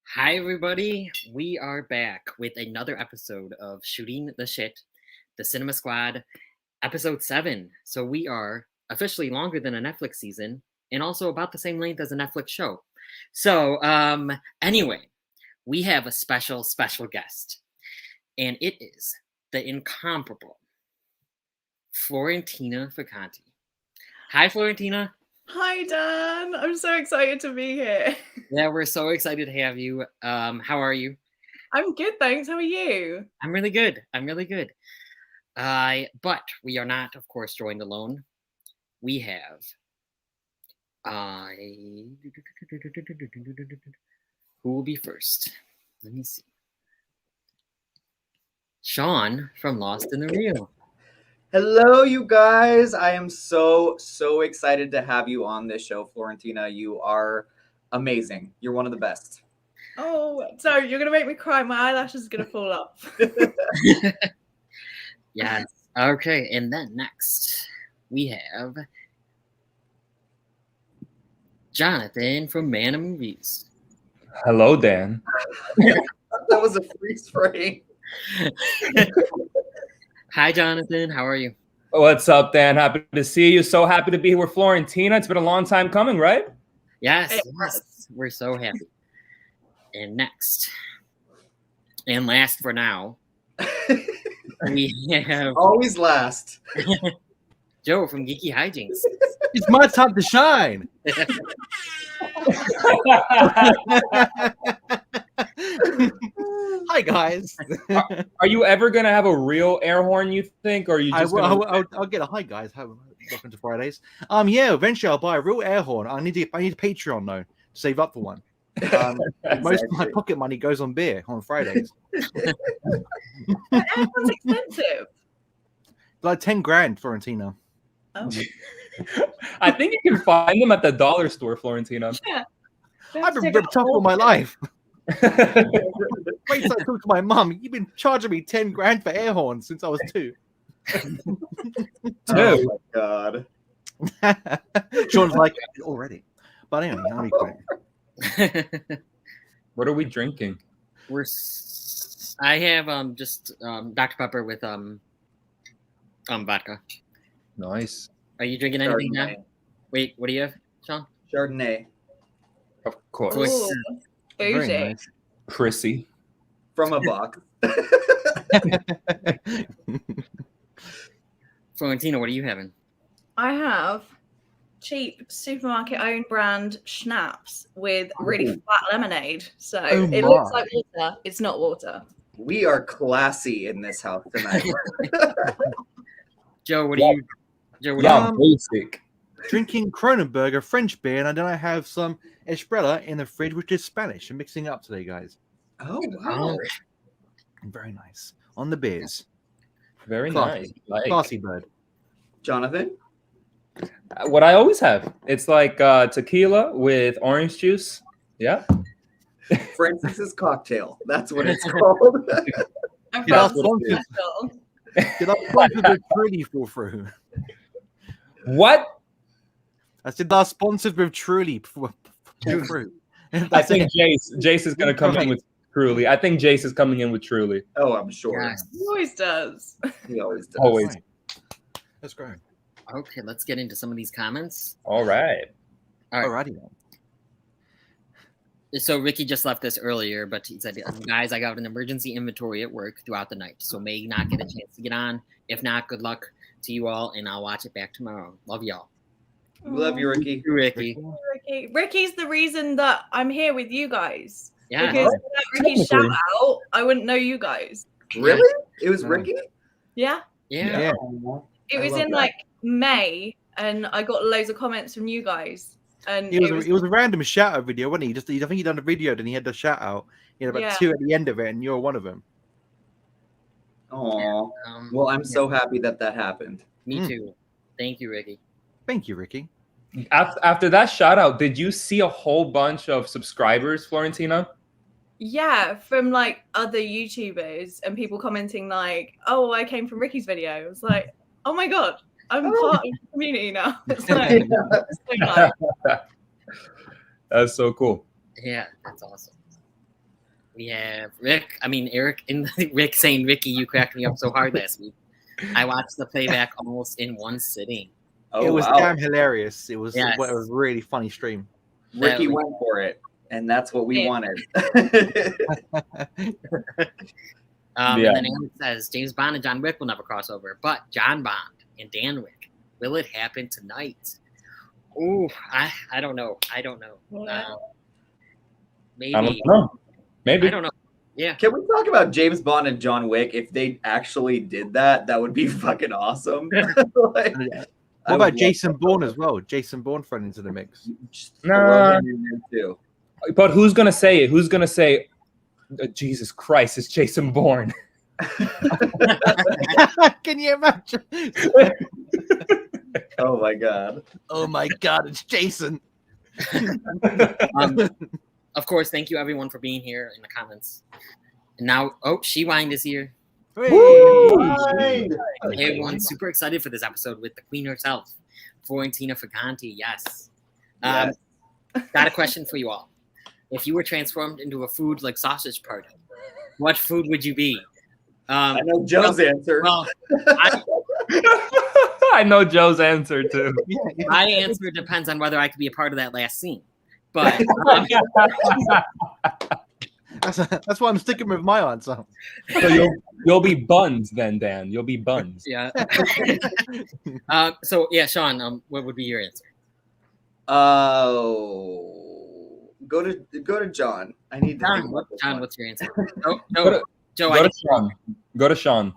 Hi everybody, we are back with another episode of Shooting the Shit, the Cinema Squad, episode 7. So we are officially longer than a Netflix season and also about the same length as a Netflix show. So anyway, we have a special guest, and it is the incomparable Florentina Faconti. Hi Florentina. Hi, Dan. I'm so excited to be here. Yeah, we're so excited to have you. How are you? I'm good, thanks. How are you? I'm really good. But we are not, of course, joined alone. We have who will be first? Let me see. Shawn from Lost in the Reel. Hello, you guys. I am so excited to have you on this show, Florentina. You are amazing. You're one of the best. Oh, sorry, you're going to make me cry. My eyelashes are going to fall off. Yes. Okay, and then next we have Jonathan from Man of Movies. Hello, Dan. That was a freeze frame. Hi, Jonathan. How are you? What's up, Dan? Happy to see you. So happy to be here with Florentina. It's been a long time coming, right? Yes. We're so happy. And next, and last for now, we have always last. Joe from GeekyHiJynx. It's my time to shine. Hi guys. Are you ever gonna have a real air horn? You think, or are you just? I'll get a hi guys. Welcome to Fridays. Yeah, eventually I'll buy a real air horn. I need Patreon though to save up for one. Exactly. Most of my pocket money goes on beer on Fridays. Air horn's expensive. Like 10 grand, Florentina. Oh. I think you can find them at the dollar store, Florentina. Yeah. I've been ripped off all my life. Wait till I talk to my mum. You've been charging me 10 grand for air horns since I was 2. Oh my god. Sean's like already. But anyway, I'll be quick. What are we drinking? I have just Dr. Pepper with vodka. Nice. Are you drinking anything now? Wait, what do you have, Shawn? Chardonnay. Of course. Ooh, Very bougie. nice. Prissy. From a box. Florentina, what are you having? I have cheap supermarket owned brand schnapps with really flat lemonade. So it looks like water. It's not water. We are classy in this house tonight. Joe, what are you? Basic. Drinking Kronenberger French beer, and then I have some Estrella in the fridge, which is Spanish. I'm mixing it up today, guys. Oh wow. Very nice. On the beers. Very Classy. nice. Classy bird. Jonathan? What I always have. It's like tequila with orange juice. Yeah. Francis's cocktail. That's what it's called. I'm Did our from sponsors the Truly fall through? What? I said our sponsors with Truly fall through. I think Jace is going to come in with Truly. I think Jace is coming in with Truly. Oh, I'm sure. Yes. He always does. He always does. Always. That's great. Okay, let's get into some of these comments. All right. Alrighty. So Ricky just left this earlier, but he said, guys, I got an emergency inventory at work throughout the night, so may not get a chance to get on. If not, good luck to you all, and I'll watch it back tomorrow. Love y'all. We love you, Ricky. Ricky. Ricky's the reason that I'm here with you guys. Yeah. Because without Ricky's shout out, I wouldn't know you guys. Really? It was Ricky? Yeah. Yeah. It was in like May, and I got loads of comments from you guys. And It was a random shout out video, wasn't he? I think he done a video, then he had the shout out. He had about 2 at the end of it, and you're one of them. Aw. Um, Well, I'm yeah, so happy that happened. Me too. Thank you, Ricky. Thank you, Ricky. After that shout out, did you see a whole bunch of subscribers, Florentina? Yeah, from like other YouTubers and people commenting like, "Oh, I came from Ricky's video." I was like, "Oh my god, I'm part of the community now." It's like, it's so nice. That's so cool. Yeah, that's awesome. We have Eric, Rick saying, "Ricky, you cracked me up so hard last week. I watched the playback almost in one sitting." Oh, It was wow. damn hilarious. It was Yes. a really funny stream. Ricky went for it, and that's what we wanted. And then Eric says, James Bond and John Wick will never cross over, but John Bond and Dan Wick, will it happen tonight? Ooh, I don't know. Maybe. I don't know. Maybe. I don't know. Yeah. Can we talk about James Bond and John Wick? If they actually did that, that would be fucking awesome. Like, What about Jason Bourne as well? Jason Bourne thrown into the mix. Nah. Too. But who's gonna say it? Who's gonna say, Jesus Christ, it's Jason Bourne? Can you imagine? Oh my god. Oh my god, it's Jason. Of course, thank you everyone for being here in the comments. And now, GeekyHiJynx is here. Hey, Hey everyone, super excited for this episode with the queen herself, Florentina Faconti. Yes. Yes. Got a question for you all. If you were transformed into a food like sausage party, what food would you be? I know Joe's answer. Well, I know Joe's answer too. my answer depends on whether I could be a part of that last scene. But That's why I'm sticking with my answer. So you'll be buns then, Dan. You'll be buns. yeah. Shawn, what would be your answer? Go to John. I need to think John, about this one. what's your answer? Oh, Go no, to- Joe, Go to Shawn. Go to Shawn.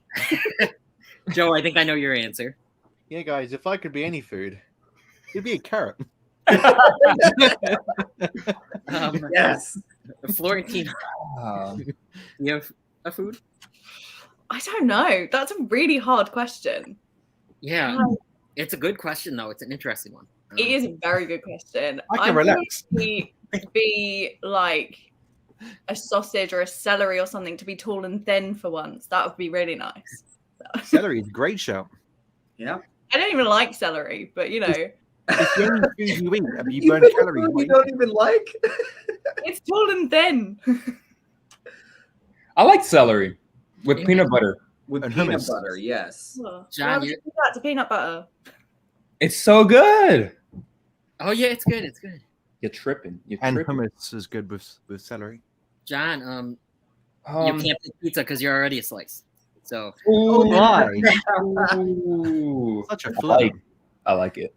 Joe, I think I know your answer. Yeah, guys, if I could be any food, it'd be a carrot. Yes. Florentina, you have a food? I don't know. That's a really hard question. Yeah, it's a good question though. It's an interesting one. It is a very good question. I can relax. Be like a sausage or a celery or something to be tall and thin for once. That would be really nice. Celery is a great shout. Yeah. I don't even like celery, but you know, It's the only food you eat. Have you burned calories? You don't even like. it's tall and thin. I like celery with Yeah. peanut butter. With And peanut hummus. butter, yes. John, Why would you do that to peanut butter? It's so good. Oh yeah, it's good. It's good. You're tripping. You're And tripping. hummus is good with celery. John, you can't pick pizza because you're already a slice. So Oh my! Ooh. Such a I flow. like it.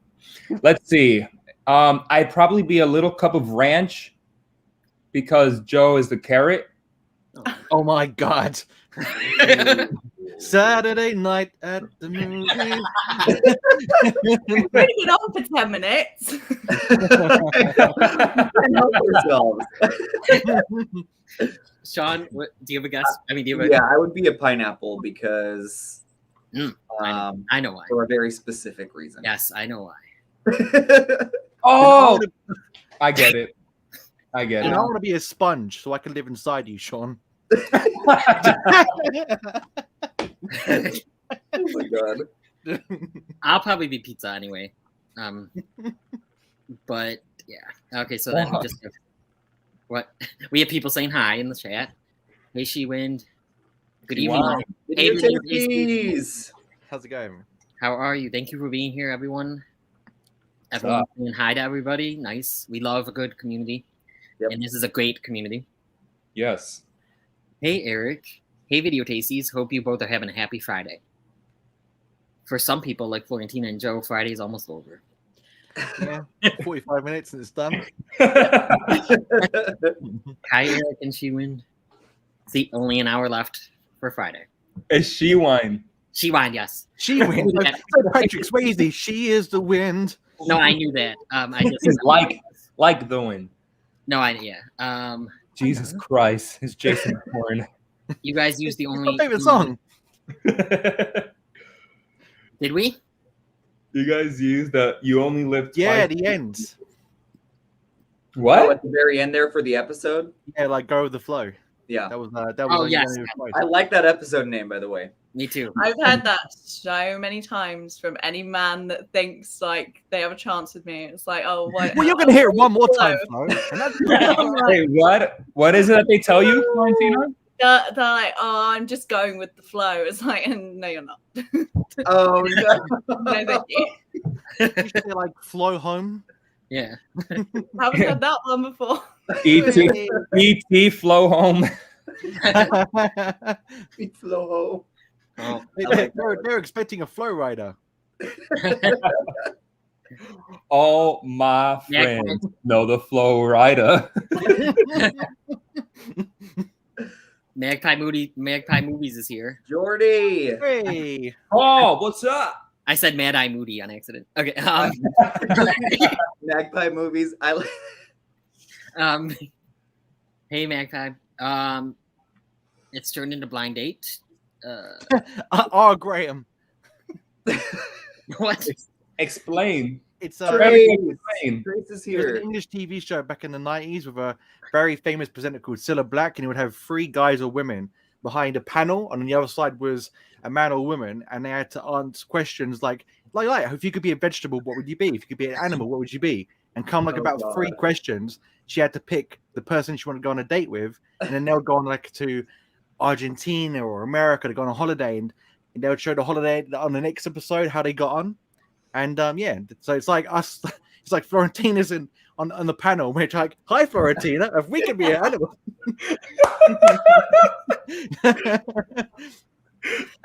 Let's see. I'd probably be a little cup of ranch because Joe is the carrot. Oh my god! Saturday night at the movies. We've been on for 10 minutes. Help yourselves. Shawn, do you have a guess? I mean, do you have a Yeah, I would be a pineapple because I know why. for a very specific reason. Yes, I know why. Oh, I get it. I get And it. I want to be a sponge so I can live inside you, Shawn. Oh my god. I'll probably be pizza anyway. But yeah. Okay, so then we just have, what we have people saying hi in the chat. Hey, GeekyHiJynx. Good evening. Wow. Hey, Video Vinny, Keys. How's it going? how are you? Thank you for being here, everyone. Everyone saying hi to everybody. Nice. We love a good community. Yep. And this is a great community. Yes. Hey, Eric. Hey, Video Tasties. Hope you both are having a happy Friday. For some people, like Florentina and Joe, Friday is almost over. Yeah, 45 minutes and it's done. Hi, Eric and GeekyHiJynx. See, only an hour left for Friday. It's she wine. GeekyHiJynx, yes. She wins. Patrick Swayze, she is the wind. No, I knew that. I just Like the wind. no, Jesus Christ, it's Jason Bourne. you guys use the only My favorite song. Did we? You guys used the "you only live twice." Yeah, the end. Oh, What? at the very end there for the episode. Yeah, like go with the flow. Yeah, That was that was. Oh, on yes. You Only Live Twice. I like that episode name, by the way. Me too. I've heard that so many times from any man that thinks like they have a chance with me. It's like, oh, what? Well, you're gonna hear it one more time, Flo. And that's Wait, what? What is it that they tell you, Florentina? They're like, oh, I'm just going with the flow. It's like, no, you're not. Oh no! No, thank you. you should say, like flow home. Yeah. Haven't heard that one before. E.T. flow home. Beat Flow. Oh, They're expecting a flow rider. All my friends know the flow rider. Magpie Movies is here. Jordy. Hey. Oh, what's up? I said Mad Eye Moody on accident. Okay. Magpie Movies. I like. Hey Magpie. It's turned into blind date. Oh, Graham. What? Explain. It's Trace. Explain. Trace is It was here. an English TV show back in the 90s with a very famous presenter called Cilla Black, and he would have 3 guys or women behind a panel, and on the other side was a man or woman, and they had to answer questions like if you could be a vegetable, what would you be? If you could be an animal, what would you be? And come like about 3 questions, she had to pick the person she wanted to go on a date with, and then they would go on like to Argentina or America to go on a holiday, and they would show the holiday on the next episode how they got on. And yeah, so it's like us, it's like Florentina's on the panel. We're like, hi Florentina, if we could be an animal.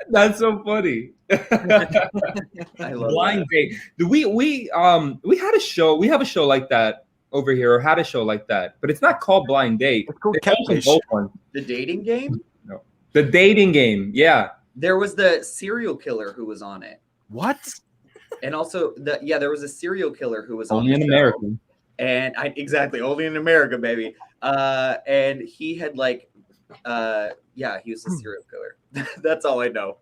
That's so funny. I love Blind date. We had a show. We have a show like that over here, or had a show like that, but it's not called Blind Date. It's called It's also Catfish. both one. the dating game. No, the dating game. Yeah. There was the serial killer who was on it, What? and also there was a serial killer who was Only on the in show. America. And exactly only in America, baby. And he had like, he was a serial killer. That's all I know.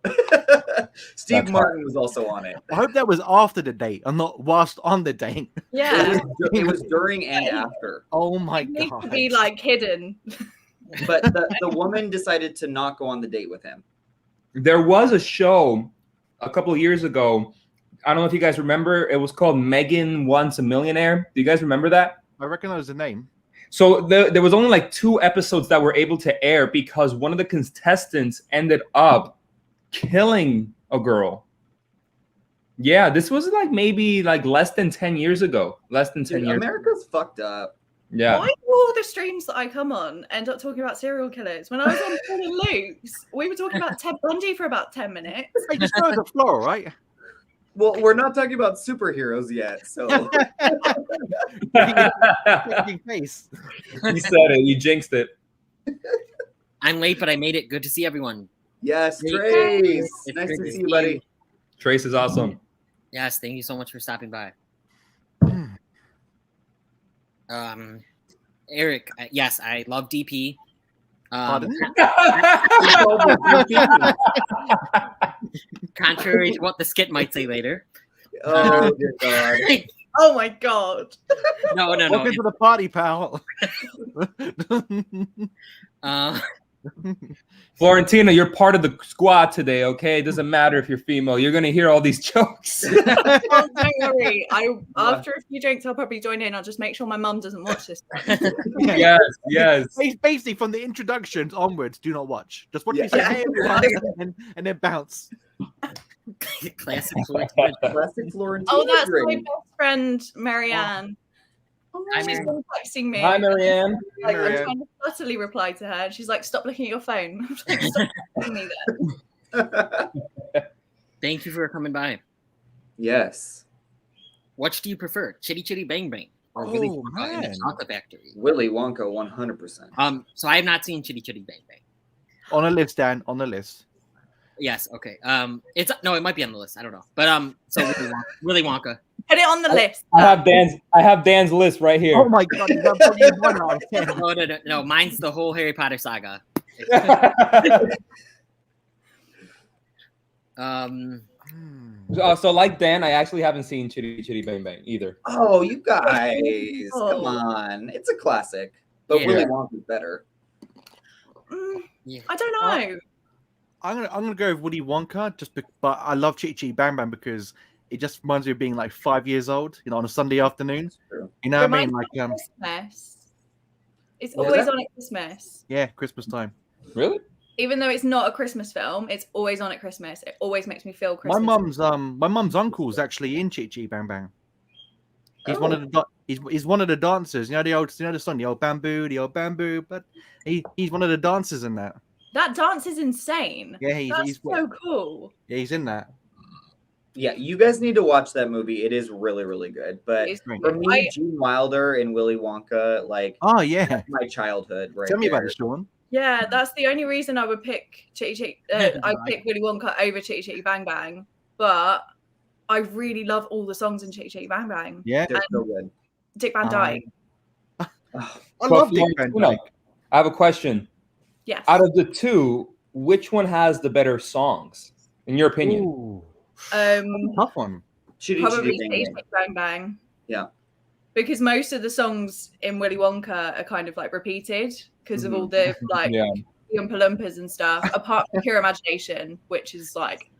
Steve That's Martin was also on it. I hope that was after the date and not whilst on the date. Yeah, It was during and after. Oh my it needs god. to be like hidden. But the woman decided to not go on the date with him. There was a show a couple of years ago. I don't know if you guys remember. It was called Megan Wants a Millionaire. Do you guys remember that? I recognize the name. So there was only like 2 episodes that were able to air because one of the contestants ended up killing a girl. Yeah, this was like maybe like less than 10 years ago. Less than 10 Dude, years. America's fucked up. Yeah. Why do all the streams that I come on end up talking about serial killers? When I was on Paul and Luke's, we were talking about Ted Bundy for about 10 minutes. Hey, just go to the floor, right? Well, we're not talking about superheroes yet, so Making face. You said it. You jinxed it. I'm late, but I made it. Good to see everyone. yes, Hey, Trace. it's Nice good to to see you, see buddy. you. Trace is awesome. Yes, thank you so much for stopping by. Eric, yes, I love DP. Pardon? Contrary to what the skit might say later. Oh, dear God. Oh my god. No. Welcome to the party, pal. Florentina, you're part of the squad today, okay? It doesn't matter if you're female. You're going to hear all these jokes. Oh, don't worry. After a few drinks, I'll probably join in. I'll just make sure my mum doesn't watch this. Yes. Basically, from the introductions onwards, do not watch. Just watch Yeah. me say, hey, everyone, and then bounce. Classic Florentina. Classic Florentina. Oh, that's my drink. best friend, Marianne. Hi, She's Marianne. been texting me. Hi, Marianne. Like, I'm Marianne. trying to subtly reply to her. And she's like, stop looking at your phone. I'm like, stop texting me then. Thank you for coming by. Yes. Which do you prefer, Chitty Chitty Bang Bang or Oh, Willy Wonka and the man. Chocolate Factory? Willy Wonka 100%. So I have not seen Chitty Chitty Bang Bang. On a list, Dan. On the list. Yes, okay. It might be on the list. I don't know. But so Willy Wonka. Put it on the list. I have Dan's list right here. Oh my god, you got 41 out of 10. No. Mine's the whole Harry Potter saga. So like Dan, I actually haven't seen Chitty Chitty Bang Bang either. Oh, you guys, Oh. come on! It's a classic, but Yeah. Willy Wonka's better. Yeah. I don't know. I'm gonna go with Woody Wonka, but I love Chitty Chitty Bang Bang because it just reminds me of being like 5 years old, on a Sunday afternoon. True. You know what I mean? Reminds me Like, of Christmas. It's What was always that? on at Christmas. yeah, Christmas time. Really? Even though it's not a Christmas film, it's always on at Christmas. It always makes me feel My Christmas. mum's uncle's actually in Chitty Chitty Bang Bang. He's one of the he's one of the dancers. The song, the old bamboo, but he's one of the dancers in that. That dance is insane. Yeah, That's he's so cool. yeah, he's in that. Yeah, you guys need to watch that movie. It is really, really good. But It's Great. for me, Gene Wilder and Willy Wonka, like Oh yeah, that's my childhood, right? tell me about there. it, Shawn. Yeah, that's the only reason I would pick Chitty Chitty. I'd pick Willy Wonka over Chitty Chitty Bang Bang. But I really love all the songs in Chitty Chitty Bang Bang. Yeah, They're so good. Dick Van Dyke. Oh, I love Dick Florence, Van Dyke. I have a question. Yes. Out of the two, which one has the better songs, in your opinion? Ooh, tough one. Chitty Probably Chitty Bang Chitty Bang. Chitty Bang Bang. Yeah. Because most of the songs in Willy Wonka are kind of like repeated because of all the like Yeah. Oompa Loompas and stuff, apart from Pure Imagination, which is like,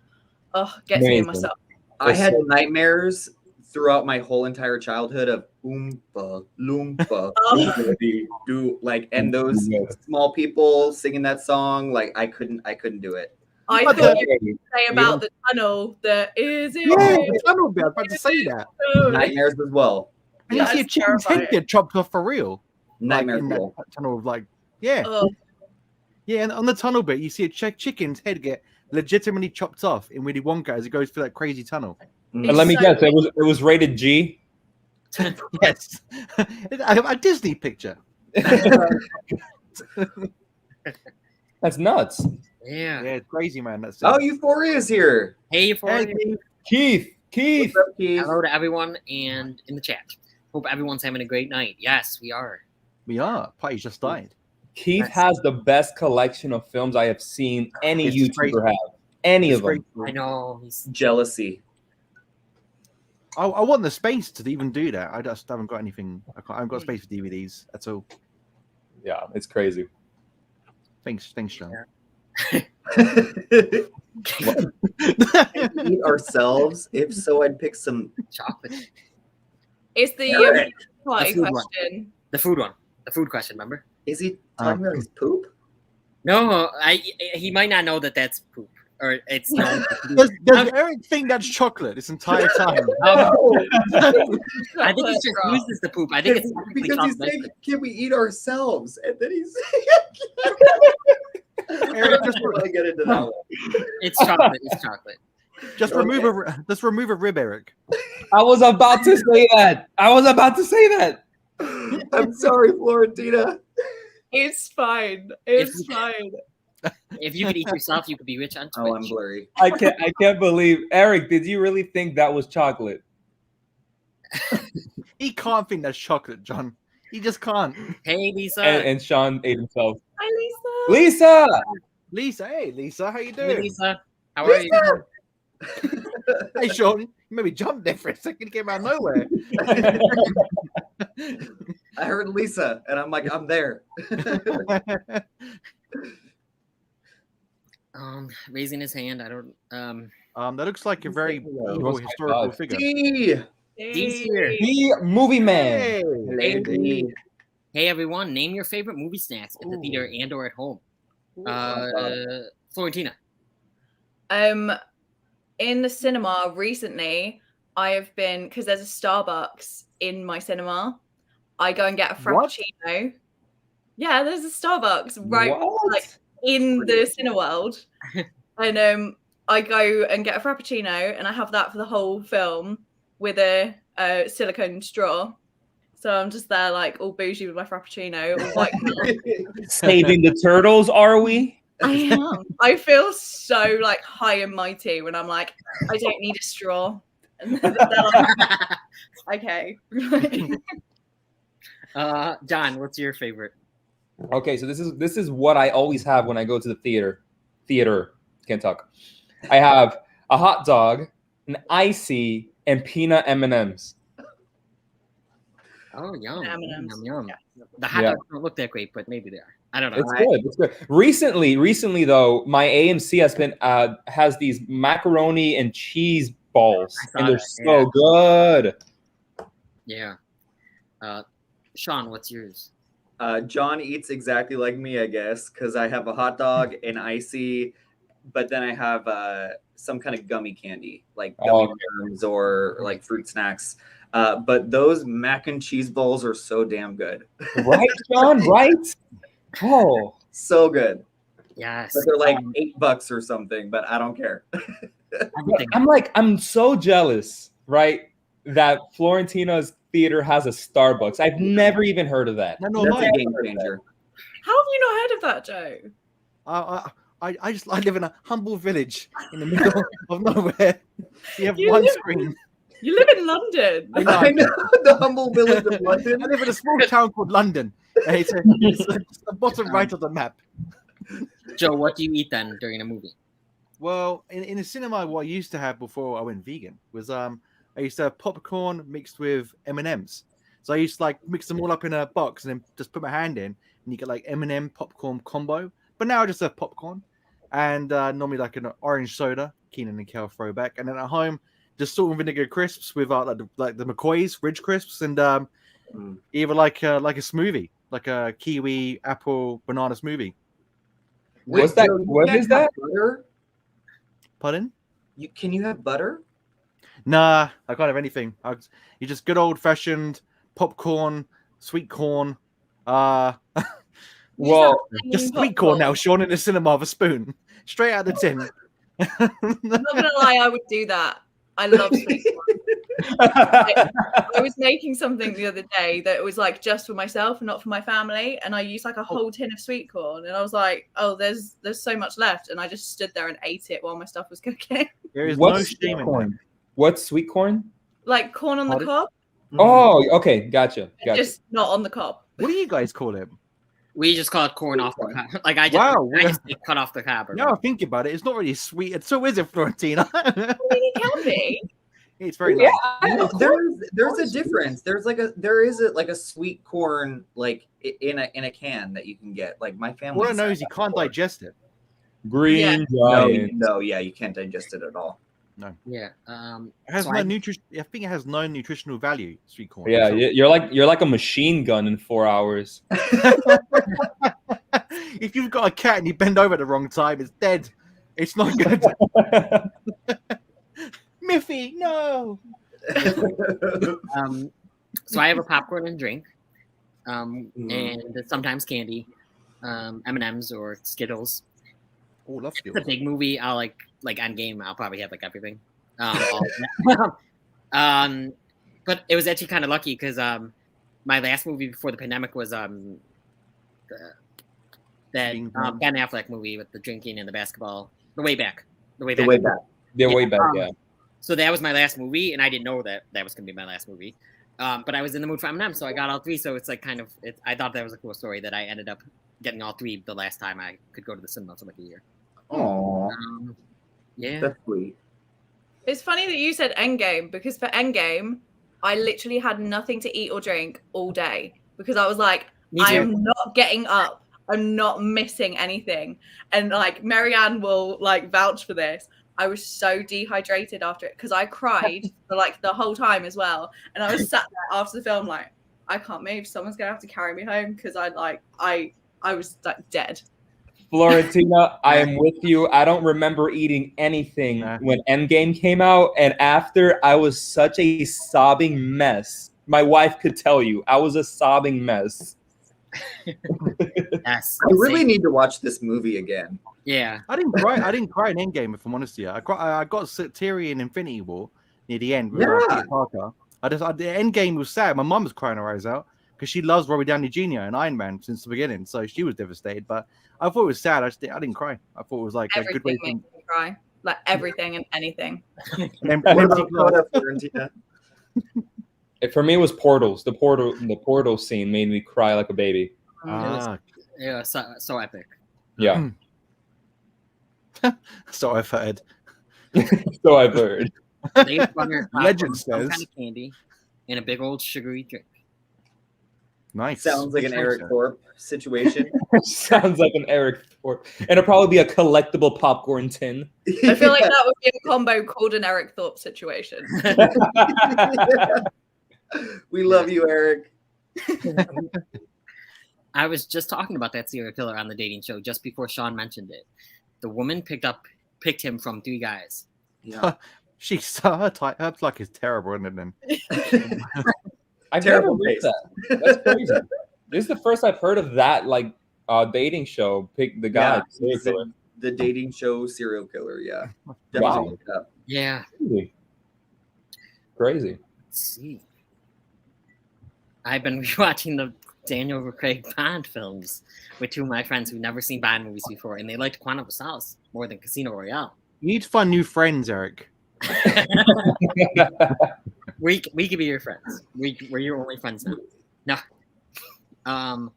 gets me in Amazing. myself. I had nightmares throughout my whole entire childhood of Oompa Loompa. Oh. Do like, and those small people singing that song, like I couldn't do it. I thought you were going to say about the tunnel that is it. Yeah, the tunnel bit. I was about to say that. Nightmares as well. And you see a That's chicken's head terrifying. get chopped off for real. Nightmare in that fuel. tunnel of like, yeah. Oh, Yeah, and on the tunnel bit, you see a chicken's head get legitimately chopped off in Willy Wonka as it goes through that crazy tunnel. And let me so- guess, it was rated G. Yes, a Disney picture. That's nuts. Yeah. Yeah, it's crazy, man. That's Oh, Euphoria is here. Hey, Euphoria. Keith. What's up, Keith? Hello to everyone and in the chat. Hope everyone's having a great night. Yes, we are. we are. Party's just died. Keith Nice. has the best collection of films I have seen any It's YouTuber great. have. Any It's of them. great. I know. He's Jealousy. I want the space to even do that. I just haven't got anything. I haven't got space for DVDs at all. Yeah, it's crazy. Thanks, John. Eat ourselves? If so, I'd pick some. chocolate. it's the Eric. party The food one. question. The food one. The food question, remember? Is he talking about his poop? No, he might not know that that's poop. Or it's no. Does Eric think that's chocolate this entire time? I think Chocolate he just straw. uses the poop. I think it's technically Because he's chocolate. saying, "Can we eat ourselves?" And then he's Eric, just, really get into that one. It's chocolate. It's chocolate. just remove a rib, Eric. I was about to say that. I'm sorry, Florentina. It's fine. It's If- fine. If you could eat yourself, you could be rich on Twitch. Oh, I'm blurry. I can't believe Eric, did you really think that was chocolate? He can't think that's chocolate, John. He just can't. Hey, Lisa. And Shawn ate himself. Hi, Lisa. Lisa! Lisa, hey Lisa, how you Hey, doing? Lisa. How are you? Hey Shawn, you maybe jumped there for a second, came out of nowhere. I heard Lisa, and I'm like, I'm there. Raising his hand. I don't. That looks like a very evil What's historical my figure. D. Dee's here. The movie man. Hey. Hey, D. Hey, everyone. Name your favorite movie snacks at the theater and or at home. Florentina. In the cinema recently, I have been because there's a Starbucks in my cinema. I go and get a What? frappuccino. Yeah, there's a Starbucks right What? like in the Cineworld, and I go and get a frappuccino, and I have that for the whole film with a silicone straw. So I'm just there like all bougie with my frappuccino, all white. Saving the turtles, are we? I am. I feel so like high and mighty when I'm like, I don't need a straw. And they're like, okay. John, what's your favorite? Okay, so this is what I always have when I go to the theater. Can't talk. I have a hot dog, an icy, and peanut M&Ms. Oh, yum. M&Ms. Yum, yum. Yeah. The hot Yeah. dogs don't look that great, but maybe they are. I don't know. It's good. It's good. Recently though, my AMC has these macaroni and cheese balls, I saw and they're that, so good. Yeah. Shawn, what's yours? John eats exactly like me, I guess, because I have a hot dog, an icy, but then I have some kind of gummy candy, like gummy worms or like fruit snacks. But those mac and cheese bowls are so damn good. Right, Shawn? Right? Oh, So good. Yes. But they're like $8 or something, but I don't care. Everything. I'm so jealous, right? That Florentina's theater has a Starbucks. I've never even heard of that. No, That's a mine. game changer. How have you not heard of that, Joe? I live in a humble village in the middle of nowhere. You have You one live- screen. You live in London. I know. I know the humble village of I London. live in a small town called London. It's the bottom right of the map. Joe, what do you eat then during a movie? Well, in the cinema, what I used to have before I went vegan was I used to have popcorn mixed with M&Ms. So I used to like mix them all up in a box and then just put my hand in, and you get like M&M popcorn combo. But now I just have popcorn and normally like an orange soda, Keenan and Kel throwback, and then at home just salt and vinegar crisps with like the McCoy's Ridge crisps, and either like a smoothie, like a kiwi, apple, banana smoothie. What's that? Joe, you What can't is have that? Butter? Pardon? Can you have butter? Nah, I can't have anything. You just good old fashioned popcorn, sweet corn. Well, Just sweet corn now, Shawn, in the cinema with a spoon, straight out of the tin. I'm not gonna lie, I would do that. I love sweet corn. I was making something the other day that was like just for myself and not for my family, and I used like a whole tin of sweet corn, and I was like, "Oh, there's so much left," and I just stood there and ate it while my stuff was cooking. There is What's no sweet shame in corn? that. What's sweet corn? Like corn on the cob, Oh, okay, gotcha. just not on the cob. What do you guys call it? We just call it corn off the cob. Like I just say cut off the cob. Now I think about it, it's not really sweet. So is it, Florentina? I mean, it can be. It's very Yeah, nice. There's a difference. There is a sweet corn like in a can that you can get. Like my family. All I know is you can't digest it. Green No, giant. no, yeah, you can't digest it at all. Yeah. It has So no I- nutrition. I think it has no nutritional value. Sweet corn. Yeah, So- you're like a machine gun in 4 hours. If you've got a cat and you bend over at the wrong time, it's dead. It's not good. Miffy, no. So I have a popcorn and drink, and sometimes candy, M&Ms or Skittles. Oh, love It's a skills. big movie. I'll like Endgame. I'll probably have like everything. But it was actually kind of lucky because my last movie before the pandemic was that Ben Affleck movie with the drinking and the basketball. The Way Back. The way back. They're way back, yeah. So that was my last movie, and I didn't know that was going to be my last movie. But I was in the mood for M&M, so I got all three. So it's like kind of, I thought that was a cool story that I ended up getting all three the last time I could go to the cinema for like a year. Oh, Yeah. that's sweet. It's funny that you said Endgame because for Endgame, I literally had nothing to eat or drink all day because I was like, Me I too. am not getting up. I'm not missing anything. And like Marianne will like vouch for this. I was so dehydrated after it because I cried for like the whole time as well. And I was sat there after the film like, I can't move. Someone's gonna have to carry me home because I was like dead. Florentina, I am with you. I don't remember eating anything when Endgame came out, and after I was such a sobbing mess. My wife could tell you I was a sobbing mess. Yes. I really need to watch this movie again. Yeah. I didn't cry. I didn't cry in Endgame, if I'm honest with you. I got teary in Infinity War near the end with Peter Parker. The Endgame was sad. My mum was crying her eyes out because she loves Robert Downey Jr. and Iron Man since the beginning, so she was devastated. But I thought it was sad. I didn't cry. I thought it was like Everything a good way makes me cry. Like everything and anything. to. What about Coda, Florentina? For me, it was Portals. The portal scene made me cry like a baby. Yeah. So epic. Yeah. So I've heard. So I've heard. They runner Legend some says. kind of candy and a big old sugary drink. Nice. Sounds like an Nice, Eric sir. Thorpe situation. Sounds like an Eric Thorpe. And it'll probably be a collectible popcorn tin. I feel like that would be a combo called an Eric Thorpe situation. We love you, Eric. I was just talking about that serial killer on the dating show just before Shawn mentioned it. The woman picked him from 3 guys. Yeah. She's her luck is terrible, isn't it? Then I've Terrible never heard taste. that. That's crazy. This is the first I've heard of that, like, dating show. Pick the guy. Yeah, serial it's killer. the dating show serial killer. Yeah. Wow. Definitely look it up. Yeah. Crazy. Let's see. I've been rewatching the Daniel Craig Bond films with 2 of my friends who've never seen Bond movies before, and they liked Quantum of Solace more than Casino Royale. you need to find new friends, Eric. We could be your friends. We're your only friends now. No.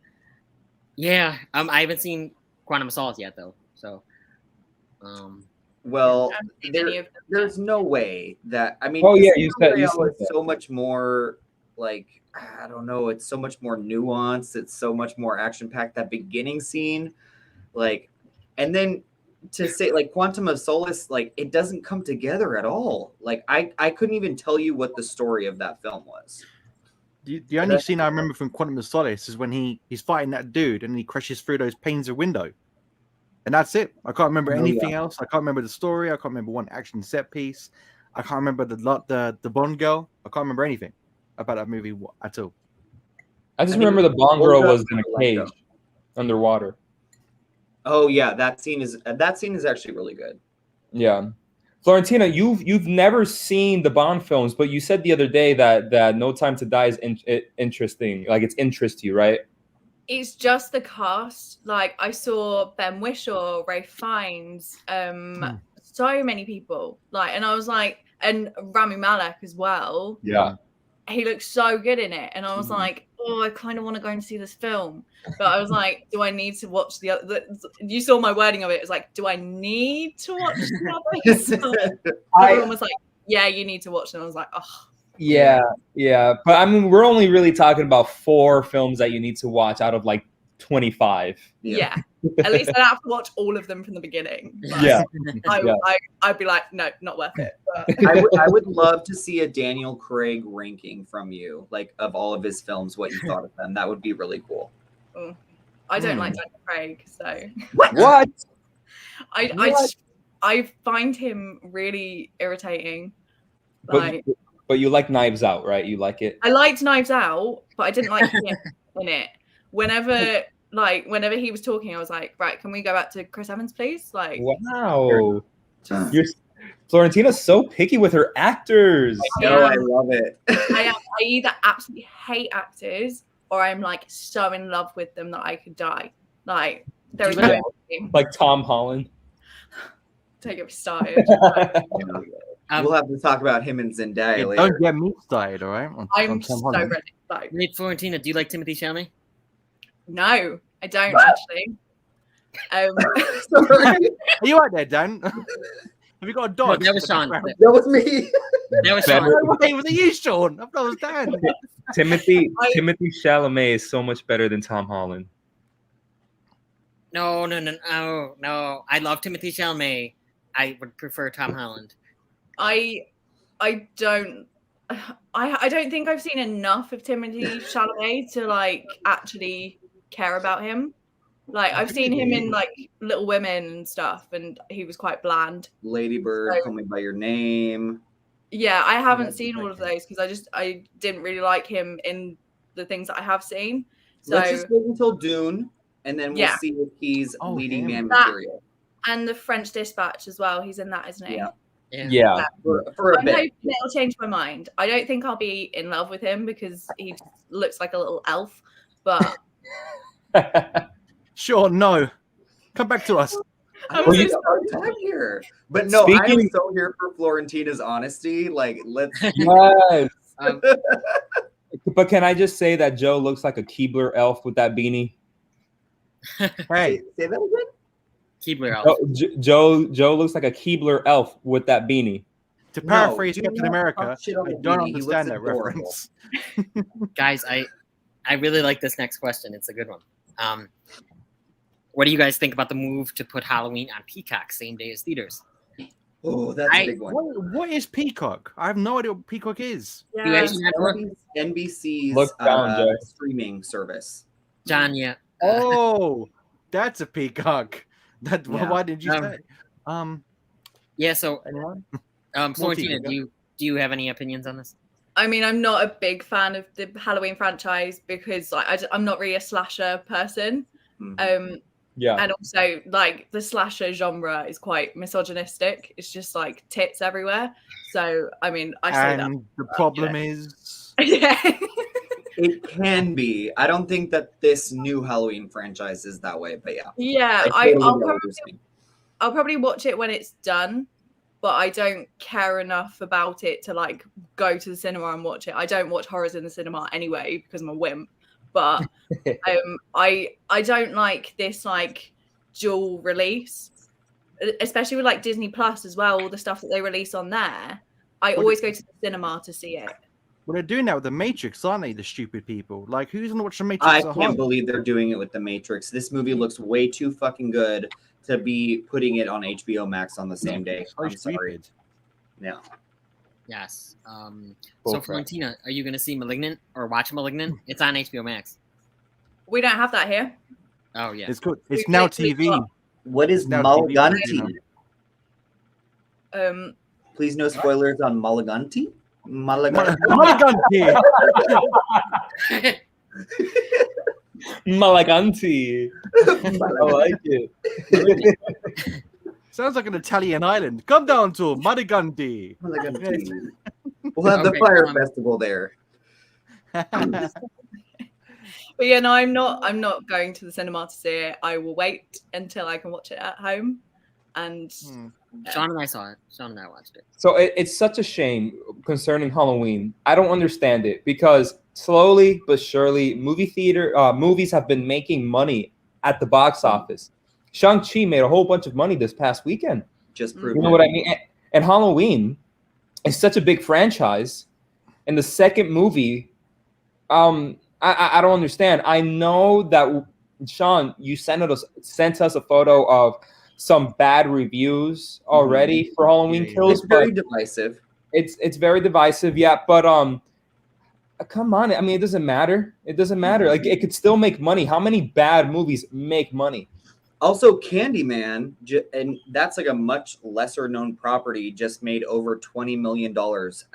Yeah. I haven't seen Quantum of Solace yet though. So. Well, I haven't seen any of them. there's no way that Oh, yeah, you Casino said- you Royale said is that. so much more like I don't know. It's so much more nuanced. It's so much more action packed. That beginning scene, like, and then to say like Quantum of Solace, like it doesn't come together at all. Like I couldn't even tell you what the story of that film was. The only scene I remember from Quantum of Solace is when he's fighting that dude and he crashes through those panes of window. And that's it. I can't remember anything else. I can't remember the story. I can't remember one action set piece. I can't remember the Bond girl. I can't remember anything about that movie at all. I just I mean, remember the Bond girl Burja was in a cage underwater. Oh yeah, that scene is actually really good. Yeah. Florentina, you've never seen the Bond films, but you said the other day that No Time to Die is interesting. Like it's interest to you, right? It's just the cast. Like I saw Ben Whishaw, Ray Fiennes, so many people. Like, and I was like, and Rami Malek as well. Yeah. He looks so good in it, and I was Mhm. like, oh, I kind of want to go and see this film, but I was like, do I need to watch the other? You saw my wording of it. It's like, do I need to watch the others? Everyone was like, yeah, you need to watch them. I was like, oh. Yeah. But I mean, we're only really talking about 4 films that you need to watch out of like 25. Yeah. At least I don't have to watch all of them from the beginning. But Yeah. I'd be like, no, not worth it. But I would love to see a Daniel Craig ranking from you, like of all of his films, what you thought of them. That would be really cool. I don't like Daniel Craig, so What? I find him really irritating. But you like Knives Out, right? You like it? I liked Knives Out, but I didn't like him in it. Whenever he was talking, I was like, right, can we go back to Chris Evans, please? Like, Wow. Florentina's so picky with her actors. No, I love it. I either absolutely hate actors or I'm like so in love with them that I could die. Like, there is no Like Tom Holland. take it started. We'll have to talk about him and Zendaya Yeah, later. don't get me started, all right? I'm so ready. Like, Wait, Florentina, do you like Timothy Chalamet? no, I don't actually. Are you out there, Dan? Have you got a No, dog? that was Shawn. That was me. That was Better. Shawn. Wait, was it you, Shawn? I thought it was Dan. Timothy Chalamet is so much better than Tom Holland. No. I love Timothy Chalamet. I would prefer Tom Holland. I don't think I've seen enough of Timothy Chalamet to like actually care about him. Like I've seen him in like Little Women and stuff, and he was quite bland. Lady Bird, Call Me by Your Name. Yeah, I haven't seen all of those because I didn't really like him in the things that I have seen. So Let's just wait until Dune, and then we'll see if he's leading man material. And the French Dispatch as well. He's in that, isn't he? Yeah. For a I'm bit. hoping it'll change my mind. I don't think I'll be in love with him because he looks like a little elf. But Shawn, no. Come back to us. I'm Well, so you have a hard time here. But no, I'm Speaking- so here for Florentina's honesty. Like, let's. Yes. But can I just say that Joe looks like a Keebler elf with that beanie? Hey, Say that again. Keebler elf. Joe looks like a Keebler elf with that beanie. To paraphrase do Captain not America, talk shit on I the don't beanie. He looks understand that adorable. reference. Guys, I really like this next question. It's a good one. What do you guys think about the move to put Halloween on Peacock same day as theaters? Oh, that's a big one. What is Peacock? I have no idea what Peacock is. You Yeah. actually network? NBC's Look down, Joe. streaming service. John, yeah. Oh, that's a Peacock. That Yeah. Why did you say? Yeah, so Anyone? Florentina, do you have any opinions on this? I mean, I'm not a big fan of the Halloween franchise because like, I'm not really a slasher person. Mhm. Yeah. And also, like, the slasher genre is quite misogynistic. It's just like tits everywhere. So, I mean, I say that. And the problem is, Yeah. It can be. I don't think that this new Halloween franchise is that way, but yeah. Yeah, I totally get what you're saying. I'll probably watch it when it's done, but I don't care enough about it to like go to the cinema and watch it. I don't watch horrors in the cinema anyway because I'm a wimp. But I don't like this like dual release, especially with like Disney Plus as well. All the stuff that they release on there, I always go to the cinema to see it. well, they're doing that with the Matrix, aren't they? The stupid people. Like, who's gonna watch the Matrix? I at can't home? believe they're doing it with The Matrix. This movie looks way too fucking good to be putting it on HBO Max on the same day. So I'm sorry. stupid. Yeah. Yes. So Bullcrap. Florentina, are you going to see Malignant or watch Malignant? It's on HBO Max. We don't have that here. Oh yeah. It's good. It's We now literally TV. got- What is Now Mulliganti? TV. Please no spoilers on Mulliganti. Mulliganti. Mulliganti. Malaganti. I like it. Sounds like an Italian island. Come down to Mulliganti. Mulliganti. We'll have the Okay, fire festival there. But yeah, no, I'm not going to the cinema to see it. I will wait until I can watch it at home. And Shawn and I saw it. Shawn and I watched it. So it's such a shame concerning Halloween. I don't understand it because slowly but surely, movies have been making money at the box office. Shang-Chi made a whole bunch of money this past weekend. Just You prove You know what I mean? And Halloween is such a big franchise. And the second movie, I don't understand. I know that Shawn, you sent us a photo of some bad reviews already for Halloween Kills. It's very divisive. It's very divisive, yeah. But come on, I mean, it doesn't matter. It doesn't matter. Like, it could still make money. How many bad movies make money? Also, Candyman, and that's like a much lesser known property, just made over $20 million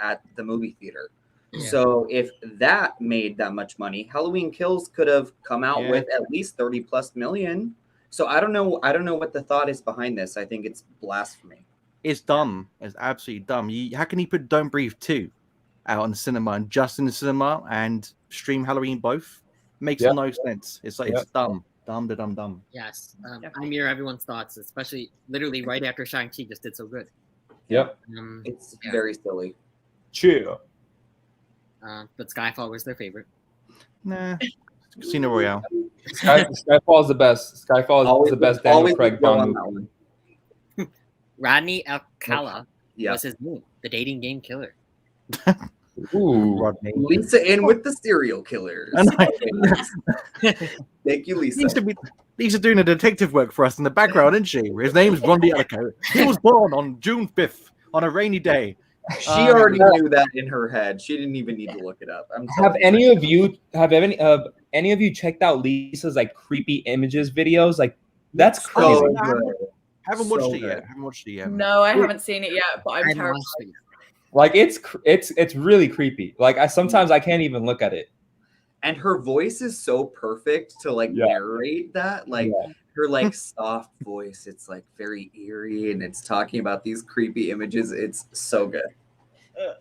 at the movie theater. Yeah. So if that made that much money, Halloween Kills could have come out with at least 30 plus million. So I don't know what the thought is behind this. I think it's blasphemy. It's dumb. It's absolutely dumb. How can you put Don't Breathe 2 out in the cinema and just in the cinema and stream Halloween both? Makes no sense. It's like it's dumb. Dumb. Yes. I mirror everyone's thoughts, especially literally right after Shang-Chi just did so good. Yep. It's very silly. Chill. But Skyfall was their favorite. Nah. Casino Royale. Skyfall is the best. Skyfall is the best Daniel Craig Bond movie. Rodney Alcala Yeah. was his name. The dating game killer. Ooh. Rodney. Lisa in with the serial killers. Thank you, Lisa. Lisa's doing a detective work for us in the background, isn't she? His name's Rondi Alco. He was born on June 5th on a rainy day. She already knew that in her head. She didn't even need to look it up. Have any of you checked out Lisa's like creepy images videos? Like, that's crazy. Haven't watched it yet. No, I haven't seen it yet, but I'm terrified. Like, it's really creepy. Like, I sometimes can't even look at it. And her voice is so perfect to like narrate that. Like her like soft voice, it's like very eerie and it's talking about these creepy images. It's so good.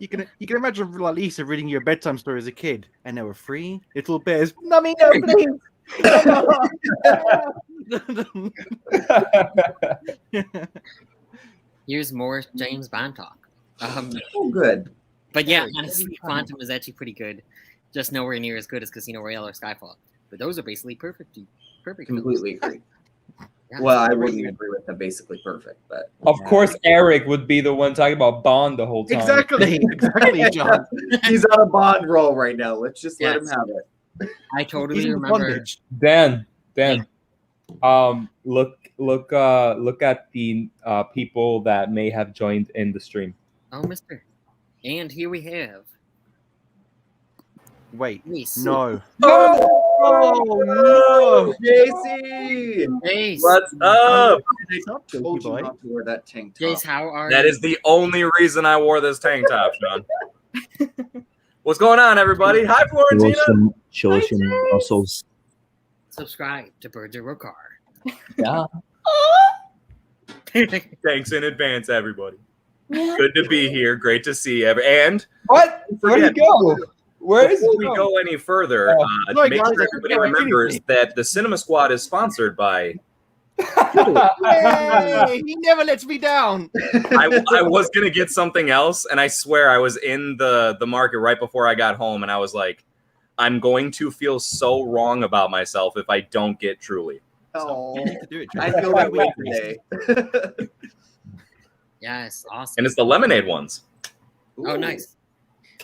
You can imagine like Lisa reading you a bedtime story as a kid, and there were 3 little bears. Mummy, no, please. Here's more James Bond talk. Oh, good. But yeah, honestly, Quantum is actually pretty good. Just nowhere near as good as Casino Royale or Skyfall. But those are basically perfect. Completely agree. Yeah, Well, it's I pretty wouldn't good. agree with the basically perfect, but Of course, Eric would be the one talking about Bond the whole time. Exactly, John. he's on a Bond roll right now. Let's just let him Yes. have it. I He's totally in remember. bondage. Dan, look at the people that may have joined in the stream. Oh, Mister. And here we have. Wait, Jace. no. Oh, no! JC, Jace. What's up? What's up, I told Jakey you boy? not to wear that tank top. Jace, how are That you? is the only reason I wore this tank top, Shawn. What's going on, everybody? Hi, Florentina. Show us your muscles. Subscribe to Burja Rocar. yeah. Thanks in advance, everybody. Good to be here. Great to see you. And What? Where'd he go? Where is before he we go any further, Sorry, make guys, sure I everybody couldn't hear remembers anything. that the Cinema Squad is sponsored by. Yay! He never lets me down. I was gonna get something else, and I swear I was in the market right before I got home, and I was like, I'm going to feel so wrong about myself if I don't get Truly. Oh, You need to do it, I John. feel that way today. Yes, awesome. And it's the lemonade ones. Oh, nice.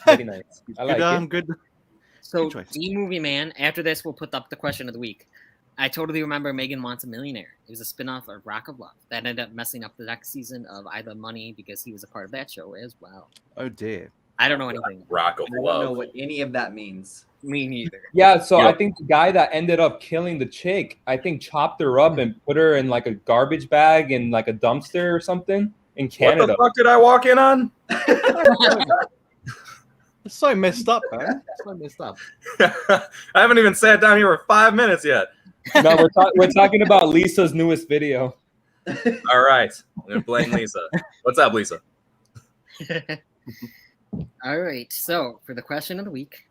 Very nice. I like it. Good. So, Good choice. D Movie Man, after this, we'll put up the question of the week. I totally remember Megan Wants a Millionaire. It was a spin-off of Rock of Love that ended up messing up the next season of I Love Money because he was a part of that show as well. Oh dear. I don't know anything. Rock of I don't know Love. what any of that means. Me neither. Yeah, so Yep. I think the guy that ended up killing the chick, I think chopped her up and put her in like a garbage bag in like a dumpster or something in What Canada. the fuck did I walk in on? It's so messed up, man. It's so messed up. I haven't even sat down here for 5 minutes yet. No, we're talking about Lisa's newest video. All right. I'm going to blame Lisa. What's up, Lisa? All right. So, for the question of the week.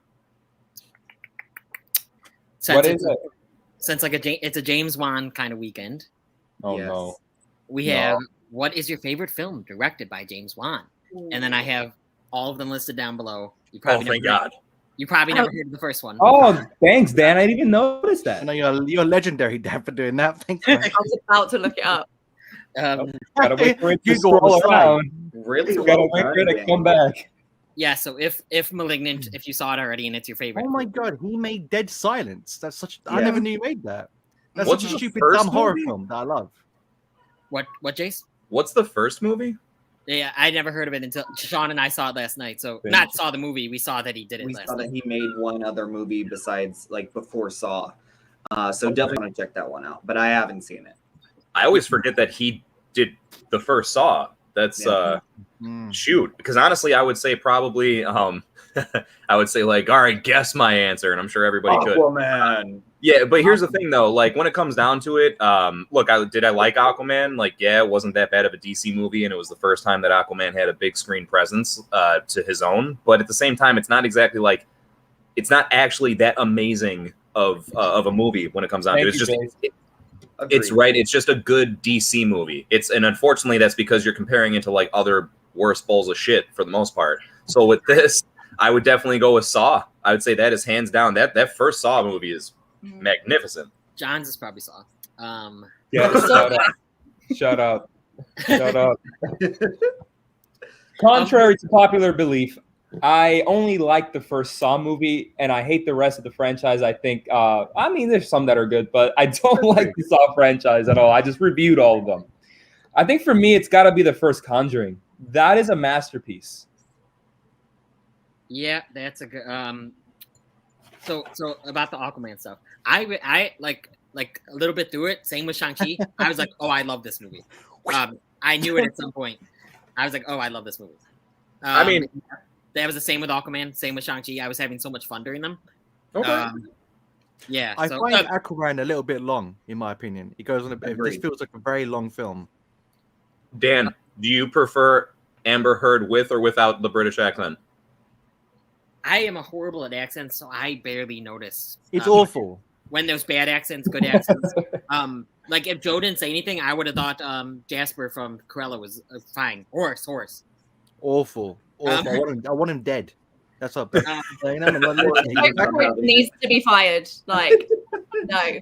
What is it? Since it's a James Wan kind of weekend, Oh Yes. no. we No. have what is your favorite film directed by James Wan? And then I have all of them listed down below. You Oh, thank never, God. You probably never heard of the first one. Oh, thanks, Dan. I didn't even notice I that. know you're legendary, Dan, for doing that. Thank you. I was about to look it up. Gotta wait for it to Google on the scroll side. around. Really? Gotta wait for it to come back. Yeah, so if Malignant, if you saw it already and it's your favorite. Oh my god, he made Dead Silence. That's such. I Yeah. never knew he made that. That's What's such a the stupid, first dumb horror movie? film that I love. What Jace? What's the first movie? Yeah, I never heard of it until Shawn and I saw it last night. So Thank not saw the movie, we saw that he did it We last saw night. that he made one other movie besides like before Saw. So definitely want to check that one out. But I haven't seen it. I always forget that he did the first Saw. That's Yeah. shoot. Because honestly, I would say probably I would say like, all right, guess my answer, and I'm sure everybody could. Aquaman. Yeah, but here's the thing though, like when it comes down to it, look, did I like Aquaman? Like, yeah, it wasn't that bad of a DC movie, and it was the first time that Aquaman had a big screen presence to his own. But at the same time, it's not exactly like it's not actually that amazing of a movie when it comes down to it. It's just it's Agreed. right. It's just a good DC movie. And unfortunately, that's because you're comparing it to like other worse bowls of shit for the most part. So with this, I would definitely go with Saw. I would say that is hands down. That first Saw movie is magnificent. John's is probably saw. Yeah, shut up. Shut up. Contrary to popular belief, I only like the first Saw movie, and I hate the rest of the franchise. I think, I mean, there's some that are good, but I don't like the Saw franchise at all. I just reviewed all of them. I think for me, it's got to be the first Conjuring. That is a masterpiece. Yeah, that's a good. So about the Aquaman stuff, I like a little bit through it. Same with Shang-Chi. I was like, oh, I love this movie. I knew it at some point. I was like, oh, I love this movie. I mean, that was the same with Aquaman. Same with Shang-Chi. I was having so much fun during them. okay. Yeah, I so, find Aquaman a little bit long, in my opinion. It goes on a bit. This Agreed. feels like a very long film. Dan, do you prefer Amber Heard with or without the British accent? I am a horrible at accents, so I barely notice. It's awful. When there's bad accents, good accents. Like if Joe didn't say anything, I would have thought Jasper from Cruella was fine. Horse. Awful. I want him dead. That's up. Um, Needs to be fired. Like, no.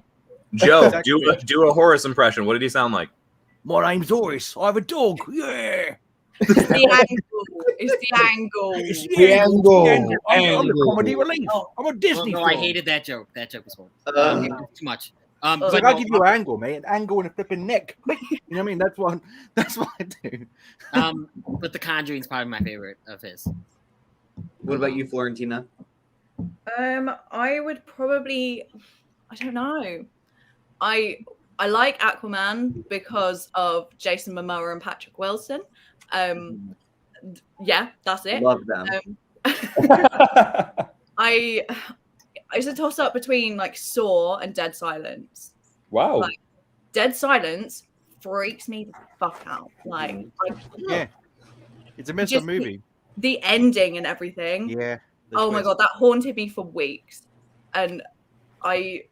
Joe, Exactly. do a Horace impression. What did he sound like? My name's Horace. I have a dog. Yeah. It's the angle. It's the angle. It's The angle. I'm the Angle. comedy relief. Oh. I'm a Disney No, film. I hated that joke. That joke was horrible. It was too much. It's But like I no, give you an angle, mate. An angle and a flipping neck. You know what I mean? That's what I do. but The Conjuring's probably my favorite of his. What about you, Florentina? I would probably, I don't know. I like Aquaman because of Jason Momoa and Patrick Wilson. Yeah, that's it. Love them. It's a toss up between like Saw and Dead Silence. Wow. Like, Dead Silence freaks me the fuck out. Like, Yeah. It's a messed up Just- movie. the ending and everything. Yeah. Oh my god, that haunted me for weeks. And I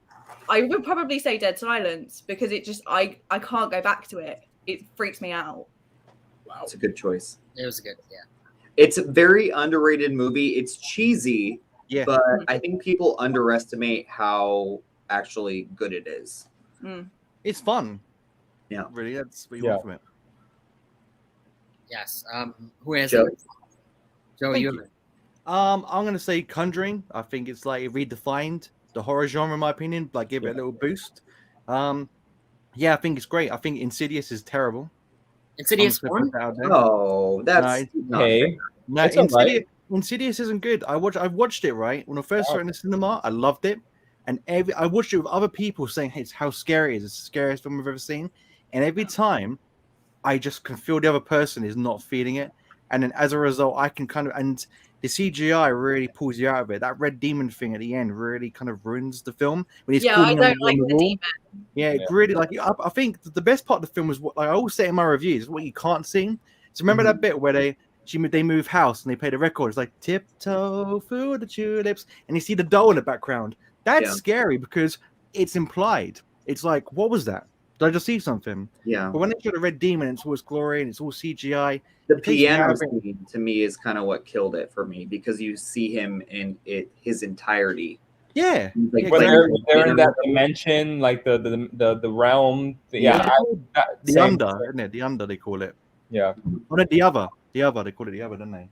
would probably say Dead Silence because it just I can't go back to it. It freaks me out. Wow, it's a good choice. It was good. Yeah. It's a very underrated movie. It's cheesy, Yeah. but I think people underestimate how actually good it is. It's fun. Yeah. Really, that's what you Yeah. want from it. Yes. Who has Joe? it? Joe, Thank you you. have it. I'm gonna say Conjuring. I think it's like it redefined the horror genre, in my opinion. Like, give it a little boost. Yeah, I think it's great. I think Insidious is terrible. Insidious I'm just gonna 1? put that out there. Oh, that's not Hey. fair. No, It's alright. Insidious isn't good. I've watched it right when I first saw it in the cinema. I loved it, and I watched it with other people saying, "Hey, it's how scary it is. It's the scariest film we've ever seen." And every time, I just can feel the other person is not feeling it, and then as a result, I can kind of and the CGI really pulls you out of it. That red demon thing at the end really kind of ruins the film when he's Yeah, I calling don't on like the the wall. demon. Yeah, it really like I think the best part of the film was what like I always say in my reviews is what you can't see. So remember that bit where they move house and they play the record. It's like tiptoe through the tulips, and you see the doll in the background. That's Yeah. scary because it's implied. It's like, what was that? Did I just see something? Yeah. But when they show the red demon, it's always glory and it's all CGI. The It takes me out piano of it. scene to me is kind of what killed it for me because you see him in his entirety. Yeah. Like, Yeah, When exactly. they're in that dimension, like the realm. Yeah. The under, isn't it? The under they call it. Yeah. Oh, no, the other. They call it the other, don't they?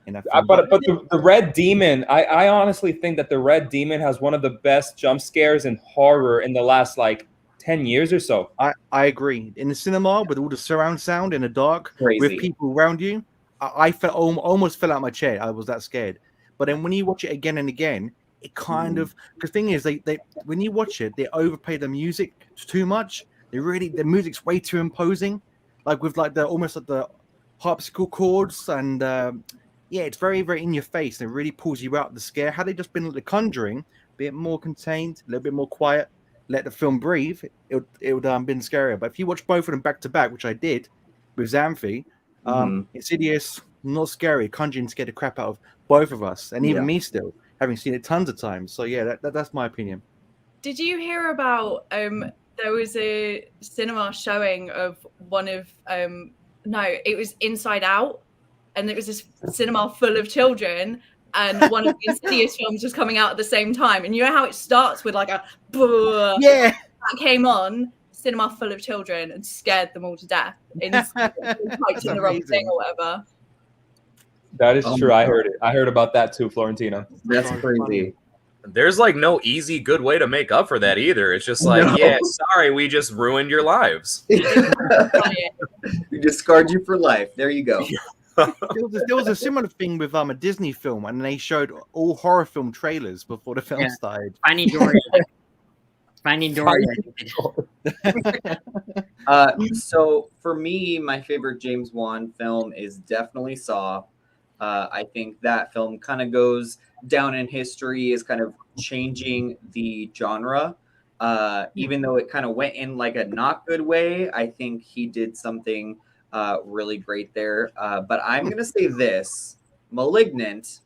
In that film. But the Red Demon, I honestly think that the Red Demon has one of the best jump scares in horror in the last like 10 years or so. I agree. In the cinema with all the surround sound in the dark, Crazy. with people around you, I felt almost fell out of my chair. I was that scared. But then when you watch it again and again, it kind of because the thing is they when you watch it, they overplay the music too much. The music's way too imposing, like with like the almost like the harpsichord chords and yeah, it's very very in your face and it really pulls you out of the scare. Had they just been like The Conjuring, a bit more contained, a little bit more quiet, let the film breathe, it would been scarier. But if you watch both of them back to back, which I did with Xanthi, Insidious not scary. Conjuring scared the crap out of both of us, and even me still, having seen it tons of times. So yeah, that's my opinion. Did you hear about there was a cinema showing of one of no, it was Inside Out, and it was this cinema full of children, and one of the Insidious films was coming out at the same time. And you know how it starts with like a yeah, that came on, cinema full of children, and scared them all to death. In typed in the wrong thing or whatever. That is true. I heard it. I heard about that too, Florentina. That's crazy. There's like no easy good way to make up for that either. It's just like, yeah, sorry, we just ruined your lives. We just scarred you for life. There you go. there was a similar thing with a Disney film, and they showed all horror film trailers before the film started. Finding Dory. Finding Dory. So for me, my favorite James Wan film is definitely Saw. I think that film kind of goes down in history as kind of changing the genre. Even though it kind of went in like a not good way, I think he did something really great there. But I'm going to say this, Malignant,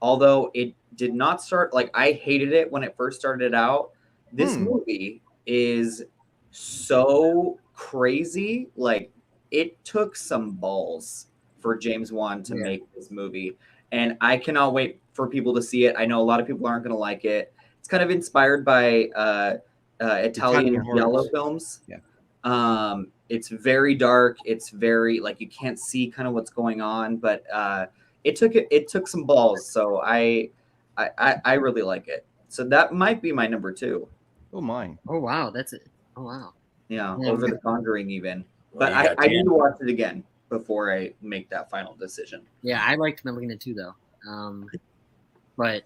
although it did not start, like I hated it when it first started out, this movie is so crazy. Like it took some balls for James Wan to make this movie. And I cannot wait for people to see it. I know a lot of people aren't going to like it. It's kind of inspired by Italian Italian giallo horrors. films. Yeah. It's very dark. It's very like you can't see kind of what's going on, but it took some balls. So I really like it. So that might be my number 2. Oh my. Oh wow, that's it. Oh wow. Yeah, Yeah. over The Conjuring even. Well, But you got I need Dan. to watch it again before I make that final decision. Yeah, I liked Malignant too, though. But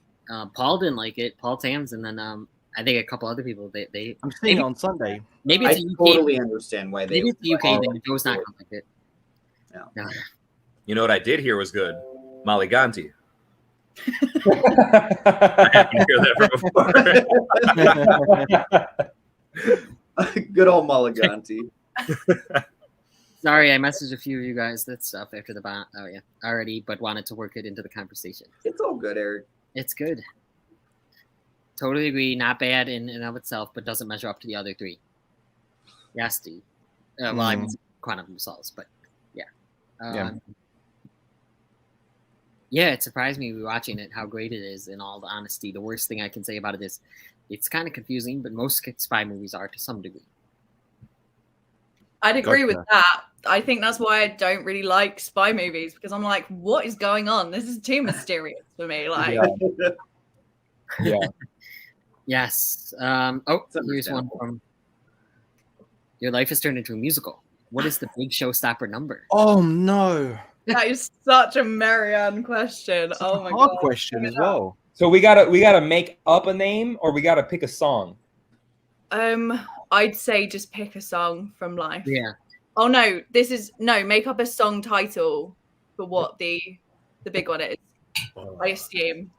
Paul didn't like it. Paul Tambs, and then I think a couple other people. They I'm seeing it on Sunday. maybe I it's a UK. totally understand why they. Maybe it's a UK thing. Joe's not gonna like it. Yeah. No. You know what I did hear was good? Maliganti. I haven't heard that before. Good old Maliganti. Sorry, I messaged a few of you guys that stuff after the bot. Oh yeah, already, but wanted to work it into the conversation. It's all good, Eric. It's good. Totally agree. Not bad in and of itself, but doesn't measure up to the other 3. Yes, Steve. Well, I mean, Quantum of Solace, but yeah. Yeah, it surprised me rewatching it how great it is. In all the honesty, the worst thing I can say about it is it's kind of confusing, but most spy movies are to some degree. I'd agree with Gotcha. that. I think that's why I don't really like spy movies, because I'm like, what is going on? This is too mysterious for me. Like, Yeah. Yes. It's Here's one understandable. from Your Life Has Turned Into a Musical. What is the big showstopper number? Oh no. that is such a Marianne question. It's Oh a my hard god. question as well. So we gotta make up a name, or we gotta pick a song. I'd say just pick a song from life. Yeah. Oh no, make up a song title for what the big one is. I assume.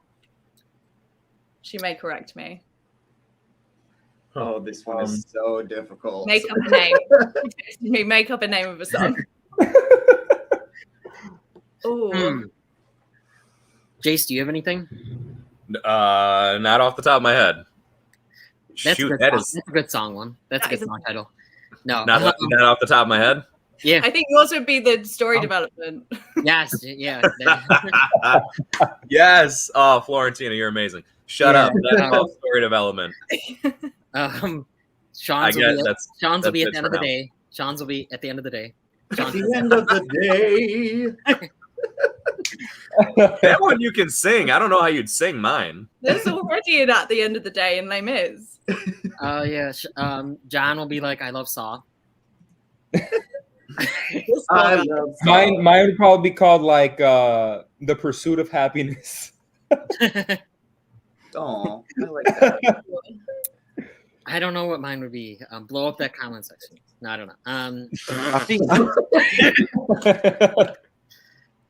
She may correct me. Oh, this one is so difficult. Make up a name. Make up a name of a song. Oh, Jace, do you have anything? Not off the top of my head. That's Shoot, a good that song. is That's a good song one. That's a That good is a- song title. No. not off the top of my head. Yeah. I think yours would be the story development. Yes. Yeah. Yes. Oh, Florentina, you're amazing. Shut up. That's Yeah. called story development. Sean's I will guess be that's at the it end of for the now. day. Sean's will be at the end of the day. At the end of the day. That one you can sing. I don't know how you'd sing mine. There's already an at the end of the day in Les Mis. Oh yeah. John will be like, I love Saw. I love Mine would probably be called like The Pursuit of Happiness. Oh, I like that. I don't know what mine would be. Blow up that comment section. No, I don't know.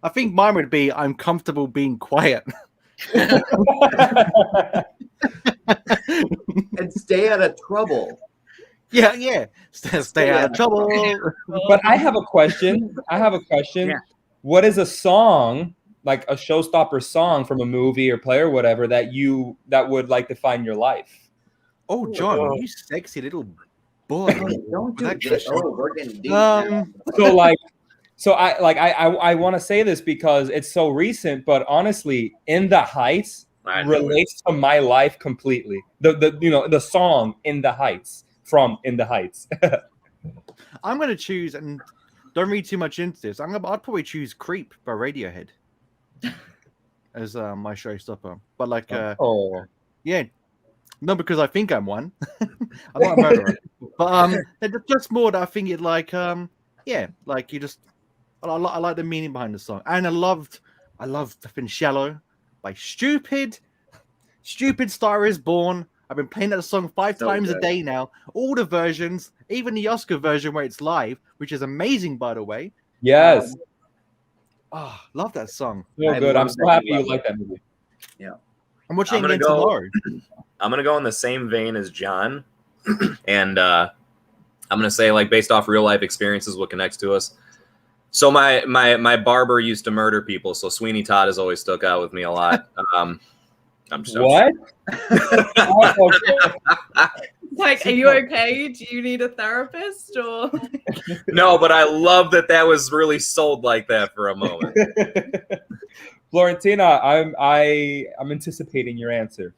I think mine would be I'm comfortable being quiet. And stay out of trouble. Yeah. Stay out of trouble. But I have a question. Yeah. What is a song, like a showstopper song from a movie or play or whatever, that would like define your life? Oh, John, you sexy little boy. Don't do That this. question. Oh, we're getting deep now. So I want to say this because it's so recent, but honestly, In the Heights I know it. relates to my life completely. The song In the Heights from In the Heights. I'm gonna choose, and don't read too much into this. I'd probably choose "Creep" by Radiohead as my showstopper. But like, yeah, not because I think I'm one. I'm not a murderer, but just more that I think it like yeah, like you just I like the meaning behind the song, and I loved the fin Shallow by Stupid Star Is Born. I've been playing that song 5 So times a good. day now. All the versions, even the Oscar version where it's live, which is amazing, by the way. Yes, Love that song. so I good. I'm love so that happy you you love like it. that movie. I'm watching I'm it gonna again go- tomorrow. I'm gonna go in the same vein as John, and I'm gonna say, like, based off real life experiences, what connects to us. So my barber used to murder people, so Sweeney Todd has always stuck out with me a lot. I'm just What? Like, are you okay? Do you need a therapist or? No, but I love that was really sold like that for a moment. Florentina, I'm anticipating your answer.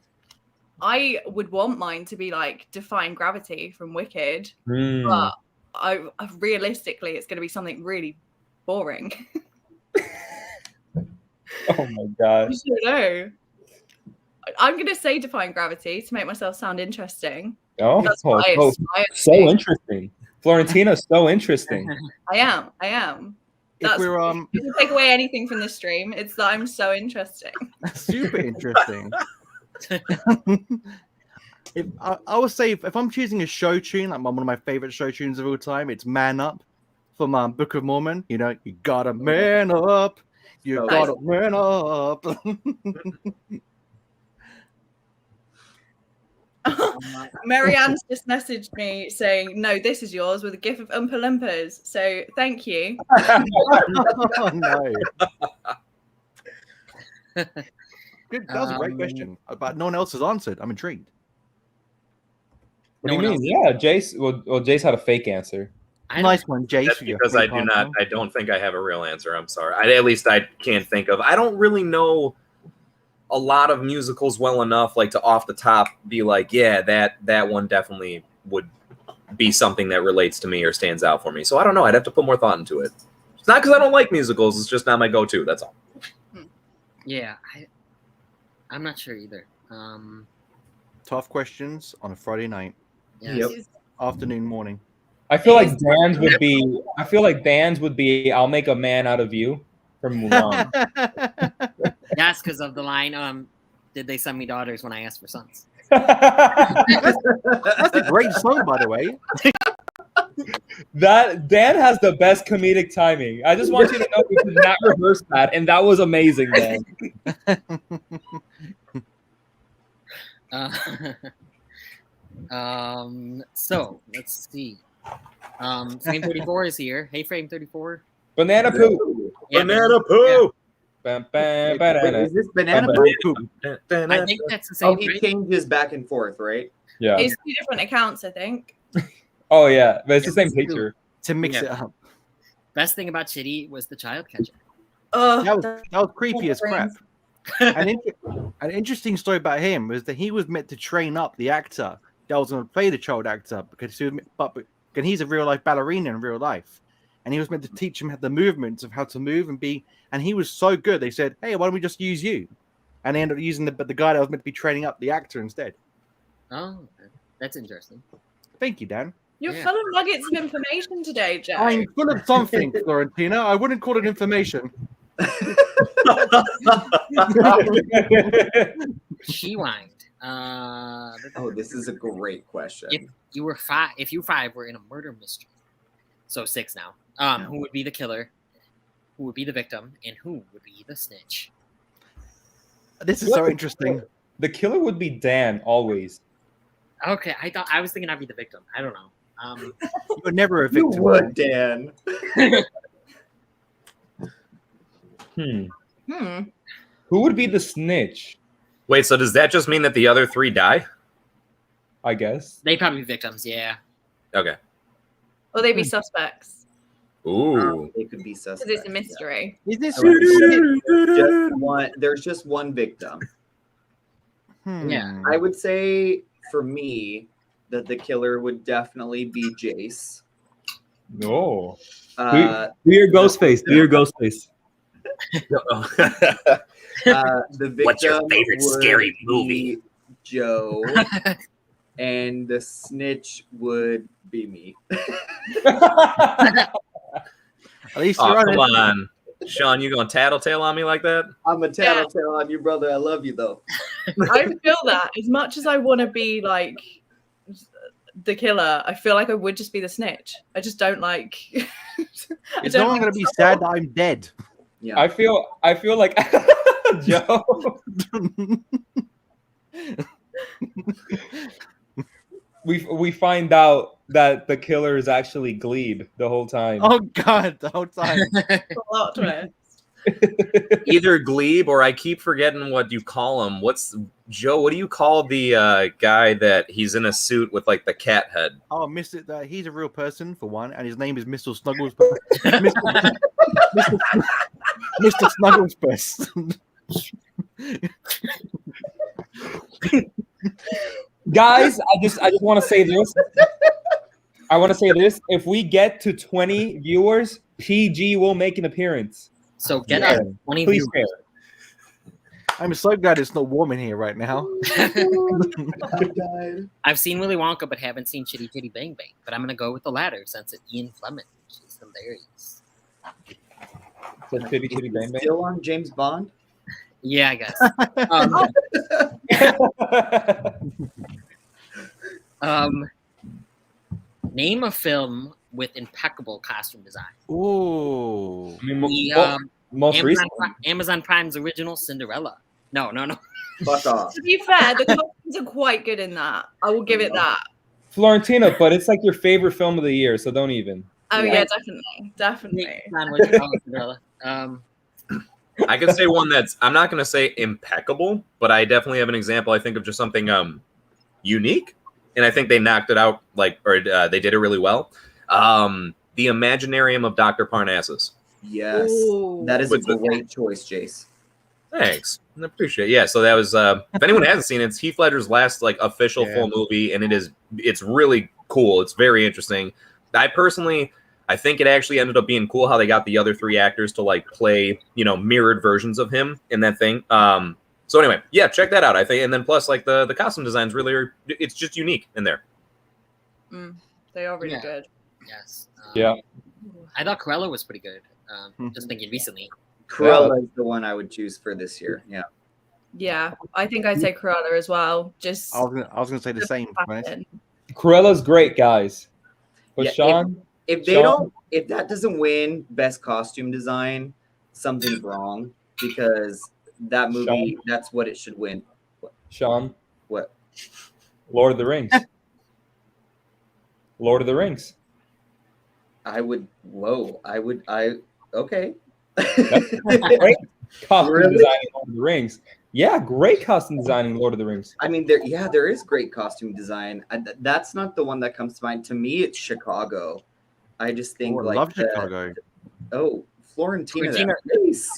I would want mine to be like Defying Gravity from Wicked, Hmm. but I realistically, it's going to be something really boring. Oh my god. I don't know. I'm going to say Defying Gravity to make myself sound interesting. Oh, That's what I so aspire to so be. interesting. Florentina's so interesting. I am. If That's we're if you take away anything from this stream, it's that I'm so interesting. super interesting. If I would say if I'm choosing a show tune, like one of my favorite show tunes of all time, it's "Man Up" from Book of Mormon. You know, you gotta man up, you Oh, gotta man up. Marianne's just messaged me saying, "No, this is yours," with a gif of Oompa Loompas. So thank you. Oh no. Good. That was a great question, but no one else has answered. I'm intrigued. What do you mean? Yeah, Jace. Well, Jace had a fake answer. Nice one, Jace. That's because I don't think I have a real answer. I'm sorry. At least I can't think of. I don't really know a lot of musicals well enough, like to off the top be like, yeah, that one definitely would be something that relates to me or stands out for me. So I don't know. I'd have to put more thought into it. It's not because I don't like musicals. It's just not my go-to. That's all. Yeah, I'm not sure either. Tough questions on a Friday night, Yes. afternoon, morning. I feel like Dan's would be. I feel like Dan's would be. I'll make a man out of you from Mulan. That's because of the line. Did they send me daughters when I asked for sons? That's a great song, by the way. That Dan has the best comedic timing. I just want you to know we did not rehearse that, and that was amazing, Dan. So let's see. Frame 34 is here. Hey, Frame 34. Banana poo. Yeah, Banana poo. Bam, Wait, bam, banana. is this banana Banana poop? I think that's the same. Oh, he right? changes back and forth, right? Yeah. It's 2 different accounts, I think. Oh yeah, but it's the same picture. To mix Yeah. it up. Best thing about Chitty was the child catcher. Oh, That was creepy as crap. An interesting story about him was that he was meant to train up the actor that was going to play the child actor because he's a real life ballerina in real life, and he was meant to teach him the movements of how to move and be. And he was so good, they said, "Hey, why don't we just use you?" And they ended up using the guy that was meant to be training up the actor instead. Oh, that's interesting. Thank you, Dan. you're Yeah. full of nuggets of information today, Joe. I'm full of something, Florentina. I wouldn't call it information. Rewind. Oh, this is a great question. If you 5 were in a murder mystery, so 6 now. Who would be the killer? Who would be the victim? And who would be the snitch? This is so interesting. The killer would be Dan always. Okay, I was thinking I'd be the victim. I don't know. You're never a You victim. would, Dan. Who would be the snitch? Wait, so does that just mean that the other 3 die? I guess. They probably be victims. Yeah. Okay. Or they'd be suspects. Ooh. They could be suspects. Because it's a mystery. Is this? There's just one victim. Yeah. I would say for me that the killer would definitely be Jace. No. Uh, Do your ghost face. Do your ghost face. the victim What's your favorite would scary be movie? Joe, and the snitch would be me. At least Oh, you're come honest. on. Shawn, you gonna tattletale on me like that? I'm a tattletale on you, brother. I love you though. I feel that as much as I want to be like the killer, I feel like I would just be the snitch. I just don't like. Is no one going to be sad that I'm dead? Yeah. I feel like Joe. We find out that the killer is actually Glebe the whole time. Oh God, the whole time. Plot twist. Either Glebe or I keep forgetting what you call him. What's Joe? What do you call the guy that he's in a suit with like the cat head? Oh, Mr. He's a real person for one, and his name is Mr. Snugglesbutt. Mr. Snugglesbutt. Guys, I just want to say this. I want to say this. If we get to 20 viewers, PG will make an appearance. So get Yeah. us 20 Please viewers. share. I'm so glad it's not warm in here right now. I've seen Willy Wonka, but haven't seen Chitty Chitty Bang Bang. But I'm gonna go with the latter since it's Ian Fleming, which is hilarious. So Chitty Chitty Bang Bang. Still on James Bond? Yeah, I guess. Name a film with impeccable costume design. Ooh. I mean, The, most recent. Amazon Prime's original Cinderella. No. Fuck off. To be fair, the costumes are quite good in that. I will give it that. Florentina, but it's like your favorite film of the year, so don't even. Oh Yeah. yeah, definitely. Cinderella. I could say one that's I'm not going to say impeccable, but I definitely have an example. I think of just something unique, and I think they knocked it out they did it really well. The Imaginarium of Dr. Parnassus. Yes. Ooh. That is a With the- great choice, Jace. Thanks, I appreciate it. Yeah, so that was if anyone hasn't seen it, it's Heath Ledger's last official full movie, and it's really cool. It's very interesting. I think it actually ended up being cool how they got the other three actors to play, mirrored versions of him in that thing. So anyway, yeah, check that out. I think, and then plus the costume designs it's just unique in there. They are really Yeah. good. Yes. Yeah. I thought Cruella was pretty good. Just thinking recently. Cruella is the one I would choose for this year. Yeah. Yeah, I think I'd say Cruella as well. Just I was gonna say the same. Right? fashion. Cruella's great, guys. But Yeah, Shawn, If that doesn't win best costume design, something's wrong because that movie, that's what it should win. Shawn, What? Lord of the Rings. Lord of the Rings. Okay. Great costume Really? designing Lord of the Rings. Yeah, great costume designing Lord of the Rings. I mean, there is great costume design. That's not the one that comes to mind. To me, it's Chicago. I just think I love Chicago. Florentina. Florentina. That face.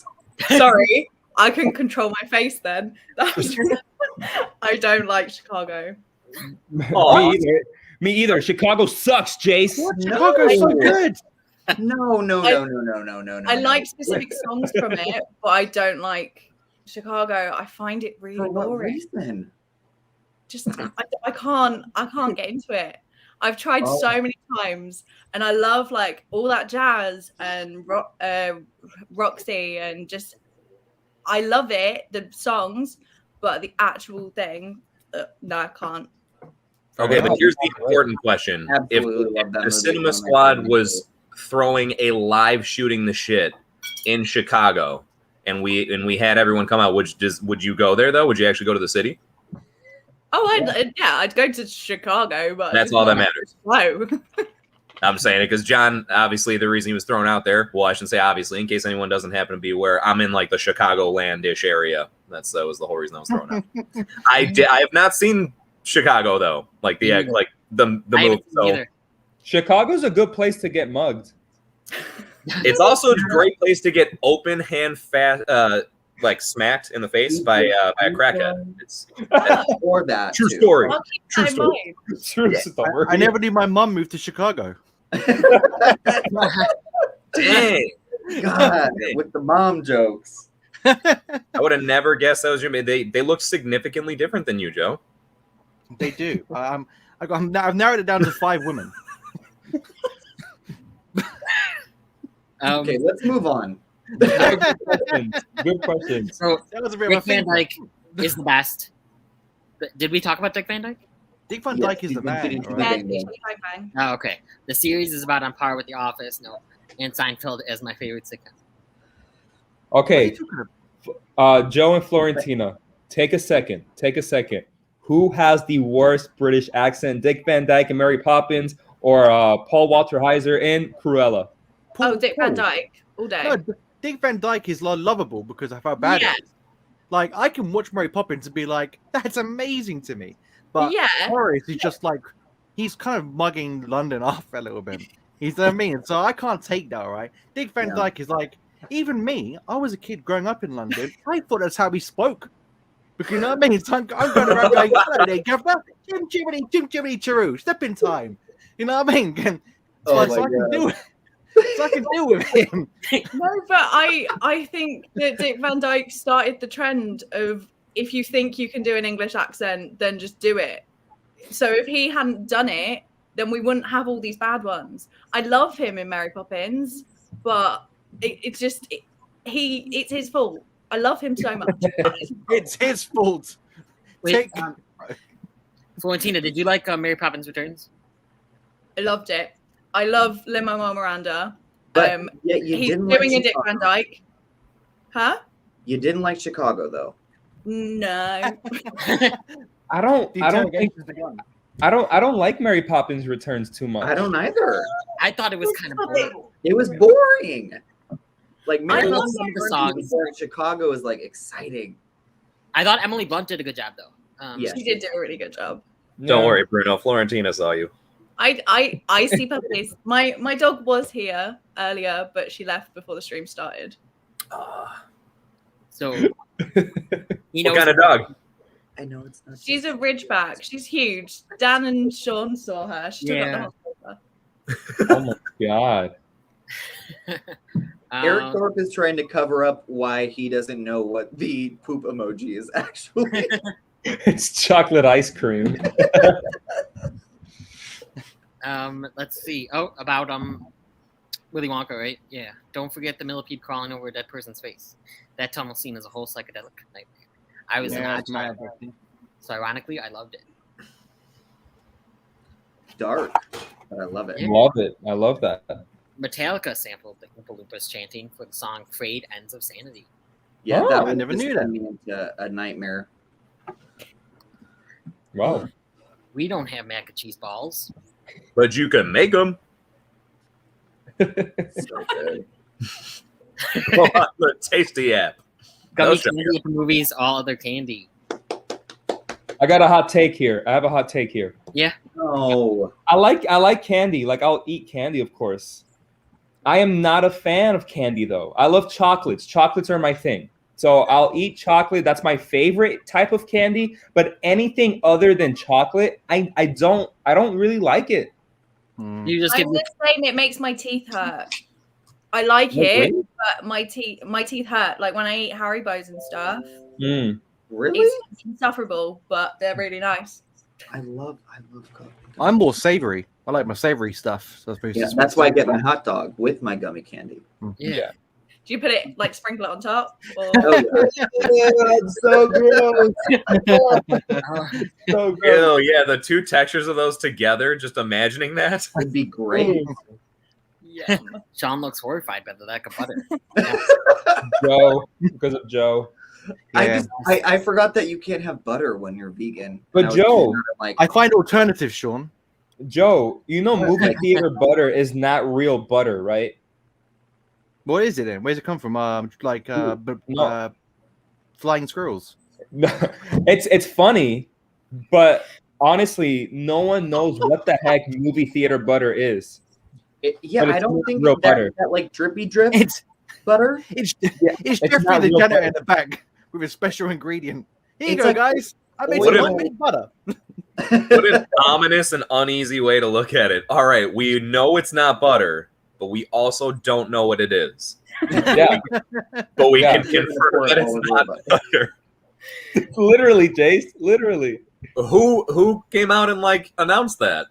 Sorry, I couldn't control my face then. I don't like Chicago. Me either. Chicago sucks, Jace. Chicago's so good. No. I like specific songs from it, but I don't like Chicago. I find it really For what boring. reason? Just I can't get into it. I've tried so many times, and I love all that jazz and Roxy, and just I love it, the songs, but the actual thing, no, I can't. Okay, but here's the important question: Absolutely love that the movie. Cinema One of my Squad favorite was throwing a live shooting the shit in Chicago, and we had everyone come out, would you go there though? Would you actually go to the city? Oh, I'd go to Chicago, but That's all that matters. Whoa. I'm saying it because John, obviously, the reason he was thrown out there. Well, I shouldn't say obviously, in case anyone doesn't happen to be aware, I'm in the Chicagoland-ish area. That was the whole reason I was thrown out. I have not seen Chicago though, the movie. So Chicago's a good place to get mugged. it's also a great place to get open hand fast, smacked in the face by a crackhead. It's or that true too. story. I'll keep True that in story. mind. True story. I never knew my mum moved to Chicago. Dang. God, with the mom jokes. I would have never guessed that was your. They look significantly different than you, Joe. They do. I've narrowed it down to 5 women. Okay, let's move on. Good questions. So That was a bit of a Dick Van thing. Dyke is the best. Did we talk about Dick Van Dyke? Dick Van Yes, Dyke is he's the been man. fitting to all the right? bang Yeah, bang. Oh, okay. The series is about on par with The Office. No, and Seinfeld as my favorite sitcom. Okay, Joe and Florentina, take a second. Who has the worst British accent, Dick Van Dyke and Mary Poppins, or Paul Walter Heiser in Cruella? Oh, Dick Van Dyke all day. No, Dick Van Dyke is lovable because of how bad Yeah. it is. I can watch Mary Poppins and be like, that's amazing to me. But Yeah. Horace is just he's kind of mugging London off a little bit. He's what I mean. So I can't take that, right? Dick Van Yeah. Dyke is even me, I was a kid growing up in London. I thought that's how he spoke. Because you know what I mean? So I'm going around going, hello there, governor. Jim Jiminy Chiroo. Step in time. You know what I mean? And so, Oh so my I can God. do it. So I can deal with him. No, but I think that Dick Van Dyke started the trend of if you think you can do an English accent, then just do it. So if he hadn't done it, then we wouldn't have all these bad ones. I love him in Mary Poppins, but it's his fault. I love him so much. It's his fault. Wait, Florentina, did you like Mary Poppins Returns? I loved it. I love Lin-Manuel Miranda. But yeah, you He's didn't doing like a Dick Van Dyke. Huh? You didn't like Chicago though. No. I don't like Mary Poppins Returns too much. I don't either. I thought it was kind of boring. It was boring. Like I Mary love Poppins some of the Returns songs. in Chicago is like exciting. I thought Emily Blunt did a good job though. Yeah. She did do a really good job. Don't worry, Bruno. Florentina saw you. I see puppies. My dog was here earlier, but she left before the stream started. So, What kind of dog? I know it's not. She's a Ridgeback. She's huge. Dan and Shawn saw her. She took Yeah. up the hospital. Oh my god. Eric Thorpe is trying to cover up why he doesn't know what the poop emoji is actually. It's chocolate ice cream. Let's see. Oh, about Willy Wonka, right? Yeah. Don't forget the millipede crawling over a dead person's face. That tunnel scene is a whole psychedelic nightmare. I was an odd child, so ironically, I loved it. Dark, but I love it. Yeah. Love it. I love that. Metallica sampled the Oompa Loompas chanting for the song "Frayed Ends of Sanity." Yeah, Oh, that I one never just knew that. turned me into a nightmare. Wow. We don't have mac and cheese balls. But you can make them. So good. Go on the Tasty app. Gummy show candy at the movies, all other candy. I got a hot take here. I have a hot take here. No. I like candy. Like I'll eat candy, of course. I am not a fan of candy though. I love chocolates. Chocolates are my thing. So I'll eat chocolate. That's my favorite type of candy. But anything other than chocolate, I don't really like it. You just give I'm me the same. It makes my teeth hurt. I like it, but my teeth hurt. Like when I eat Haribos and stuff, Mm. Really? it's insufferable, but they're really nice. I love coffee. I'm more savory. I like my savory stuff. So Yeah, that's why I get my hot dog with my gummy candy. yeah. Do you put it like sprinkle it on top? Or... Oh, yeah. That's so gross. So good. Ew, yeah, the two textures of those together, just imagining that. That'd be great. Yeah. Shawn looks horrified by the lack of butter. Joe, because of Joe. I forgot that you can't have butter when you're vegan. But And I was Joe- thinking about it, like, I find alternatives, Sean. Joe, you know movie theater butter is not real butter, right? What is it then? Where's it come from? No. Flying squirrels. No, it's funny, but honestly, no one knows what the heck movie theater butter is. yeah, but I it's don't not think real that, butter. that like drippy drip It's butter. it's it's Jeffrey not the real janitor butter. in the back with a special ingredient. Here you It's go, like guys. I made oil. some homemade butter. What an ominous and uneasy way to look at it. All right, we know it's not butter, but we also don't know what it is. Yeah, But we Yeah. can confirm that it's not butter. literally, Jace, literally. Who came out and like announced that?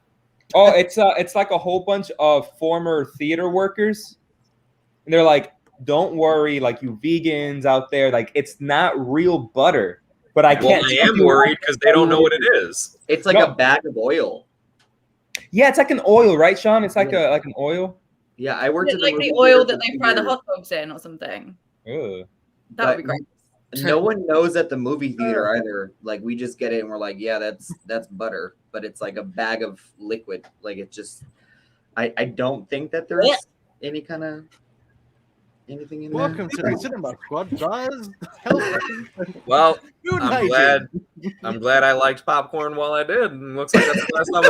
Oh, it's like a whole bunch of former theater workers, and they're like, "Don't worry, like you vegans out there, like it's not real butter." But I Well, can't. I tell am you- worried because they don't know what it is. It's like No. a bag of oil. Yeah, it's like an oil, right, Shawn? It's like Yeah. an oil. Yeah, I worked Is at it like movie the oil theater that for they fry the 2 hot dogs in or something? Ugh. That would be But great. No one knows at the movie theater either. Like we just get it and we're like, yeah, that's butter, but it's like a bag of liquid. Like it's just, I don't think that there's any kind of anything in Welcome to there. the Cinema Squad, guys. Well, United. I'm glad I liked popcorn while I did, and looks like that's the last time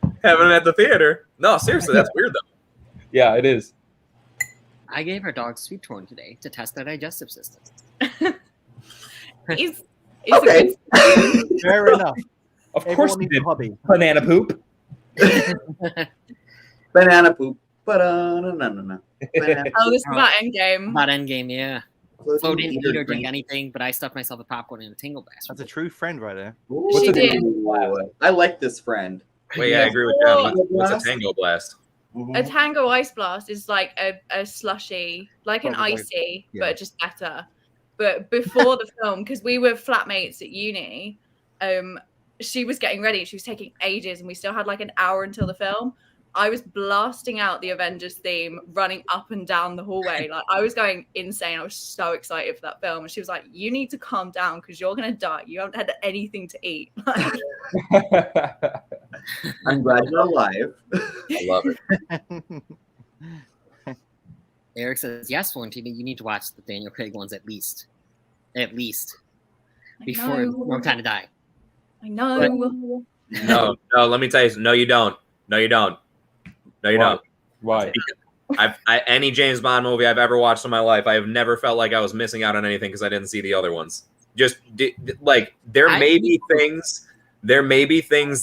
I'm having it at the theater. No, seriously, that's weird though. Yeah, it is. I gave our dog sweet corn today to test their digestive system. He's It's Okay. a good Fair enough. Of Everyone course you needs did. a hobby. Banana poop. Banana poop. Ba-da-na-na-na-na. Banana Oh, this is about Endgame. About Endgame, yeah. poop. Flo didn't eat or drink drink. anything, but I stuffed myself with popcorn and a tingle blast. That's a true friend right there. She did. I like this friend. Wait, yeah, I agree with John. What's a tango blast? Mm-hmm. A Tango Ice Blast is like a slushy, like an Probably. icy, Yeah. but just better. But before the film, because we were flatmates at uni, she was getting ready. She was taking ages, and we still had like an hour until the film. I was blasting out the Avengers theme, running up and down the hallway. Like I was going insane. I was so excited for that film. And she was like, "You need to calm down because you're gonna die. You haven't had anything to eat." I'm glad you're alive. I love it. Eric says, yes, Florentina, you need to watch the Daniel Craig ones at least. At least. Before No Time to Die. I know. No, let me tell you. No, you don't. No, you don't. No, you don't. Why? Any James Bond movie I've ever watched in my life, I have never felt like I was missing out on anything because I didn't see the other ones. Just like there may be things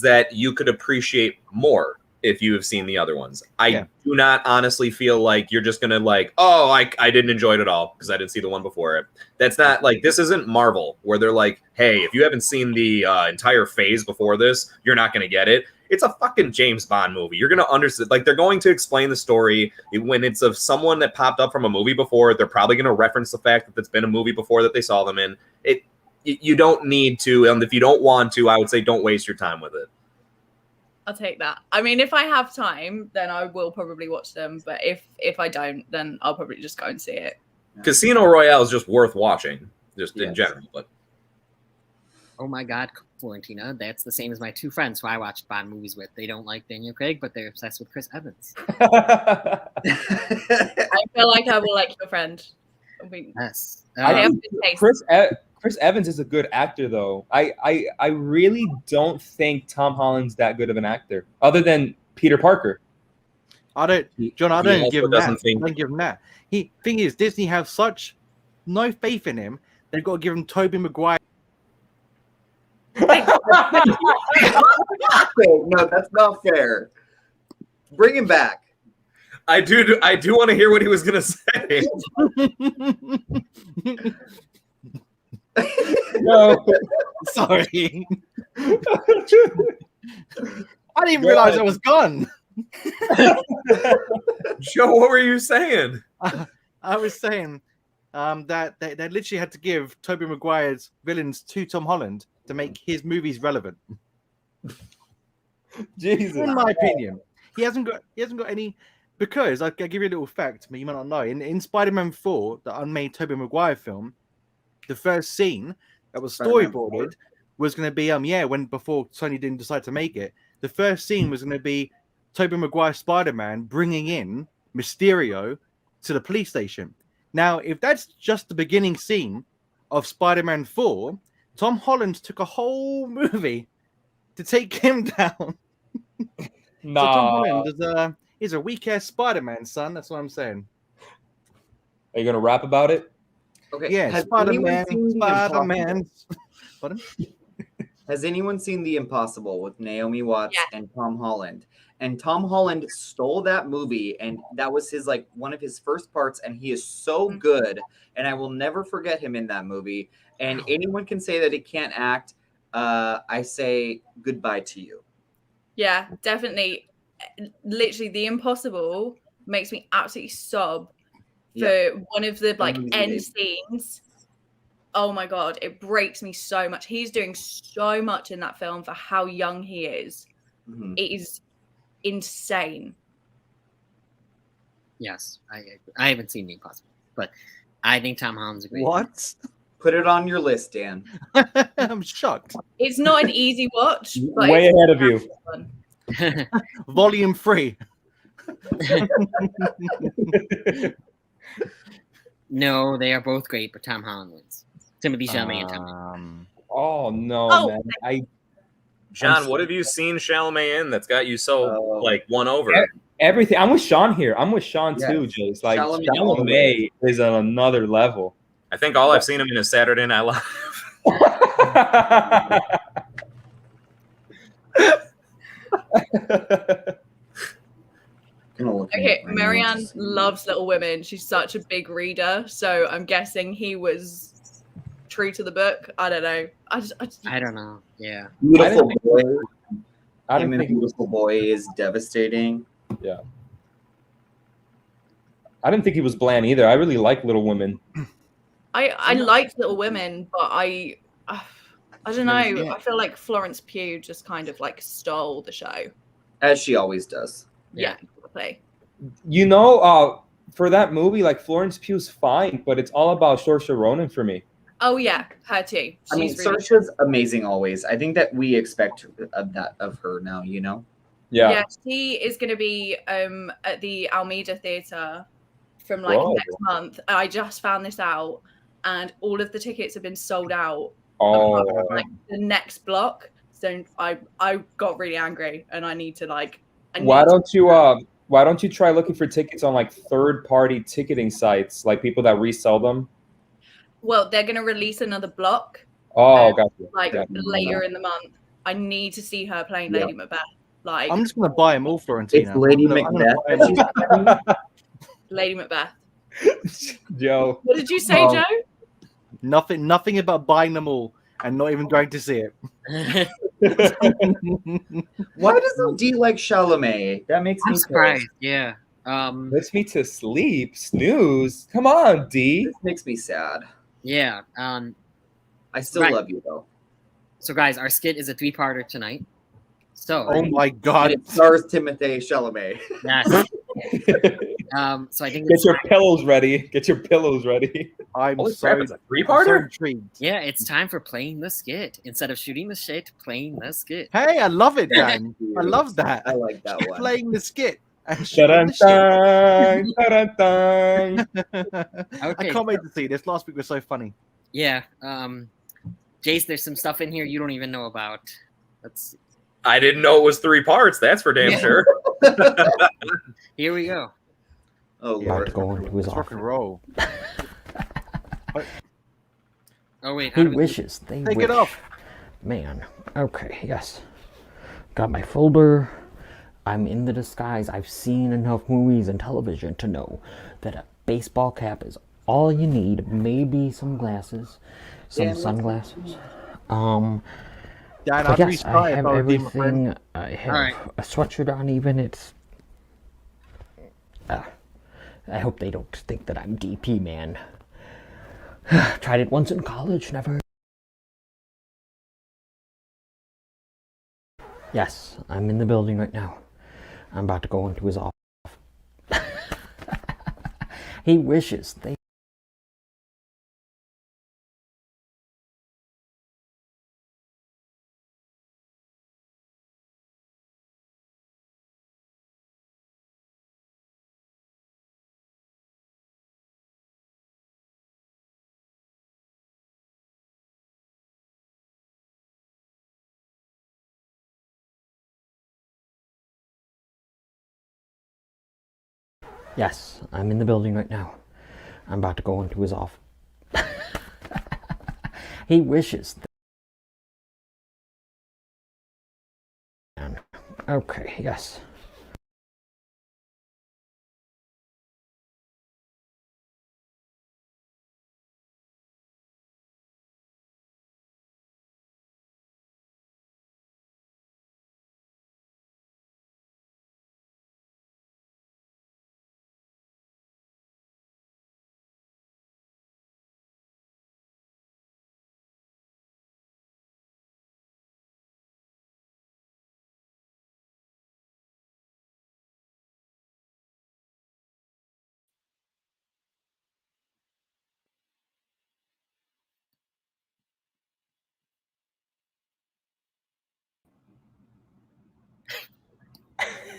that you could appreciate more if you have seen the other ones. I do not honestly feel like you're just gonna like, oh, I didn't enjoy it at all because I didn't see the one before it. That's not like, this isn't Marvel where they're like, hey, if you haven't seen the entire phase before this, you're not gonna get it. It's a fucking James Bond movie. You're gonna understand. Like, they're going to explain the story when it's of someone that popped up from a movie before. They're probably gonna reference the fact that it's been a movie before that they saw them in. You don't need to, and if you don't want to, I would say don't waste your time with it. I'll take that. I mean, if I have time, then I will probably watch them. But if I don't, then I'll probably just go and see it. Casino Royale is just worth watching, just in general. But Oh my God, Florentina, that's the same as my two friends who I watched Bond movies with. They don't like Daniel Craig, but they're obsessed with Chris Evans. I feel like I will like your friend. Yes. I have good taste. Chris Evans is a good actor, though. I really don't think Tom Holland's that good of an actor, other than Peter Parker. I don't give him that. I don't give him that. Thing is, Disney have such no faith in him. They've got to give him Tobey Maguire. No, that's not fair. Bring him back. I do want to hear what he was gonna say. No, sorry. I didn't even realize I was gone. Joe, what were you saying? I was saying that they literally had to give Tobey Maguire's villains to Tom Holland to make his movies relevant. Jesus. In my opinion, he hasn't got any. Because I'll give you a little fact, but you might not know. In Spider-Man 4, the unmade Tobey Maguire film, the first scene that was storyboarded was going to be before Sony didn't decide to make it. The first scene was going to be Tobey Maguire Spider-Man bringing in Mysterio to the police station. Now, if that's just the beginning scene of Spider-Man 4, Tom Holland took a whole movie to take him down. Nah. So Tom Holland is a weak-ass Spider-Man, son. That's what I'm saying. Are you gonna rap about it? Okay. Yeah, Has Spider-Man. Pardon? Has anyone seen The Impossible with Naomi Watts and Tom Holland? And Tom Holland stole that movie, and that was his one of his first parts, and he is so good, and I will never forget him in that movie. And anyone can say that he can't act. I say goodbye to you. Yeah, definitely. Literally, The Impossible makes me absolutely sob for one of the end scenes. Oh my God, it breaks me so much. He's doing so much in that film for how young he is. Mm-hmm. It is insane. Yes, I haven't seen The Impossible, but I think Tom Holland's a great. What? Put it on your list, Dan. I'm shocked. It's not an easy watch. But way ahead of you. Volume 3. No, they are both great, but Tom Holland wins. Timothy Chalamet and Tom Holland. Oh no, man! John, what have you seen Chalamet in that's got you so won over? Everything. I'm with Shawn here. I'm with Shawn too, Jace. Chalamet is on another level. I think all I've seen him in is Saturday Night Live. Okay, Marianne loves Little Women. She's such a big reader, so I'm guessing he was true to the book. I don't know. I don't know. Yeah. Beautiful boy. I don't Him and think. Beautiful Boy is devastating. Yeah. I didn't think he was bland either. I really like Little Women. I liked Little Women, but I don't know. I feel like Florence Pugh just kind of like stole the show. As she always does. Yeah, exactly. You know, for that movie, like Florence Pugh's fine, but it's all about Saoirse Ronan for me. Oh yeah, her too. I mean, Saoirse's amazing always. I think that we expect that of her now. You know. Yeah, she is going to be at the Almeida Theatre from like next month. I just found this out, and all of the tickets have been sold out. Oh, like the next block. So I got really angry, and I need to like. Why don't you try looking for tickets on like third-party ticketing sites, like people that resell them? Well, they're going to release another block. Oh, gotcha. Like later in the month. I need to see her playing Lady Macbeth. Like I'm just going to buy them all, Florentina. It's Lady Macbeth. Lady Macbeth. Joe. What did you say, Joe? Nothing about buying them all and not even going to see it. Why doesn't Dee like Chalamet? That makes me surprised. Yeah. Puts me to sleep. Snooze. Come on, D. This makes me sad. Yeah. I still love you though. So guys, our skit is a 3-parter tonight. So oh my god. It stars Timothée Chalamet. Yes. So I think get your pillows ready. Get your pillows ready. I'm Holy so, crap, it's a 3-parter? intrigued. Yeah, it's time for playing the skit. Instead of shooting the shit, playing the skit. Hey, I love it, Dan. I love that. I like that one. Playing the skit. Okay. I can't wait to see this. Last week was so funny. Yeah. Jace, there's some stuff in here you don't even know about. Let's see. I didn't know it was 3 parts. That's for damn sure. Here we go. Oh Lord. Let's rock and roll. Oh wait. He wishes. They Take wish. it off. Man. Okay. Yes. Got my folder. I'm in the disguise. I've seen enough movies and television to know that a baseball cap is all you need. Maybe some glasses, some sunglasses. Dan, but yes, I have everything. I have a sweatshirt on. Even it's. I hope they don't think that I'm DP, man. Tried it once in college, never. Yes, I'm in the building right now. I'm about to go into his office. He wishes they. Yes, I'm in the building right now. I'm about to go into his office. He wishes. Okay, yes.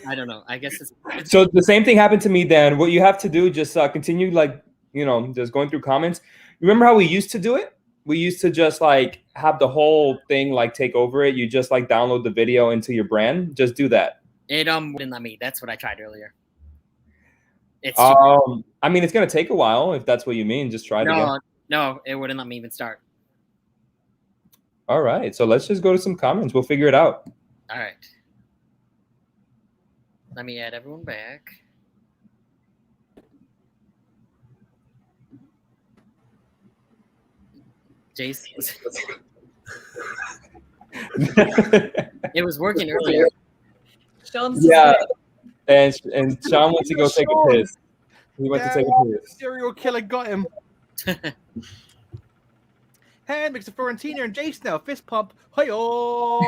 I don't know. I guess it's So the same thing happened to me, Dan. What you have to do, just continue, like, just going through comments. Remember how we used to do it? We used to just like have the whole thing like take over it. You just like download the video into your brand. Just do that. It wouldn't let me. That's what I tried earlier. It's I mean, it's gonna take a while if that's what you mean. Just try it again. No, it wouldn't let me even start. All right, so let's just go to some comments. We'll figure it out. All right. Let me add everyone back. Jace. It was working earlier. Shawn's Yeah, and Shawn went to go take a piss. He went to take a piss. Serial killer got him. Hey, mix of Florentina and Jace now. Fist pump. Hey-oh.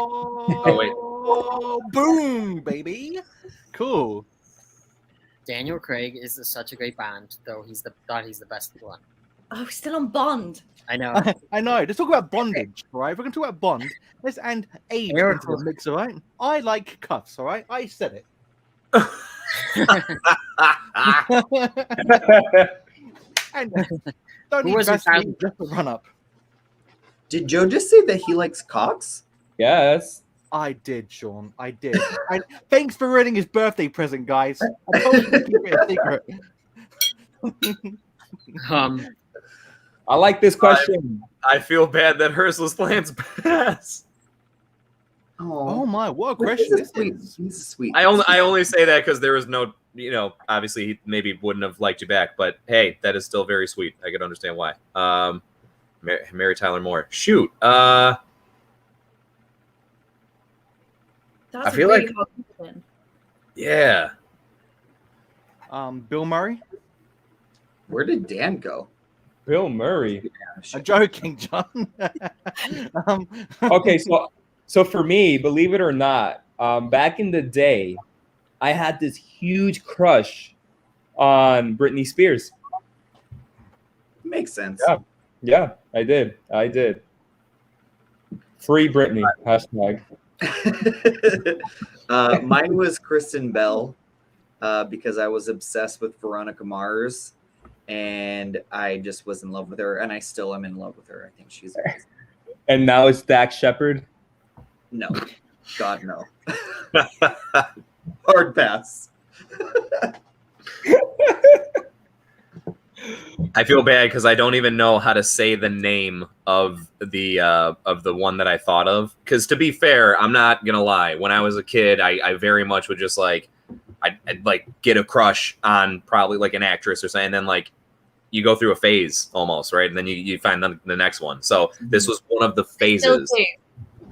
Oh, wait. Boom, baby. Cool. Daniel Craig is such a great Bond, though thought he's the best one. Oh, still on Bond. I know. I know. Let's talk about bondage, all right? If we're going to talk about bond, let's add age into the mix, all right? I like cuffs, all right? I said it. And don't need Vaseline, just a run up. Did Joe just say that he likes cocks? Yes. I did, Shawn. I did. And thanks for ruining his birthday present, guys. I told you to keep it a secret. I like this question. I feel bad that hers was Lance Bass. Oh my, what a question. He's sweet. I only say that because there was no, obviously he maybe wouldn't have liked you back, but hey, that is still very sweet. I can understand why. Mary Tyler Moore. Shoot. That's I feel really like- hard question. Yeah. Bill Murray? Where did Dan go? Bill Murray. I'm joking, John. Okay, so for me, believe it or not, back in the day, I had this huge crush on Britney Spears. Makes sense. Yeah, I did. Free Britney, hashtag. Mine was Kristen Bell because I was obsessed with Veronica Mars, and I just was in love with her, and I still am in love with her. I think she's amazing. And now it's Dax Shepard. No, God no. Hard pass. I feel bad because I don't even know how to say the name of the one that I thought of. Because to be fair, I'm not gonna lie. When I was a kid, I very much would just I'd like get a crush on probably like an actress or something. And then like you go through a phase almost, right? And then you find the next one. So this was one of the phases.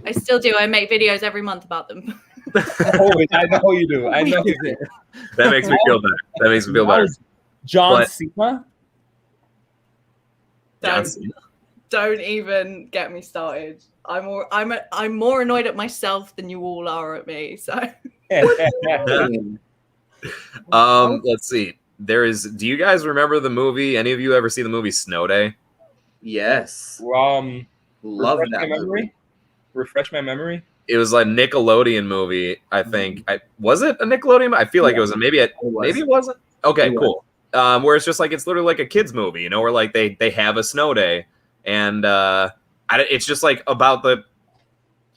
I still do. I make videos every month about them. Oh, I know you do. I know you do. That makes me feel better. John Cena. Don't even get me started. I'm more annoyed at myself than you all are at me. So let's see. Do you guys remember the movie? Any of you ever see the movie Snow Day? Yes. Love that movie. Refresh my memory. It was like a Nickelodeon movie, I think. Was it a Nickelodeon? I feel like it was. Maybe it wasn't. Okay, cool. Where it's just like it's literally like a kids movie, where like they have a snow day, and it's just like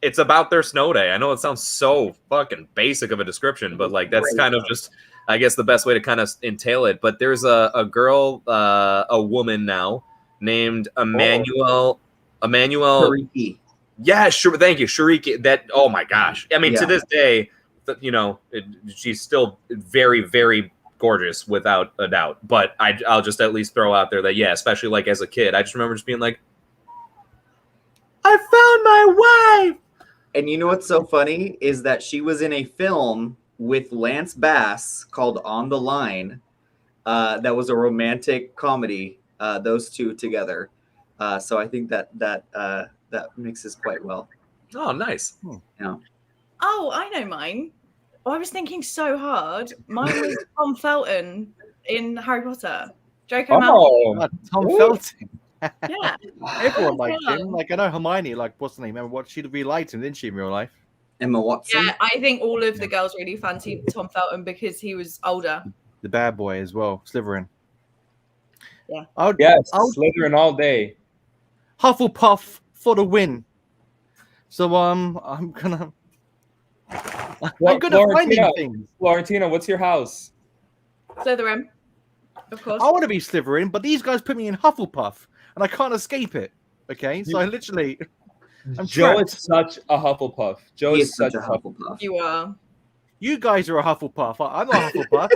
it's about their snow day. I know it sounds so fucking basic of a description, but like that's kind of just, I guess, the best way to kind of entail it. But there's a girl, a woman now named Emmanuel. Shariki. Yeah, sure. Thank you, Shariki. That. Oh my gosh. I mean, to this day, she's still very, very gorgeous without a doubt. But I'll just at least throw out there that especially like as a kid, I just remember just being like, I found my wife. And you know what's so funny is that she was in a film with Lance Bass called On the Line. That was a romantic comedy. Those two together. So I think that mixes quite well. Oh, nice. Yeah. Oh, I know mine. Oh, I was thinking so hard. Mine was Tom Felton in Harry Potter. Draco Malfoy. Tom Felton. Yeah. Everyone liked him. Like I know Hermione, like what's the name? Remember what she really liked him, didn't she, in real life? Emma Watson. Yeah, I think all of the girls really fancied Tom Felton because he was older. The bad boy as well, Slytherin. Yeah. Yes, Slytherin all day. Hufflepuff for the win. So I'm gonna find these things. Florentina, what's your house? Slytherin, of course. I want to be Slytherin, but these guys put me in Hufflepuff, and I can't escape it. Okay, so I literally Joe trapped. is such a Hufflepuff. Joe He is such a Hufflepuff. You are. You guys are a Hufflepuff. I'm not a Hufflepuff.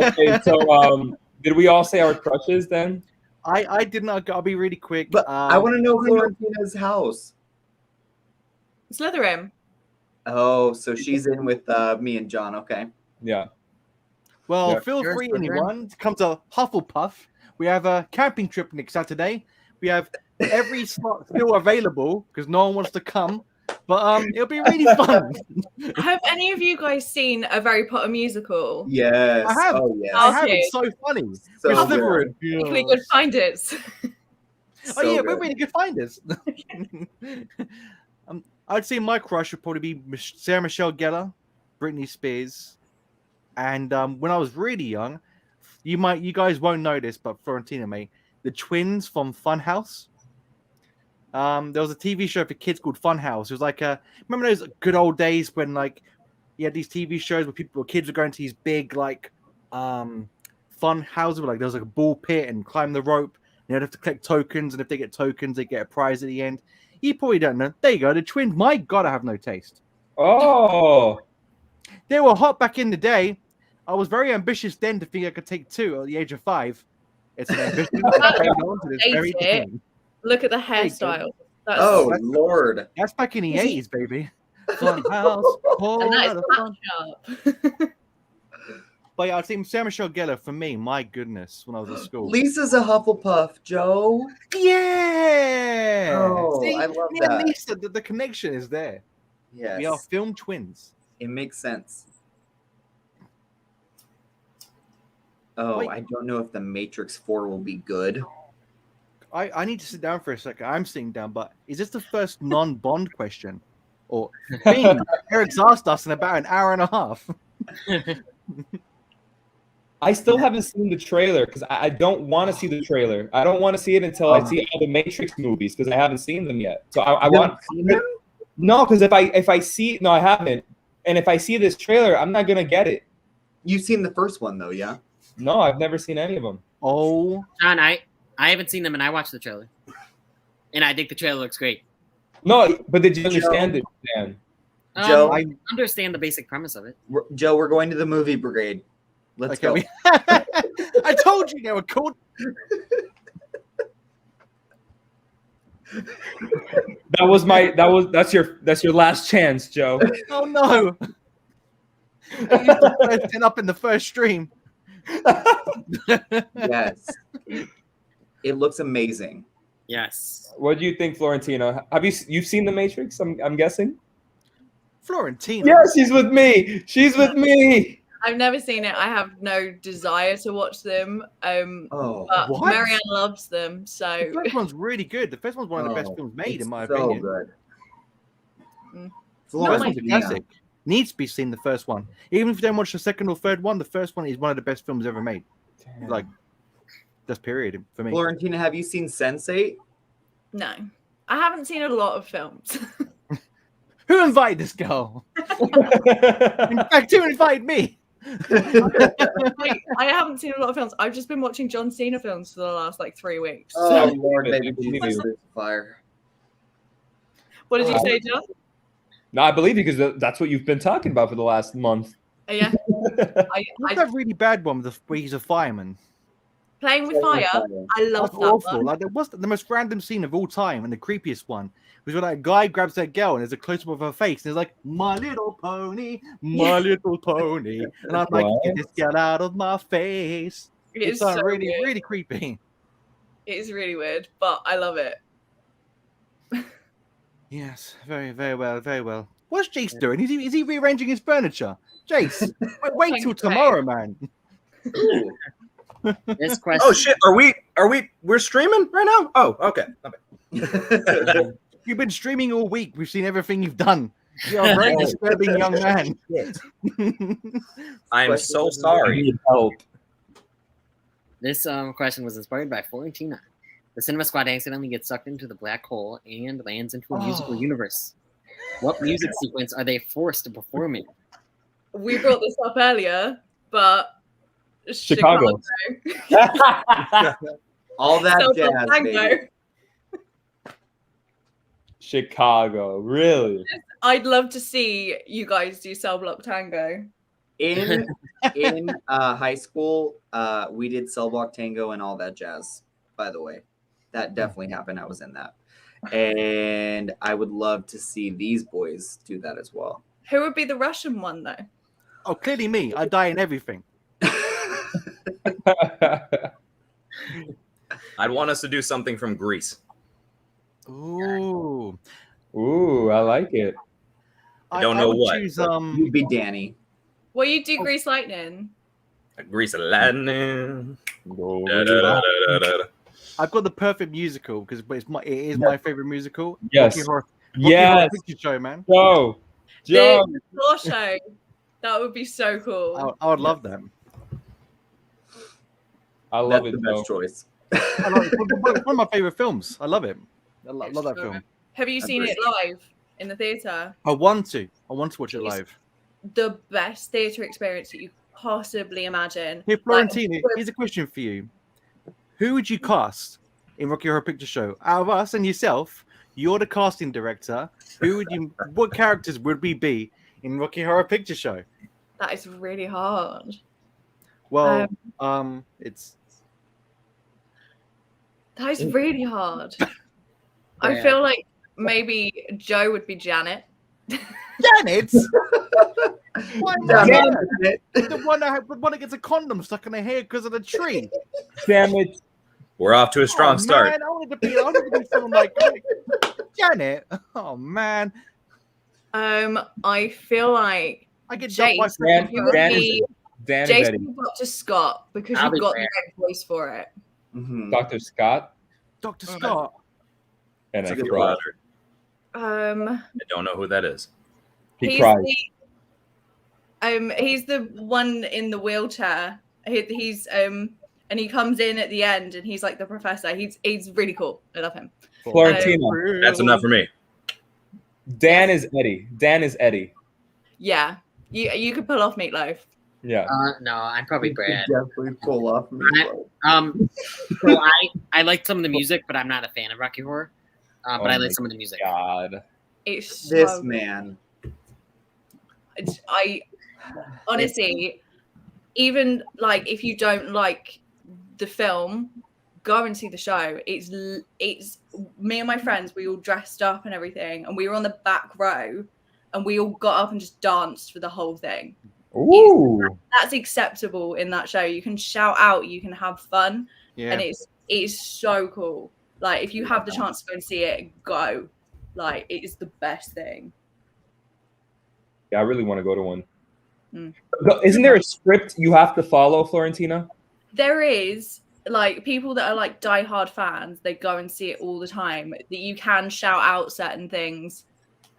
Okay, so did we all say our crushes then? I did not. I'll be really quick. But I want to know Florentina's house. Slytherin. Oh, so she's in with me and John. Okay. Yeah. Well, Yeah. feel Yours, free, Slytherin? anyone, to come to Hufflepuff. We have a camping trip next Saturday. We have every slot still available because no one wants to come. But it'll be really fun. Have any of you guys seen a Harry Potter musical? Yes. I have. Oh, yes. I have. Okay. It's so funny. So We're good. Slytherin. Particularly good finders. Oh yeah, So we're good. really good finders. I'd say my crush would probably be Sarah Michelle Gellar, Britney Spears, and when I was really young, you guys won't know this, but Florentina may, the twins from Funhouse. There was a TV show for kids called Funhouse. It was like remember those good old days when like you had these TV shows where kids were going to these big like fun houses where like there was like a ball pit and climb the rope. They'd have to collect tokens, and if they get tokens, they get a prize at the end. You probably don't know. There you go. The twins. My God, I have no taste. Oh. They were hot back in the day. I was very ambitious then to think I could take two at the age of 5. It's an ambition. that carried on to this very day. Look at the you go. hairstyle. That's, Oh, Lord. That's back in the Is he- 80s, baby. Fun house. Whole and that lot of is fun. that sharp. But yeah, I'd say Sarah Michelle Gellar for me. My goodness, when I was at school. Lisa's a Hufflepuff, Joe. Yeah. Oh, See, I love me and that. Lisa, the connection is there. Yes. We are film twins. It makes sense. Oh, Wait. I don't know if the Matrix 4 will be good. I need to sit down for a second. I'm sitting down, but is this the first non-Bond question? Or Bing, Eric's asked us in about an hour and a half. I still haven't seen the trailer because I don't want to see the trailer. I don't want to see it until I see all the Matrix movies because I haven't seen them yet. So I want. No, because if I see I haven't, and if I see this trailer, I'm not gonna get it. You've seen the first one though, yeah? No, I've never seen any of them. Oh, John, I haven't seen them, and I watched the trailer, and I think the trailer looks great. No, but did you understand it, Dan? Joe, I understand the basic premise of it. Joe, we're going to the movie brigade. Let's go. I told you they were called. That's your last chance, Joe. Oh no! I used the first 10 up in the first stream. Yes. It looks amazing. Yes. What do you think, Florentina? Have you've seen The Matrix? I'm guessing. Florentina. Yeah, she's with me. She's with me. I've never seen it. I have no desire to watch them. Oh, But what? Marianne loves them, so The first one's really good. The first one's one of the best films made, it's in my so opinion. good. Mm. The first one's a Florentina. classic. Needs to be seen, the first one. Even if you don't watch the second or third one, the first one is one of the best films ever made. Like, that's period for me. Florentina, have you seen Sense8? no. I haven't seen a lot of films. Who invited this girl? In fact, who invited me? I haven't seen a lot of films. I've just been watching John Cena films for the last 3 weeks. Oh, So, Lord, I baby believe Jesus, you. there's fire. what did you say, John? No, I believe you because that's what you've been talking about for the last month. Yeah. What's that really bad one where he's a fireman? Playing with fire. I love That's that awful. one. Like, there was the most random scene of all time, and the creepiest one was when that guy grabs that girl and there's a close up of her face, and it's like, "My little pony, my little pony," and I'm like, What? "Get this girl out of my face." It's It's so really, weird. really creepy. It is really weird, but I love it. Yes, very, very well, very well. What's Jace doing? Is he rearranging his furniture? Jace, wait till tomorrow, man. Ooh. This question. Oh shit! We're streaming right now? Oh, okay. You've been streaming all week. We've seen everything you've done. You're a very disturbing young man. I'm so sorry. Help. This question was inspired by Florentina. The Cinema Squad accidentally gets sucked into the black hole and lands into a musical universe. What music sequence are they forced to perform in? We brought this up earlier, but Chicago. All that Cell jazz, Block Tango. baby. Chicago, really? I'd love to see you guys do Cell Block Tango. In high school, we did Cell Block Tango and All That Jazz. By the way, that definitely happened. I was in that, and I would love to see these boys do that as well. Who would be the Russian one though? Oh, clearly me. I die in everything. I'd want us to do something from Greece. Ooh. Ooh, I like it. I don't know would what, Choose, You'd be Danny. Well, you do Grease Lightning. Greece Lightning. Go. I've got the perfect musical because it is my favorite musical. Yes. Rocky Horror Yes. Picture Show, man. Go. The Joe. floor show. That would be so cool. I would love that. I love That's it, the best though. choice. One of my favorite films. I love it. I love that film. Have you seen it live in the theater? I want to watch it live. The best theater experience that you possibly imagine. Hey, Florentina, here's a question for you. Who would you cast in Rocky Horror Picture Show? Out of us and yourself, you're the casting director. What characters would we be in Rocky Horror Picture Show? That is really hard. Well, That is really hard. I Yeah. feel like maybe Joe would be Janet. Janet! Why not? Janet. The one that gets a condom stuck in her hair because of the tree. Damn it. We're off to a strong start. Man, I wanted to be someone like Janet. Oh man, I feel like I get jumped by Jace, freaking you would Dan is- be Dan is Jace Eddie. and Dr. Scott because I'll you've be got Brad. the right voice for it. Mhm. Dr. Scott Dr. Scott. and It's I a good cried. brother. Um, I don't know who that is. He cried. He's the one in the wheelchair. He's and he comes in at the end and he's like the professor. He's really cool. I love him. Florentina. That's enough for me. Dan is Eddie. Dan is Eddie. Yeah, you could pull off Meatloaf. Yeah. No, I'm probably You Brad. could definitely pull off me. So I like some of the music, but I'm not a fan of Rocky Horror. But Oh I my like some of the music. God. It's so This man. I honestly, even like if you don't like the film, go and see the show. It's me and my friends. We all dressed up and everything, and we were on the back row, and we all got up and just danced for the whole thing. Ooh. That's acceptable in that show. You can shout out, you can have fun, Yeah. and it's so cool. Like if you have the chance to go and see it, go. Like it is the best thing. Yeah, I really want to go to one. Mm. Isn't there a script you have to follow, Florentina? There is like people that are like diehard fans. They go and see it all the time. That you can shout out certain things,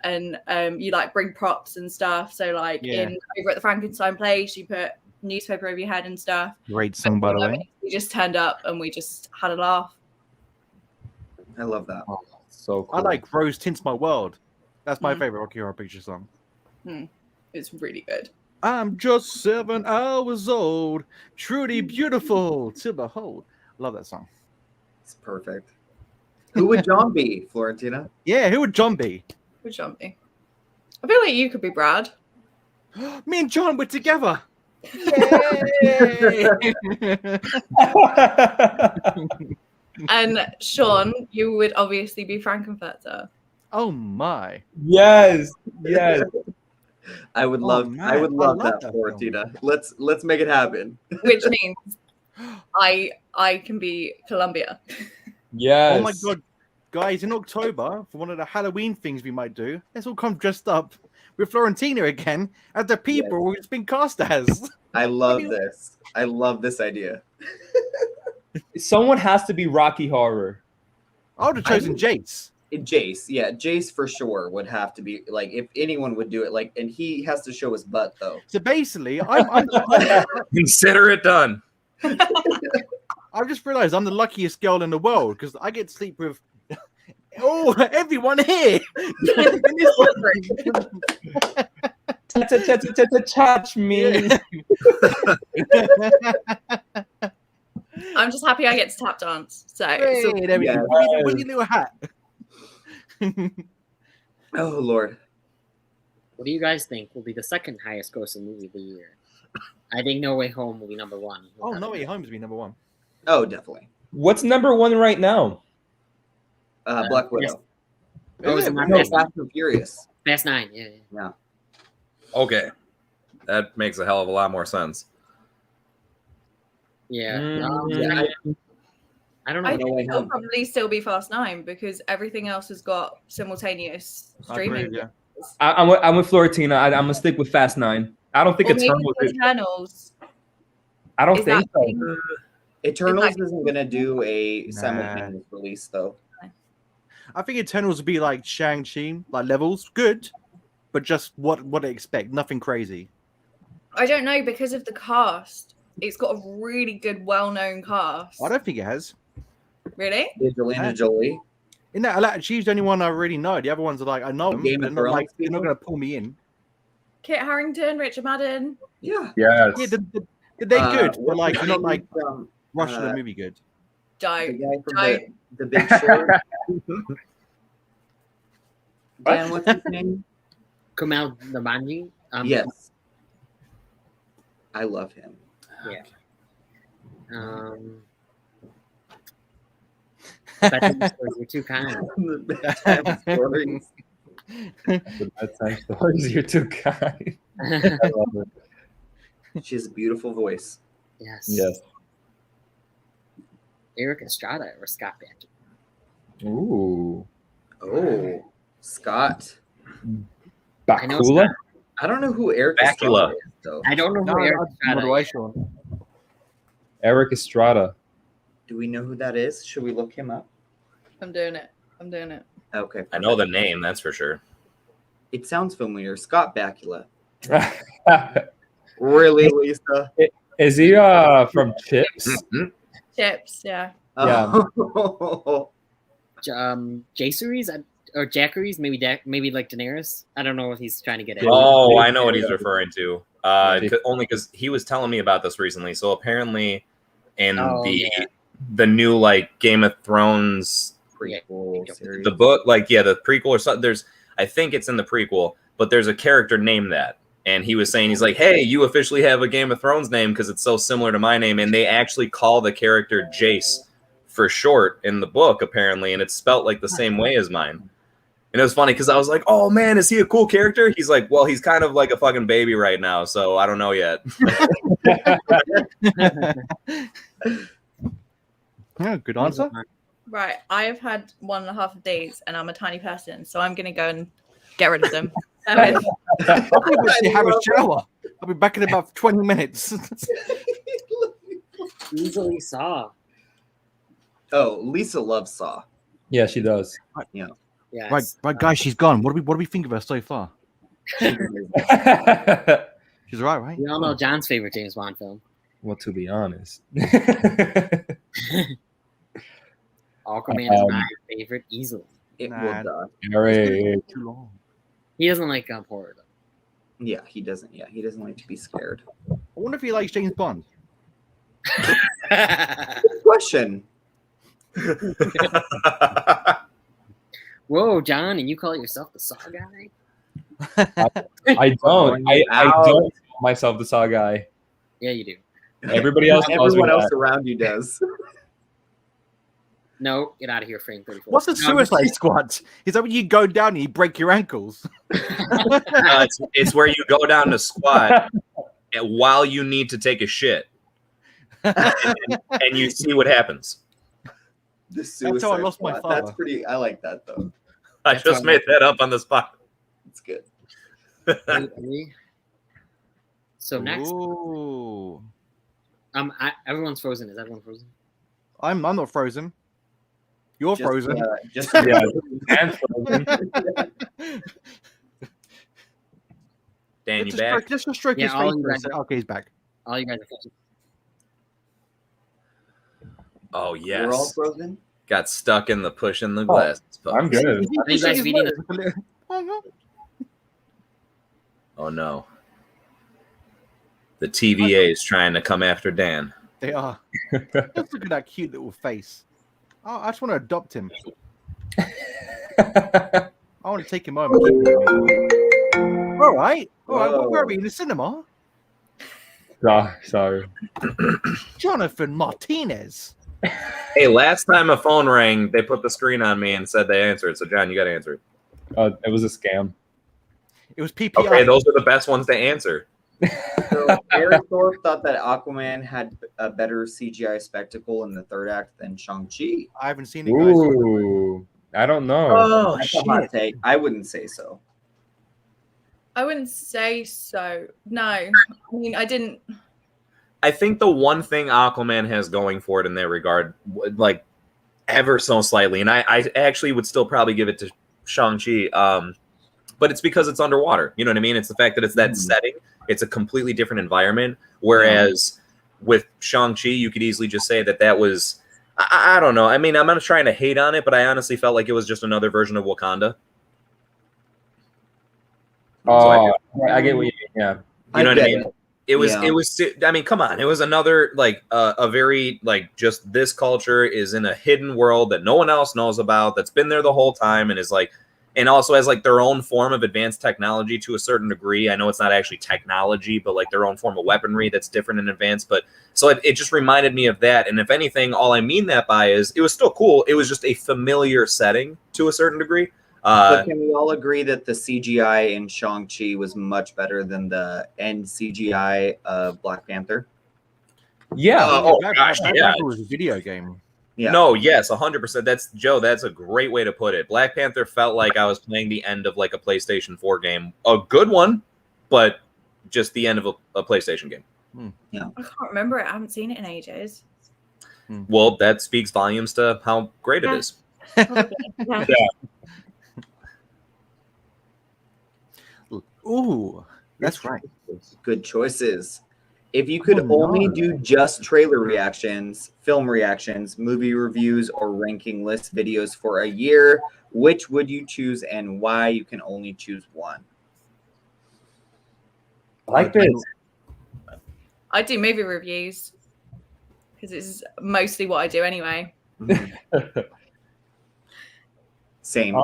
and you like bring props and stuff. So like over at the Frankenstein place, you put newspaper over your head and stuff. Great song, by the way. We just turned up and we just had a laugh. I love that. Oh, so cool. I like Rose Tints My World. That's my Mm. favorite Rocky Horror Picture song. It's really good. I'm just 7 hours old, truly beautiful to behold. Love that song. It's perfect. Who would John be, Florentina? Yeah, who would John be? Good job, me. I feel like you could be Brad. Me and John were together. Yay! And Shawn, you would obviously be Frankenfurter. Oh my! Yes. Yes. I would Oh, love man. I would I love love that, that Florentina. Let's make it happen. Which means I can be Columbia. Yes. Oh my god, guys! In October, for one of the Halloween things we might do, let's all come dressed up with Florentina again as the people it's been cast as. I love this. I love this idea. Someone has to be Rocky Horror. I would have chosen Jace. Jace, yeah, Jace for sure would have to be like if anyone would do it. Like, and he has to show his butt though. So basically, I'm Consider it done. I've just realized I'm the luckiest girl in the world because I get to sleep with everyone here. Touch me. I'm just happy I get to tap dance. So Hey, there we go. With your little hat. Oh Lord. What do you guys think will be the second highest grossing movie of the year? I think No Way Home will be number one. Oh, No Way Home is be number one. Oh, definitely. What's number one right now? Black Widow. Oh, is it No, Fast Fast and Furious. 9? Yeah. Yeah. Okay, that makes a hell of a lot more sense. Yeah. I don't know. I No think Way it'll Home. probably still be Fast 9 because everything else has got simultaneous streaming. Yeah. I'm with Florentina. I'm gonna stick with Fast 9. I don't think Or maybe Eternals. Eternals. I don't Is think that so. Eternals isn't gonna do a simultaneous release though. I think Eternals would be like Shang-Chi, like levels, good, but just what I expect, nothing crazy. I don't know because of the cast. It's got a really good, well-known cast. I don't think it has. Really? Angelina Jolie. In that, like, she's the only one I really know. The other ones are like I know them, Game but of they're not, Thrones they're not people? gonna pull me in. Kit Harington, Richard Madden. Yeah. Yes. Yeah, they're good, but what's like the not name like from, rushing the movie good. the Don't. guy from Don't. the Big Short. Dan, what's his name? Kumail Nanjiani. Yes. I love him. Bedtime Stories, You're Too Kind. The bedtime stories. The bedtime stories. You're too kind. I love it. She has a beautiful voice. Yes. Yes. Eric Estrada or Scott Bakula. Ooh. Oh, Scott. I know Bakula. Scott. I don't know who Eric Bakula. Estrada is, though. I don't know who Eric Estrada is. Eric Estrada. Do we know who that is? Should we look him up? I'm doing it. I'm doing it. Okay. I know the name, that's for sure. It sounds familiar. Scott Bakula. Really, Lisa? Is he from Chips? Chips, yeah. Oh. Jaceries or Jackeries, maybe like Daenerys. I don't know what he's trying to get at. Oh, I know what he's referring to. Only because he was telling me about this recently. So apparently, in the new like Game of Thrones Prequel series. the book, like the prequel or something. I think it's in the prequel, but there's a character named that, and he was saying he's like, hey, you officially have a Game of Thrones name because it's so similar to my name, and they actually call the character Jace for short in the book apparently, and it's spelt like the same way as mine. And it was funny because I was like, oh man, is he a cool character? He's like, well, he's kind of like a fucking baby right now, so I don't know yet. Yeah, good answer. Right. I have had 1.5 of these and I'm a tiny person, so I'm going to go and get rid of them. I'll actually have a shower. I'll be back in about 20 minutes. Easily Saw. Oh, Lisa loves Saw. Yeah, she does. Yeah. Yes. Right, guys, she's gone. What do we think of her so far? She's all right? We all know John's favorite James Bond film. Well, to be honest. Aquaman is my favorite easily. It Nah. will die. Eric. Too long. He doesn't like horror though. Yeah, he doesn't. Yeah, he doesn't like to be scared. I wonder if he likes James Bond. Good question. Whoa, John, and you call yourself the Saw guy? I don't. I don't call myself the Saw guy. Yeah, you do. Everybody else calls me Everyone else that. around you does. No, get out of here, Frame 34. What's the Suicide Squad? Is that when you go down and you break your ankles? It's where you go down to squat while you need to take a shit, and you see what happens. The Suicide how I lost my Squad. father. That's pretty. I like that though. I That's just how- made that up on the spot. It's good. So next, Ooh. everyone's frozen. Is everyone frozen? I'm not frozen. You're frozen. Just Yeah, and frozen. Dan, you back? Let's just stroke Yeah, his all face you for a guys- sec. Okay, he's back. All you guys are frozen. Oh We're all yes. frozen. Got stuck in the pushing the glass. I'm good. Are you guys reading Oh, no. Oh no. The TVA is trying to come after Dan. They are. Just look at that cute little face. Oh, I just want to adopt him. I want to take him home and keep him with me. All right. What were we in the cinema? Sorry. Jonathan Martinez. Hey, last time a phone rang, they put the screen on me and said they answered. So, John, you got to answer it. It was a scam. It was PPI. Okay, those are the best ones to answer. So Eric Thorpe thought that Aquaman had a better CGI spectacle in the third act than Shang-Chi. I haven't seen it, guys. Ooh, I don't know. Oh, That's a hot take. I wouldn't say so. I wouldn't say so. No, I mean I didn't. I think the one thing Aquaman has going for it in that regard, like ever so slightly, and I actually would still probably give it to Shang-Chi, but it's because it's underwater. You know what I mean? It's the fact that it's that setting. It's a completely different environment. Whereas with Shang-Chi, you could easily just say that was, I don't know. I mean, I'm not trying to hate on it, but I honestly felt like it was just another version of Wakanda. Oh, I get what you mean. Yeah. You know what I mean? It was, Yeah. I mean, come on. It was another, like, a very, like, just this culture is in a hidden world that no one else knows about, that's been there the whole time, and is like, and also has like their own form of advanced technology to a certain degree. I know it's not actually technology, but like their own form of weaponry that's different and advanced. But so it just reminded me of that. And if anything, all I mean that by is it was still cool. It was just a familiar setting to a certain degree. But can we all agree that the CGI in Shang-Chi was much better than the end CGI of Black Panther? Yeah. Black yeah. Panther was a video game. Yeah. No, yes, 100%. That's Joe. That's a great way to put it. Black Panther felt like I was playing the end of like a PlayStation 4 game, a good one, but just the end of a PlayStation game. Yeah. I can't remember it. I haven't seen it in ages. Well, that speaks volumes to how great it is. Yeah. Ooh, that's right. Good choices. If you could only do just trailer reactions, film reactions, movie reviews, or ranking list videos for a year, which would you choose and why? You can only choose one. I like this. I do movie reviews because it's mostly what I do anyway. Same.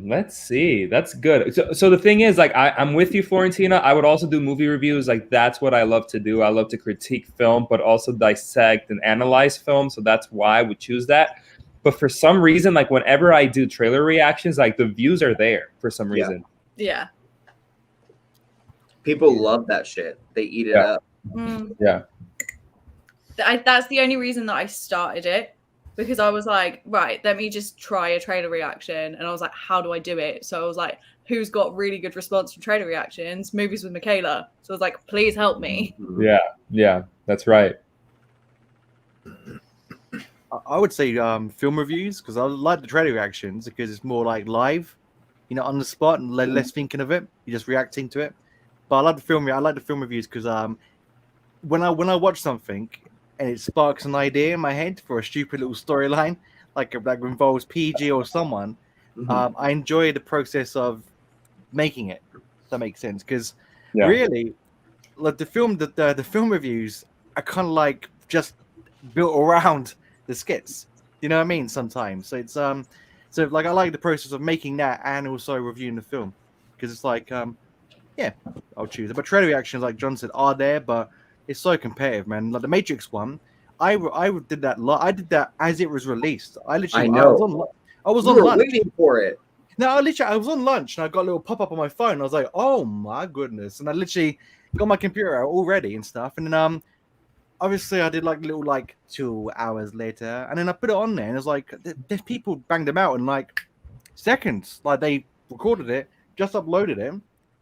Let's see. That's good. So the thing is, like, I'm with you, Florentina. I would also do movie reviews. Like, that's what I love to do. I love to critique film, but also dissect and analyze film. So that's why I would choose that. But for some reason, like, whenever I do trailer reactions, like, the views are there for some reason. Yeah. People love that shit. They eat it up. Yeah. That's the only reason that I started it. Because I was like, right, let me just try a trailer reaction. And I was like, how do I do it? So I was like, who's got really good response from trailer reactions? Movies with Michaela. So I was like, please help me. Yeah, that's right. I would say film reviews because I like the trailer reactions because it's more like live, you know, on the spot and less thinking of it. You're just reacting to it. But I like the film. I like the film reviews because when I watch something and it sparks an idea in my head for a stupid little storyline, like that involves PG or someone, I enjoy the process of making it. If that makes sense, because really, like the film reviews are kind of like just built around the skits. You know what I mean? Sometimes, so it's so like I like the process of making that and also reviewing the film because it's like yeah, I'll choose it. But trailer reactions, like John said, are there, but it's so competitive, man. Like the Matrix one, I did that. I did that as it was released. I literally, I was on lunch waiting for it. No, I was on lunch and I got a little pop up on my phone. I was like, oh my goodness! And I literally got my computer out already and stuff. And then obviously I did like little 2 hours later, and then I put it on there, and it was like there's people banged them out in like seconds. Like they recorded it, just uploaded it,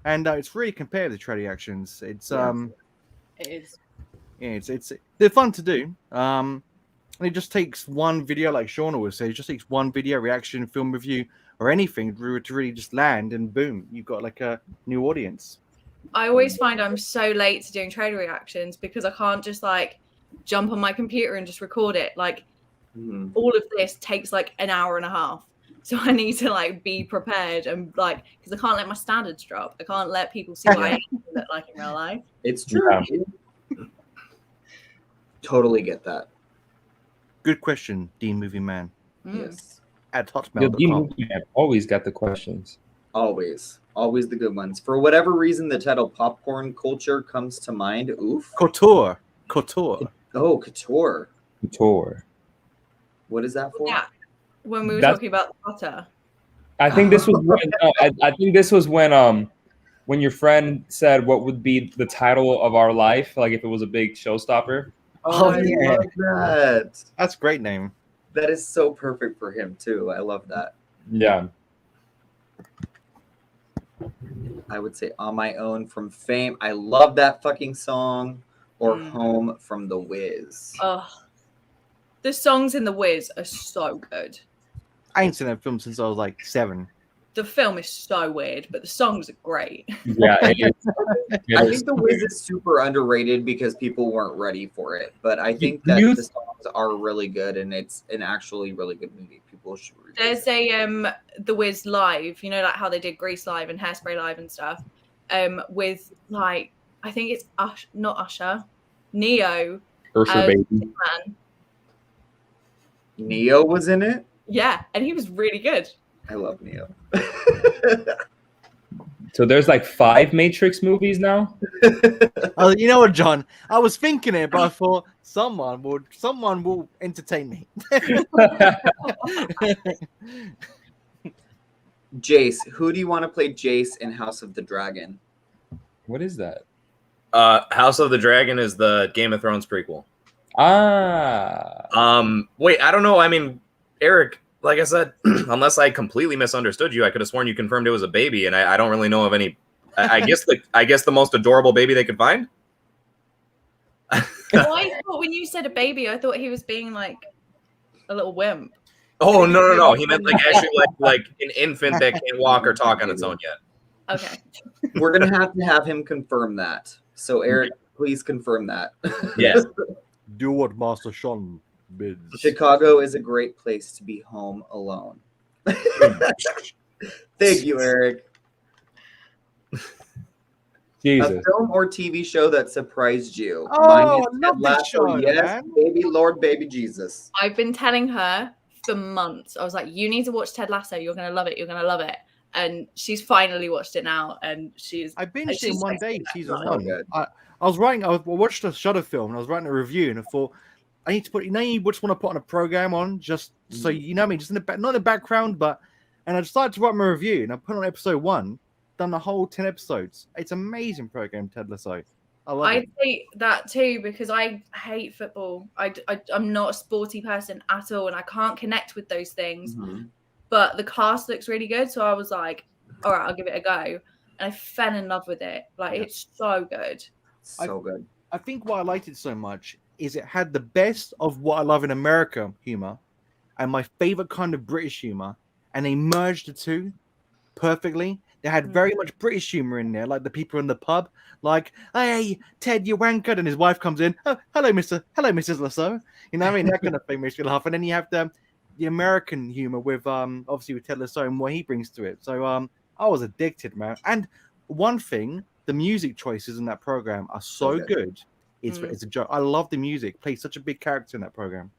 and it's really compared to trailer reactions. It's It is. Yeah, they're fun to do. And it just takes one video, like Shawn always says, it just takes one video, reaction, film review, or anything to really just land, and boom, you've got like a new audience. I always find I'm so late to doing trailer reactions because I can't just like jump on my computer and just record it. Like all of this takes like an hour and a half. So I need to like be prepared and like because I can't let my standards drop. I can't let people see what I look like in real life. It's true. Yeah. Totally get that. Good question, Dean Movie Man. Yes. At Yo, hotmail.com. the movie man always got the questions. Always the good ones. For whatever reason, the title popcorn culture comes to mind. Oof. Couture. Oh, couture. Tour. What is that for? Yeah. When we were That's- talking about the butter. I think this was when, I think this was when your friend said what would be the title of our life, like if it was a big showstopper. Oh, I yeah. love that. That's a great name. That is so perfect for him too. I love that. Yeah. I would say On My Own from Fame. I love that fucking song. Or Home from The Wiz. Oh, the songs in The Wiz are so good. I ain't seen that film since I was like 7. The film is so weird, but the songs are great. Yeah. I think The Wiz is super underrated because people weren't ready for it. But I think that the songs are really good and it's an actually really good movie. People should read There's a The Wiz live, you know, like how they did Grease live and Hairspray live and stuff. With like I think it's not Usher, Neo. Usher baby. Man. Neo was in it? Yeah, and he was really good. I love Neo. So there's like 5 Matrix movies now? You know what, John? I was thinking it, but I thought someone will entertain me. Jace, who do you want to play Jace in House of the Dragon? What is that? House of the Dragon is the Game of Thrones prequel. Wait, I don't know. I mean, Eric, like I said, unless I completely misunderstood you, I could have sworn you confirmed it was a baby, and I don't really know of any. I guess the most adorable baby they could find. Well, I thought when you said a baby, I thought he was being like a little wimp. Oh no! He meant like actually like an infant that can't walk or talk on its own yet. Okay. We're gonna have him confirm that. So Eric, please confirm that. Yes. Do what Master Shawn bids. Chicago is a great place to be home alone. Thank you, Eric. Jesus. A film or TV show that surprised you? Oh, Mine is love Ted this Lasso. show, Yes, man. baby Lord, baby Jesus. I've been telling her for months. I was like, you need to watch Ted Lasso. You're going to love it. You're going to love it. And she's finally watched it now. And I binged it in one day, season so 1. good. I watched the Shudder film and I was writing a review and I thought, I need to put, you just want to put on a program on just so, you know what I mean, just in the not in the background, and I decided to write my review and I put on episode 1, done the whole 10 episodes. It's an amazing program, Ted Lasso. I love it. I hate that too because I hate football. I'm not a sporty person at all and I can't connect with those things. Mhm. But the cast looks really good. So I was like, all right, I'll give it a go. And I fell in love with it. Like, it's so good. So good. I think why I liked it so much is it had the best of what I love in America humor and my favorite kind of British humor, and they merged the two perfectly. They had very much British humor in there, like the people in the pub, like, "Hey, Ted, you wanker," and his wife comes in, "Oh, hello, Mrs. Lasso." You know what I mean? That kind of thing makes me laugh. And then you have the American humor with obviously with Ted Lasso and what he brings to it. So I was addicted, man. And one thing, the music choices in that program are so good. It's a joke. I love the music. Plays such a big character in that program.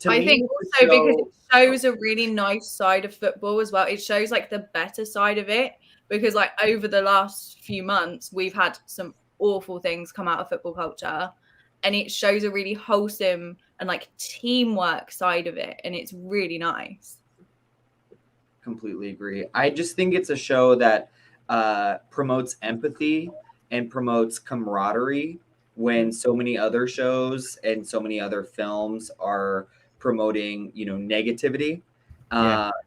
I think also because it shows a really nice side of football as well. It shows like the better side of it because like over the last few months, we've had some awful things come out of football culture and it shows a really wholesome and like teamwork side of it. And it's really nice. Completely agree. I just think it's a show that promotes empathy and promotes camaraderie when so many other shows and so many other films are promoting, negativity.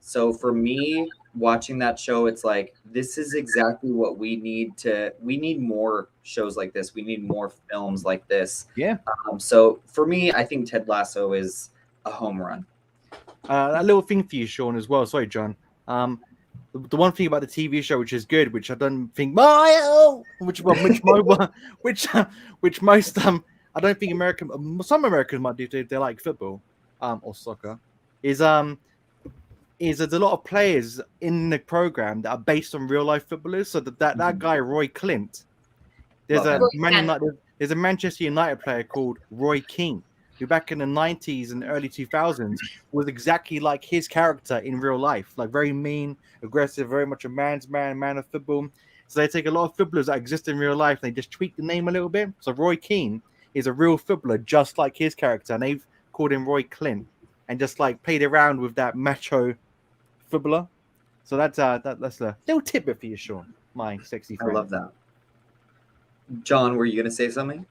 So for me, watching that show, it's like, this is exactly what we need more shows like this. We need more films like this. Yeah. So for me, I think Ted Lasso is a home run. A little thing for you, Shawn, as well. Sorry, John. The one thing about the TV show, which is good, which I don't think which most I don't think some Americans might do if they like football or soccer, is is there's a lot of players in the program that are based on real life footballers. So that guy Roy Clint, there's a Manchester United player called Roy Keane, who back in the 90s and early 2000s was exactly like his character in real life, like very mean, aggressive, very much a man of football. So they take a lot of footballers that exist in real life and they just tweak the name a little bit. So Roy Keane is a real footballer just like his character, and they've called him Roy Clint and just like played around with that macho footballer. So that's a little tidbit for you, Shawn, my sexy friend. I love that. John, were you gonna say something?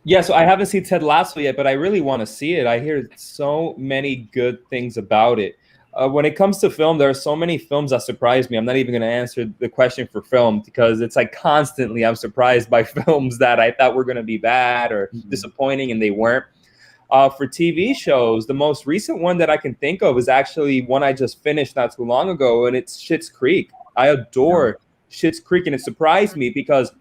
Yeah, so I haven't seen Ted Lasso yet, but I really want to see it. I hear so many good things about it. When it comes to film, there are so many films that surprise me. I'm not even going to answer the question for film because it's like constantly I'm surprised by films that I thought were going to be bad or disappointing, and they weren't. For TV shows, the most recent one that I can think of is actually one I just finished not too long ago, and it's Schitt's Creek. I adore Schitt's Creek, and it surprised me because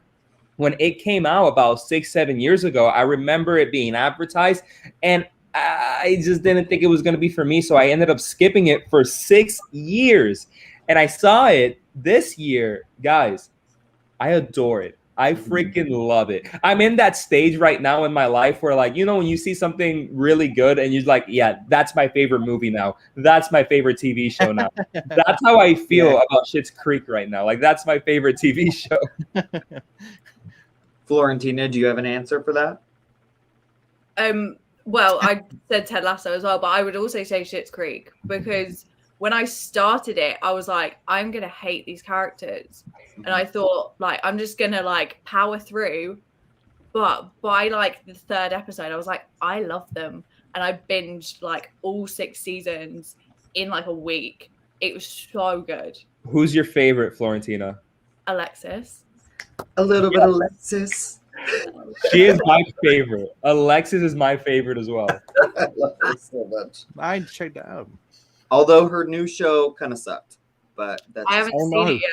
when it came out about 6-7 years ago, I remember it being advertised, and I just didn't think it was going to be for me. So I ended up skipping it for 6 years, and I saw it this year. Guys, I adore it. I freaking love it. I'm in that stage right now in my life where, like, you know, when you see something really good and you're like, yeah, that's my favorite movie now. That's my favorite TV show now. That's how I feel about Schitt's Creek right now. Like, that's my favorite TV show. Florentina, do you have an answer for that? Well, I said Ted Lasso as well, but I would also say Schitt's Creek because when I started it, I was like, I'm gonna hate these characters, and I thought, like, I'm just gonna like power through. But by like the third episode, I was like, I love them, and I binged like all 6 seasons in like a week. It was so good. Who's your favorite, Florentina? Alexis. A little bit of Alexis. She is my favorite. Alexis is my favorite as well. I love her so much. I checked that out. Although her new show kind of sucked, but that's I haven't seen it yet.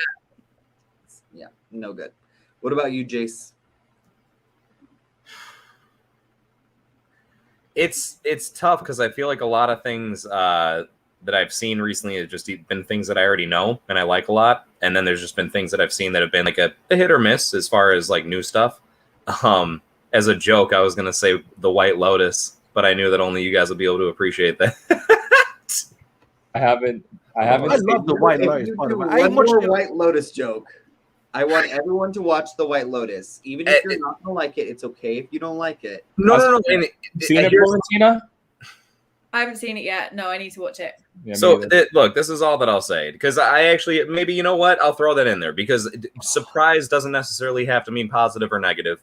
Yeah, no good. What about you, Jace? It's tough because I feel like a lot of things that I've seen recently have just been things that I already know and I like a lot. And then there's just been things that I've seen that have been like a hit or miss as far as like new stuff. As a joke, I was going to say The White Lotus, but I knew that only you guys would be able to appreciate that. I haven't. I love The White Lotus. One more White Lotus joke. I want everyone to watch The White Lotus. Even if you're not going to like it, it's okay if you don't like it. No. Seen it, Florentina? I haven't seen it yet. No, I need to watch it. Yeah, so look, this is all that I'll say because I actually maybe you know what I'll throw that in there because surprise doesn't necessarily have to mean positive or negative,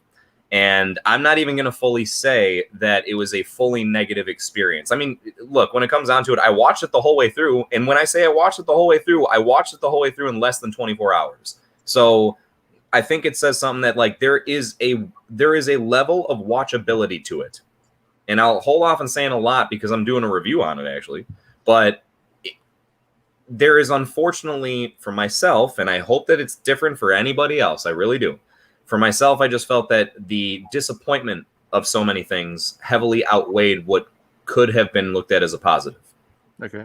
and I'm not even going to fully say that it was a fully negative experience. I mean, look, when it comes down to it, I watched it the whole way through, and when I say I watched it the whole way through, I watched it the whole way through in less than 24 hours. So I think it says something that like there is a level of watchability to it. And I'll hold off on saying a lot because I'm doing a review on it, actually. But there is, unfortunately, for myself, and I hope that it's different for anybody else. I really do. For myself, I just felt that the disappointment of so many things heavily outweighed what could have been looked at as a positive. Okay.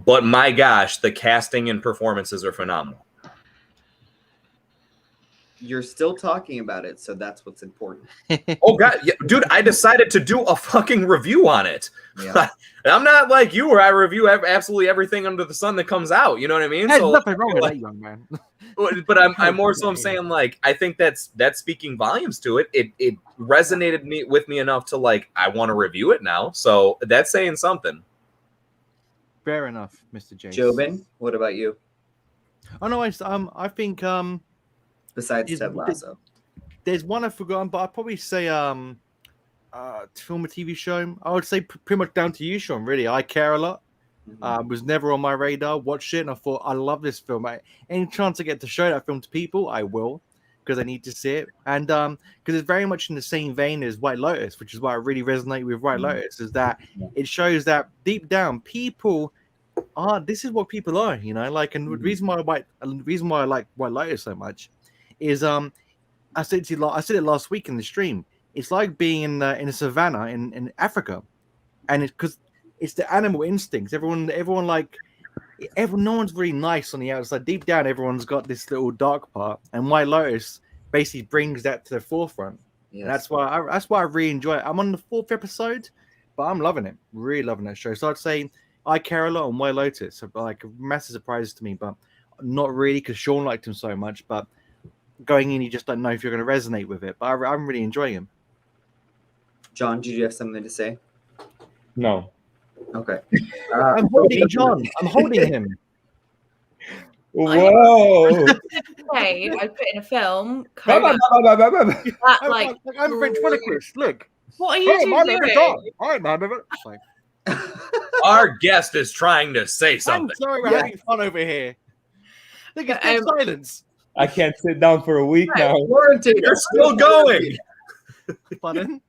But my gosh, the casting and performances are phenomenal. You're still talking about it, so that's what's important. Oh god, yeah, dude! I decided to do a fucking review on it. Yeah. I'm not like you, where I review absolutely everything under the sun that comes out. You know what I mean? There's So, nothing wrong with that, young man. but I'm more so I'm saying like I think that's speaking volumes to it. It resonated with me enough to like I want to review it now. So that's saying something. Fair enough, Mr. Jace. Jobin, what about you? Oh no, I think Besides Ted Lasso, there's one I've forgotten, but I'd probably say film a TV show. I would say pretty much down to you, Shawn. Really, I Care a Lot. Was never on my radar. Watched it and I thought I love this film. Any chance I get to show that film to people, I will, because I need to see it. And because it's very much in the same vein as White Lotus, which is why I really resonate with White Lotus, is that it shows that deep down people are. This is what people are, you know. Like, and the reason why I like White Lotus so much is I said it last week in the stream. It's like being in a savannah in Africa, and it's because it's the animal instincts. Everyone like, no one's really nice on the outside. Deep down, everyone's got this little dark part, and White Lotus basically brings that to the forefront. Yes. And that's why I really enjoy it. I'm on the 4th episode, but I'm loving it. Really loving that show. So I'd say I Care a Lot on White Lotus. So, like, massive surprise to me, but not really because Shawn liked him so much. But going in, you just don't know if you're going to resonate with it. But I'm really enjoying him. John, did you have something to say? No. Okay. I'm holding John. I'm holding him. Whoa. Hey, I put in a film. Ba, ba, Coda, ba, ba, ba, ba. that, like, I'm French ventriloquist. Look. what are you two doing? It's like, Our guest is trying to say I'm something. sorry, we're having fun over here. Look, it's dead silence. I can't sit down for a week now. Florentina, You're still going. Pardon?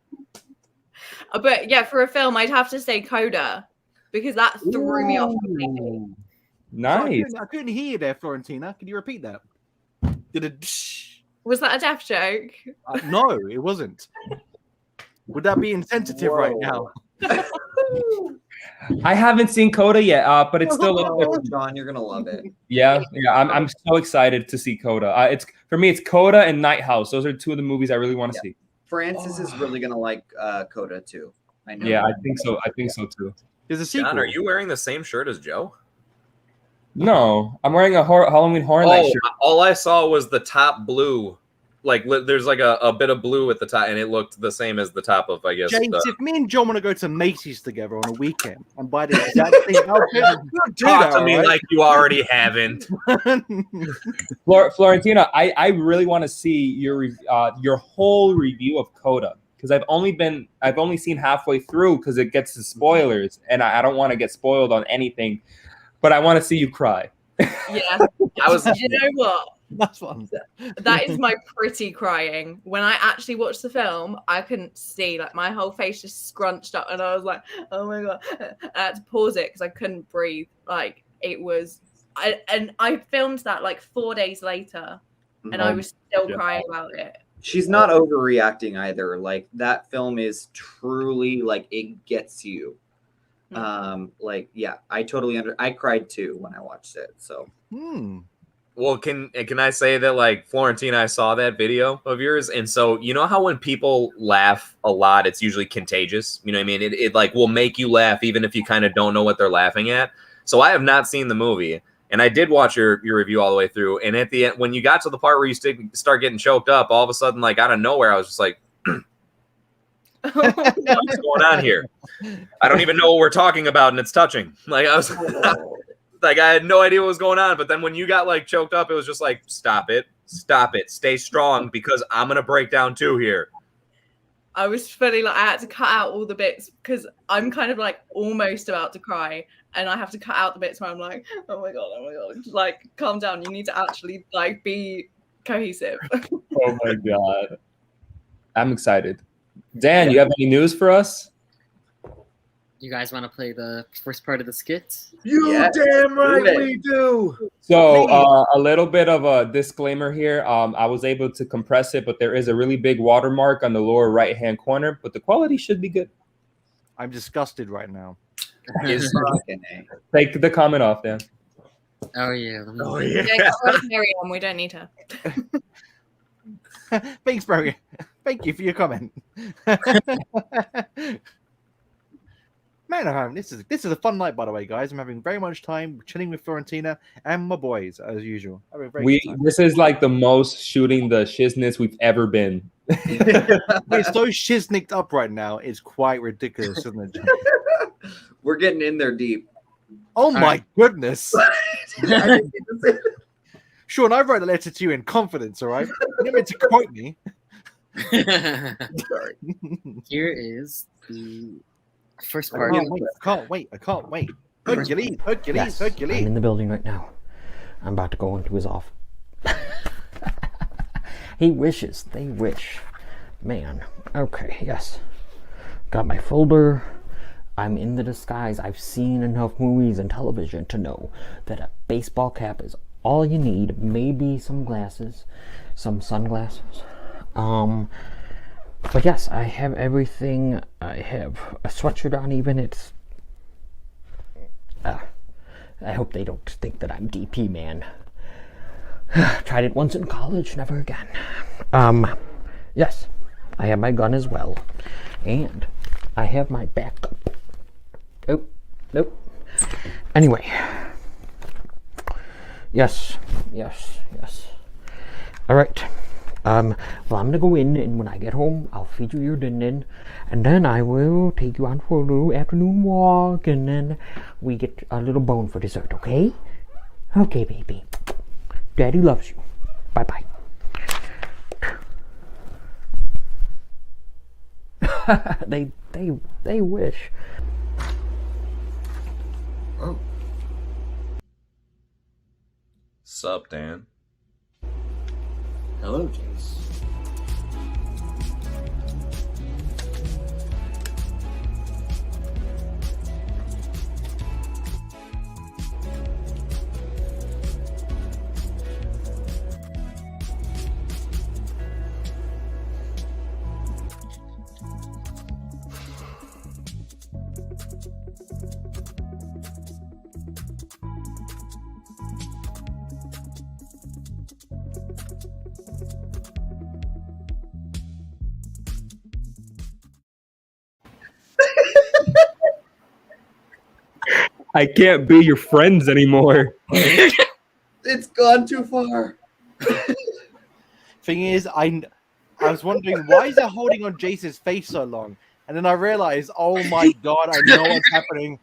But yeah, for a film, I'd have to say Coda because that threw me off completely. Nice. I couldn't hear you there, Florentina. Can you repeat that? Did it? Was that a deaf joke? No, it wasn't. Would that be insensitive right now? I haven't seen Coda yet, but it's still Oh, John, you're gonna love it. yeah. I'm so excited to see Coda. It's for me, it's Coda and Night House. Those are two of the movies I really want to see. Francis is really gonna like Coda too. I know. Yeah, I think so. I think so too. There's a sequel. John, are you wearing the same shirt as Joe? No, I'm wearing a Halloween Horror Night shirt. All I saw was the top blue. Like, there's like a bit of blue at the top, and it looked the same as the top of, I guess. James, if me and John want to go to Macy's together on a weekend and buy the exact same outfit, don't do Talk that, to me right? like you already haven't. Florentina, I really want to see your whole review of Coda because I've only seen halfway through because it gets to spoilers, and I don't want to get spoiled on anything, but I want to see you cry. Yeah. You know what? That's what I'm saying. That is my pretty crying. When I actually watched the film, I couldn't see, like, my whole face just scrunched up, and I was like, oh my god. I had to pause it because I couldn't breathe. Like, it was, I filmed that like 4 days later, and I was still crying about it. She's not overreacting either. Like, that film is truly like, it gets you. Like, yeah, I totally I cried too when I watched it. So Well, can I say that, like, Florentina, I saw that video of yours, and so you know how when people laugh a lot, it's usually contagious. You know what I mean? It like will make you laugh even if you kind of don't know what they're laughing at. So I have not seen the movie, and I did watch your review all the way through. And at the end, when you got to the part where you start getting choked up, all of a sudden, like out of nowhere, I was just like, "What's going on here? I don't even know what we're talking about, and it's touching." Like I was. Like I had no idea what was going on, but then when you got like choked up, it was just like, stop it, stay strong because I'm gonna break down too here. I was feeling like I had to cut out all the bits because I'm kind of like almost about to cry, and I have to cut out the bits where I'm like, oh my god, like calm down. You need to actually like be cohesive. Oh my god, I'm excited. Dan, you have any news for us? You guys want to play the first part of the skit? Damn right we do. So a little bit of a disclaimer here. I was able to compress it, but there is a really big watermark on the lower right-hand corner, but the quality should be good. I'm disgusted right now. Take the comment off, Dan. Oh yeah. Yeah, get rid of Miriam. We don't need her. Thanks, bro. Thank you for your comment. Man, this is a fun night, by the way, guys. I'm having very much time chilling with Florentina and my boys as usual. Having a very good time. This is like the most shooting the shizness we've ever been. We're so shiznicked up right now. It's quite ridiculous, isn't it? we're getting in there deep. Oh my goodness. Shawn, I wrote the letter to you in confidence, all right? You didn't mean to quote me. Sorry. Here is the first part. I can't wait. Hercules. Yes, I'm in the building right now. I'm about to go into his office. He wishes. They wish. Man. Okay, yes. Got my folder. I'm in the disguise. I've seen enough movies and television to know that a baseball cap is all you need. Maybe some glasses. Some sunglasses. But yes, I have everything. I have a sweatshirt on even. It's I hope they don't think that I'm DP, man. Tried it once in college, never again. Yes, I have my gun as well. And I have my backup. Oh, nope. Anyway. Yes. Alright. Well, I'm gonna go in, and when I get home, I'll feed you your din-din, and then I will take you out for a little afternoon walk, and then we get a little bone for dessert, okay? Okay, baby. Daddy loves you. Bye-bye. They wish. Oh. Sup, Dan? Hello, Jace. I can't be your friends anymore. It's gone too far. Thing is, I was wondering why is it holding on Jace's face so long, and then I realized, oh my god, I know what's happening.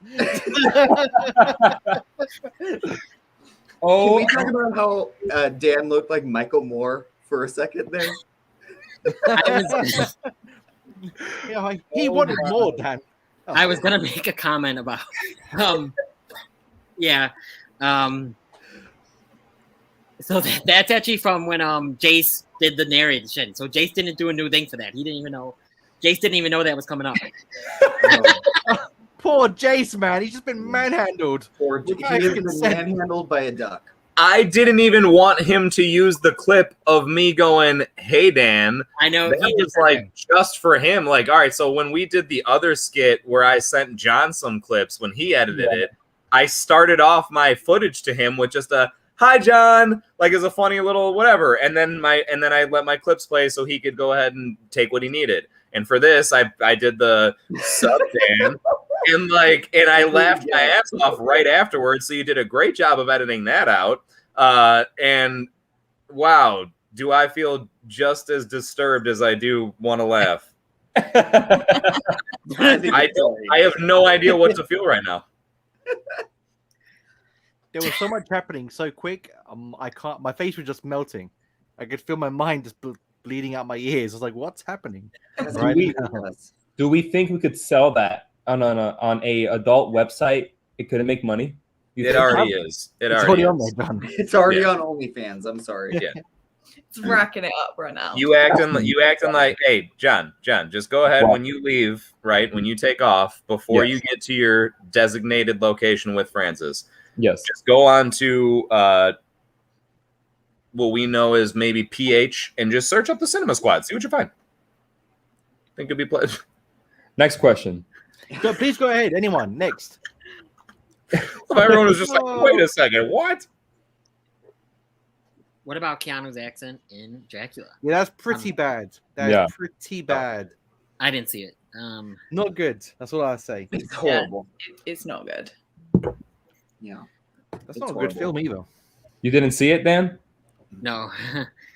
Can we talk about how Dan looked like Michael Moore for a second there? Yeah, he wanted more, Dan. Oh, I was gonna make a comment about, so that's actually from when Jace did the narration. So Jace didn't do a new thing for that. He didn't even know. Jace didn't even know that was coming up. poor Jace, man. He's just been manhandled. Or he has been manhandled by a duck. I didn't even want him to use the clip of me going, "Hey, Dan." I know that he was just like just for him. Like, all right. So when we did the other skit where I sent John some clips when he edited it, I started off my footage to him with just a "Hi, John," like as a funny little whatever, and then I let my clips play so he could go ahead and take what he needed. And for this, I did the "Sup, Dan." And I laughed my ass off right afterwards. So you did a great job of editing that out. And wow, do I feel just as disturbed as I do want to laugh? I have no idea what to feel right now. There was so much happening so quick. My face was just melting. I could feel my mind just bleeding out my ears. I was like, what's happening? Do we think we could sell that on a adult website? It couldn't make money. It already is. It's already on there, John. It's already on OnlyFans. I'm sorry. Yeah. It's racking it up right now. You acting like, hey, John, just go ahead when you leave, right? When you take off, before you get to your designated location with Francis. Yes. Just go on to what we know as maybe PH and just search up the Cinema Squad. See what you find. I think it'd be pleasure. Next question. Please go ahead. Anyone next? Everyone was just like, wait a second, what? What about Keanu's accent in Dracula? Yeah, that's pretty bad. That's pretty bad. I didn't see it. Not good. That's all I say. It's horrible. It's not good. Yeah. That's not a good film either. You didn't see it, Dan? No.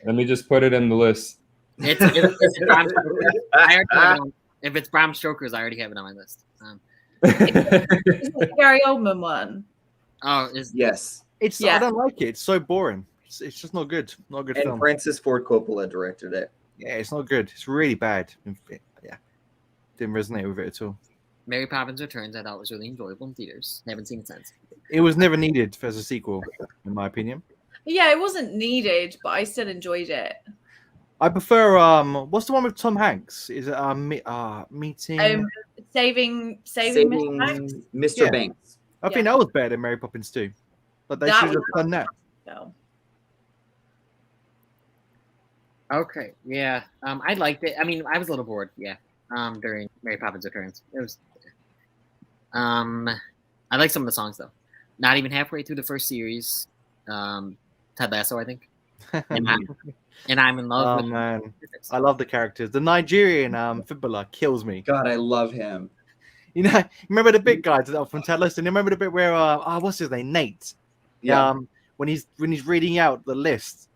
Let me just put it in the list. If it's Bram Stoker's, I already have it on my list. It's the Gary Oldman one. Oh, yes. I don't like it. It's so boring. It's just not good. Not a good film. And Francis Ford Coppola directed it. Yeah, it's not good. It's really bad. Yeah, didn't resonate with it at all. Mary Poppins Returns, I thought was really enjoyable in theaters. Haven't seen it since. It was never needed as a sequel, in my opinion. Yeah, it wasn't needed, but I still enjoyed it. I prefer what's the one with Tom Hanks? Is it meeting Saving Mr. Banks. I think that was better than Mary Poppins 2. But they should have done that. No. Okay, yeah. I liked it. I mean, I was a little bored, during Mary Poppins Returns. It was I like some of the songs though. not even halfway through the first series. Ted Lasso, I think. And I'm in love Oh with man, I love the characters. The Nigerian Fibula kills me. God, I love him. You know, remember the bit, guys, from Ted Lasso? And remember the bit where what's his name, Nate? Yeah. When he's reading out the list,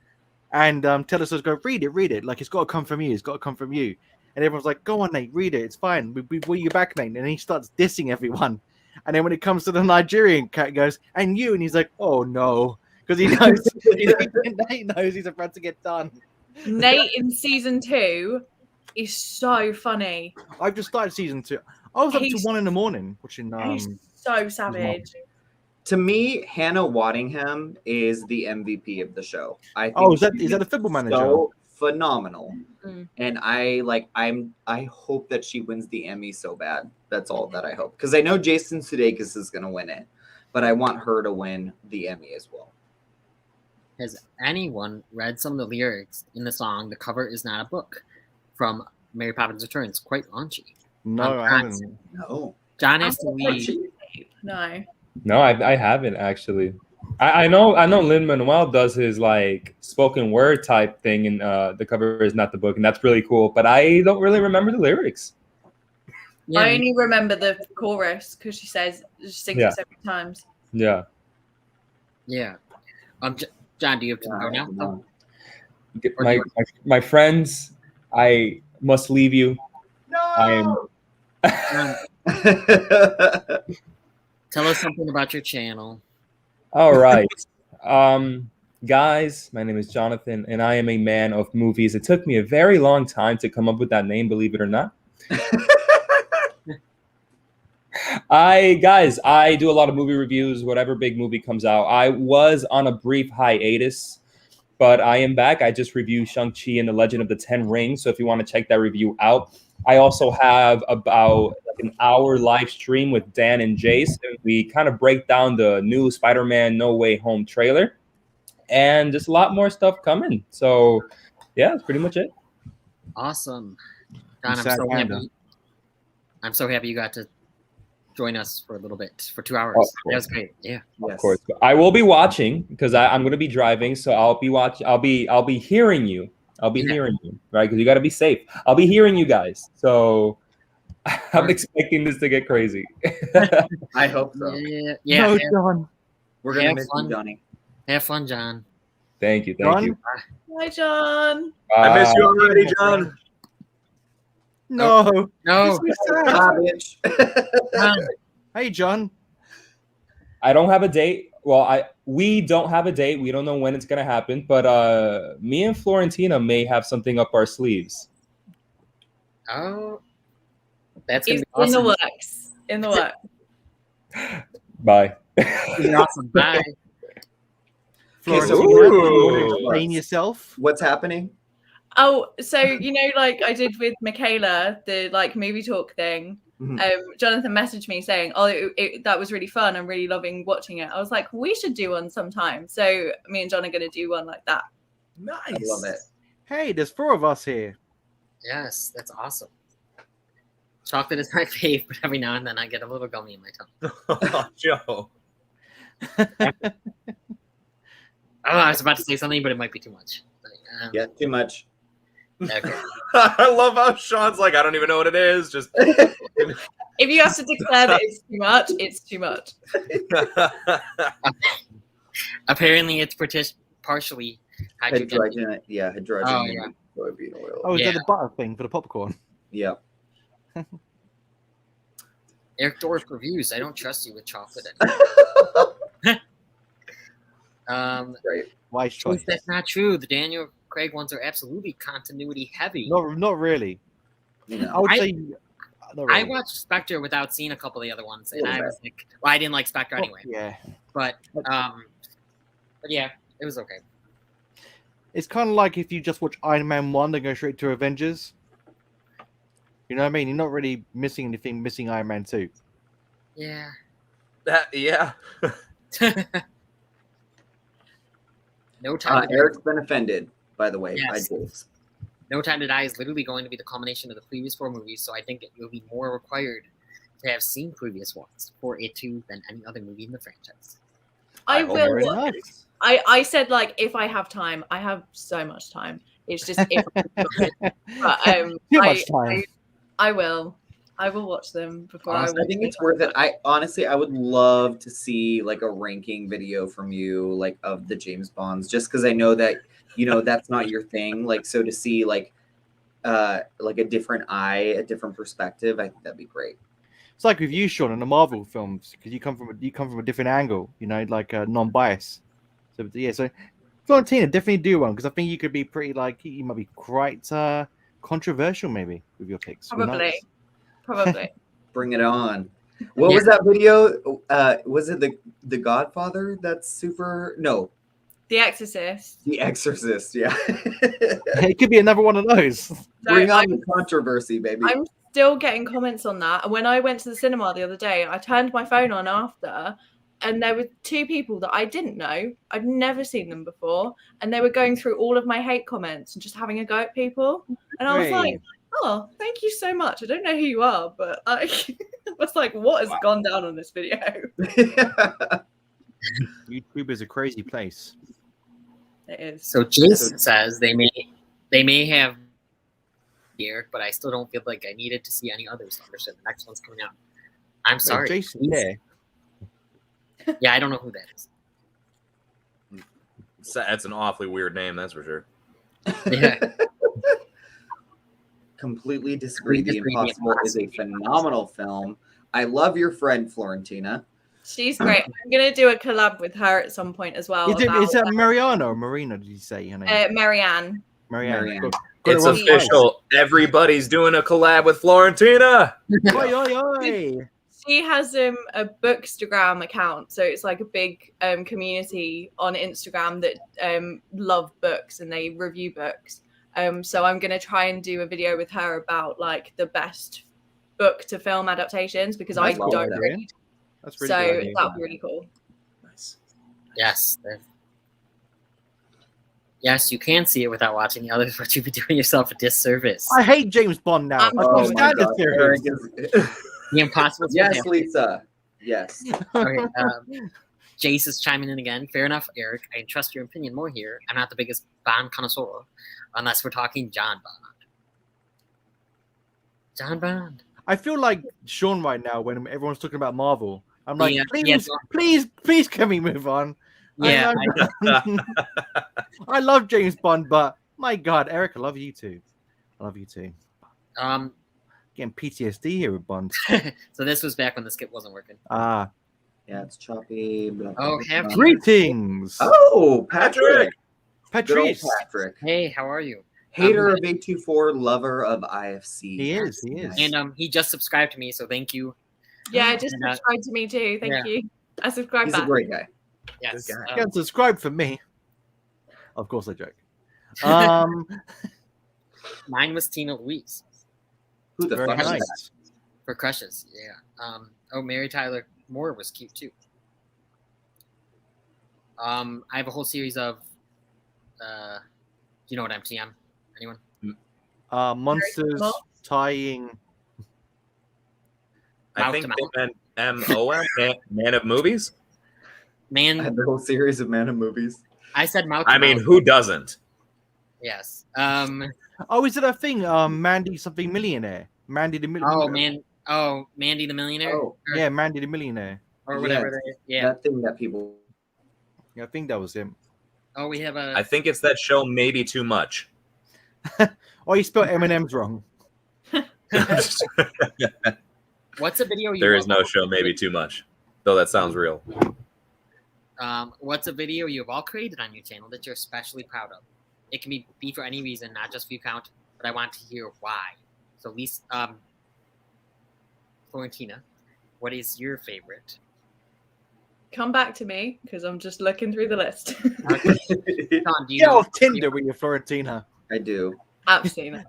and Ted Lasso's go, read it, like it's got to come from you, and everyone's like, go on, Nate, read it, it's fine, we want you back, Nate, and he starts dissing everyone, and then when it comes to the Nigerian cat, goes, and you, and he's like, oh no, because he knows, Nate knows he's about to get done. Nate in season 2 is so funny. I've just started season 2. I was up to He's- 1 a.m. watching. He's so savage. To me, Hannah Waddingham is the MVP of the show. I think Oh, is that she's a football manager? so phenomenal. Mm. And I hope that she wins the Emmy so bad. That's all that I hope. Because I know Jason Sudeikis is going to win it, but I want her to win the Emmy as well. Has anyone read some of the lyrics in the song "The Cover Is Not a Book" from Mary Poppins Returns? Quite raunchy. No, I haven't. No. John has to read. No. No, I haven't actually. I know Lin-Manuel does his like spoken word type thing, and the cover is not the book, and that's really cool. But I don't really remember the lyrics. Yeah, I only remember the chorus because she sings it several times. Yeah. yeah. John, do you have to go now? No. My friends, I must leave you. No! Tell us something about your channel. All right. Guys, my name is Jonathan, and I am a man of movies. It took me a very long time to come up with that name, believe it or not. I do a lot of movie reviews, whatever big movie comes out. I was on a brief hiatus, but I am back. I just reviewed Shang-Chi and the Legend of the Ten Rings, so if you want to check that review out. I also have about an hour live stream with Dan and Jace, and we kind of break down the new Spider-Man No Way Home trailer, and just a lot more stuff coming. So, yeah, that's pretty much it. Awesome. John, I'm so happy you got to join us for a little bit, for 2 hours. That was great. Yeah. Yes. Of course, I will be watching because I'm going to be driving, so I'll be hearing you. I'll be hearing you, right? Because you got to be safe. I'll be hearing you guys. So I'm expecting this to get crazy. I hope so. Yeah. No, John. We're going to Have miss fun. you, Johnny. Have fun, John. Thank you. John? Hi, John. I miss you already, John. No. No. This is sad. Ah, bitch. Hey, John. I don't have a date. Well, we don't have a date. We don't know when it's gonna happen. But me and Florentina may have something up our sleeves. Oh, that's gonna It's be awesome. in the works. In the works. Bye. Awesome. Bye. Florence, so you want to explain yourself? What's happening? Oh, so like I did with Michaela, the like movie talk thing. Mhm. Jonathan messaged me saying, "Oh, that was really fun. I'm really loving watching it." I was like, "We should do one sometime." So me and John are going to do one like that. Nice. I love it. Hey, there's 4 of us here. Yes, that's awesome. Chocolate is my fave, but every now and then I get a little gummy in my tongue. Joe. I was about to say something, but it might be too much. Yeah, too much. Okay. I love how Sean's like, I don't even know what it is. Just If you have to declare that it's too much, it's too much. Apparently, it's partially hydrogen. Hydrogen. Yeah, hydrogen. Oh, yeah. Soybean oil. Oh, is Yeah. that the butter thing for the popcorn? Yeah. Eric Thorpe reviews. I don't trust you with chocolate. Great. Wise choice. That's not true. The Daniel Craig ones are absolutely continuity heavy. Not really. No. I would I- say. Not I really. watched Spectre without seeing a couple of the other ones, and Little I was like, well, I didn't like Spectre anyway. Yeah. But yeah, it was okay. It's kind of like if you just watch Iron Man 1 and go straight to Avengers. You know what I mean? You're not really missing anything, missing Iron Man 2. Yeah. yeah. No Time to Die. Eric's been offended, by the way. Yes. By Jace. No Time to Die is literally going to be the culmination of the previous 4 movies, so I think it will be more required to have seen previous ones for it to than any other movie in the franchise. I hope will. Fair enough. I said like if I have time. I have so much time. It's just if but Too much time. I will watch them before I I watch think them. it's worth it. I honestly, I would love to see like a ranking video from you, like of the James Bonds, just because I know that that's not your thing. Like, so to see like a different eye, a different perspective, I think that'd be great. It's like with you, Shawn, in the Marvel films, because you come from a different angle, like non-bias. So yeah, so Florentina, definitely do one because I think you could be pretty you might be quite controversial maybe with your picks. Who knows? Probably. Bring it on. What was that video? Was it the Godfather? That's super. No, The Exorcist. The Exorcist. Yeah. It could be another one of those. Bring on the controversy, baby. I'm still getting comments on that. When I went to the cinema the other day, I turned my phone on after, and there were two people that I didn't know. I'd never seen them before, and they were going through all of my hate comments and just having a go at people. And I was like, "Oh, thank you so much. I don't know who you are, but I was like, what has gone down on this video?" YouTube is a crazy place. It is. So Jace says they may have here, but I still don't feel like I needed to see any others. The next one's coming out. I'm sorry. Jace, yeah. Yeah, I don't know who that is. That's an awfully weird name, that's for sure. Yeah. Completely disagree. The Impossible is a phenomenal film. I love your friend Florentina. She's great. I'm gonna do a collab with her at some point as well. Is that Mariana or Marina? Did you say her name? Marianne. Marianne. Got It's it wrong official. Everybody's doing a collab with Florentina. Oi, oi, oi. She has a Bookstagram account, so it's like a big community on Instagram that love books and they review books. So I'm gonna try and do a video with her about like the best book to film adaptations because I don't read. That's really good idea. That'd be really cool. Nice. Yes. Yes, you can see it without watching the others, but you'd be doing yourself a disservice. I hate James Bond now. Oh my God. The Impossible. Yes, Lisa. Yes. Okay, Jace is chiming in again. Fair enough, Eric. I trust your opinion more here. I'm not the biggest Bond connoisseur, unless we're talking John Bond. John Bond. I feel like Shawn right now when everyone's talking about Marvel. I'm like, Yeah, please, can we move on? Yeah, I love James Bond, but my God, Eric, I love you too. Getting PTSD here with Bond. So this was back when the skip wasn't working. Ah, yeah, it's choppy. greetings. Oh, Patrick. Good old Patrice. Patrick. Hey, how are you? Hater of 824, lover of IFC. He is. And he just subscribed to me, so thank you. Yeah, just subscribe to me too. Thank you. I subscribe He's back. a great guy. Yes. You can subscribe for me. Of course I joke. Mine was Tina Louise. Who the Very fuck is nice. that? For crushes, yeah. Mary Tyler Moore was cute too. I have a whole series of do you know what MTM? Anyone? Monsters tying. I think they meant MOM, Man of Movies. I had the whole series of Man of Movies. I said mouth. I mean, who doesn't? Yes. Oh, is it a thing? Mandy something millionaire. Mandy the millionaire. Mandy the Millionaire. Oh, Yeah, Mandy the millionaire. or whatever. Yeah. that thing that people. Yeah, I think that was him. Oh, we have a. I think it's that show, Maybe Too Much. Oh, you spelled M&M's wrong. What's a video you? There is no show, Maybe Too Much, though that sounds real. What's a video you have all created on your channel that you're especially proud of? It can be for any reason, not just view count, but I want to hear why. So, Lisa, Florentina, what is your favorite? Come back to me because I'm just looking through the list. Shawn, do you Get know? off Tinder with your Florentina. I do. I've seen it.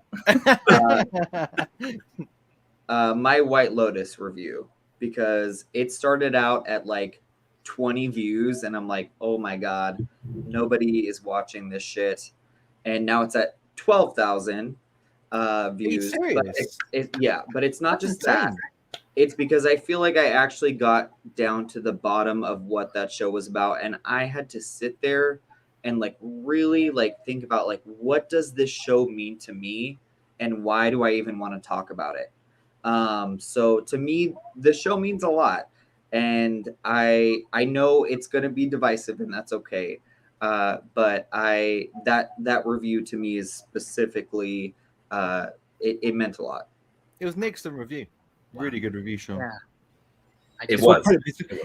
My White Lotus review, because it started out at like 20 views and I'm like, oh my God, nobody is watching this shit. And now it's at 12,000 views. But but it's not That's just that. it's because I feel like I actually got down to the bottom of what that show was about, and I had to sit there and like really like think about like what does this show mean to me, and why do I even want to talk about it? So to me, this show means a lot, and I know it's going to be divisive, and that's okay. But that review to me is specifically it meant a lot. It was an excellent review. Really good review, Shawn. Yeah. It was.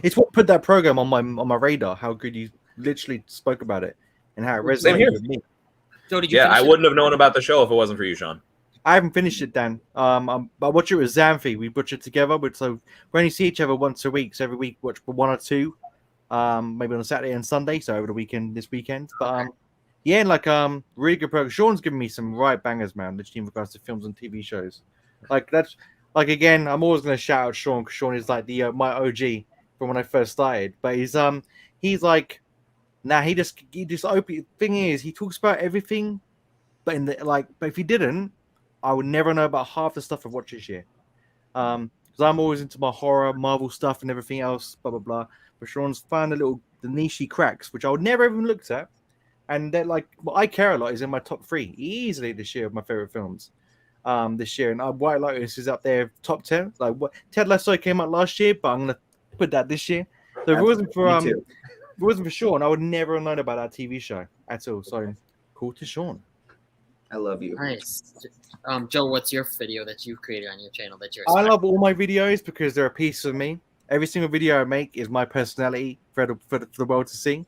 It's what put that program on my radar. How good you literally spoke about it and how it Same here. resonated with me. So did you? Yeah, finish I it? wouldn't have known about the show if it wasn't for you, Shawn. I haven't finished it, Dan. I watch it with Xanthi. We watch it together, but so we only see each other once a week. So every week, watch one or two, maybe on a Saturday and Sunday. So over the weekend, this weekend. But yeah, like really good program. Shawn's given me some right bangers, man. Literally in regards to films and TV shows. Like that's like again, I'm always gonna shout out Shawn because Shawn is like the my OG from when I first started. But he's like, nah, he just open. Thing is, he talks about everything, but but if he didn't, I would never know about half the stuff I watch this year. Because I'm always into my horror, Marvel stuff, and everything else, blah blah blah. But Shawn's found the niche cracks, which I would never even looked at, and they're like, what I care a lot is in my top 3 easily this year of my favorite films. This year, and White Lotus is up there top 10. Like what Ted Lasso came out last year, but I'm gonna put that this year. So if it wasn't for Shawn, I would never have known about that TV show at all. So cool to Shawn. I love you. Nice. Joe, what's your video that you've created on your channel that you're? I love all my videos because they're a piece of me. Every single video I make is my personality for the world to see.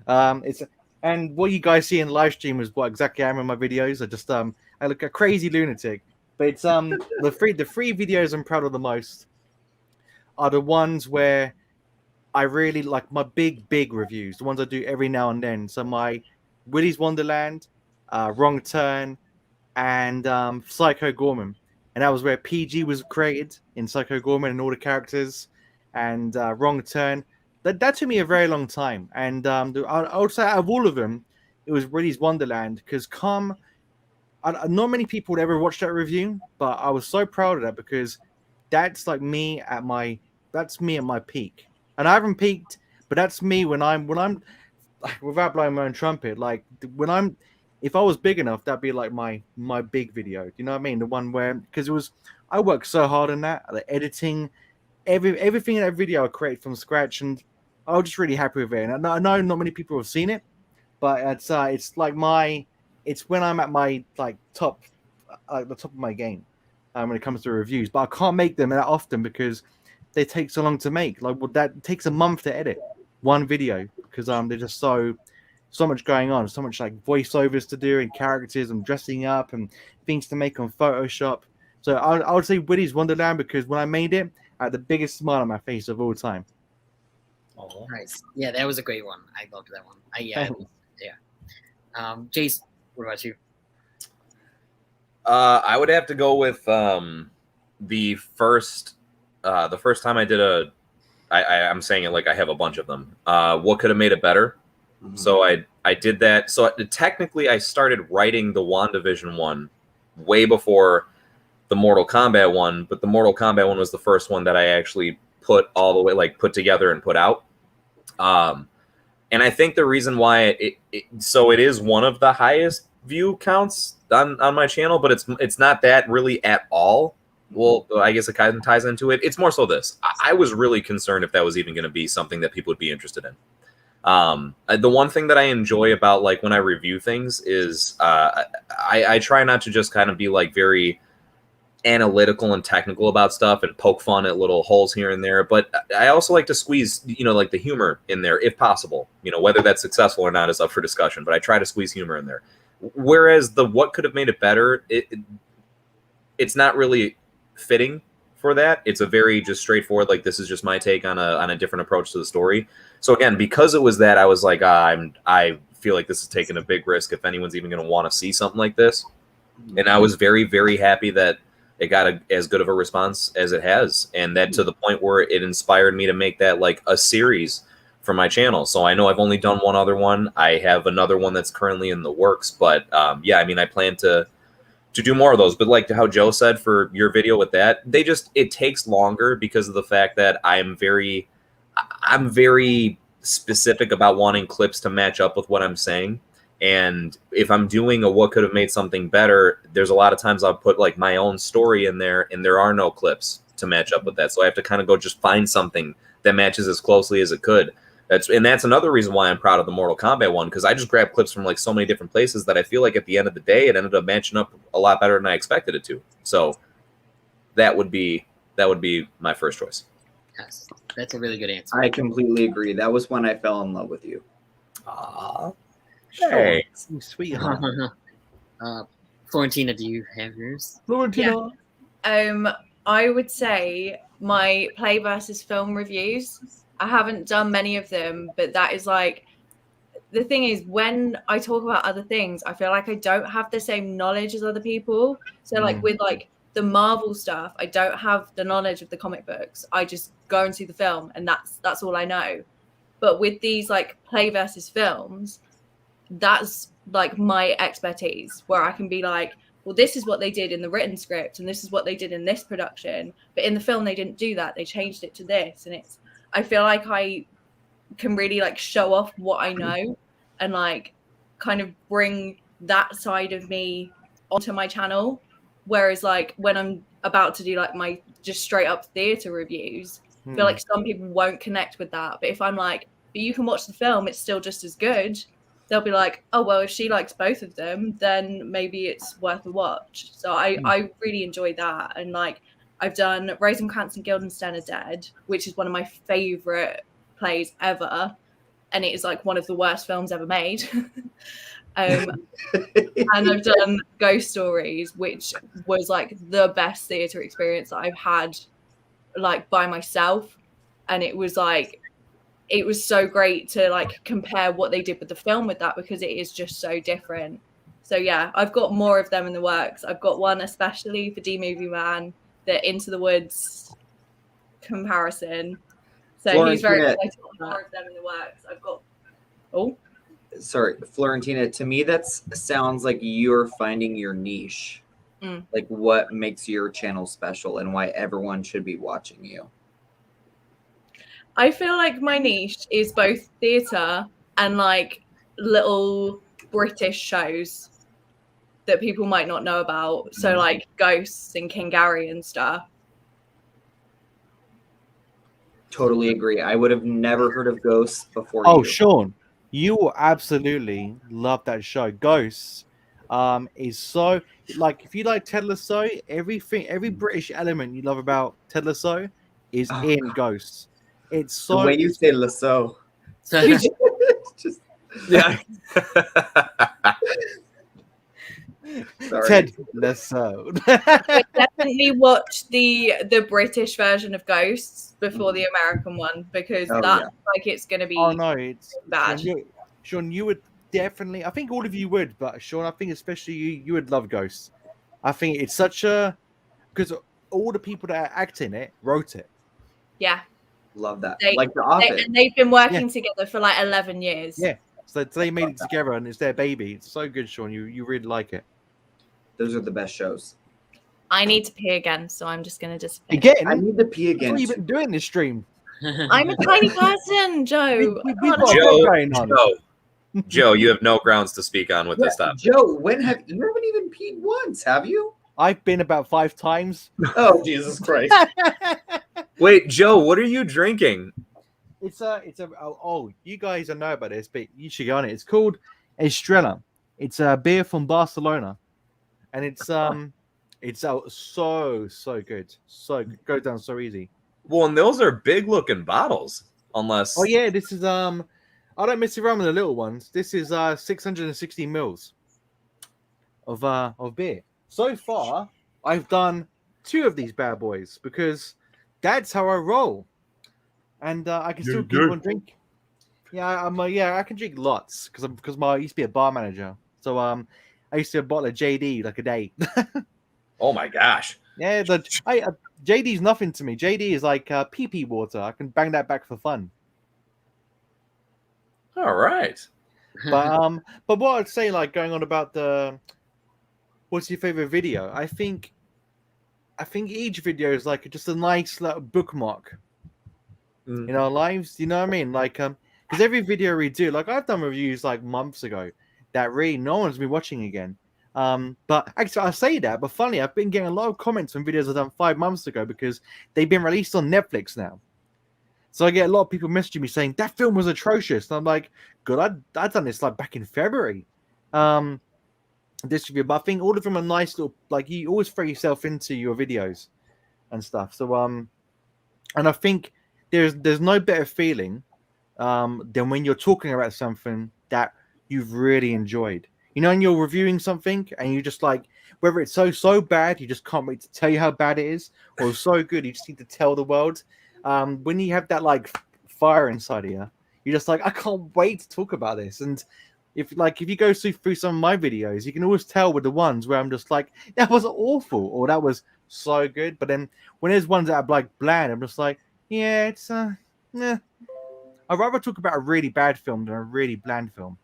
And what you guys see in live stream is what exactly I am in my videos. I just I look a crazy lunatic. But it's the three videos I'm proud of the most are the ones where I really like my big reviews, the ones I do every now and then. So my Willy's Wonderland, Wrong Turn, and Psycho Gorman. And that was where PG was created in Psycho Gorman and all the characters. And Wrong Turn. That took me a very long time. And I would say out of all of them, it was Willy's Wonderland. Because not many people would ever watch that review, but I was so proud of that because that's like me at my peak. And I haven't peaked, but that's me when I'm without blowing my own trumpet. Like if I was big enough, that'd be like my big video. Do you know what I mean? The one where because I worked so hard on that, the editing, everything in that video I created from scratch, and I was just really happy with it. And I know not many people have seen it, but it's like it's when I'm at my like top, the top of my game when it comes to reviews. But I can't make them that often because they take so long to make. Like that takes a month to edit one video because they're just so much going on, so much like voiceovers to do and characters and dressing up and things to make on Photoshop. So I would say Willy's Wonderland because when I made it, I had the biggest smile on my face of all time. Oh, Nice. Yeah, that was a great one. I loved that one. Yeah. Jace, what about you? I would have to go with the first time I did I'm saying it like I have a bunch of them. What could have made it better? Mm-hmm. So I did that. So technically I started writing the WandaVision one way before the Mortal Kombat one, but the Mortal Kombat one was the first one that I actually put all the way, like put together and put out. And I think the reason why it is one of the highest view counts on my channel, but it's not that really at all. Well, I guess it kind of ties into it. It's more so this. I was really concerned if that was even going to be something that people would be interested in. The one thing that I enjoy about like when I review things is I try not to just kind of be like very analytical and technical about stuff and poke fun at little holes here and there, but I also like to squeeze like the humor in there if possible. Whether that's successful or not is up for discussion, but I try to squeeze humor in there. Whereas the what could have made it better, it's not really fitting for that. It's a very just straightforward, like this is just my take on a different approach to the story. So again, because it was that, I was like, I feel like this is taking a big risk if anyone's even going to want to see something like this. And I was very, very happy that it got as good of a response as it has, and that to the point where it inspired me to make that like a series for my channel. So I know I've only done one other one. I have another one that's currently in the works, but yeah, I mean, I plan to do more of those. But like how Joe said for your video with that, it takes longer because of the fact that I'm very specific about wanting clips to match up with what I'm saying. And if I'm doing a what could have made something better, there's a lot of times I'll put like my own story in there and there are no clips to match up with that. So I have to kind of go just find something that matches as closely as it could. That's another reason why I'm proud of the Mortal Kombat one, because I just grabbed clips from like so many different places that I feel like at the end of the day it ended up matching up a lot better than I expected it to. So that would be my first choice. Yes, that's a really good answer. I completely agree. That was when I fell in love with you. Hey. Sean, sweetheart. Florentina, do you have yours? Florentina. I would say my play versus film reviews. I haven't done many of them, but that is like the thing is when I talk about other things, I feel like I don't have the same knowledge as other people. So like with like the Marvel stuff, I don't have the knowledge of the comic books. I just go and see the film and that's all I know. But with these like play versus films, that's like my expertise where I can be like, well, this is what they did in the written script and this is what they did in this production. But in the film, they didn't do that. They changed it to this. And I feel like I can really like show off what I know and like kind of bring that side of me onto my channel. Whereas like when I'm about to do like my just straight up theatre reviews, I feel like some people won't connect with that. But if I'm like, but you can watch the film, it's still just as good. They'll be like, oh, well, if she likes both of them, then maybe it's worth a watch. So I really enjoy that. And like, I've done Rosencrantz and Guildenstern are Dead, which is one of my favorite plays ever. And it is like one of the worst films ever made. And I've done Ghost Stories, which was like the best theatre experience that I've had like by myself. And it was like, it was so great to like compare what they did with the film with that because it is just so different. So yeah, I've got more of them in the works. I've got one especially for D Movie Man, the Into the Woods comparison. So he's very excited about more of them in the works. I've got sorry, Florentina, to me that sounds like you're finding your niche. Like what makes your channel special and why everyone should be watching you. I feel like my niche is both theatre and like little British shows that people might not know about. So like Ghosts and King Gary and stuff. Totally agree. I would have never heard of Ghosts before. Oh, Shawn, you will absolutely love that show. Ghosts is so like if you like Ted Lasso, every British element you love about Ted Lasso is in Ghosts. It's so the way you say Lasso. Just yeah. Sorry. Ted Lasso. Definitely watch the British version of Ghosts before the American one because that's like it's gonna be it's bad. Shawn, you would definitely. I think all of you would, but Shawn, I think especially you would love Ghosts. I think it's such a because all the people that act in it wrote it. Yeah. Love that. Like The Office. And they've been working together for like 11 years. Yeah. So they made it together and it's their baby. It's so good, Shawn. You really like it. Those are the best shows. I need to pee again, so I'm just going to just... Again? I need to pee again. What have you been doing this stream? I'm a tiny person, Joe. Joe, you have no grounds to speak on with this stuff. Joe, you haven't even peed once, have you? I've been about 5 times. Oh, Jesus Christ. Wait, Joe, what are you drinking? It's you guys don't know about this, but you should go on it. It's called Estrella. It's a beer from Barcelona. And it's so good. So good. Goes down so easy. Well, and those are big looking bottles, unless this is I don't mess around with the little ones. This is 660 mils of beer. So far, I've done 2 of these bad boys because that's how I roll, and I can still keep on drinking. Yeah, I can drink lots because I used to be a bar manager, so I used to bottle of JD like a day. Oh my gosh! Yeah, JD's nothing to me. JD is like pee water. I can bang that back for fun. All right, but what I'd say, like going on about what's your favorite video, I think each video is like just a nice little bookmark in our lives. You know what I mean? Like because every video we do, like I've done reviews like months ago that really no one's been watching again. But actually, I say that, but funny, I've been getting a lot of comments on videos I've done 5 months ago because they've been released on Netflix now. So I get a lot of people messaging me saying that film was atrocious. And I'm like, good, I'd done this like back in February. This review, but I think all of them are nice little, like you always throw yourself into your videos and stuff. So and I think there's no better feeling than when you're talking about something that you've really enjoyed. You know, and you're reviewing something and you just like, whether it's so bad, you just can't wait to tell you how bad it is, or so good, you just need to tell the world. When you have that like fire inside of you, you're just like, I can't wait to talk about this. And if you go through some of my videos, you can always tell with the ones where I'm just like, that was awful, or that was so good. But then when there's ones that are like bland, I'm just like, yeah, it's I'd rather talk about a really bad film than a really bland film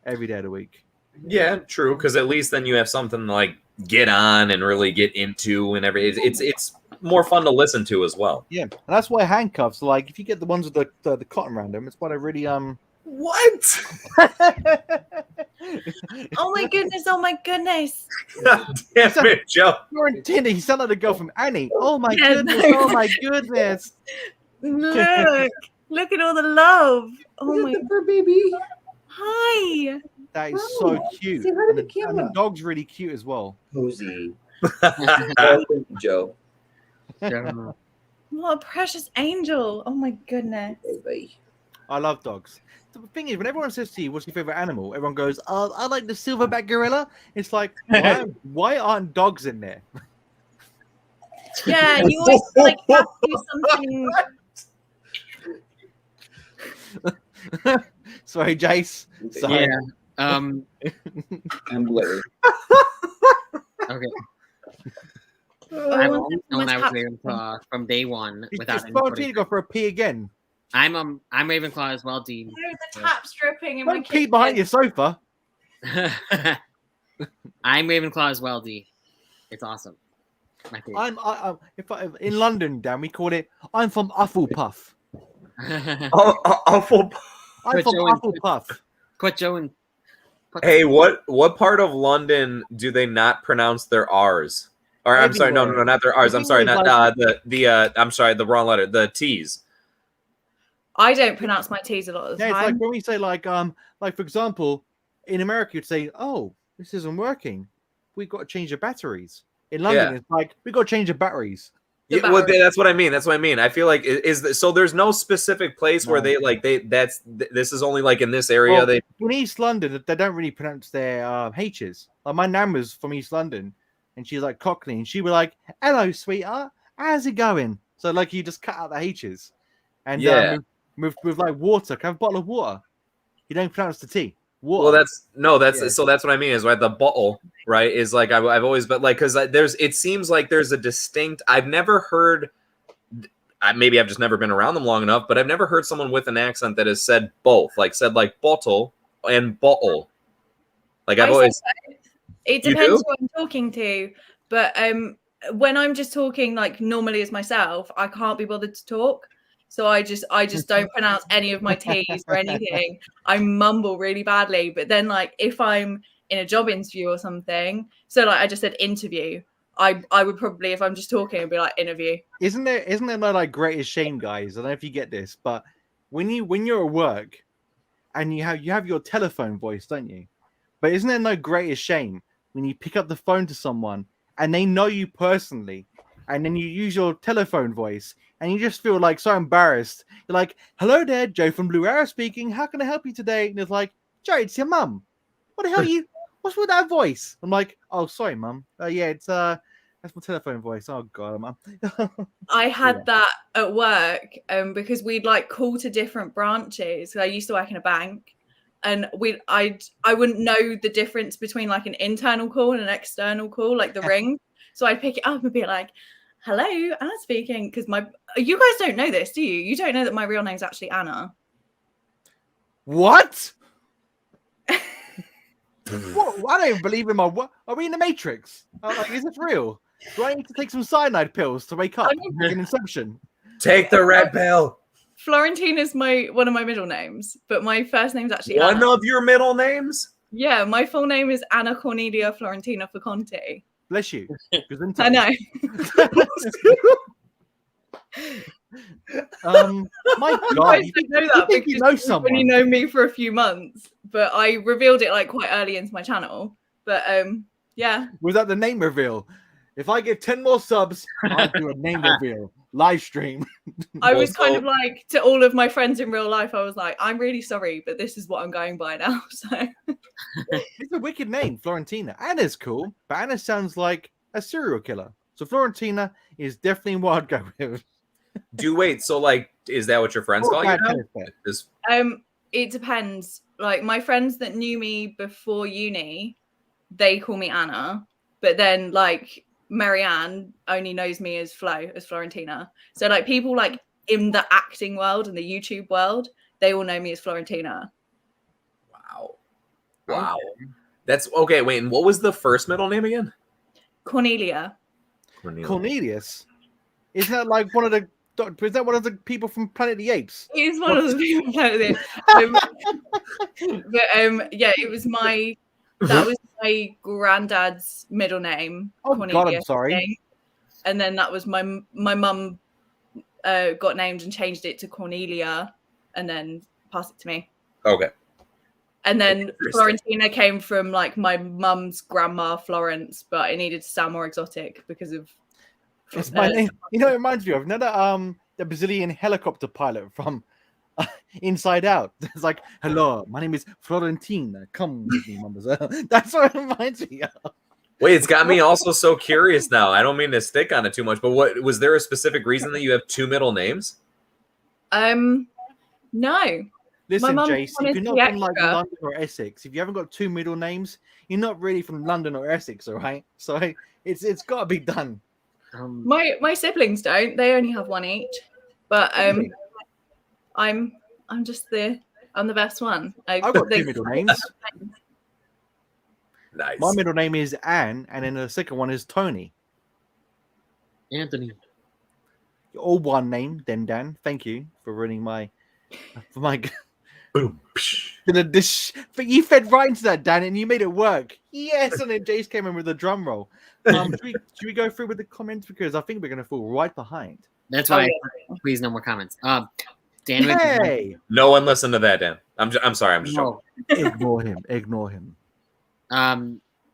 every day of the week. Yeah, true. Because at least then you have something to like get on and really get into, and it's more fun to listen to as well. Yeah, and that's why handcuffs. Like if you get the ones with the cotton around them, it's what I really What? Oh my goodness! Oh my goodness! Damn it, Joe. Florentina, you sound like the girl from Annie. Oh my Yeah, goodness! no. Oh my goodness! Look at all the love. Oh my fur baby. hi. That is so cute. Say hi to And the the camera. dog's really cute as well. Cozy. Thank you, Joe. Yeah. What a precious angel. Oh my goodness. Baby. I love dogs. The thing is, when everyone says to you, "What's your favorite animal?" everyone goes, "Oh, I like the silverback gorilla." It's like, why aren't dogs in there? Yeah, you always like have to do something. Sorry, Jace. Sorry. Yeah. I'm Larry. Okay. Oh, I've I'm always known I was happy. Ravenclaw from day one without It's any Florentina go for a pee again. I'm Ravenclaw as well, Dean. The tap's dripping in my Don't pee kitchen. behind your sofa. I'm Ravenclaw as well, D. It's awesome. My favorite. In London, Dan, we call it. I'm from Hufflepuff. Awful. I'm But from Joe and- Hufflepuff. Quit Joe and Hey, what part of London do they not pronounce their R's? Or I'm sorry, no, not their R's. I'm sorry, not I'm sorry, the wrong letter. The T's. I don't pronounce my T's a lot of the Yeah, it's like time. when we say like for example, in America you'd say, "Oh, this isn't working. We've got to change the batteries." In London, it's like we've got to change the batteries. Yeah, well, that's what I mean. That's what I mean. I feel like so there's no specific place where this is only like in this area. Well, in East London, they don't really pronounce their H's. Like my nan was from East London, and she's like Cockney, and she was like, "Hello, sweetheart, how's it going?" So like you just cut out the H's, and with like water. Can I have a bottle of water? You don't pronounce the T. Water. Well, that's what I mean is right. The bottle, right, is like I've always been like because it seems like there's a distinct. I've never heard. Maybe I've just never been around them long enough, but I've never heard someone with an accent that has said both, like said like bottle and bottle. Like I've always. It depends who I'm talking to, but when I'm just talking like normally as myself, I can't be bothered to talk. So I just don't pronounce any of my T's or anything. I mumble really badly. But then like if I'm in a job interview or something, so like I just said interview, I would probably, if I'm just talking, I'd be like interview. Isn't there no like greatest shame, guys? I don't know if you get this, but when you're at work and you have your telephone voice, don't you? But isn't there no greatest shame when you pick up the phone to someone and they know you personally, and then you use your telephone voice, and you just feel like so embarrassed. You're like, "Hello there, Joe from Blue Arrow speaking. How can I help you today?" And it's like, "Joe, it's your mum. What the hell you? What's with that voice?" I'm like, "Oh, sorry, mum. Yeah, it's that's my telephone voice. Oh God, mum." I had that at work because we'd like call to different branches. I used to work in a bank, and I wouldn't know the difference between like an internal call and an external call, like the ring. So I'd pick it up and be like, "Hello, Anna speaking." Because you guys don't know this, do you? You don't know that my real name's actually Anna. What? What? I don't even believe in my. What? Are we in the Matrix? Like, is this real? Do I need to take some cyanide pills to wake up? Like an Inception. Take the red pill. Florentina's one of my middle names, but my first name's actually One Anna. of your middle names? Yeah, my full name is Anna Cornelia Florentina Faconti. Bless you. I know. My You God, guys don't know that think because you know you've someone. only known me for a few months, but I revealed it like quite early into my channel. But yeah. Was that the name reveal? If I get 10 more subs, I'll do a name reveal live stream. I was kind of like, to all of my friends in real life, I was like, I'm really sorry, but this is what I'm going by now. So It's a wicked name, Florentina. Anna's cool, but Anna sounds like a serial killer. So Florentina is definitely what I'd go with. Wait, so like, is that what your friends call you now? it depends. Like my friends that knew me before uni, they call me Anna, but then like Marianne only knows me as Florentina. So like people like in the acting world and the YouTube world, they all know me as Florentina. Wow. That's okay. Wait, and what was the first middle name again? Cornelia. Cornelius? Isn't that like one of the? Is that one of the people from Planet of the Apes? He's one of the people from Planet of the Apes. But yeah, it was that was my granddad's middle name. Oh Cornelia, God, I'm sorry. And then that was my mum got named and changed it to Cornelia, and then passed it to me. Okay. And then Florentina came from like my mum's grandma Florence, but it needed to sound more exotic because of. It's my name. You know, it reminds me of the Brazilian helicopter pilot from Inside Out. It's like, hello, my name is Florentina. Come with me, mademoiselle. That's what it reminds me of. Wait, it's got me also so curious now. I don't mean to stick on it too much, but what was there a specific reason that you have two middle names? No. Listen, mum Jace, if wanted you're to not be from like extra. London or Essex, if you haven't got two middle names, you're not really from London or Essex, all right? So it's got to be done. My siblings don't. They only have one each. But I'm just I'm the best one. I've got two middle names. Nice. My middle name is Anne, and then the second one is Tony. Anthony. All one name, then Dan. Thank you for ruining my Boom. But you fed right into that, Dan, and you made it work. Yes, and then Jace came in with a drum roll. Should we go through with the comments, because I think we're going to fall right behind. That's why. Please, no more comments. Dan. Hey, No one listened to that, Dan. I'm sorry. I'm just joking. ignore him. Ignore him.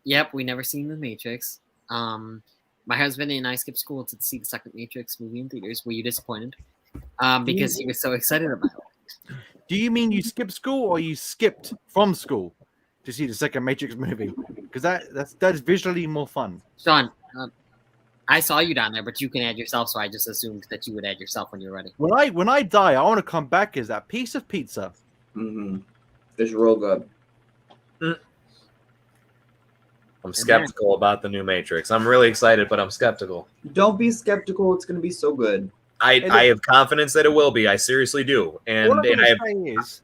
Yep, we never seen The Matrix. My husband and I skipped school to see the second Matrix movie in theaters. Were you disappointed? Because he was so excited about it. Do you mean you skipped school, or you skipped from school to see the second Matrix movie? Because that's visually more fun. Shawn, I saw you down there, but you can add yourself, so I just assumed that you would add yourself when you're ready. When I die, I want to come back as that piece of pizza. Mm-hmm. It's real good. I'm skeptical about the new Matrix. I'm really excited, but I'm skeptical. Don't be skeptical. It's going to be so good. I have confidence that it will be. I seriously do. And What I'm I going have. to say is,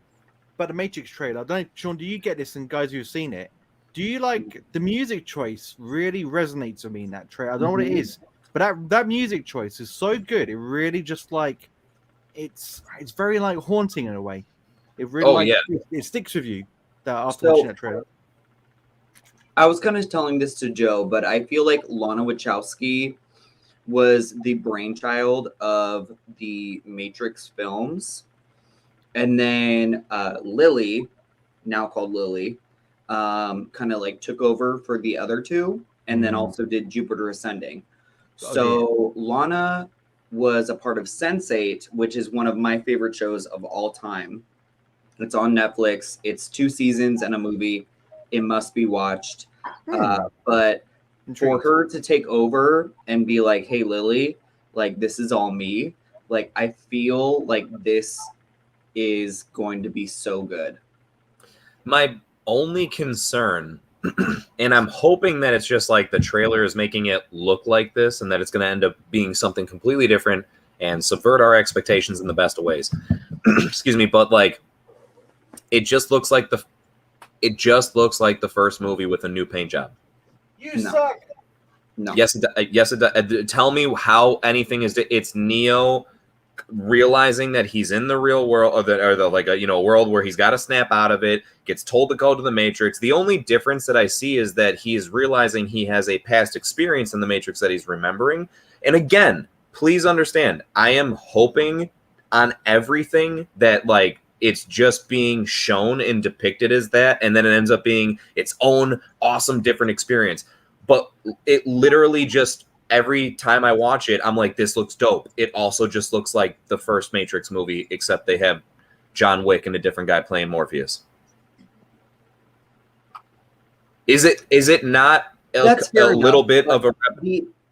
about the Matrix trailer, I don't know, Shawn, do you get this, and guys who've seen it? Do you like the music choice? Really resonates with me in that trailer. I don't know what it is, but that music choice is so good. It really just like it's very like haunting in a way. It really it sticks with you. That after watching that trailer. I was kind of telling this to Joe, but I feel like Lana Wachowski was the brainchild of the Matrix films. And then Lily, now called Lily, kind of like took over for the other two, and then also did Jupiter Ascending. So Lana was a part of Sense8, which is one of my favorite shows of all time. It's on Netflix. It's 2 seasons and a movie. It must be watched. But for her to take over and be like, hey, Lily, like, this is all me. Like, I feel like this is going to be so good. My only concern, and I'm hoping that it's just like the trailer is making it look like this, and that it's going to end up being something completely different and subvert our expectations in the best of ways. Excuse me, but like, it just looks like it just looks like the first movie with a new paint job. You No. suck. No. Yes, it does. Tell me how anything is. It's Neo realizing that he's in the real world, a world where he's got to snap out of it. Gets told to go to the Matrix. The only difference that I see is that he is realizing he has a past experience in the Matrix that he's remembering. And again, please understand, I am hoping on everything that like it's just being shown and depicted as that, and then it ends up being its own awesome different experience. But it literally just every time I watch it, I'm like, this looks dope. It also just looks like the first Matrix movie, except they have John Wick and a different guy playing Morpheus. Is it not a little bit of a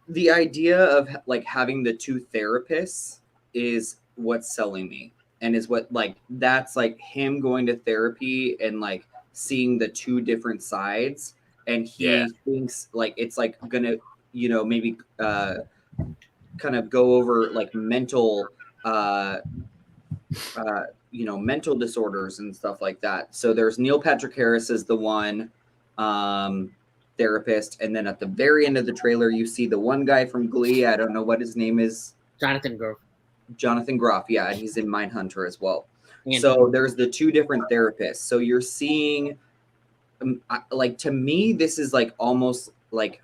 the idea of like having the two therapists is what's selling me, and is what like that's like him going to therapy and like seeing the two different sides, and he thinks like it's like gonna maybe kind of go over like mental mental disorders and stuff like that. So there's Neil Patrick Harris is the one therapist, and then at the very end of the trailer you see the one guy from Glee. I don't know what his name is. Jonathan Groff, yeah, and he's in Mindhunter as well. And so there's the two different therapists. So you're seeing like, to me this is like almost like,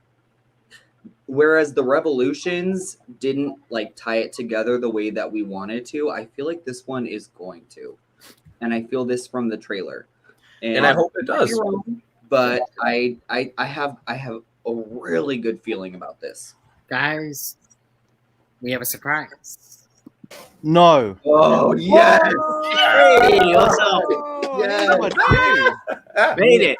whereas the Revolutions didn't like tie it together the way that we wanted to, I feel like this one is going to, and I feel this from the trailer, and I hope it does. But I have a really good feeling about this. guys, we have a surprise. No. Oh yes! Hey, what's up? Yes. Made it.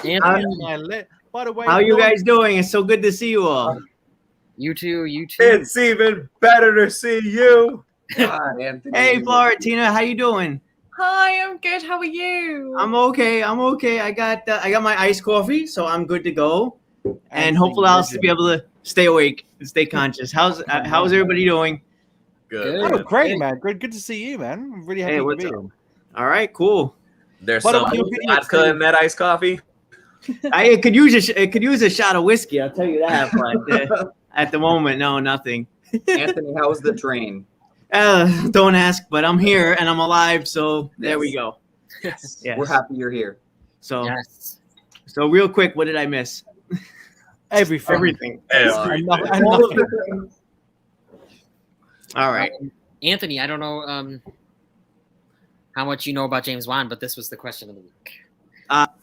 Anthony, By the way, How you guys doing? It's so good to see you all. you too. It's even better to see you. God, Anthony. Hey, Florentina, how you doing? Hi, I'm good. How are you? I'm okay. I got my iced coffee, so I'm good to go. And hopefully I'll be able to stay awake and stay conscious. How's everybody doing? Good. Oh, great, man. Good to see you, man. I'm really happy to be here. All right, cool. There's What some about your video vodka in that iced coffee. It could use a shot of whiskey. I'll tell you that. But at the moment, no, nothing. Anthony, how was the train? Don't ask, but I'm here and I'm alive, so there we go. Yes. Yes. We're happy you're here. So Yes. so real quick, what did I miss? Everything. Everything. And nothing. All right. Anthony, I don't know how much you know about James Wan, but this was the question of the week.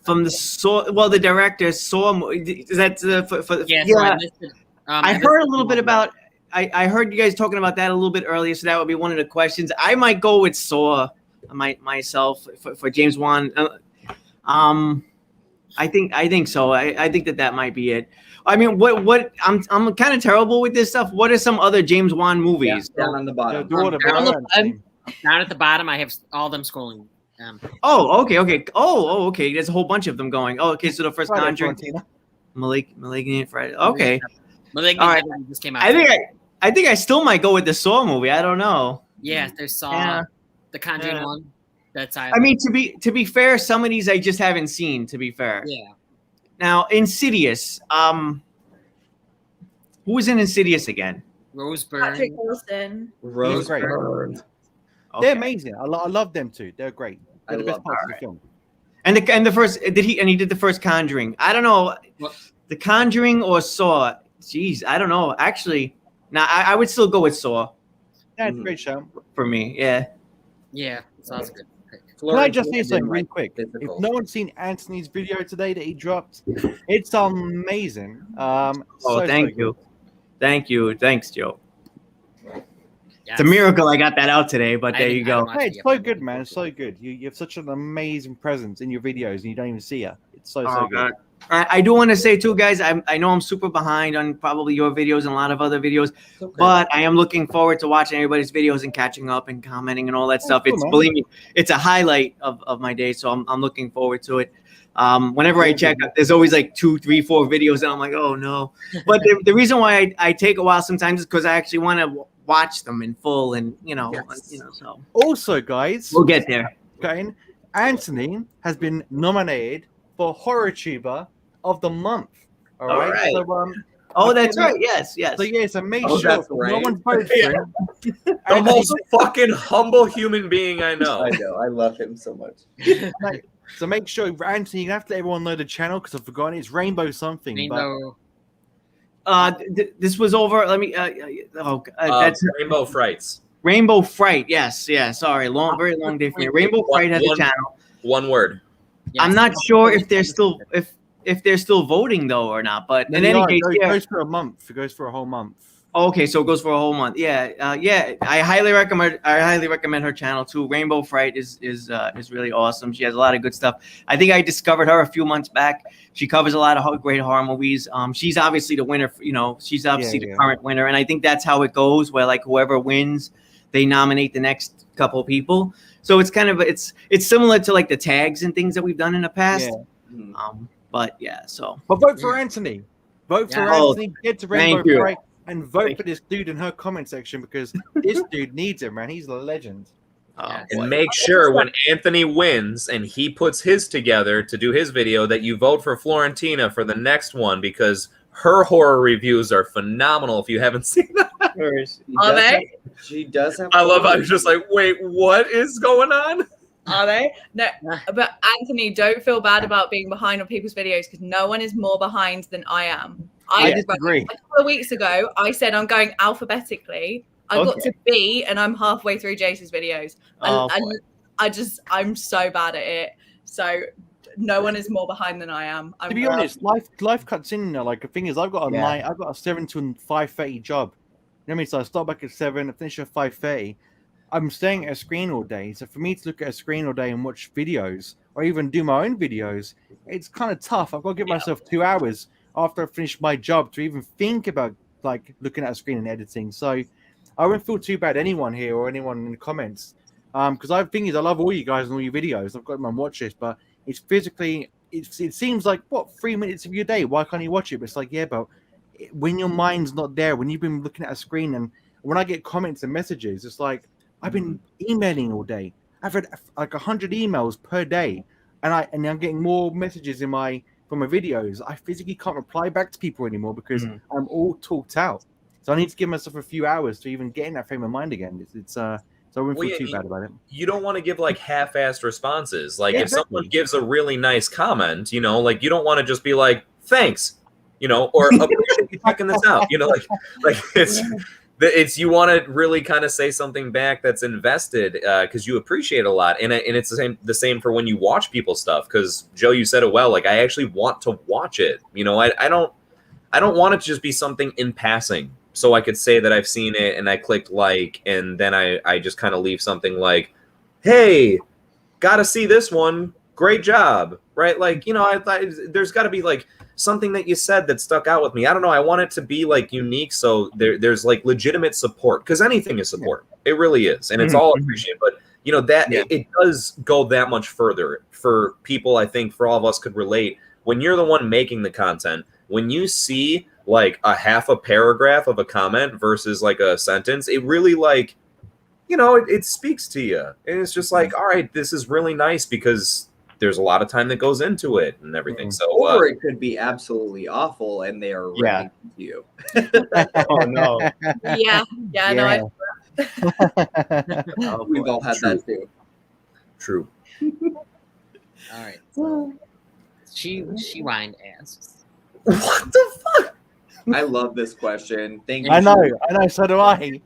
From the director saw. Is that for Yeah. yeah. So I listed, I heard a little bit about. I heard you guys talking about that a little bit earlier, so that would be one of the questions. I might go with Saw, myself for James Wan. I think so. I think that might be it. I mean, what I'm kind of terrible with this stuff. What are some other James Wan movies? Down on the bottom. down at the bottom, I have all of them scrolling. Oh, okay. Okay. There's a whole bunch of them going. Oh, okay. So the first Conjuring, Malignant Friday. Okay. Malignant All right. just came out. I think I still might go with the Saw movie. I don't know. Yeah, there's Saw, Yeah. the Conjuring one. That's I mean, to be fair, some of these I just haven't seen. To be fair. yeah. Now, Insidious. Who was in Insidious again? Rose Byrne. Patrick Wilson. Rose Great. Byrne. They're Okay. amazing. I love them too. They're great. They're I the best love parts of them. the film. And the first he did the first Conjuring. I don't know, What? The Conjuring or Saw. Jeez, I don't know. Actually, I would still go with Saw Yeah, it's a great show. for me. Yeah. Yeah, sounds good. Can I just say Florence something didn't real like quick? physical. If no one's seen Anthony's video today that he dropped, it's amazing. Thank you. Thanks, Joe. Yes. It's a miracle I got that out today, but I there didn't- you I go. don't watch Hey, it it's yet, so but- good, man. It's so good. You have such an amazing presence in your videos, and you don't even see her. It's so Oh, good. God. I do want to say too, guys. I know I'm super behind on probably your videos and a lot of other videos, Okay. but I am looking forward to watching everybody's videos and catching up and commenting and all that stuff. cool, It's man. believe me, it's a highlight of my day, so I'm looking forward to it. Whenever I check, there's always like 2, 3, 4 videos, and I'm like, oh no. But the reason why I take a while sometimes is because I actually want to watch them in full, and so Also, guys, we'll get there. okay, Anthony has been nominated for Horror Tuber of the Month. All All right. right. So, Oh, that's right. Yes. So yeah, so make Oh, sure that's right. no one's voted for him. The most fucking humble human being I know. I know. I love him so much. Like, so make sure, Anthony, you have to let everyone know the channel because I've forgotten. It's Rainbow something. Rainbow. This was over. Let me. That's Rainbow Frights. Rainbow Fright. Yes. Sorry. Very long day for me. Rainbow Fright has a channel. One word. Yes. I'm not sure if they're still if they're still voting though or not. But in any case, it goes for a month. It goes for a whole month. Okay, so it goes for a whole month. Yeah. I highly recommend her channel too. Rainbow Fright is really awesome. She has a lot of good stuff. I think I discovered her a few months back. She covers a lot of great horror movies. She's obviously the winner. She's obviously the current winner, and I think that's how it goes. Where like whoever wins, they nominate the next couple people. So it's kind of it's similar to like the tags and things that we've done in the past. Yeah. But yeah. So. But vote for Anthony. Vote for Anthony. Get to Rainbow Thank you. Fright. And vote for this dude in her comment section because this dude needs it, man. He's a legend. And make sure when Anthony wins and he puts his together to do his video that you vote for Florentina for the next one because her horror reviews are phenomenal if you haven't seen that. Are they? She does have. I love how I was just like, wait, what is going on? Are they? No, but Anthony, don't feel bad about being behind on people's videos because no one is more behind than I am. I disagree. A couple of weeks ago, I said I'm going alphabetically. I got to B, and I'm halfway through Jace's videos. And I'm so bad at it. So no one is more behind than I am. To be honest, life cuts in now. Like the thing is, I've got a 7 to 5:30 job. You know what I mean? So I start back at 7, I finish at 5:30. I'm staying at a screen all day. So for me to look at a screen all day and watch videos, or even do my own videos, it's kind of tough. I've got to give myself 2 hours after I finish my job to even think about like looking at a screen and editing. So I wouldn't feel too bad anyone here or anyone in the comments. Because I think I love all you guys and all your videos. I've got them on watch list, but it's physically it seems like 3 minutes of your day. Why can't you watch it? But it's like, yeah, but when your mind's not there, when you've been looking at a screen, and when I get comments and messages, it's like I've been emailing all day. I've had like 100 emails per day, and I'm getting more messages from my videos. I physically can't reply back to people anymore because I'm all talked out. So I need to give myself a few hours to even get in that frame of mind again. So I wouldn't feel too bad about it. You don't want to give like half-assed responses. Like if someone gives a really nice comment, like you don't want to just be like, thanks, or appreciate you checking this out. Like it's you want to really kind of say something back that's invested because you appreciate a lot, and it's the same for when you watch people's stuff. Because Joe, you said it well. Like I actually want to watch it. I don't want it to just be something in passing, so I could say that I've seen it and I clicked like, and then I just kind of leave something like, hey, gotta see this one. Great job, right? Like there's got to be like something that you said that stuck out with me. I don't know. I want it to be like unique, so there's like legitimate support because anything is support. It really is, and it's all appreciated. But it does go that much further for people. I think for all of us could relate when you're the one making the content. When you see like a half a paragraph of a comment versus like a sentence, it really like it speaks to you, and it's just like, all right, this is really nice because there's a lot of time that goes into it and everything. So, or it could be absolutely awful, and they are writing to you. Oh no! Yeah. No. We've all had that too. True. All right. So GeekyHiJynx asks, what the fuck? I love this question. Thank you. I know. So do I.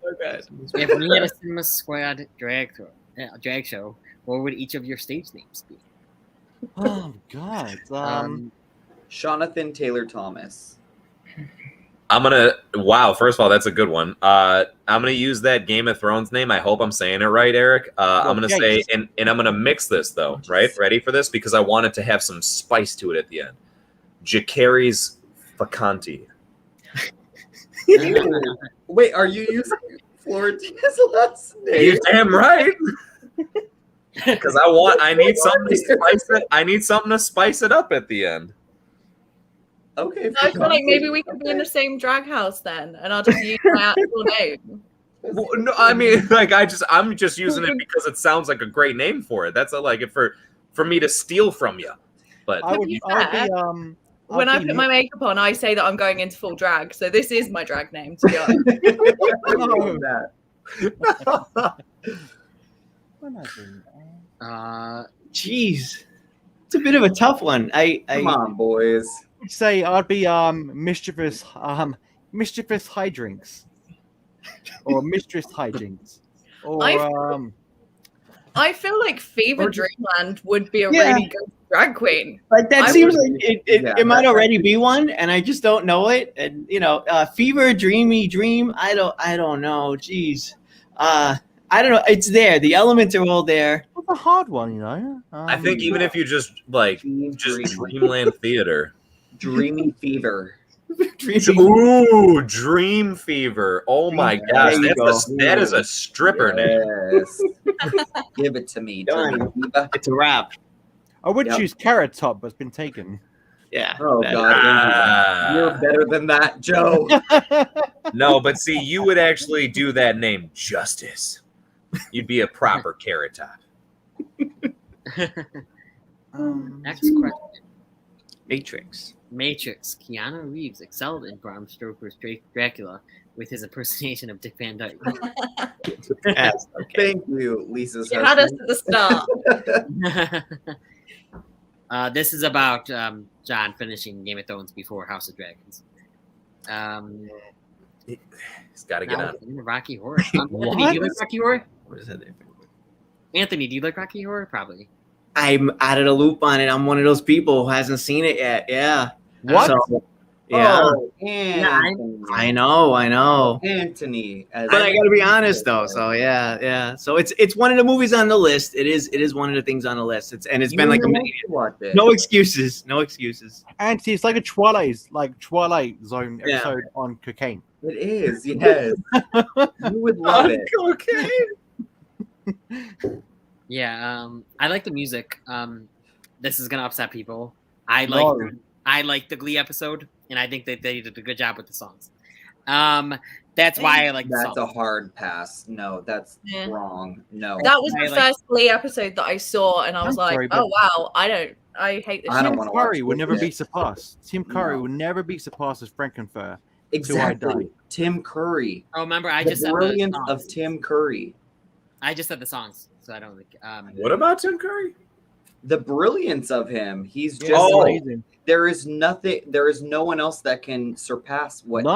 if we had a Cinema Squad drag show, what would each of your stage names be? Oh God. Jonathan Taylor Thomas. Wow, first of all, that's a good one. I'm gonna use that Game of Thrones name. I hope I'm saying it right, Eric. I'm gonna say, and I'm gonna mix this though, right? Ready for this? Because I want it to have some spice to it at the end. GeekyHiJynx Faconti. Wait, are you using Florentina's last name? You're damn right. Because I need something to spice it. I need something to spice it up at the end. Okay. I feel like maybe we could be in the same drag house then, and I'll just use my actual name. Well, no, I mean, like I'm just using it because it sounds like a great name for it. That's like for me to steal from you. But I would be When I put my makeup on, I say that I'm going into full drag. So this is my drag name, to be honest. Jeez, it's a bit of a tough one. Come on, boys. say I'd be mischievous HiJynx or mistress HiJynx or I feel like Fever Dreamland would be a really good drag queen. Like that seems like it might already be one, and I just don't know it. And Fever, Dreamy, Dream. I don't know. Jeez, I don't know. It's there. The elements are all there. It's a hard one, you know. I think even if you just Dreamland Theater, Dreamy Fever. Ooh, Dream Fever. Oh my gosh, that is a stripper name. Give it to me. It's a wrap. I would choose Carrot Top, but it's been taken. Yeah. Oh God, you're better than that, Joe. No, but see, you would actually do that name justice. You'd be a proper Carrot Top. Next question. Matrix. Keanu Reeves excelled in Bram Stoker's Dracula with his impersonation of Dick Van Dyke. Yes, okay. Thank you, Lisa's You had us at the start. This is about John finishing Game of Thrones before House of Dragons. He's got to get on. Rocky Horror. Anthony, do you like Rocky Horror? What is that? Anthony, do you like Rocky Horror? Probably. I'm out of the loop on it. I'm one of those people who hasn't seen it yet. Yeah. What? So, yeah. Oh, Anthony. I know. Anthony. But I gotta be honest though. So yeah. So it's one of the movies on the list. It is one of the things on the list. It's been like a minute. No excuses. Anthony, it's like a Twilight Zone episode on cocaine. It is, yes. You would love it. Cocaine. Yeah, I like the music. This is gonna upset people. I like the Glee episode, and I think that they did a good job with the songs. That's why I like the songs. That's a hard pass. No, that's wrong. No. That was the first Glee episode that I saw, and I was like, oh wow, I hate this. Tim Curry would never be surpassed. Tim Curry will never be surpassed as Frankenfurter. Exactly. Tim Curry. Oh, remember, I just said the brilliance songs. of Tim Curry. I just said the songs, so I don't think. What about Tim Curry? The brilliance of him. He's just amazing. There is no one else that can surpass what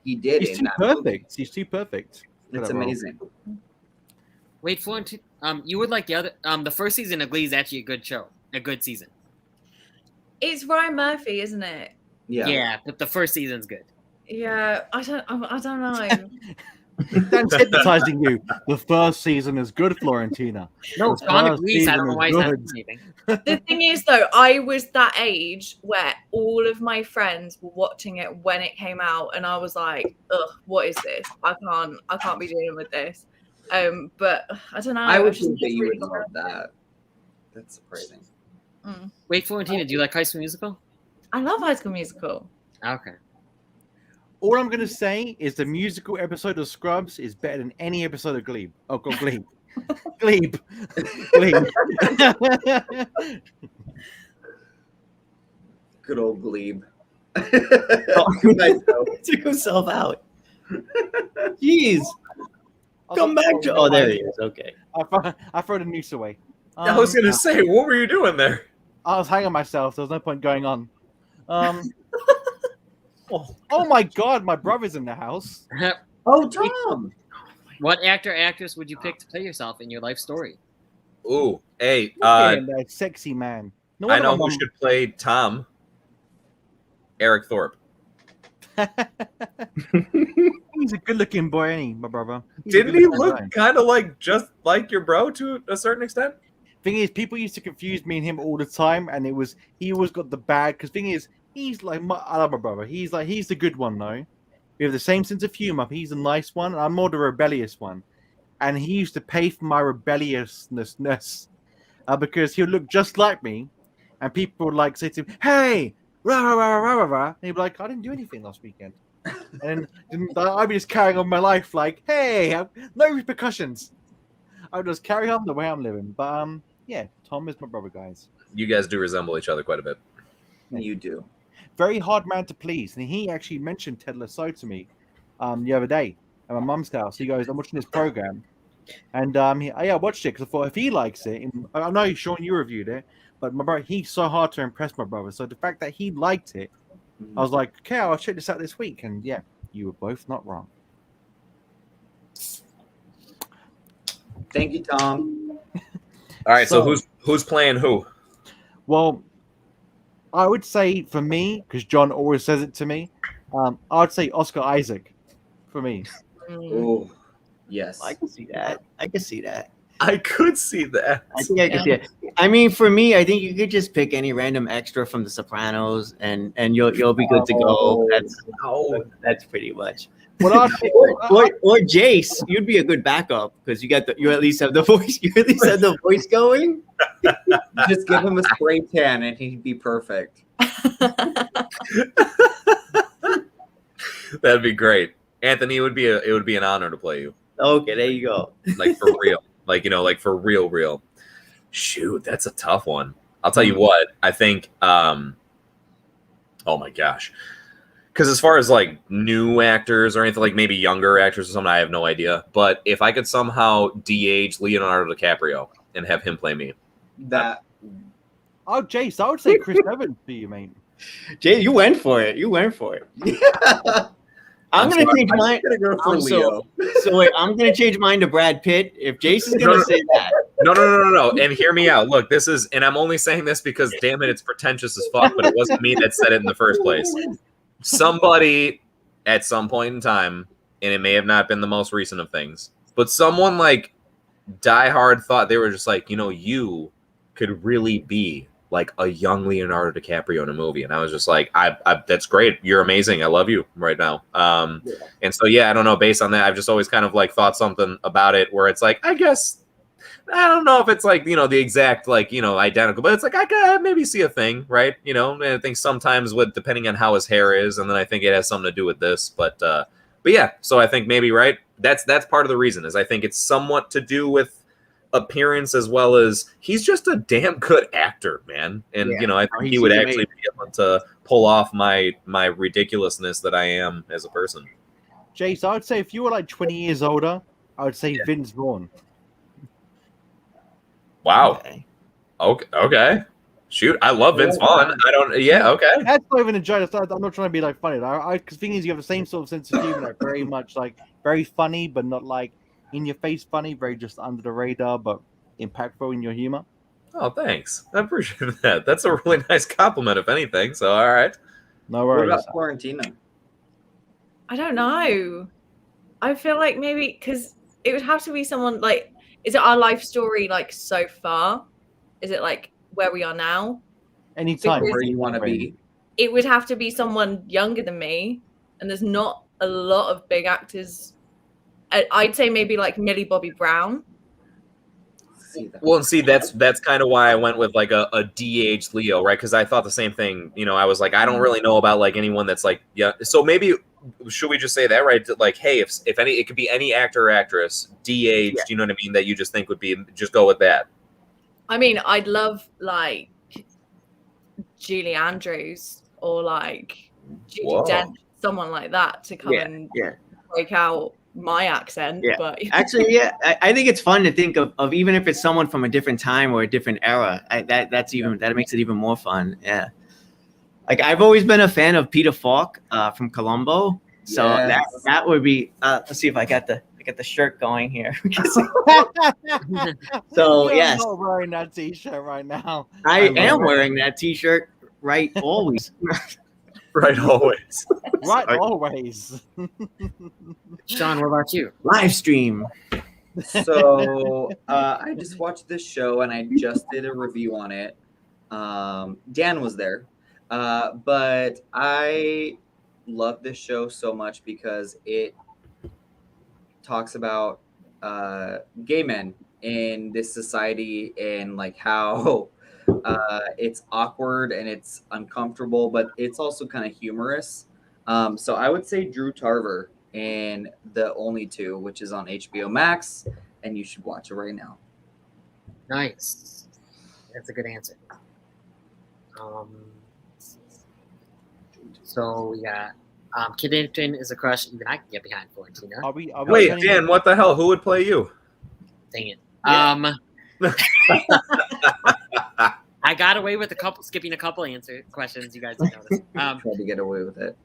he did. He's too perfect. He's too perfect. It's amazing. Wait, Florentina, you would like the first season of Glee is actually a good show, a good season. It's Ryan Murphy, isn't it? Yeah. Yeah, but the first season's good. Yeah, I don't know. That's hypnotizing you. The first season is good, Florentina. No, Shawn agrees. I don't know why he's not anything. The thing is, though, I was that age where all of my friends were watching it when it came out, and I was like, "Ugh, what is this? I can't be dealing with this." But I don't know. I would think that you would love that. That's surprising. Wait, Florentina, do you like High School Musical? I love High School Musical. Okay. All I'm going to say is the musical episode of Scrubs is better than any episode of Glebe. Oh, God, Glebe. Glebe. Good old Glebe. Took himself out. Jeez. Come back, Joe. Oh, there he is. Okay. I throw the noose away. I was going to say, what were you doing there? I was hanging myself. There was no point going on. Oh my God, my brother's in the house. Oh, Tom. What actor, actress would you pick to play yourself in your life story? Ooh, hey, sexy man. No, I know who should play Tom. Eric Thorpe. He's a good-looking boy, ain't he, my brother? Didn't he look kind of like just like your bro to a certain extent? Thing is, people used to confuse me and him all the time, and he always got the bad. Because thing is, he's like I love my brother. He's the good one though. We have the same sense of humor. He's the nice one. And I'm more the rebellious one, and he used to pay for my rebelliousness because he'll look just like me, and people would like say to him, "Hey, rah rah rah rah rah," and he'd be like, "I didn't do anything last weekend," and I'd be just carrying on my life like, "Hey, no repercussions." I would just carry on the way I'm living. But Yeah, Tom is my brother, guys. You guys do resemble each other quite a bit. You do. Very hard man to please. And he actually mentioned Ted Lasso to me the other day at my mum's house. He goes, I'm watching this program. And I watched it because I thought if he likes it, I know, Shawn, you reviewed it, but my brother, he's so hard to impress my brother. So the fact that he liked it, I was like, okay, I'll check this out this week. And yeah, you were both not wrong. Thank you, Tom. All right, so who's playing who? Well, I would say for me, because John always says it to me, I would say Oscar Isaac for me. Oh, yes. I can see that. I could see that. I could see that. I think I could see it. I mean, for me, I think you could just pick any random extra from The Sopranos, and you'll be good to go. That's pretty much. Or Jace, you'd be a good backup because you at least have the voice. You at least have the voice going. Just give him a spray tan and he'd be perfect. That'd be great, Anthony. It would be an honor to play you. Okay, there you go. Like for real, like for real. Shoot, that's a tough one. I'll tell you what. I think. Oh my gosh. Because as far as like new actors or anything, like maybe younger actors or something, I have no idea. But if I could somehow de-age Leonardo DiCaprio and have him play me, Jace, I would say Chris Evans for you, mate. Jay, you went for it. Yeah. I'm gonna change mine. Go for Leo. So wait, I'm gonna change mine to Brad Pitt. If Jason's gonna say that. No. And hear me out. Look, this is, and I'm only saying this because, damn it, it's pretentious as fuck. But it wasn't me that said it in the first place. Somebody at some point in time, and it may have not been the most recent of things, but someone like diehard thought they were just like, you could really be like a young Leonardo DiCaprio in a movie. And I was just like, I that's great. You're amazing. I love you right now. And so, yeah, I don't know. Based on that, I've just always kind of like thought something about it where it's like, I guess, I don't know if it's like, the exact, like, identical, but it's like, I could maybe see a thing, right? And I think sometimes depending on how his hair is, and then I think it has something to do with this, but yeah, so I think maybe, right. That's part of the reason is I think it's somewhat to do with appearance as well as he's just a damn good actor, man. And, I think he would actually be able to pull off my ridiculousness that I am as a person. Jace, I would say if you were like 20 years older, I would say Vince Vaughn. Wow. Okay. Shoot, I love Vince Vaughn. Okay. That's not even a joke. I'm not trying to be like funny. Because the thing is, you have the same sort of sense of humor, like very much like very funny, but not like in your face funny, very just under the radar, but impactful in your humor. Oh, thanks. I appreciate that. That's a really nice compliment, if anything. So, all right. No worries. What about Florentina? I don't know. I feel like maybe because it would have to be someone like, is it our life story like so far? Is it like where we are now? Anytime where you want to be. It would have to be someone younger than me, and there's not a lot of big actors. I'd say maybe like Millie Bobby Brown. Well, and see, that's kind of why I went with like a de-aged Leo, right? Because I thought the same thing. I was like, I don't really know about like anyone that's like, yeah. So maybe should we just say that, right? Like, hey, if any, it could be any actor or actress de-aged. You know what I mean? That you just think would be, just go with that. I mean, I'd love like Julie Andrews or like Judi Dench, someone like that to come and break out my accent. Yeah. But actually, I think it's fun to think of even if it's someone from a different time or a different era. That makes it even more fun. Yeah. Like I've always been a fan of Peter Falk from Columbo. So that would be let's see if I got the shirt going here. So yes. I'm not wearing that t-shirt right now. I am wearing that t-shirt right always. Right always. Right always. Shawn, what about you? Live stream. So I just watched this show and I just did a review on it. Dan was there. But I love this show so much because it talks about gay men in this society and like how it's awkward and it's uncomfortable, but it's also kind of humorous. So I would say Drew Tarver in The Only Two, which is on HBO Max, and you should watch it right now. Nice. That's a good answer. So we got Kiddington is a crush. Even I can get behind Florentina. Are we Wait, turning- Dan, what the hell? Who would play you? Dang it. Yeah. I got away with skipping a couple questions. You guys didn't notice. Tried to get away with it.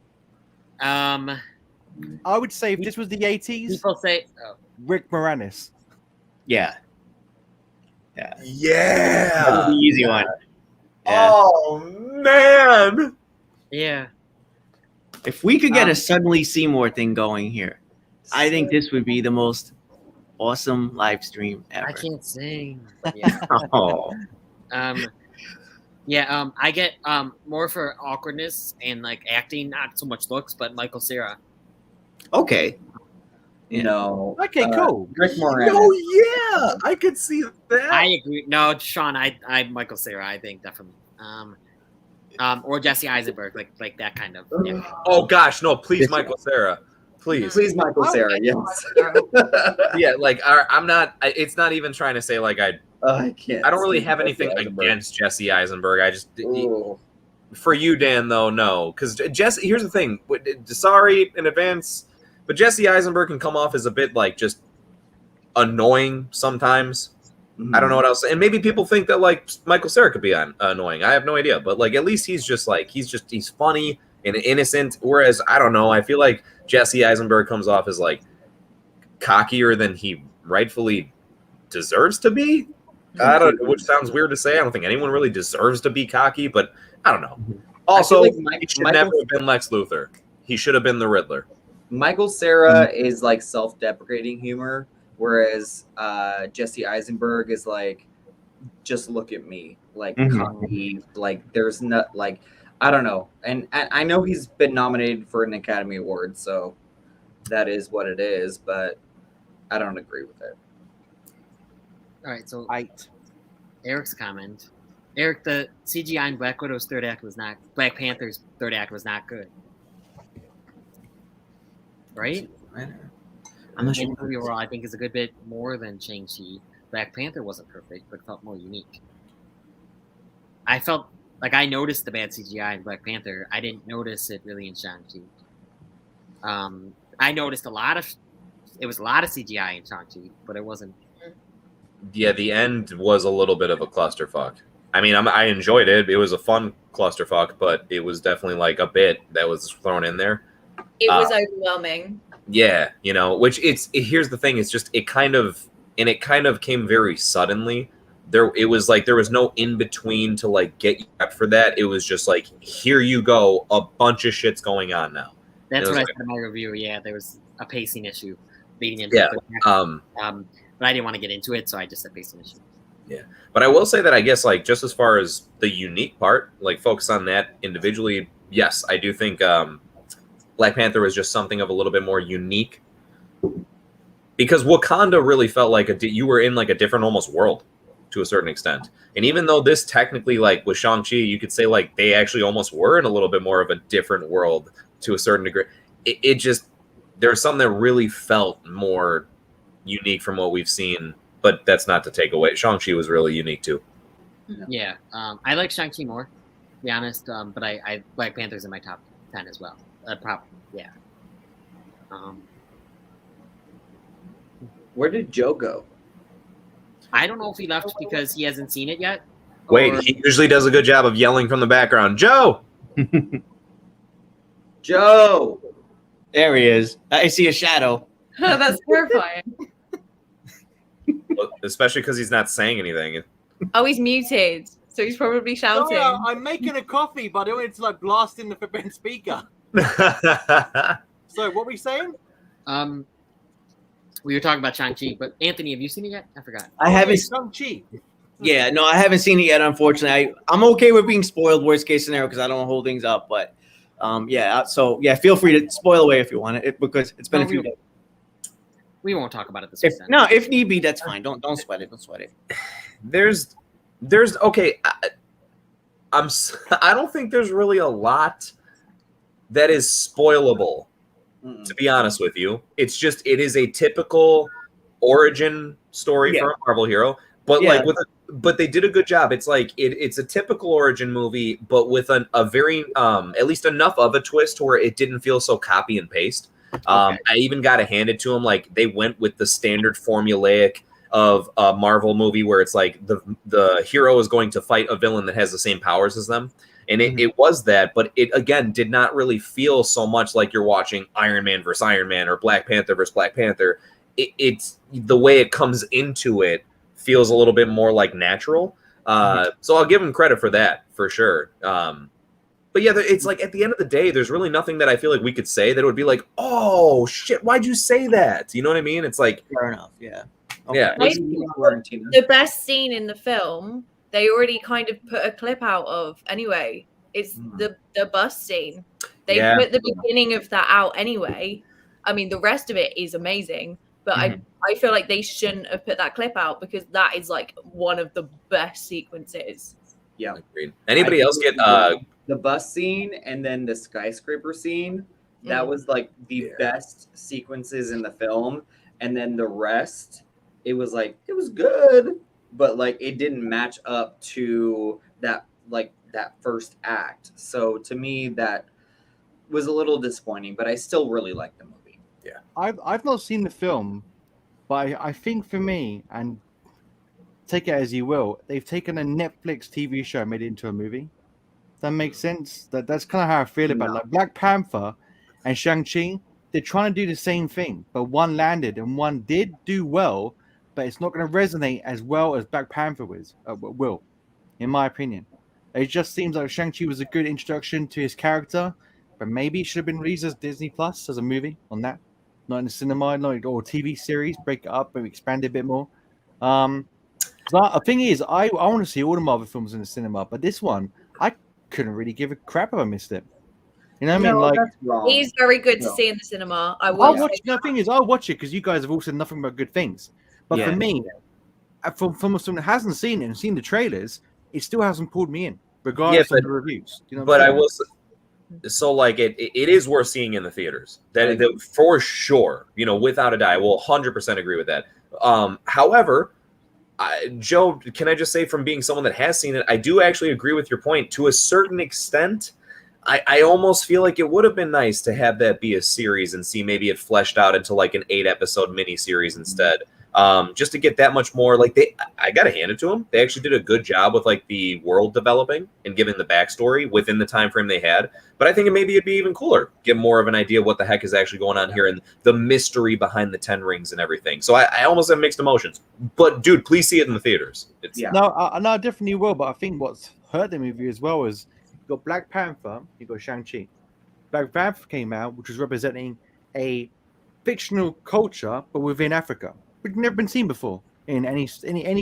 I would say if this was the 80s, People say, Rick Moranis. Yeah. Yeah. That's the easy one. Yeah. Oh man. yeah. If we could get a Suddenly Seymour thing going here, I think this would be the most awesome live stream ever. I can't sing. Yeah. Oh. I get more for awkwardness and like acting, not so much looks, but Michael Cera. Okay. You know. Okay, cool. Rick Moranis. Oh yeah, I could see that. I agree. No, Shawn, I Michael Cera, I think definitely. Or Jesse Eisenberg, like that kind of. Yeah. Oh gosh, no! Please, Michael Cera, please. Please, Michael Cera. Yes. Yeah, like I'm not. It's not even trying to say like I can't. don't really see have Jesse anything Eisenberg. against Jesse Eisenberg. I just Ooh. for you, Dan, though, no, because Jesse. Here's the thing. Sorry in advance, but Jesse Eisenberg can come off as a bit like just annoying sometimes. I don't know what else. And maybe people think that like Michael Cera could be annoying. I have no idea, but like at least he's funny and innocent. Whereas I don't know. I feel like Jesse Eisenberg comes off as like cockier than he rightfully deserves to be. Which sounds weird to say. I don't think anyone really deserves to be cocky, but I don't know. Also, like he should never have been Lex Luthor. He should have been the Riddler. Michael Cera is like self-deprecating humor, whereas Jesse Eisenberg is like, just look at me, like cocky, like there's not like I don't know, and I know he's been nominated for an Academy Award, so that is what it is, but I don't agree with it. All right, so Right. Eric's comment. Eric, the CGI in Black Panther's third act was not good. Right? I'm not sure. And movie overall, I think is a good bit more than Shang-Chi. Black Panther wasn't perfect, but felt more unique. I felt like I noticed the bad CGI in Black Panther. I didn't notice it really in Shang-Chi. I noticed a lot of CGI in Shang-Chi, but it wasn't. Yeah, the end was a little bit of a clusterfuck. I mean, I enjoyed it. It was a fun clusterfuck, but it was definitely like a bit that was thrown in there. It was overwhelming. Yeah, you know, here's the thing, it's just it kind of came very suddenly. It was like there was no in between to like get you up for that. It was just like, here you go, a bunch of shit's going on now. That's what I said in my review. Yeah, there was a pacing issue leading into it. But I didn't want to get into it, so I just said pacing issue. Yeah, but I will say that I guess like just as far as the unique part, like focus on that individually. Yes, I do think Black Panther was just something of a little bit more unique because Wakanda really felt like you were in like a different almost world to a certain extent. And even though this technically like with Shang-Chi, you could say like they actually almost were in a little bit more of a different world to a certain degree. It just there was something that really felt more unique from what we've seen, but that's not to take away. Shang-Chi was really unique too. Yeah, I like Shang-Chi more, to be honest. But I Black Panther's in my top 10 as well. Yeah. Where did Joe go? I don't know if he left because he hasn't seen it yet. Wait, or- he usually does a good job of yelling from the background. Joe! Joe! There he is. I see a shadow. That's terrifying. Especially because he's not saying anything. Oh, he's muted, so he's probably shouting. Oh, I'm making a coffee, but I don't want it to like blast in the forbidden speaker. So what were we saying? We were talking about Shang-Chi, but Anthony, have you seen it yet? I forgot. I haven't. Shang-Chi. Yeah, no, I haven't seen it yet. Unfortunately, I'm okay with being spoiled. Worst case scenario, because I don't hold things up. But so feel free to spoil away if you want it, because it's been a few days. We won't talk about it this weekend. If need be, that's fine. Don't sweat it. Don't sweat it. There's okay. I don't think there's really a lot that is spoilable. To be honest with you, it is a typical origin story for a Marvel hero. But like but they did a good job. It's like it's a typical origin movie, but with a very at least enough of a twist where it didn't feel so copy and paste. I even got to hand it to them, like they went with the standard formulaic of a Marvel movie where it's like the hero is going to fight a villain that has the same powers as them. And it was that, but it again did not really feel so much like you're watching Iron Man versus Iron Man or Black Panther versus Black Panther. It's the way it comes into it feels a little bit more like natural. So I'll give him credit for that for sure. But yeah, it's like at the end of the day, there's really nothing that I feel like we could say that would be like, oh shit, why'd you say that? You know what I mean? It's like Fair enough. Yeah. Yeah. The best scene in the film, they already kind of put a clip out of anyway. It's the bus scene. They put the beginning of that out anyway. I mean, the rest of it is amazing, but I feel like they shouldn't have put that clip out because that is like one of the best sequences. Yeah. Agreed. Anybody else get the bus scene and then the skyscraper scene? That was like the best sequences in the film, and then the rest, it was like it was good, but like it didn't match up to that first act. So to me, that was a little disappointing, but I still really like the movie. Yeah, I've not seen the film, but I think for me, and take it as you will, they've taken a Netflix TV show and made it into a movie. Does that make sense? That's kind of how I feel about it. Like Black Panther and Shang-Chi, they're trying to do the same thing, but one landed and one did do well, but it's not going to resonate as well as Black Panther will, in my opinion. It just seems like Shang-Chi was a good introduction to his character, but maybe it should have been released as Disney Plus as a movie on that, not in the cinema, or TV series. Break it up and expand it a bit more. The thing is, I want to see all the Marvel films in the cinema, but this one, I couldn't really give a crap if I missed it. You know what I mean? Like, he's very good to see in the cinema. I'll watch. The thing is, I'll watch it because you guys have all said nothing but good things. But for me, from someone that hasn't seen it and seen the trailers, it still hasn't pulled me in, regardless of the reviews. You know but I will. So like it is worth seeing in the theaters. That for sure. You know, without a doubt, I will 100% agree with that. However, Joe, can I just say, from being someone that has seen it, I do actually agree with your point to a certain extent. I almost feel like it would have been nice to have that be a series and see maybe it fleshed out into like an 8-episode miniseries instead. Just to get that much more, like I gotta hand it to them. They actually did a good job with like the world developing and giving the backstory within the time frame they had. But I think it'd be even cooler, get more of an idea of what the heck is actually going on here and the mystery behind the 10 rings and everything. So I almost have mixed emotions. But dude, please see it in the theaters. No, I definitely will. But I think what's hurt the movie as well is you got Black Panther, you got Shang-Chi. Black Panther came out, which was representing a fictional culture, but within Africa. We've never been seen before in any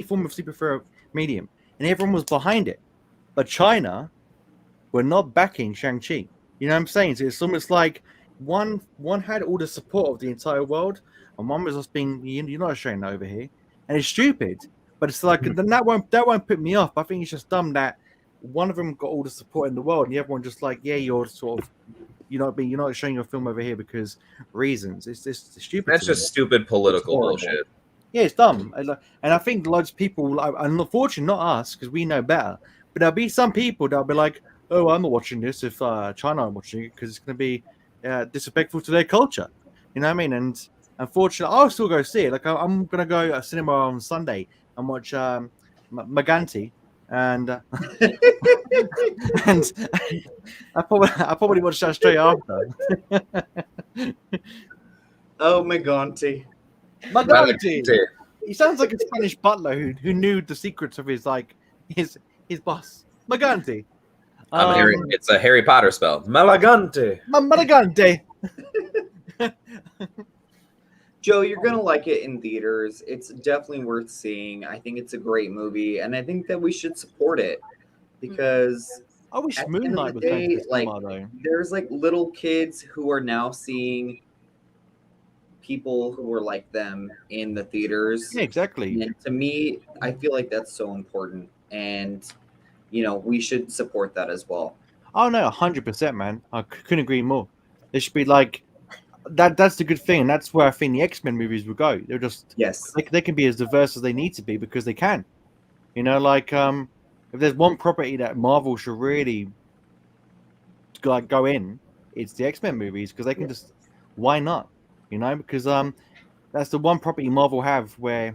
form of superhero medium, and everyone was behind it. But China were not backing Shang-Chi. You know what I'm saying? So it's almost like one had all the support of the entire world, and one was just being, you're not showing that over here, and it's stupid. But it's like then that won't put me off. I think it's just dumb that one of them got all the support in the world, and the other one just like, yeah, you're sort of. You're not showing your film over here because reasons. It's just stupid. That's just stupid political bullshit. Yeah, it's dumb. And I think loads of people, and unfortunately not us, because we know better, but there'll be some people that'll be like, oh, I'm not watching this if China aren't watching it because it's going to be disrespectful to their culture. You know what I mean? And unfortunately, I'll still go see it. Like I'm going to go to cinema on Sunday and watch Maganti. And and I probably watched that straight after. Oh, Maganti. He sounds like a Spanish butler who knew the secrets of his boss. Maganti. It's a Harry Potter spell. Malagante. Malagante. Joe, you're going to like it in theaters. It's definitely worth seeing. I think it's a great movie, and I think that we should support it because I wish Moonlight was going to like, there's like little kids who are now seeing people who are like them in the theaters. Yeah, exactly. And to me, I feel like that's so important, and we should support that as well. Oh no, 100%, man. I couldn't agree more. There should be like that's the good thing, and that's where I think the X-Men movies will go. They're just yes, they can be as diverse as they need to be because they can. You know, like if there's one property that Marvel should really like go in, it's the X-Men movies because they can just why not? You know, because that's the one property Marvel have where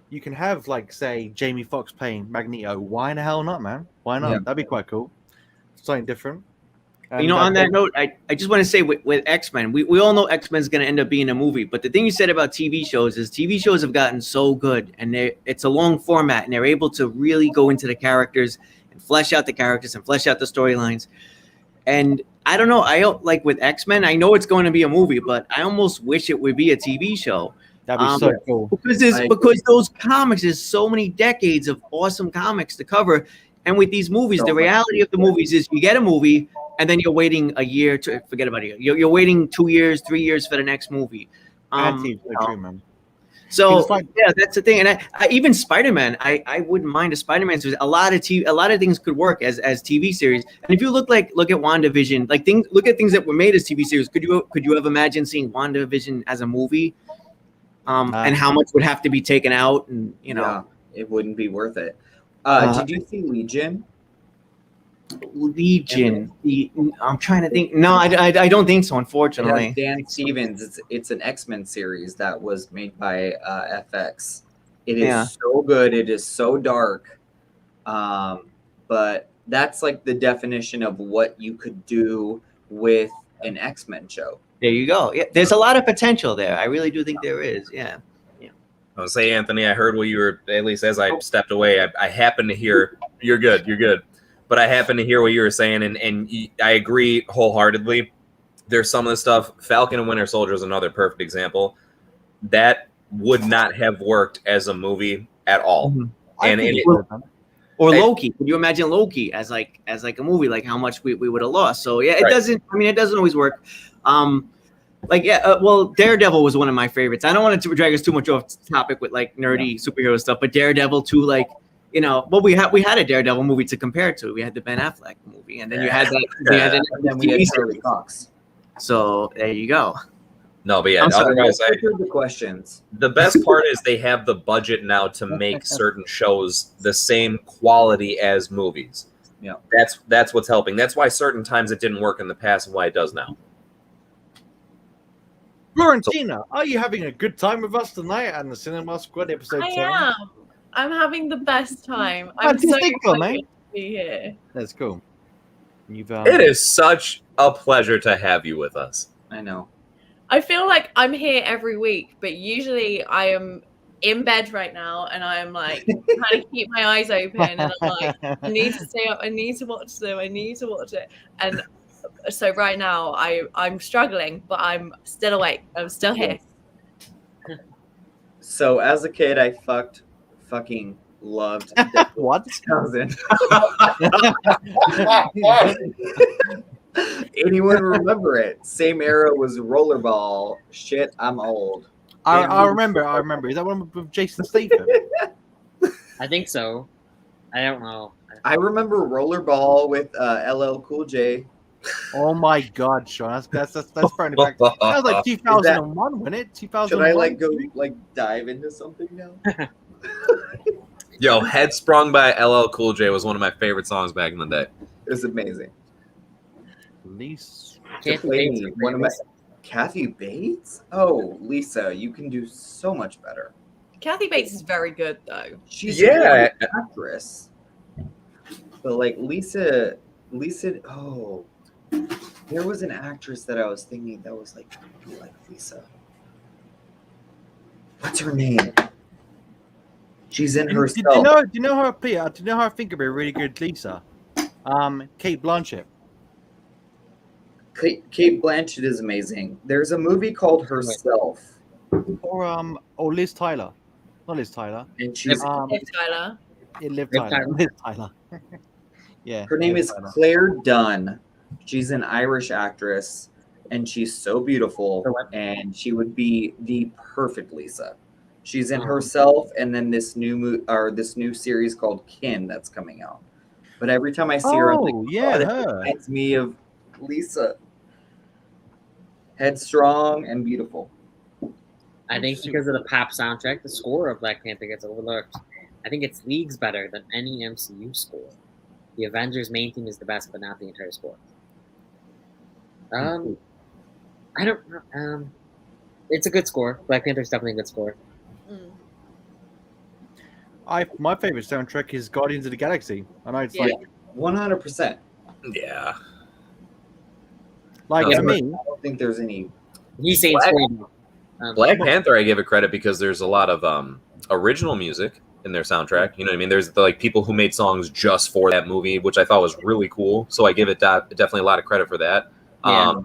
you can have like say Jamie Foxx playing Magneto. Why the hell not, man? Why not? Yeah. That'd be quite cool. Something different. You know, on that note, I just want to say with X-Men, we all know X-Men is going to end up being a movie. But the thing you said about TV shows is TV shows have gotten so good, and it's a long format, and they're able to really go into the characters and flesh out the characters and flesh out the storylines. And I don't know, I don't like with X-Men, I know it's going to be a movie, but I almost wish it would be a TV show. That'd be so cool. Because those comics, there's so many decades of awesome comics to cover. And with these movies, the reality of the movies is you get a movie and then you're waiting a year to forget about it. You're waiting 2 years, 3 years for the next movie. So yeah, that's the thing. And I even Spider-Man, I wouldn't mind a Spider-Man series. A lot of things could work as TV series. And if you look at WandaVision, look at things that were made as TV series. Could you have imagined seeing WandaVision as a movie? And how much would have to be taken out, and it wouldn't be worth it. Did you see Legion? I'm trying to think. No, I don't think so, unfortunately. Dan Stevens. It's an X-Men series that was made by FX. It is so good. It is so dark. But that's like the definition of what you could do with an X-Men show. There you go. Yeah, there's a lot of potential there. I really do think there is. Yeah. I was say, Anthony, I heard what you were, at least as I stepped away, I happened to hear, you're good. But I happened to hear what you were saying, and I agree wholeheartedly. There's some of the stuff, Falcon and Winter Soldier is another perfect example. That would not have worked as a movie at all. Mm-hmm. Or Loki. Could you imagine Loki as like a movie? Like how much we would have lost. So yeah, it doesn't. I mean, it doesn't always work. Well, Daredevil was one of my favorites. I don't want to drag us too much off topic with like nerdy superhero stuff, but Daredevil too, like we had a Daredevil movie to compare it to. We had the Ben Affleck movie, and then you had that. And then we had Charlie Cox. So there you go. No, but yeah, otherwise, the questions. The best part is they have the budget now to make certain shows the same quality as movies. Yeah, that's what's helping. That's why certain times it didn't work in the past, and why it does now. Florentina, are you having a good time with us tonight on the Cinema Squad episode 10? I am. I'm having the best time. I'm so excited to be here. That's cool. It is such a pleasure to have you with us. I know. I feel like I'm here every week, but usually I am in bed right now and I'm like trying to keep my eyes open and I'm like, I need to stay up, I need to watch it. And so right now I'm struggling, but I'm still awake. I'm still here. So as a kid, I fucking loved what? 2000. Anyone remember it? Same era was Rollerball. Shit, I'm old. I remember. Is that one with Jason Statham? I think so. I don't know. I remember Rollerball with LL Cool J. Oh my God, Shawn, that's probably back. That was like 2001, wasn't it? 2001. Should I go dive into something now? Yo, Headsprung by LL Cool J was one of my favorite songs back in the day. It was amazing. Lisa. Kathy Bates? Oh, Lisa, you can do so much better. Kathy Bates is very good though. She's a great actress. But like Lisa, oh, there was an actress that I was thinking that was like Lisa. What's her name? She's in herself. Do you know her? Peter? Do you know how I think of a really good Lisa? Kate Blanchett. Kate Blanchett is amazing. There's a movie called Herself. Or Liz Tyler. Not Liz Tyler. And she's Liv Tyler. Liv Tyler. Yeah. Her name is Claire Dunn. She's an Irish actress, and she's so beautiful, and she would be the perfect Lisa. She's in Herself, and then this new series called Kin that's coming out. But every time I see her, I'm like, it reminds me of Lisa. Headstrong and beautiful. I think because of the pop soundtrack, the score of Black Panther gets overlooked. I think it's leagues better than any MCU score. The Avengers main theme is the best, but not the entire score. I don't know. It's a good score. Black Panther's definitely a good score. My favorite soundtrack is Guardians of the Galaxy. I know it's 100%. Yeah. like No, for me. I don't think there's any. He's saying Black Panther, I give it credit because there's a lot of original music in their soundtrack. You know what I mean? There's like people who made songs just for that movie, which I thought was really cool. So I give it definitely a lot of credit for that. Yeah.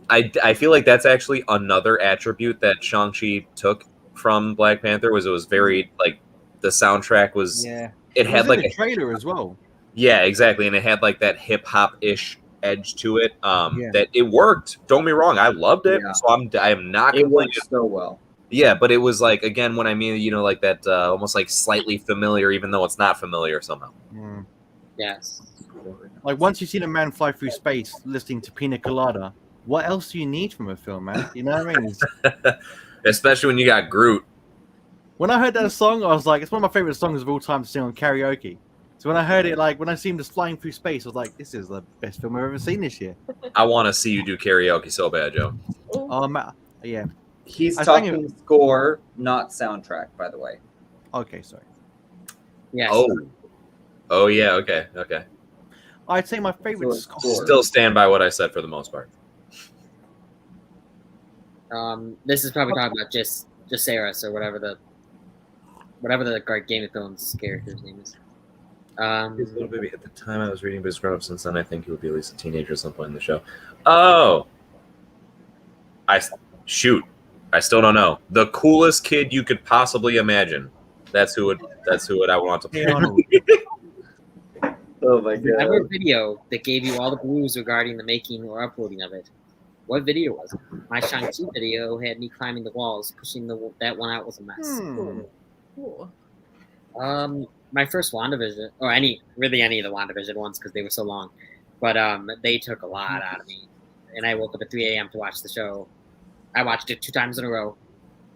I feel like that's actually another attribute that Shang-Chi took from Black Panther was it was very like the soundtrack was it had like a trailer as well. Yeah, exactly, and it had like that hip hop ish edge to it. That it worked. Don't get me wrong, I loved it. Yeah. So I am not It complaining. worked so well. Yeah, but it was like again when I mean like that almost like slightly familiar, even though it's not familiar somehow. Yes. Like once you've seen a man fly through space listening to Pina Colada, what else do you need from a film, man? You know what I mean? Especially when you got Groot. When I heard that song, I was like, it's one of my favorite songs of all time to sing on karaoke. So when I heard it, like when I see him just flying through space, I was like, this is the best film I've ever seen this year. I want to see you do karaoke so bad, Joe. Yeah. He's talking score, not soundtrack, by the way. Okay, sorry. Yes. Oh yeah. Okay. I'd say my favorite score. Still stand by what I said for the most part. This is probably talking about just Jaceres or whatever the Game of Thrones character's name is. He's a little baby. At the time I was reading, but he's grown up since then. I think he would be at least a teenager at some point in the show. Oh, I still don't know. The coolest kid you could possibly imagine. That's who I want to play. Oh my Remember a god! video that gave you all the clues regarding the making or uploading of it? What video was it? My Shang-Chi video had me climbing the walls, pushing that one out was a mess. Cool. My first WandaVision, or any of the WandaVision ones because they were so long, but they took a lot out of me, and I woke up at 3 a.m. to watch the show. I watched it 2 times in a row.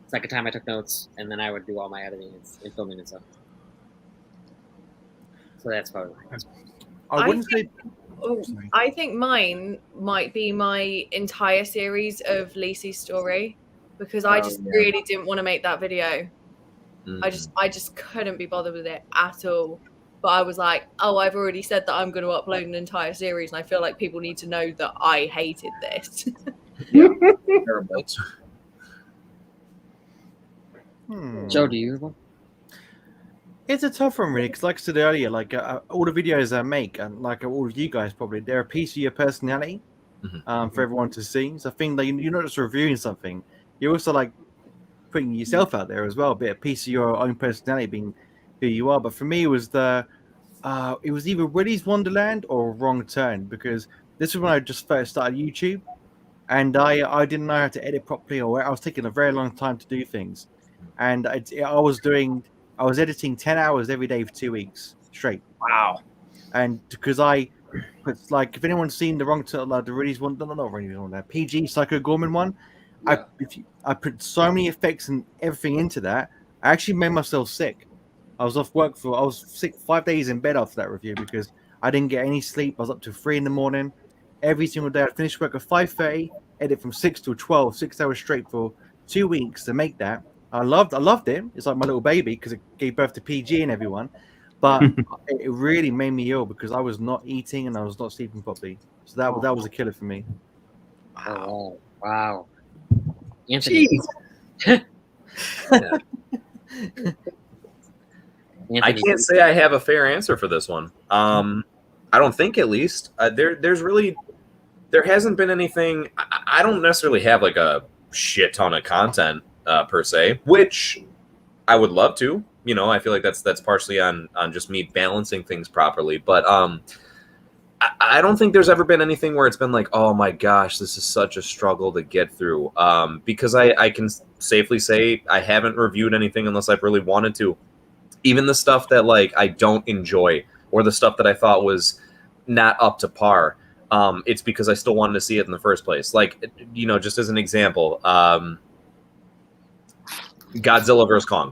Second time I took notes, and then I would do all my editing and filming and stuff. So that's probably mine. I think mine might be my entire series of Lacey's story because I just really didn't want to make that video. I just couldn't be bothered with it at all. But I was like, I've already said that I'm going to upload an entire series, and I feel like people need to know that I hated this. Terrible. Joe, do you have one? It's a tough one, really, because like I said earlier, like all the videos I make, and like all of you guys probably, they're a piece of your personality for everyone to see. So I think that you're not just reviewing something, you're also like putting yourself out there as well, a piece of your own personality being who you are. But for me, it was it was either Willy's Wonderland or Wrong Turn, because this was when I just first started YouTube, and I didn't know how to edit properly, or I was taking a very long time to do things, and I was editing 10 hours every day for 2 weeks straight. Wow. And because it's like, if anyone's seen the Wrong Turn, like the Willy's one, not Willy's one, that PG Psycho Gorman one, I put so many effects and everything into that, I actually made myself sick. I was off work I was sick 5 days in bed after that review because I didn't get any sleep. I was up to 3 a.m. every single day. I'd finish work at 5:30, edit from 6 to 12, 6 hours straight for 2 weeks to make that. I loved it. It's like my little baby because it gave birth to PG and everyone. But it really made me ill because I was not eating and I was not sleeping properly. So that was a killer for me. Wow. Anthony. I can't say I have a fair answer for this one. I don't think, at least. There hasn't been anything. I don't necessarily have like a shit ton of content per se, which I would love to. You know, I feel like that's partially on just me balancing things properly. But I don't think there's ever been anything where it's been like, oh my gosh, this is such a struggle to get through. Because I can safely say I haven't reviewed anything unless I've really wanted to. Even the stuff that like I don't enjoy or the stuff that I thought was not up to par. It's because I still wanted to see it in the first place. Like, you know, just as an example, Godzilla vs. Kong.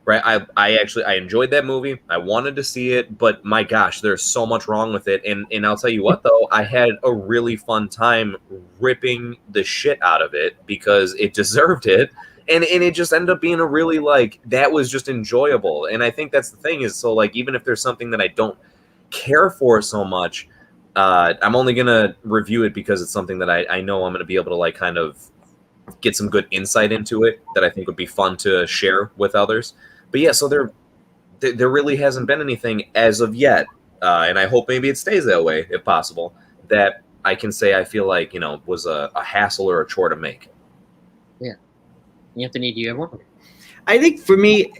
right? I enjoyed that movie. I wanted to see it, but my gosh, there's so much wrong with it. And I'll tell you what, though, I had a really fun time ripping the shit out of it because it deserved it. And it just ended up being a really, like, that was just enjoyable. And I think that's the thing is, so, like, even if there's something that I don't care for so much, I'm only going to review it because it's something that I know I'm going to be able to, like, kind of get some good insight into it that I think would be fun to share with others. But yeah, so there really hasn't been anything as of yet, and I hope maybe it stays that way if possible, that I can say I feel like, you know, was a hassle or a chore to make. Yeah. Anthony, do you have one? I think for me,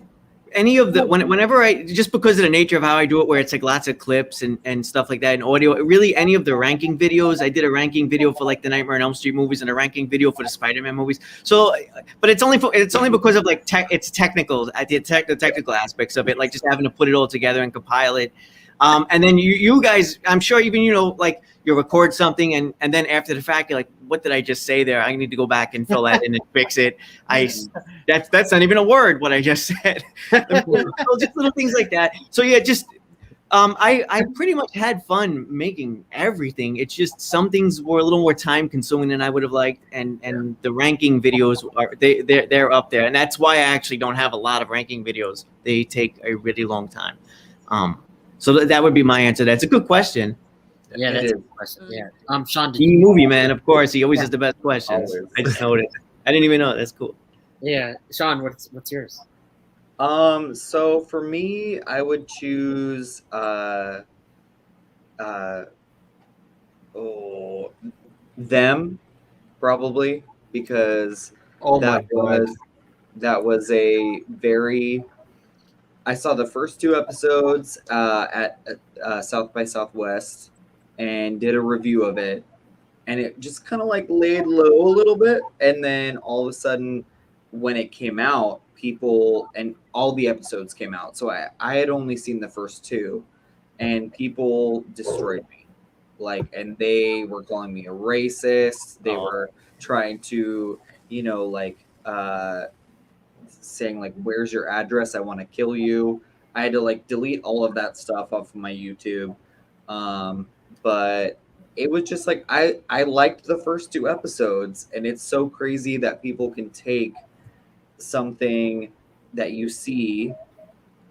any of the whenever I, just because of the nature of how I do it, where it's like lots of clips and stuff like that and audio, really any of the ranking videos, I did a ranking video for like the Nightmare on Elm Street movies and a ranking video for the Spider-Man movies. So, but it's only because of like it's technical, the technical aspects of it, like just having to put it all together and compile it. And then you guys, I'm sure even, you know, like you record something and then after the fact, you're like, what did I just say there? I need to go back and fill that in and fix it. That's not even a word, what I just said. So just little things like that. So yeah, just, I pretty much had fun making everything. It's just some things were a little more time consuming than I would have liked. And the ranking videos they're up there. And that's why I actually don't have a lot of ranking videos. They take a really long time. So that would be my answer. That's a good question. Yeah, that's a good question. Yeah. Shawn, movie man, of course, he always has the best questions. Always. I just noticed. I didn't even know. That's cool. Yeah, Shawn, what's yours? So for me, I would choose them probably because that was a very. I saw the first 2 episodes at South by Southwest and did a review of it, and it just kind of like laid low a little bit, and then all of a sudden when it came out, people and all the episodes came out, so I had only seen the first 2, and people destroyed me, like, and they were calling me a racist. They were trying to, you know, like saying like, where's your address, I want to kill you. I had to like delete all of that stuff off of my YouTube. But it was just like I liked the first 2 episodes, and it's so crazy that people can take something that you see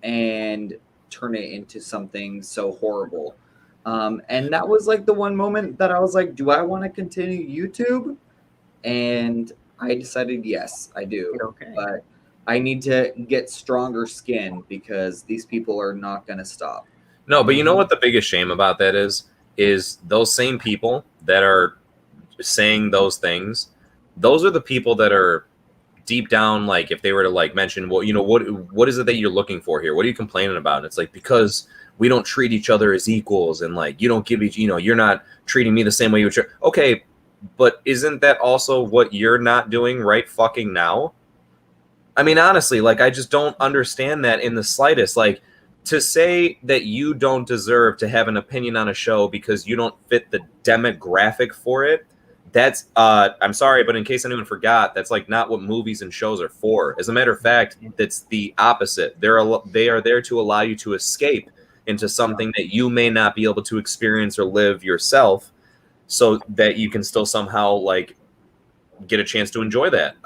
and turn it into something so horrible. And that was like the one moment that I was like, do I want to continue YouTube? And I decided yes, I do. Okay. But I need to get stronger skin because these people are not going to stop. No, but you know what the biggest shame about that is those same people that are saying those things, those are the people that are deep down, like if they were to like mention, well, you know, what is it that you're looking for here? What are you complaining about? And it's like, because we don't treat each other as equals, and like you don't give each, you know, you're not treating me the same way you would. Okay, but isn't that also what you're not doing right fucking now? I mean, honestly, like, I just don't understand that in the slightest. Like, to say that you don't deserve to have an opinion on a show because you don't fit the demographic for it, that's, I'm sorry, but in case anyone forgot, that's, like, not what movies and shows are for. As a matter of fact, that's the opposite. They are there to allow you to escape into something that you may not be able to experience or live yourself, so that you can still somehow, like, get a chance to enjoy that.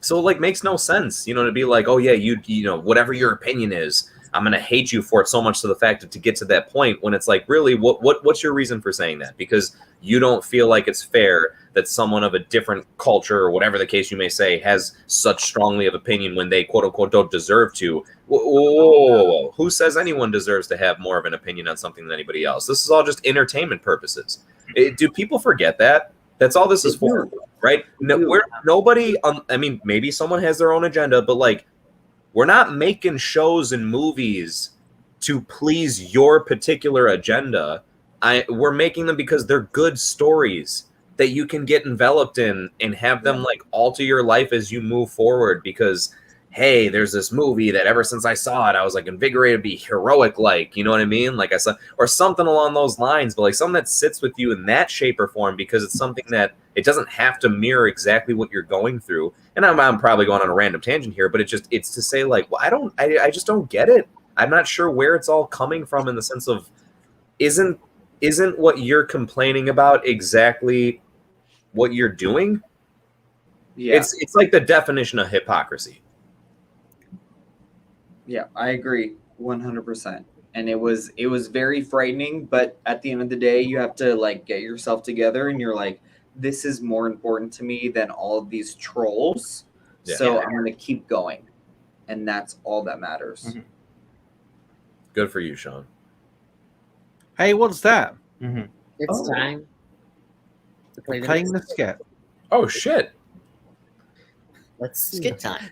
So, like, makes no sense, you know, to be like, oh, yeah, you know, whatever your opinion is, I'm going to hate you for it so much to the fact that to get to that point when it's like, really, what's your reason for saying that? Because you don't feel like it's fair that someone of a different culture or whatever the case you may say has such strongly of opinion when they, quote unquote, don't deserve to. Whoa. Who says anyone deserves to have more of an opinion on something than anybody else? This is all just entertainment purposes. Do people forget that? That's all this is for, right? No, nobody, I mean, maybe someone has their own agenda, but like, we're not making shows and movies to please your particular agenda. We're making them because they're good stories that you can get enveloped in and have them like alter your life as you move forward. Because hey, there's this movie that ever since I saw it, I was like invigorated to be heroic, like, you know what I mean? Like I said, or something along those lines, but like something that sits with you in that shape or form, because it's something that it doesn't have to mirror exactly what you're going through. And I'm probably going on a random tangent here, but it's to say like, well, I just don't get it. I'm not sure where it's all coming from, in the sense of, isn't what you're complaining about exactly what you're doing? Yeah. It's like the definition of hypocrisy. Yeah, I agree 100%. And it was very frightening, but at the end of the day, you have to like get yourself together and you're like, this is more important to me than all of these trolls. Yeah. So I'm going to keep going. And that's all that matters. Mm-hmm. Good for you, Shawn. Hey, what's that? It's time to play the Playing the next- skit. Oh shit. Let's see. Skit time.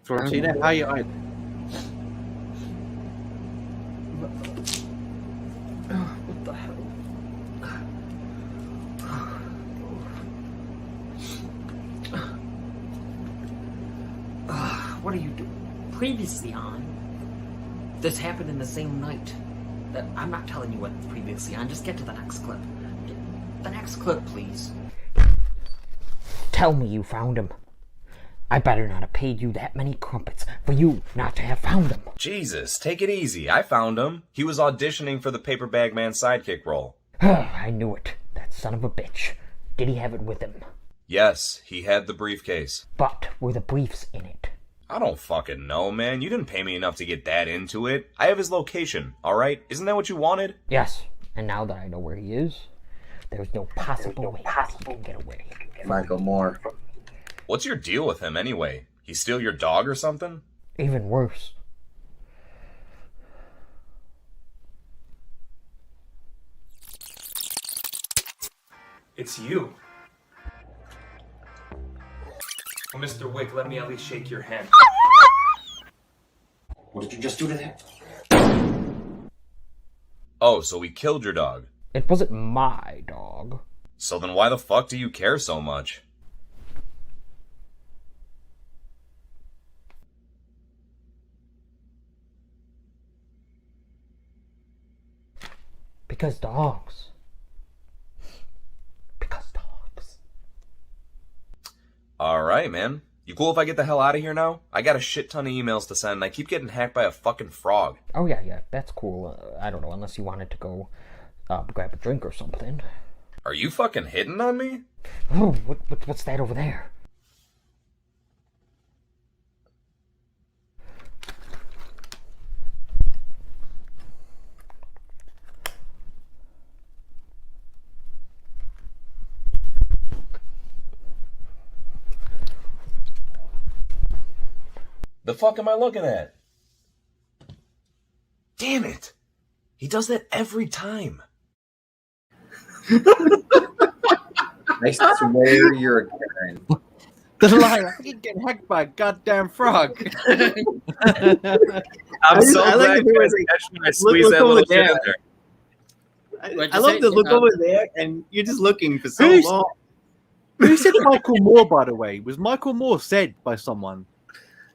Florentina, how you? What the hell? What are you doing? Previously on, this happened in the same night. I'm not telling you what's previously on. Just get to the next clip. The next clip, please. Tell me you found him. I better not have paid you that many crumpets for you not to have found him. Jesus, take it easy. I found him. He was auditioning for the Paper Bag Man sidekick role. I knew it. That son of a bitch. Did he have it with him? Yes, he had the briefcase. But were the briefs in it? I don't fucking know, man. You didn't pay me enough to get that into it. I have his location, alright? Isn't that what you wanted? Yes. And now that I know where he is, there's no possible way that he can get away. Michael Moore. What's your deal with him anyway? He steal your dog or something? Even worse. It's you. Well, Mr. Wick, let me at least shake your hand. What did you just do to that? Oh, so we killed your dog. It wasn't my dog. So then why the fuck do you care so much? Because dogs. Because dogs. Alright, man. You cool if I get the hell out of here now? I got a shit ton of emails to send and I keep getting hacked by a fucking frog. Oh, yeah, that's cool. I don't know, unless you wanted to go grab a drink or something. Are you fucking hitting on me? Oh, what's that over there? The fuck am I looking at? Damn it! He does that every time. I swear you're a Karen. The liar. I keep getting hacked by a goddamn frog. I'm I so like glad the you way guys they- catch when I squeeze look that over little shit in there. there. What'd I you love say? to look over there, and you're just looking for so Who's- long. Who said Michael Moore, by the way? Was Michael Moore said by someone?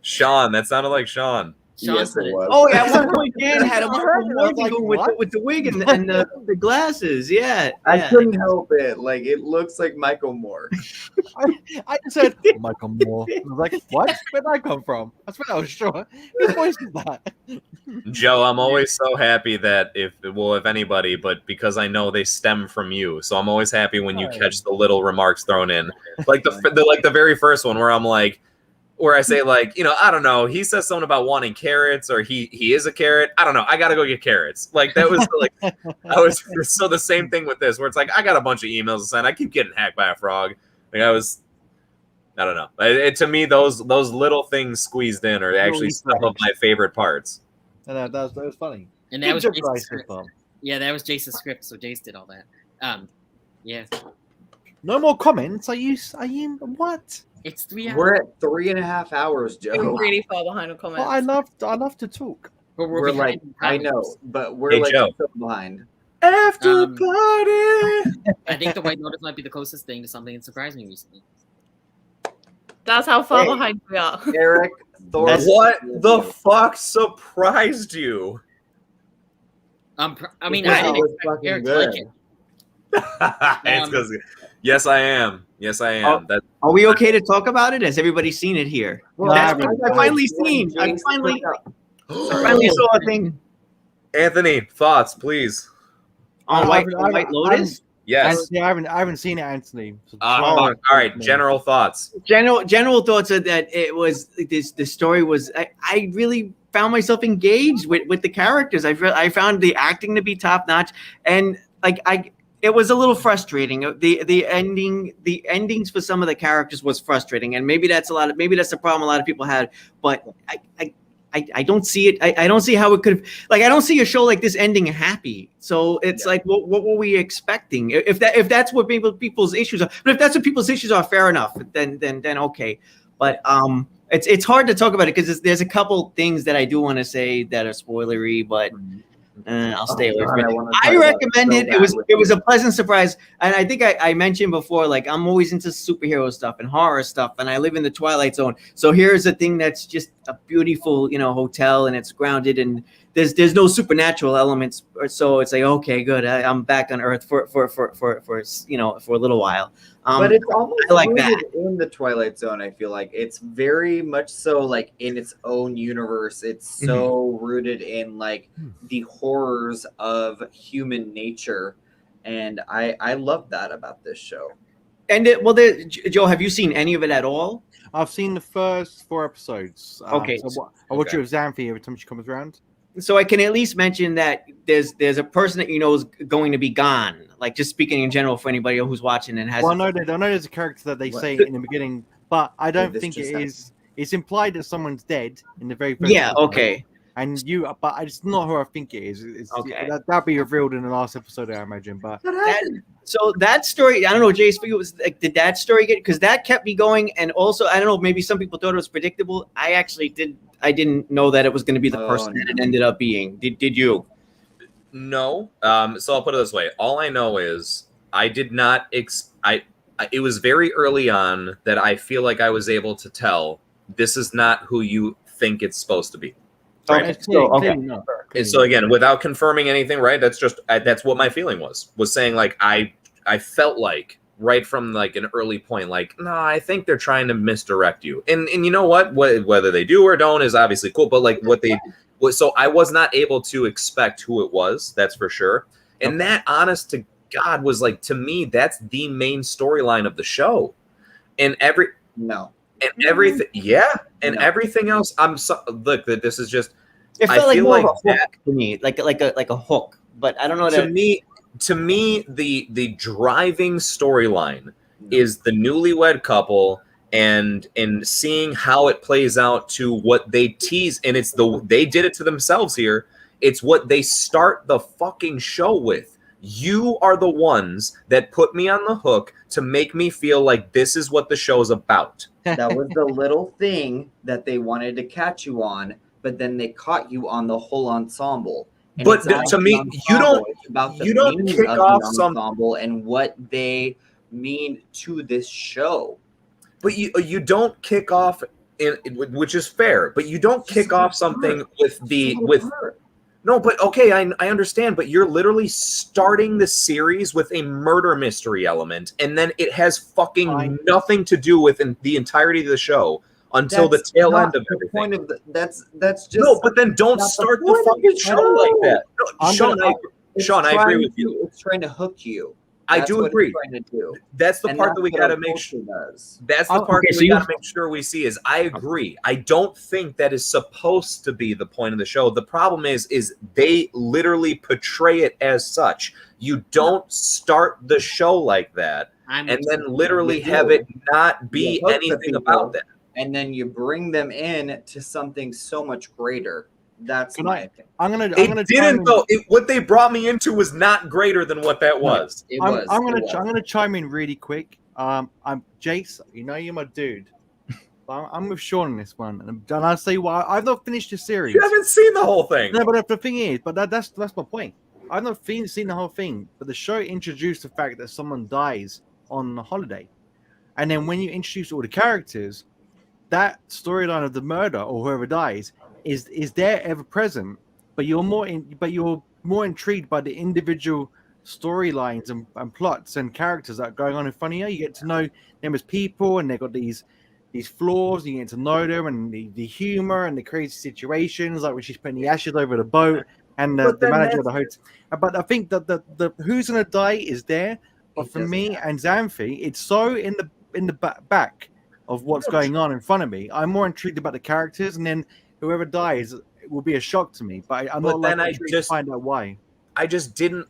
Shawn, that sounded like Shawn. Shawn Yes, said it it. was. Oh, yeah, at one point Dan had a I heard it. I was Michael like, Moore what? with the wig and the glasses. Yeah, I yeah. couldn't help it. Like, it looks like Michael Moore. I just said Michael Moore. I was like, what? Where'd that come from? That's what I was sure. Whose voice is that? Joe, I'm always so happy that if anybody, but because I know they stem from you, so I'm always happy when you catch the little remarks thrown in, like the very first one where I'm like, where I say like, you know, I don't know, he says something about wanting carrots, or he is a carrot. I don't know. I gotta go get carrots. Like that was like, I was so the same thing with this, where it's like I got a bunch of emails to send. I keep getting hacked by a frog. Like I don't know. To me, those little things squeezed in are actually some of my favorite parts. And that was funny. And that was Good job, Jace's Bryce, script. Tom. Yeah, that was Jace's script, so Jace did all that. Yeah. No more comments. Are you what? It's 3 hours. We're at 3.5 hours, We're Joe. really far behind on comments. Well, I love to talk. But We're behind like, in I comments. know, but we're Hey, like Joe. so behind. After Um, party. I think the White Notice might be the closest thing to something that surprised me recently. That's how far Hey. behind we are. Eric, Thorpe. What the fuck surprised you? I mean, Wow, I didn't it's expect fucking Eric to like it. It's 'cause- yes, I am. Yes, I am. That Are we okay to talk about it? Has everybody seen it here? Well, That's I what I finally seen. I finally saw a thing Anthony, thoughts, please. on White Lotus. Yes. Yeah, I haven't seen it, Anthony. So All right. General thoughts. General thoughts are that it was this. The story was. I really found myself engaged with the characters. I found the acting to be top notch, and it was a little frustrating. The endings for some of the characters was frustrating, and maybe that's the problem a lot of people had. But I don't see it. I don't see how it could have. I don't see a show like this ending happy. So it's what were we expecting? If that's what people's issues are, but if that's what people's issues are, fair enough. Then okay. But it's hard to talk about it because there's a couple things that I do want to say that are spoilery, but. I'll stay away from it. I recommend it. It was a pleasant surprise, and I think I mentioned before, I'm always into superhero stuff and horror stuff, and I live in the Twilight Zone. So here's a thing that's just a beautiful, hotel, and it's grounded, and there's no supernatural elements. So it's okay, good. I'm back on Earth for a little while. But it's almost I like that. in the Twilight Zone. I feel like it's very much so in its own universe. It's so rooted in the horrors of human nature, and I love that about this show. And Joe, have you seen any of it at all? I've seen the first 4 episodes. Okay. So I watch it with Xanthi every time she comes around. So I can at least mention that there's a person that is going to be gone. Just speaking in general for anybody who's watching and has. Well, I know there's a character that they say in the beginning, but I don't think it is. It's implied that someone's dead in the very first. Yeah. episode. Okay. And but it's not who I think it is. It's, Okay. That'll be revealed in the last episode, I imagine. But that story, I don't know, Jace, for you, was did that story get, because that kept me going, and also I don't know, maybe some people thought it was predictable. I didn't know that it was going to be the person that it ended up being. Did you? No. So I'll put it this way. All I know is I did not. It was very early on that I feel like I was able to tell this is not who you think it's supposed to be. Right. So again, without confirming anything, right? That's just that's what my feeling was saying. I felt like right from an early point, no, I think they're trying to misdirect you. And you know what? Whether they do or don't is obviously cool. But so I was not able to expect who it was. That's for sure. And that, honest to God, was to me, that's the main storyline of the show. And everything, and everything else. Look, this is just. It felt like more of a hook to me, like a hook. But I don't know. To me, the driving storyline is the newlywed couple and seeing how it plays out to what they tease, and they did it to themselves here. It's what they start the fucking show with. You are the ones that put me on the hook to make me feel like this is what the show's about. That was the little thing that they wanted to catch you on, but then they caught you on the whole ensemble. And but to me, you don't kick off some ensemble and what they mean to this show. But you don't kick off, which is fair. But you don't kick off something with. No, but okay, I understand, but you're literally starting the series with a murder mystery element, and then it has fucking nothing to do with the entirety of the show until the tail end of everything. Point of that's just no, but then don't start the fucking show like that. No, Shawn, I agree with you. It's trying to hook you. I do agree. That's the part that we got to make sure. That's the part that we got to make sure we see. Is I agree. I don't think that is supposed to be the point of the show. The problem is they literally portray it as such. You don't start the show like that, and then literally have it not be anything about that. And then you bring them in to something so much greater. That's my opinion. I'm gonna. It didn't though. What they brought me into was not greater than what that was. I'm gonna chime in really quick. I'm Jace. You know you're my dude. I'm with Shawn on this one, and I'll say why. I've not finished the series. You haven't seen the whole thing. No, but the thing is, that's my point. I've not seen the whole thing, but the show introduced the fact that someone dies on a holiday, and then when you introduce all the characters, that storyline of the murder or whoever dies is there ever present, but you're more intrigued by the individual storylines and plots and characters that are going on in front of you. You get to know them as people, and they've got these flaws, and you get to know them, and the humor and the crazy situations, like when she's putting the ashes over the boat, and the manager of the hotel. But I think that the who's gonna die is there, but for me and Xanthi, it's so in the back of what's going on in front of me. I'm more intrigued about the characters, and then whoever dies will be a shock to me. But I'm not like intrigued to find out why. I just didn't.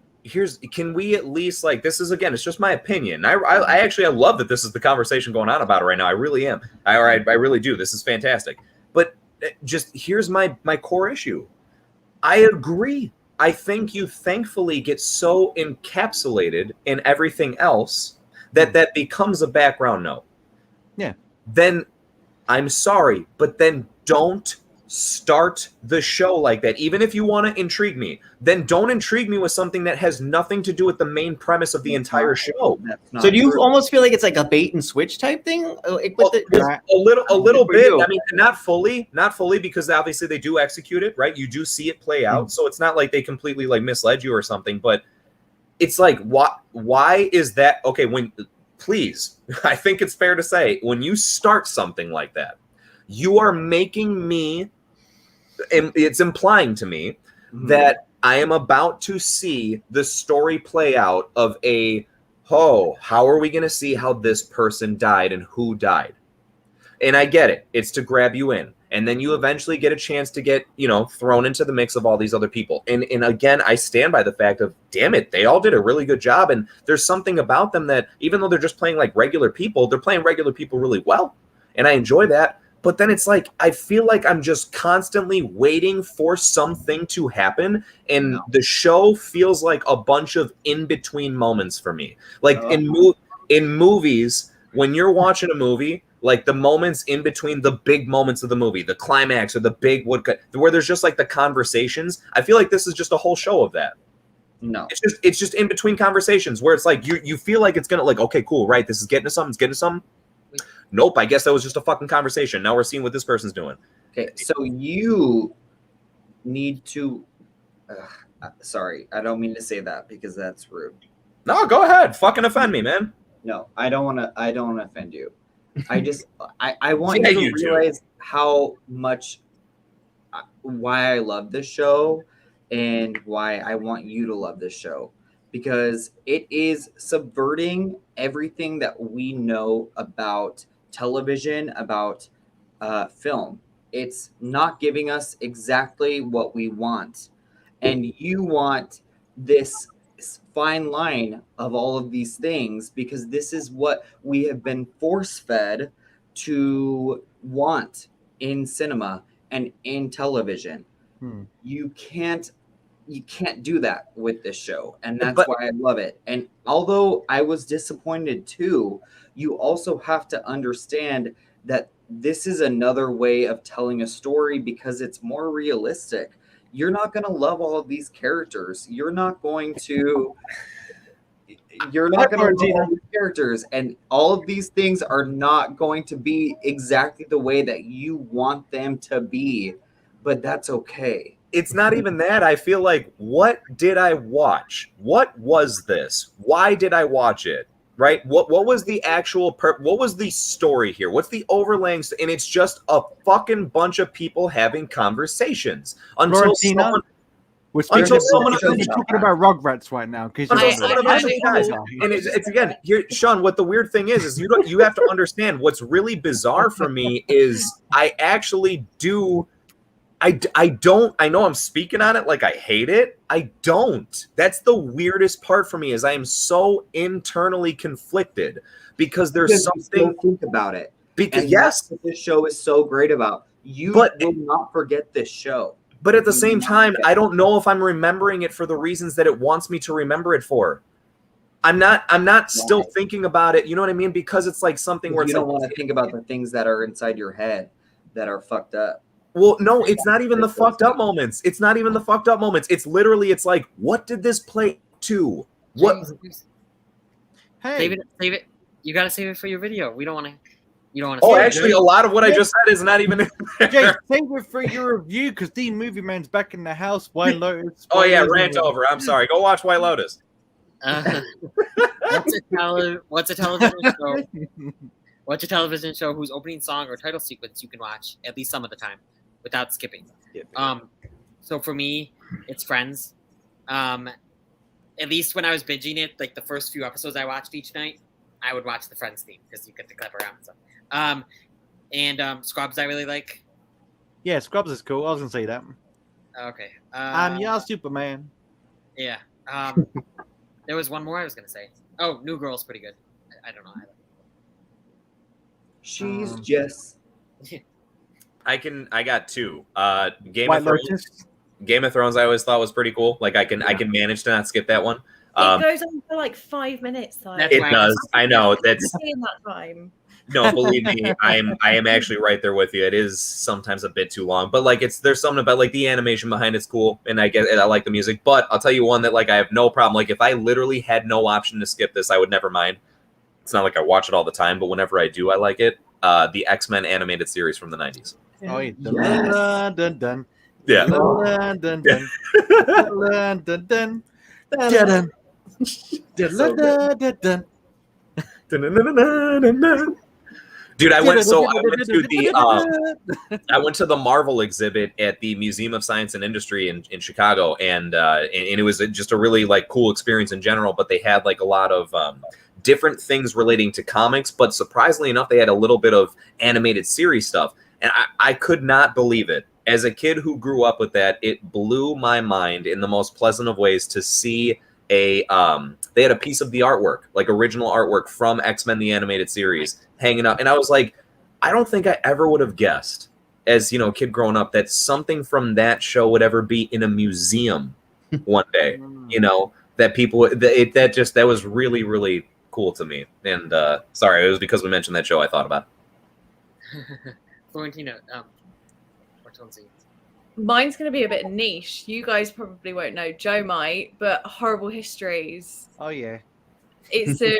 Can we at least, like, this is, again, it's just my opinion. I actually love that this is the conversation going on about it right now. I really am. I really do. This is fantastic. But just here's my core issue. I agree. I think you thankfully get so encapsulated in everything else that becomes a background note. Yeah. Then I'm sorry, but then don't start the show like that. Even if you want to intrigue me, then don't intrigue me with something that has nothing to do with the main premise of the entire show. So do you almost feel like it's like a bait and switch type thing? Like with a little bit. I mean, not fully, because obviously they do execute it, right? You do see it play out, so it's not like they completely like misled you or something. But it's like, why is that? Okay, please, I think it's fair to say when you start something like that, you are making me, and it's implying to me that I am about to see the story play out of how are we going to see how this person died and who died? And I get it. It's to grab you in. And then you eventually get a chance to get, thrown into the mix of all these other people. And again, I stand by the fact of, damn it, they all did a really good job. And there's something about them that, even though they're just playing like regular people, they're playing regular people really well. And I enjoy that. But then it's like, I feel like I'm just constantly waiting for something to happen. And the show feels like a bunch of in-between moments for me. Like in movies, when you're watching a movie, like the moments in between the big moments of the movie, the climax or the big woodcut, where there's just like the conversations. I feel like this is just a whole show of that. No, it's just in between conversations where it's like you feel like it's gonna, like, okay, cool, right? This is getting to something. It's getting to something. Nope, I guess that was just a fucking conversation. Now we're seeing what this person's doing. Okay, so you need to. Sorry, I don't mean to say that because that's rude. No, go ahead. Fucking offend me, man. No, I don't want to offend you. I want you to realize how much why I love this show and why I want you to love this show, because it is subverting everything that we know about television, about film. It's not giving us exactly what we want, and you want this fine line of all of these things because this is what we have been force-fed to want in cinema and in television. You can't do that with this show, and that's why I love it. And although I was disappointed too, you also have to understand that this is another way of telling a story because it's more realistic. You're not going to love all of these characters. You're not going to love all these characters, and all of these things are not going to be exactly the way that you want them to be, but that's okay. It's not even that. I feel like, what did I watch? What was this? Why did I watch it? Right? What was the actual what was the story here? What's the overlaying? And it's just a fucking bunch of people having conversations until someone. We're talking about Rugrats right now. And it's again here, Shawn. What the weird thing is you have to understand. What's really bizarre for me is I actually do. I don't. I know I'm speaking on it like I hate it. I don't. That's the weirdest part for me is I am so internally conflicted because there's something. Think about it. Because and that's what this show is so great about. You will not forget this show. But at the same time, I don't know if I'm remembering it for the reasons that it wants me to remember it for. I'm not still thinking about it. You know what I mean? Because it's like something where you don't want to think about the things that are inside your head that are fucked up. Well, no, it's not even the fucked up moments. It's not even the fucked up moments. It's literally, it's like, what did this play to? What? Hey, Save it. You gotta save it for your video. We don't want to. You don't want Oh, to. actually, a lot of what I just said is not even in Jay, there. save it for your review because the movie man's back in the house. White Lotus. Oh yeah, rant over. I'm sorry. Go watch White Lotus. What's a television show? What's a television show whose opening song or title sequence you can watch at least some of the time without skipping? So for me, it's Friends. At least when I was binging it, like the first few episodes I watched each night, I would watch the Friends theme because you get to clap around and stuff. And Scrubs I really like. Yeah, Scrubs is cool. I was gonna say that. Okay. I'm your Superman. Yeah. There was one more I was gonna say. Oh, New Girl's pretty good. I don't know either. She's Jess. I got two. Game White of Thrones. Lotus. Game of Thrones I always thought was pretty cool. Like I can manage to not skip that one. It goes on for like 5 minutes though. That's It why does. I know. That's In that time. no, believe me, I am actually right there with you. It is sometimes a bit too long, but like there's something about like the animation behind it's cool, and I like the music. But I'll tell you one that like I have no problem. Like if I literally had no option to skip this, I would never mind. It's not like I watch it all the time, but whenever I do, I like it. The X-Men animated series from the 90s. Oh, yeah. Yes. Dun, dun, dun. Yeah. Dun, dun, dun. Dun, dun, dun. Dun, dun, dun, dun. Dude, I went to the Marvel exhibit at the Museum of Science and Industry in Chicago, and it was just a really like cool experience in general. But they had like a lot of different things relating to comics, but surprisingly enough, they had a little bit of animated series stuff, and I could not believe it. As a kid who grew up with that, it blew my mind in the most pleasant of ways to see they had a piece of the artwork, like original artwork from X-Men the animated series hanging up, and I was like, I don't think I ever would have guessed as a kid growing up that something from that show would ever be in a museum one day. That people that was really, really cool to me. And sorry, it was because we mentioned that show I thought about. Florentina, what's on scene? Mine's going to be a bit niche. You guys probably won't know. Joe might, but Horrible Histories. Oh, yeah. It's a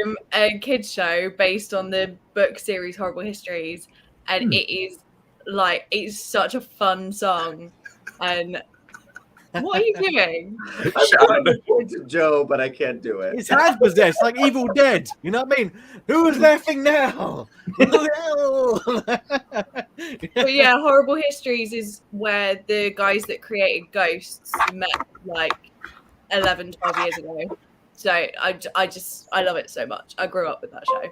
kids show based on the book series Horrible Histories, and it is like it's such a fun song. And what are you doing? I'm trying to point to Joe, but I can't do it. His hands possessed, like Evil Dead. You know what I mean? Who is laughing now? But yeah, Horrible Histories is where the guys that created Ghosts met like 11, 12 years ago. So I love it so much. I grew up with that show.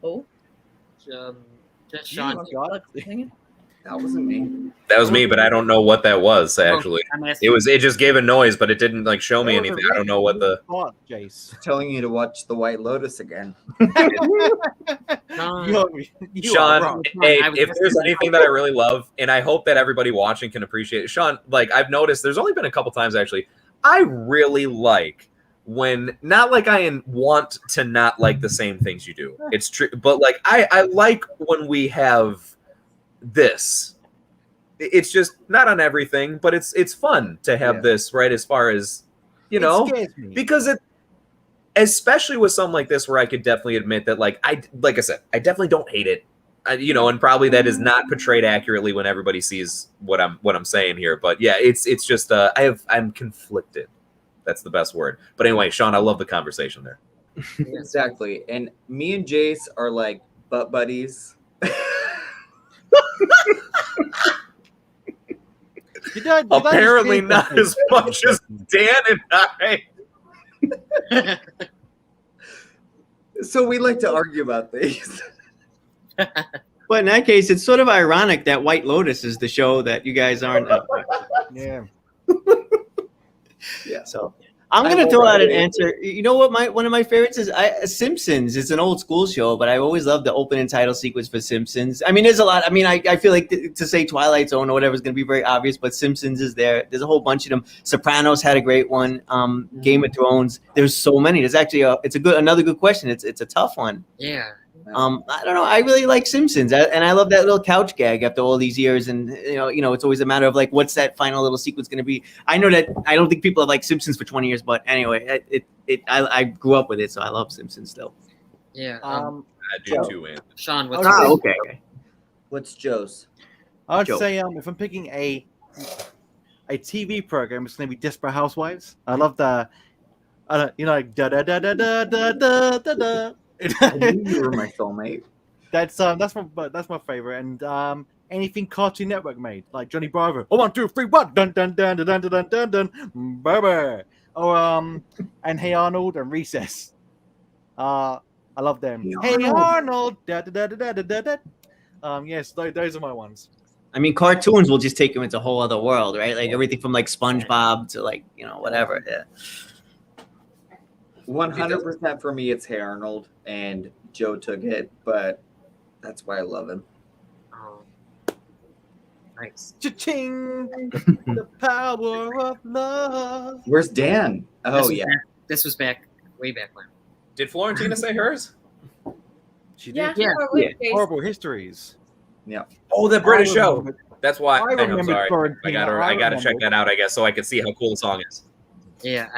Oh, Just Shawn. That wasn't me. That was me, but I don't know what that was actually. It just gave a noise, but it didn't like show me anything. I don't know what the Jace. Telling you to watch The White Lotus again. Shawn, hey, if there's anything that I really love, and I hope that everybody watching can appreciate it, Shawn, like I've noticed there's only been a couple times actually, I really like when, not like I want to not like the same things you do. It's true, but like I like when we have this. It's just not on everything, but it's fun to have this, right? As far as because it, especially with something like this, where I could definitely admit that, like I said, I definitely don't hate it, and probably that is not portrayed accurately when everybody sees what I'm saying here. But yeah, it's just I'm conflicted. That's the best word. But anyway, Shawn, I love the conversation there. Exactly, and me and Jace are like butt buddies. Apparently not as much as Dan and I. So we like to argue about things. But in that case, it's sort of ironic that White Lotus is the show that you guys aren't. Yeah. Yeah. So I'm gonna throw out an answer. You know what? One of my favorites is Simpsons. It's an old school show, but I always love the opening title sequence for Simpsons. I mean, there's a lot. I mean, I feel like to say Twilight Zone or whatever is gonna be very obvious, but Simpsons is there. There's a whole bunch of them. Sopranos had a great one. Game of Thrones. There's so many. There's actually another good question. It's a tough one. Yeah. I don't know. I really like Simpsons, and I love that little couch gag after all these years. And it's always a matter of like, what's that final little sequence going to be? I know that I don't think people have liked Simpsons for 20 years, but anyway, I grew up with it, so I love Simpsons still. Yeah. I do too, Anthony. Sean, what's Oh, yours? okay. What's Joe's? I'd Joe. say if I'm picking a TV program, it's going to be Desperate Housewives. I love the, like da da da da da da da da da. I knew you were my soulmate. That's my favorite, and anything Cartoon Network made, like Johnny Bravo. Oh, 1, 2, 3, 1, dun dun dun dun dun dun dun dun, baby. Oh, and Hey Arnold and Recess. I love them. Hey Arnold. Da da da da da da da. Yes, those are my ones. I mean, cartoons will just take them into a whole other world, right? Like everything from like SpongeBob to like whatever. Yeah. 100% for me, it's Hey Arnold, and Joe took it, but that's why I love him. Oh, nice. Cha-ching! The power of love. Where's Dan? Oh, yeah. This was way back when. Did Florentina say hers? She Yeah, did. yeah. Horrible Histories. Yeah. Oh, that British show. remember- That's why. I I'm remember sorry. Florentina. I gotta check remember. that out, I guess, so I can see how cool the song is. Yeah,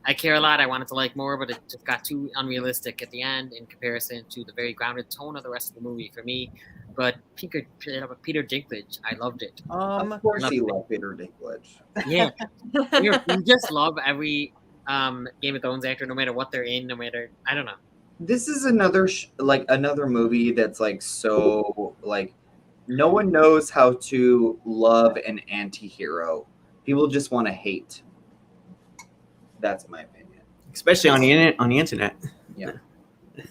I care a lot. I wanted to like more, but it just got too unrealistic at the end in comparison to the very grounded tone of the rest of the movie for me. But Peter Dinklage, I loved it. Of course you love Peter Dinklage. Yeah, you just love every Game of Thrones actor, no matter what they're in, no matter I don't know. This is another another movie that's like so like no one knows how to love an anti-hero. People just want to hate. That's my opinion. Especially on the internet. Yeah.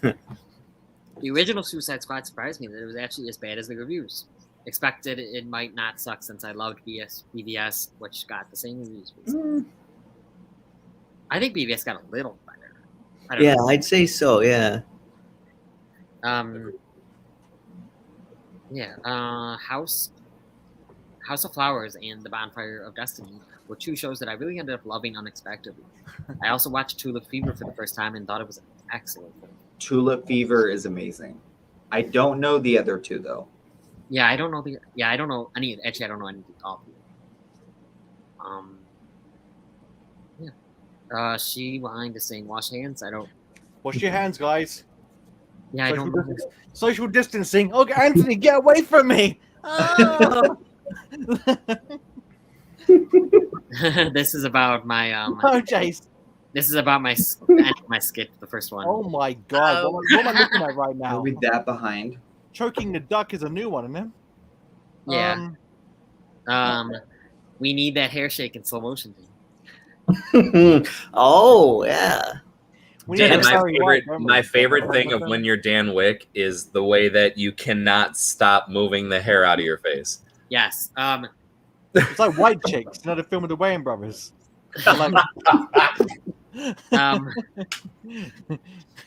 The original Suicide Squad surprised me that it was actually as bad as the reviews. Expected it might not suck since I loved BVS, which got the same reviews. I think BVS got a little better. I don't know. I'd say so. Yeah. House of Flowers and The Bonfire of Destiny were two shows that I really ended up loving unexpectedly. I also watched Tulip Fever for the first time and thought it was an excellent film. Tulip Fever is amazing. I don't know the other two though. Yeah, I don't know I don't know any. Actually, I don't know any of them. She behind is saying wash hands. I don't. Wash your hands, guys. Yeah, I don't know. Social distancing. Okay, Anthony, get away from me. Oh. This is about my Oh, Jace. This is about my skit, the first one. Oh my God! What am I looking at right now? Are we that behind? Choking the duck is a new one, isn't it? Yeah. We need that hair shake in slow motion. Oh yeah. My favorite thing of when you're Dan Wick is the way that you cannot stop moving the hair out of your face. Yes. It's like White Chicks, another film of the Wayans brothers.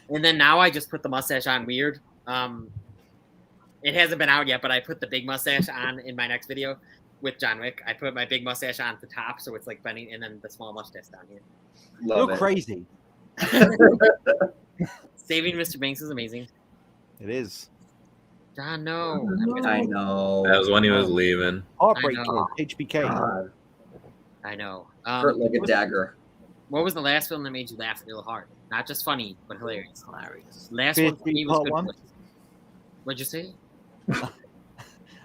And then now I just put the mustache on weird. It hasn't been out yet, but I put the big mustache on in my next video with John Wick. I put my big mustache on at the top, so it's like bending, and then the small mustache down here. You're crazy. Saving Mr. Banks is amazing. It is. John, no. I know. That was when he was leaving. Heartbreak I Kid, know. HBK. God. I know. Hurt like a dagger. What was the last film that made you laugh real hard? Not just funny, but hilarious. Last Fear one for me Street was Part Good 1? Place. What'd you say?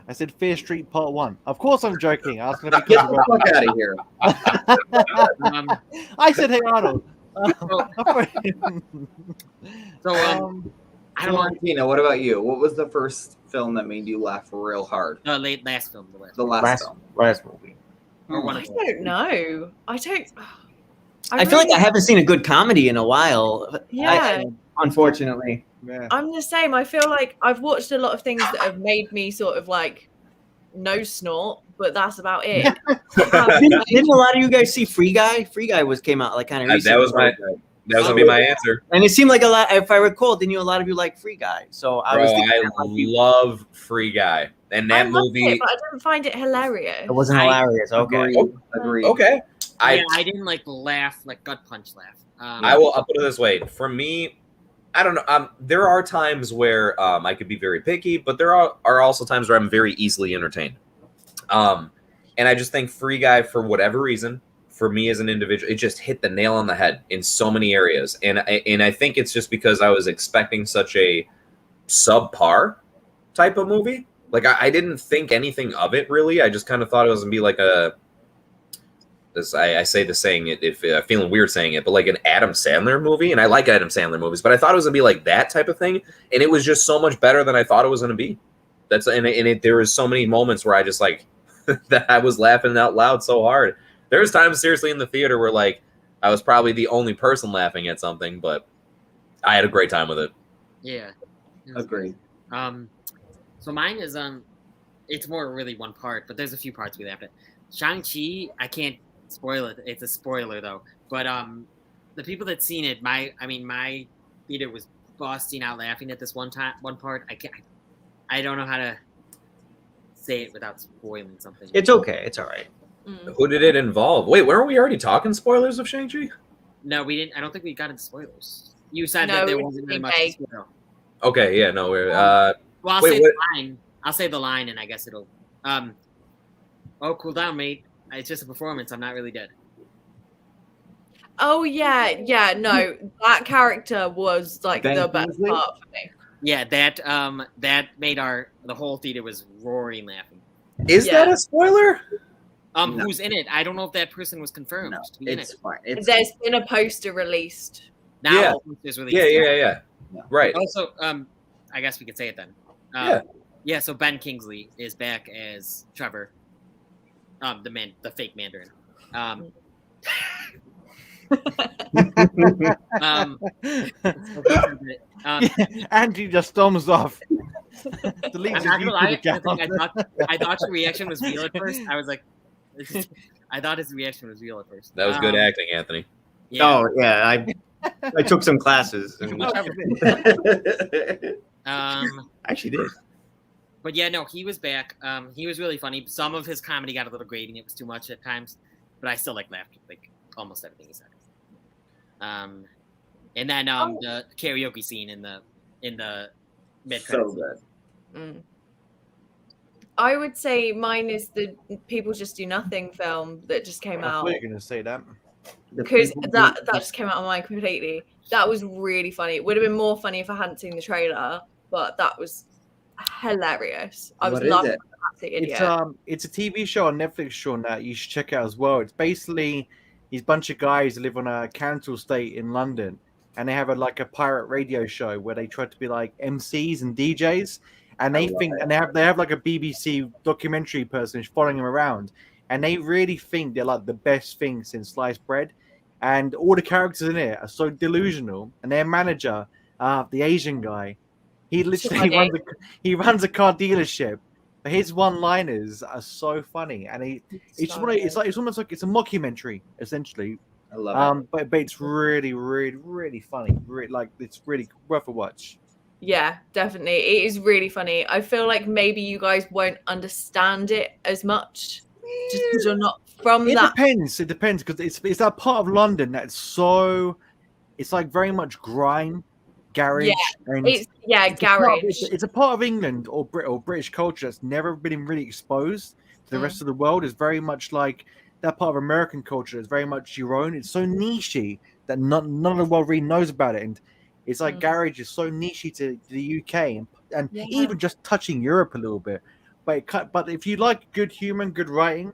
I said Fear Street Part 1. Of course I'm joking. I was going to be Get the fuck out of here. I said, hey, Arnold. So, I don't know. Florentina, what about you? What was the first film that made you laugh real hard? The last film. The last film. Last movie. Or one I of them. don't know. I feel like I haven't seen a good comedy in a while. Yeah. Unfortunately. Yeah. I'm the same. I feel like I've watched a lot of things that have made me sort of like nose snort, but that's about it. Didn't a lot of you guys see Free Guy? Free Guy came out like kind of recently. That was gonna be my answer. And it seemed like a lot. If I recall, didn't you? A lot of you like Free Guy. So I was. I love Free Guy, and that movie. It, but I didn't find it hilarious. It wasn't hilarious. Okay. Agreed. Okay. I didn't like laugh, like gut punch laugh. I'll put it this way. For me, I don't know. There are times where I could be very picky, but there are also times where I'm very easily entertained. And I just think Free Guy, for whatever reason, for me as an individual, it just hit the nail on the head in so many areas. And I think it's just because I was expecting such a subpar type of movie. Like I didn't think anything of it really. I just kind of thought it was gonna be like I say the saying it if feeling weird saying it, but like an Adam Sandler movie. And I like Adam Sandler movies, but I thought it was gonna be like that type of thing. And it was just so much better than I thought it was gonna be. There was so many moments where I just like that I was laughing out loud so hard. There was times seriously in the theater where like I was probably the only person laughing at something, but I had a great time with it. Yeah. Agreed. So mine is it's more really one part, but there's a few parts we laughed at. Shang-Chi, I can't spoil it. It's a spoiler though. But the people that seen it, my theater was busting out laughing at this one part. I don't know how to say it without spoiling something. It's okay. It's all right. Who did it involve? Wait, weren't we already talking spoilers of Shang-Chi? No, we didn't. I don't think we got into spoilers. You said No, that there we wasn't really didn't much to make- spoil. Okay, yeah, no, we're Well, I'll wait, say what- the line. I'll say the line, and I guess it'll. Oh, cool down, mate. It's just a performance. I'm not really dead. Oh yeah, no, that character was like Ben the best Kingsley? part for me. Yeah, that made the whole theater was roaring laughing. Is Yeah. that a spoiler? No. Who's in it? I don't know if that person was confirmed No, to be in it's it. fine. It's There's been a poster released. Now Yeah. all posters released. Yeah. Right. Also, I guess we could say it then. Yeah. So Ben Kingsley is back as Trevor, the fake Mandarin. Andy just storms off. I'm Deletes his not gonna lie. YouTube account. I thought your reaction was real at first. I was like, I thought his reaction was real at first. That was good acting, Anthony. Yeah. Oh yeah, I took some classes. And Um, actually did. But yeah, no, he was back. He was really funny. Some of his comedy got a little grating. It was too much at times, but I still laughed like almost everything he said. And then the karaoke scene in the mid so good. I would say mine is the People Just Do Nothing film that just came I out, thought you were going to say that. because that just came out of mine completely. That was really funny. It would have been more funny if I hadn't seen the trailer, but that was hilarious. I was What is laughing it? like an idiot. It's a TV show on Netflix, Shawn, that you should check out as well. It's basically these bunch of guys who live on a council estate in London, and they have a pirate radio show where they try to be like MCs and DJs, and they have like a BBC documentary person who's following them around, and they really think they're like the best thing since sliced bread, and all the characters in it are so delusional, and their manager, the Asian guy, he literally runs a car dealership. But his one-liners are so funny, and it's almost like it's a mockumentary essentially. I love it. But it's really, really, really funny. It's really worth a watch. Yeah, definitely. It is really funny. I feel like maybe you guys won't understand it as much just because you're not from that. It depends because it's that part of London that's so. It's like very much grime, garage, and garage. It's a part of England or British culture that's never been really exposed to the rest of the world. It's very much like that part of American culture is very much your own. It's so nichey that none of the world really knows about it, and it's like garage is so nichey to the UK and even just touching Europe a little bit. But if you like good humor and good writing,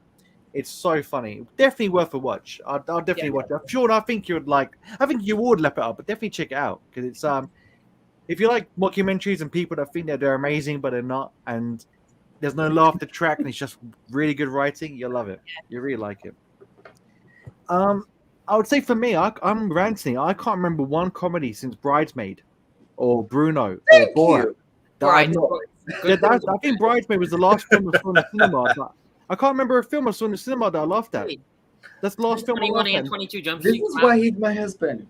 it's so funny. Definitely worth a watch. I'll definitely watch it. Sure, I think you would like. I think you would lap it up, but definitely check it out because it's if you like mockumentaries and people that think that they're amazing but they're not, and there's no laughter track and it's just really good writing, you'll love it. You really like it. I would say for me, I'm ranting. I can't remember one comedy since Bridesmaid or Bruno or Borat. I think Bridesmaid was the last film I saw in the cinema. But I can't remember a film I saw in the cinema that I laughed at. That's the last film I 21 laughed and at. 22 Jump This Street. is why he's my husband.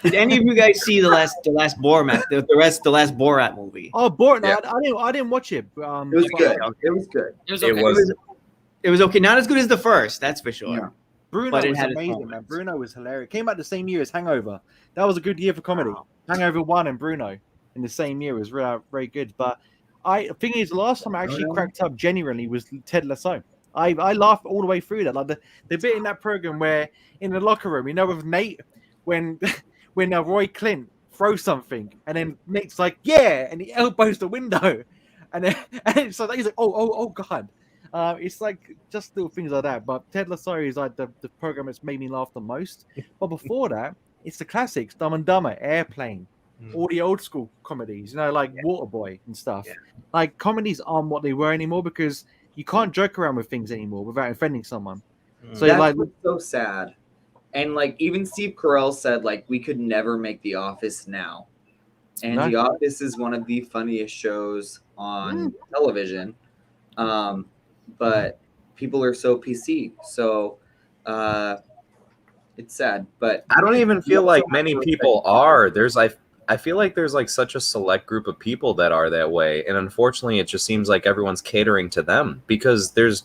Did any of you guys see the last Borat the last Borat movie? Oh, Borat! No, Yeah. I didn't watch it. It was good. It was good. It was It okay. was. It was okay, not as good as the first, that's for sure. Yeah. Bruno But it was had its amazing, man. moments. Bruno was hilarious. Came out the same year as Hangover. That was a good year for comedy. Hangover 1 and Bruno in the same year was really, very good. But the thing is, the last time I actually cracked up genuinely was Ted Lasso. I laughed all the way through that. Like the bit in that program where in the locker room, with Nate, when Roy Clint throws something and then Nate's like, yeah, and he elbows the window. And so he's like, oh God. It's like just little things like that. But Ted Lasso is like the program that's made me laugh the most. But before that, it's the classics: Dumb and Dumber, Airplane, all the old school comedies. Like Waterboy and stuff. Yeah. Like comedies aren't what they were anymore because you can't joke around with things anymore without offending someone. So that's so sad. And like even Steve Carell said, like we could never make The Office now. And The Office is one of the funniest shows on television. But people are so PC. So it's sad. But I don't even feel like many people are. I feel like there's like such a select group of people that are that way. And unfortunately, it just seems like everyone's catering to them because there's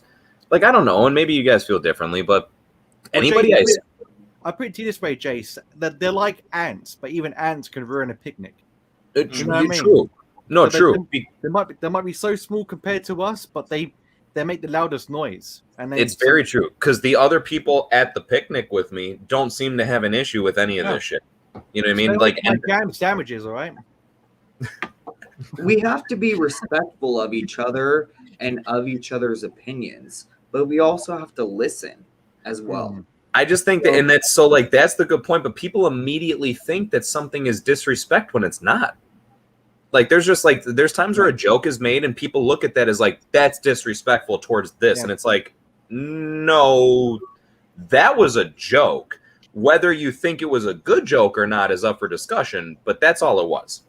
like, I don't know. And maybe you guys feel differently, but anybody Jace, I put it to you this way, Jace, that they're like ants, but even ants can ruin a picnic. You know what I mean? True. No, so true. They might be so small compared to us, but they make the loudest noise. And it's very true because the other people at the picnic with me don't seem to have an issue with any of this shit. You know what I mean? Like sandwiches, all right. We have to be respectful of each other and of each other's opinions, but we also have to listen as well. I just think that, and that's so like that's the good point. But people immediately think that something is disrespect when it's not. Like there's times where a joke is made and people look at that as like that's disrespectful towards this, and it's like, no, that was a joke. Whether you think it was a good joke or not is up for discussion, but that's all it was.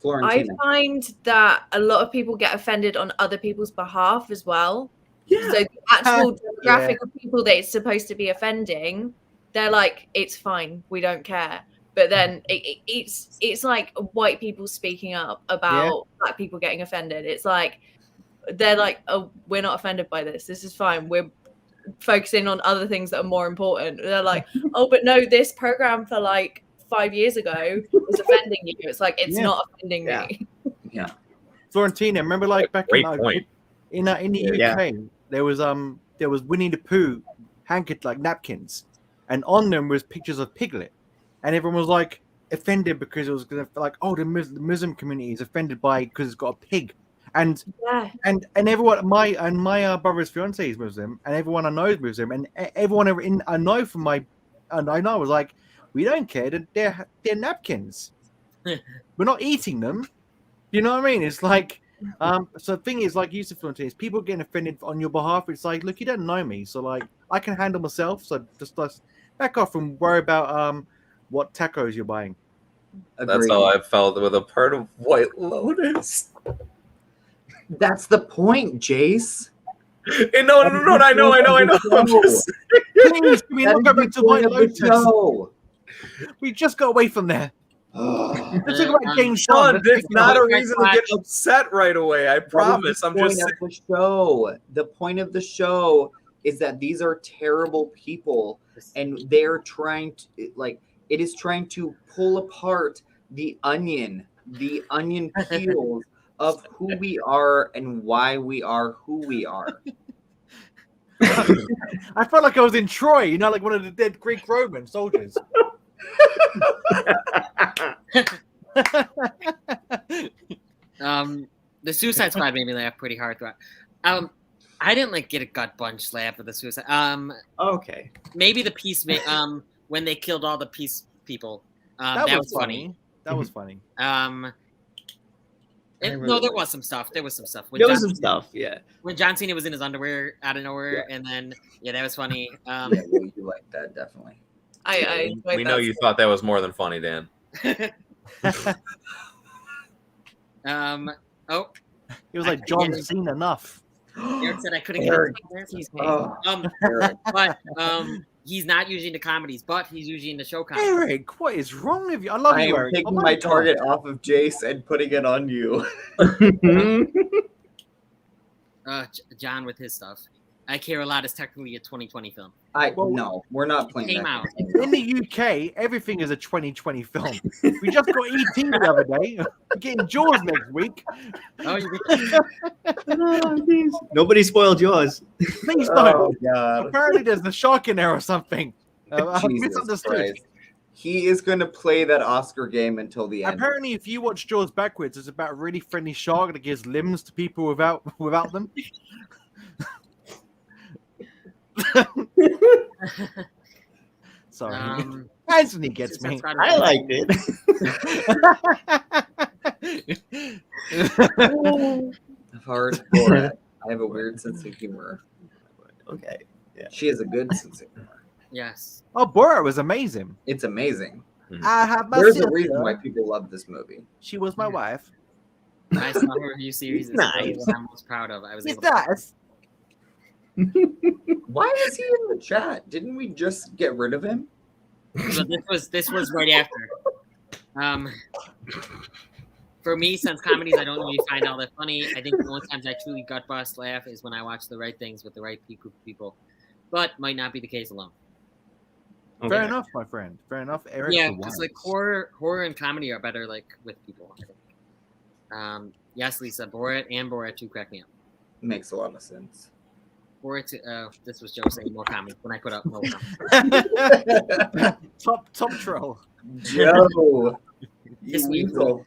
I find that a lot of people get offended on other people's behalf as well. Yeah. So the actual demographic of people that it's supposed to be offending, they're like, it's fine, we don't care. But then it's like white people speaking up about black people getting offended. It's like they're like, oh, we're not offended by this. This is fine. We're focusing on other things that are more important. They're like, oh, but no, this program for like 5 years ago was offending you. It's like it's not offending me. Yeah. Florentina, remember like back in the UK, there was Winnie the Pooh like napkins, and on them was pictures of Piglet, and everyone was like offended because it was gonna like, oh, the Muslim community is offended by because it's got a pig. And everyone, my brother's fiance is Muslim, and everyone I know is Muslim, and everyone I know from I know was like, we don't care that they're napkins. We're not eating them. You know what I mean? It's like, so the thing is, like you said, Florentine, is people getting offended on your behalf. It's like, look, you don't know me, so like I can handle myself. So just back off and worry about what tacos you're buying. That's how I felt with a part of White Lotus. That's the point, Jace. No, I know. Please, can we not go back to White Lotus? We just got away from there. Let's talk about James Shawn. There's not a reason to get upset right away. I promise. I'm just the show. The point of the show is that these are terrible people, and they're trying to it is trying to pull apart the onion peels of who we are and why we are who we are. I felt like I was in Troy, like one of the dead Greek Roman soldiers. The Suicide Squad made me laugh pretty hard. I didn't get a gut bunch laugh with the Suicide. Okay. Maybe the peace. When they killed all the peace people. That was funny. That was funny. No, there was some stuff. There was some stuff. There was some stuff, yeah. When John Cena was in his underwear out of nowhere, and then that was funny. You like that, definitely. We know you thought that was more than funny, Dan. It was like John Cena enough. Eric said I couldn't get it. But he's not usually in the comedies, but he's usually in the show comedies. Eric, what is wrong with you? I love you, Eric. I am taking my target off of Jace and putting it on you. John with his stuff. I Care a Lot is technically a 2020 film. No, we're not playing Came that out. game. In the UK, everything is a 2020 film. We just got ET the other day. We're getting Jaws next week. Oh, you Nobody spoiled yours. Please don't. Oh God! Apparently, there's the shark in there or something. I Jesus misunderstood. Christ. He is going to play that Oscar game until the end. Apparently, if you watch Jaws backwards, it's about a really friendly shark that gives limbs to people without them. Sorry, Anthony gets me. I liked it. Hardcore. I have a weird sense of humor. Okay. Yeah. She has a good sense of humor. Yes. Oh, Burja was amazing. It's amazing. I have my There's sister. a reason why people love this movie. She was my wife. My summer review series is Nice. what I'm most proud of. I was It's able to nice. Why is he in the chat? Didn't we just get rid of him? So this was right after. For me, since comedies I don't really find all that funny, I think the only times I truly gut bust laugh is when I watch the right things with the right group of people. But might not be the case alone. Fair enough, my friend. Fair enough. Eric. Yeah, because like horror and comedy are better like with people. I think. Yes, Lisa, Borat and Borat 2 crack me up. Makes a lot of sense. Borat 2, this was Joe saying more comedy when I put up more comedy. top troll. Joe, Kiss you me, weasel.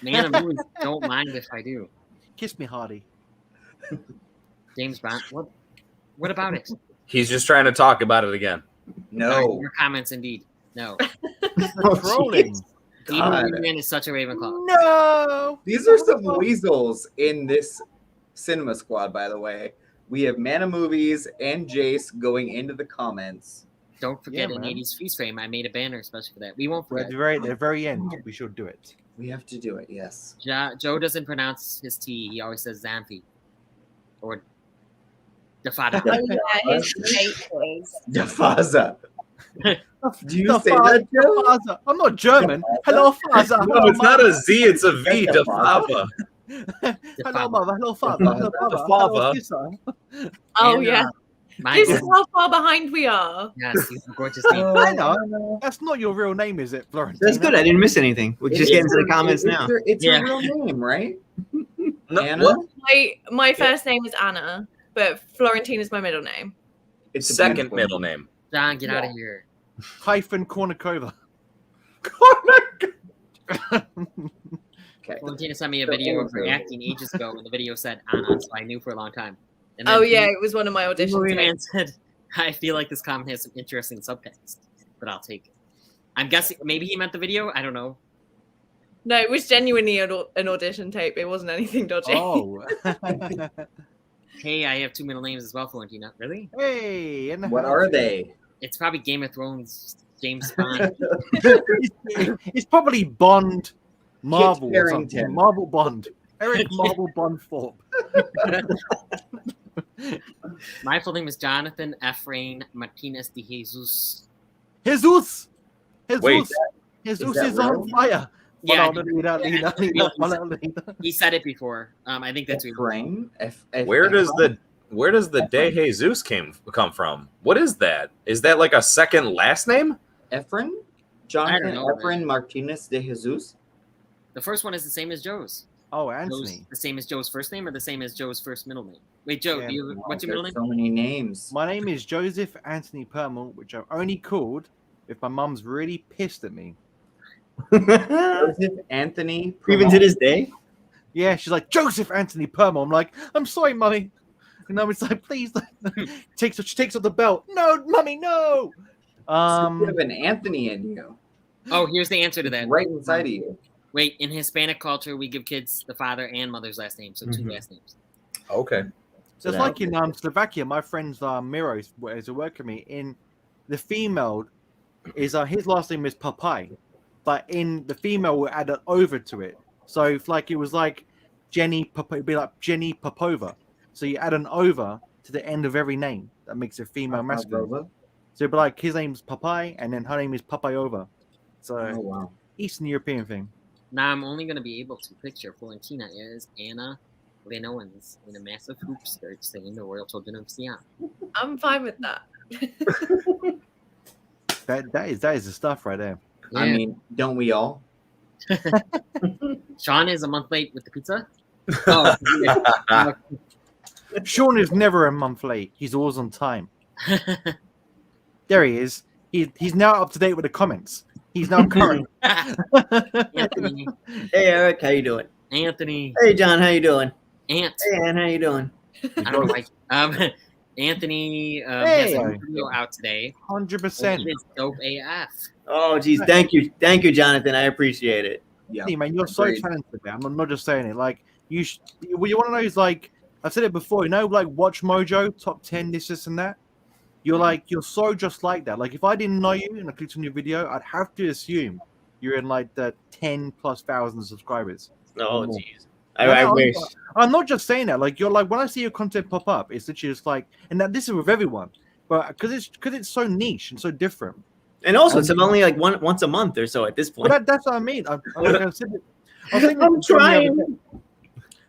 Man of movies, don't mind if I do. Kiss me, Hardy. James Bond, what about it? He's just trying to talk about it again. No. Your comments, indeed. No. Trolling. God. Even Man is such a Ravenclaw. No. These are some weasels in this cinema squad, by the way. We have Mana Movies and Jace going into the comments. Don't forget Yeah, in man. 80s Feast Frame, I made a banner especially for that. We won't We're at forget. the very end. We should do it. We have to do it, yes. Joe doesn't pronounce his T. He always says Xanthi. Or Defada. Oh yeah, his fate was. Defaza. Do you The say father- that, Joe? the father. I'm not German. Hello, father. No, Hello, it's not mother. a Z, it's a V. Defava. Hello, mother. Hello, father. Hello, brother. The Hello, father. sister. Oh And, yeah. My This is how far behind we are. yes, he's a gorgeous name. I know. That's not your real name, is it, Florentina? That's good. I didn't miss anything. We can just get into the comments now. It's Yeah. your real name, right? No, Anna? what? My first name is Anna, but Florentine is my middle name. It's a Second beautiful middle name. name. John, get out of here. Hyphen Kornikova. Okay. Valentina sent me a video of her acting ages ago, and the video said Anna, so I knew for a long time. And then Oh yeah, it was one of my Movie auditions. Man said, I feel like this comment has some interesting subtext, but I'll take it. I'm guessing maybe he meant the video. I don't know. No, it was genuinely an audition tape. It wasn't anything dodgy. Oh. Hey, I have two middle names as well, Valentina. Really? Hey. In the What house. are they? It's probably Game of Thrones, James Bond. It's probably Bond Marvel or something. Harrington. Marvel Bond. Eric Marvel Bond Thorpe. My full name is Jonathan Efrain Martinez de Jesus. Jesus. Wait. Jesus that is on real? fire. Yeah, Follow the leader, leader, leader, follow the leader. he said it before. I think that's real. Efrain? Where does the De Jesus come from? What is that? Is that like a second last name? Efrain? I don't Jonathan know, Efrain Martinez de Jesus? The first one is the same as Joe's. Oh, Joe's Anthony. the same as Joe's first name, or the same as Joe's first middle name. Wait, Joe, Yeah, what's your middle There's name? so many names. My name is Joseph Anthony Permal, which I'm only called if my mum's really pissed at me. Joseph Anthony. Even to this day. Yeah, she's like, Joseph Anthony Permal. I'm like, I'm sorry, mummy. And I'm like, please. She takes off the belt. No, mummy, no. So you have an Anthony in you, Oh, here's the answer to that. right inside of you. Wait, in Hispanic culture, we give kids the father and mother's last name, so two last names. Okay. So it's like in Slovakia, my friend's Miro is a work with me. In the female, is his last name is Papai, but in the female we add an over to it. So if like it was like Jenny Papa, it'd be like Jenny Popova. So you add an over to the end of every name. That makes it female masculine. So it'd be like his name's Papai, and then her name is Papayova. So Oh wow. Eastern European thing. Now I'm only going to be able to picture Florentina as Anna Lynn Owens in a massive hoop skirt singing the Royal Children of Siam. I'm fine with that. That is the stuff right there. I mean, don't we all? Shawn is a month late with the pizza. Oh, yeah. Shawn is never a month late. He's always on time. There he is. He's now up to date with the comments. He's now current. Anthony. Hey Eric, how you doing? Anthony. Hey John, how you doing? Ant. Hey Ann, how you doing? I don't know why. Anthony Hey. has a new video out today. 100%. It is dope AF. Oh geez, thank you, Jonathan. I appreciate it. Yeah. Hey, man, you're so Agreed. talented, man. I'm not just saying it. Like what you want to know is like I've said it before. You know, like Watch Mojo top 10, this and that. You're so just like that. Like if I didn't know you and I clicked on your video, I'd have to assume you're in like the 10,000+ subscribers. Oh more. jeez, I wish. I'm not just saying that. Like you're like when I see your content pop up, it's literally just like, and that this is with everyone, but because it's so niche and so different. And also, it's only like once a month or so at this point. But that's what I mean. I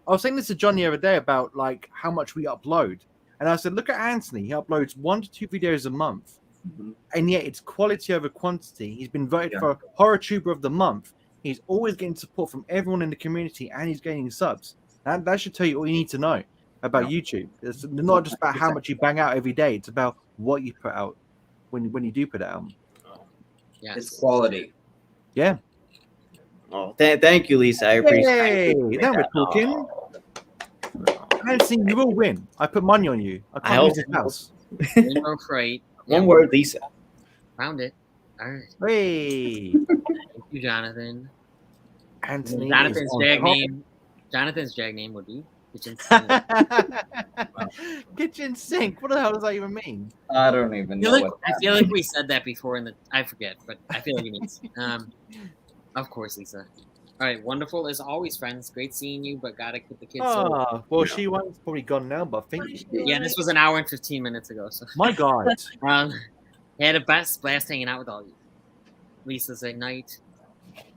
was saying this to John the other day about like how much we upload, and I said, look at Anthony. He uploads 1 to 2 videos a month, and yet it's quality over quantity. He's been voted for Horror Tuber of the Month. He's always getting support from everyone in the community, and he's gaining subs. That should tell you all you need to know about YouTube. It's not just about how much you bang out every day. It's about what you put out when you do put it out. Yes. It's quality. Yeah. Oh, thank you, Lisa. I appreciate it. Hey, now we're talking. Nancy, you will win. I put money on you. I I can't hope lose this house. Rainbow Crate. One word, Lisa. Found it. All right. Hey, Thank you, Jonathan. Anthony. Jonathan's is jag on name. Jonathan's jag name would be Kitchen Sink. top. Kitchen sink. What the hell does that even mean? I don't even know what I feel like we said that before I forget, but I feel like it means. Of course, Lisa. All right, wonderful as always, friends. Great seeing you, but gotta keep the kids. Ah, well, she one's probably gone now, but I think. Yeah, this was an hour and 15 minutes ago. So, My God. had a blast hanging out with all you. Lisa's at night.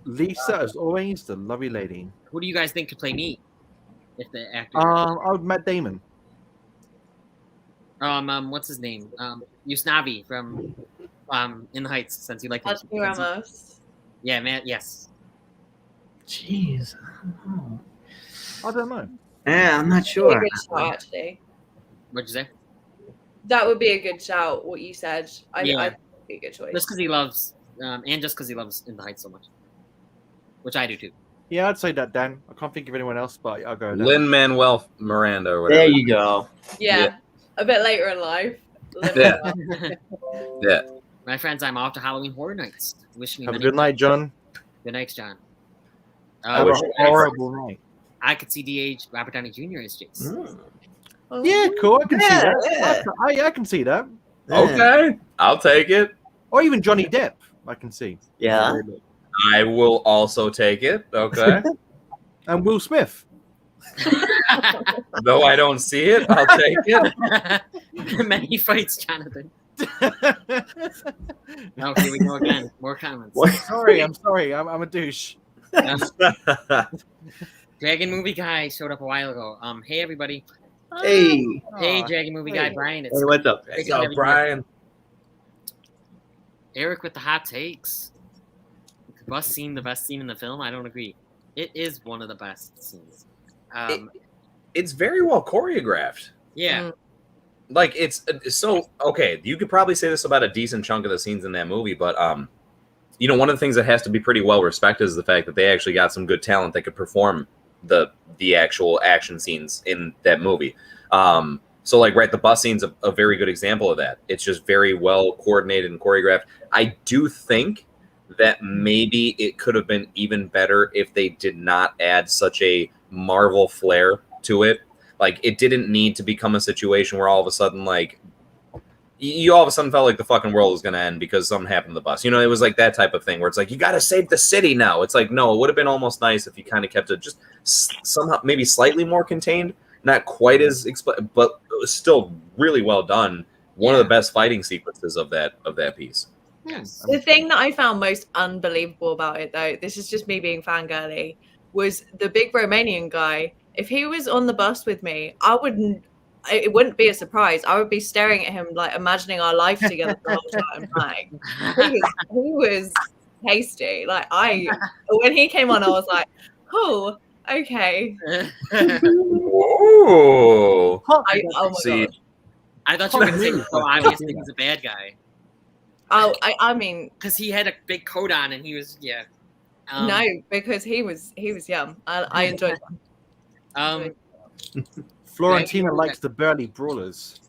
Lisa, as always, the lovely lady. Who do you guys think could play me? If the actor. Matt Damon. What's his name? Yusnavi from In the Heights. Since you like him. Anthony Ramos. Yeah, Matt. Yes. Jeez. I don't know. Yeah, I'm not Be a sure. good shout, actually. What'd you say? That would be a good shout. What you said, I think it'd be a good choice. Just because he loves, and just because he loves In the Heights so much, which I do too. Yeah, I'd say that, Dan. I can't think of anyone else, but I'll go with that. Lin-Manuel Miranda or whatever. There you go. Yeah, a bit later in life. Yeah. Yeah. My friends, I'm off to Halloween Horror Nights. Wish me Have a many good night, John. Good night, John. Have a horrible night. I could see DH Robert Downey Jr. as Jace. Yeah, cool. I can see Yeah, that. yeah. I can see that. Okay. I'll take it. Or even Johnny Depp. I can see. Yeah. I will also take it. Okay. And Will Smith. Though I don't see it, I'll take it. Many fights, Jonathan. Oh, here we go again. More comments. I'm sorry. I'm a douche. Dragon Movie Guy showed up a while ago. Hey, everybody. Hey. Hey, Dragon Movie Guy, hey. Brian. Hey, what's up? Hey, What's up, Brian? Eric with the hot takes. The bus scene, the best scene in the film? I don't agree. It is one of the best scenes. It's very well choreographed. Yeah. Like it's so okay. You could probably say this about a decent chunk of the scenes in that movie, but you know, one of the things that has to be pretty well respected is the fact that they actually got some good talent that could perform the actual action scenes in that movie. So like, right, the bus scene's a very good example of that. It's just very well coordinated and choreographed. I do think that maybe it could have been even better if they did not add such a Marvel flair to it. Like, it didn't need to become a situation where all of a sudden, like, you all of a sudden felt like the fucking world was going to end because something happened to the bus. You know, it was like that type of thing where it's like, you got to save the city now. It's like, no, it would have been almost nice if you kind of kept it just somehow maybe slightly more contained, not quite as, but it was still really well done. One of the best fighting sequences of that piece. Yes. The thing that I found most unbelievable about it, though, this is just me being fangirly, was the big Romanian guy if he was on the bus with me, it wouldn't be a surprise. I would be staring at him, like imagining our life together the whole time. Like he was tasty. Like when he came on, I was like, oh, okay. Whoa. Oh my See, god. I thought you were going to say, so obviously he's a bad guy. Oh, I mean, because he had a big coat on and he was no, because he was yum. I enjoyed that. Florentina likes the burly brawlers.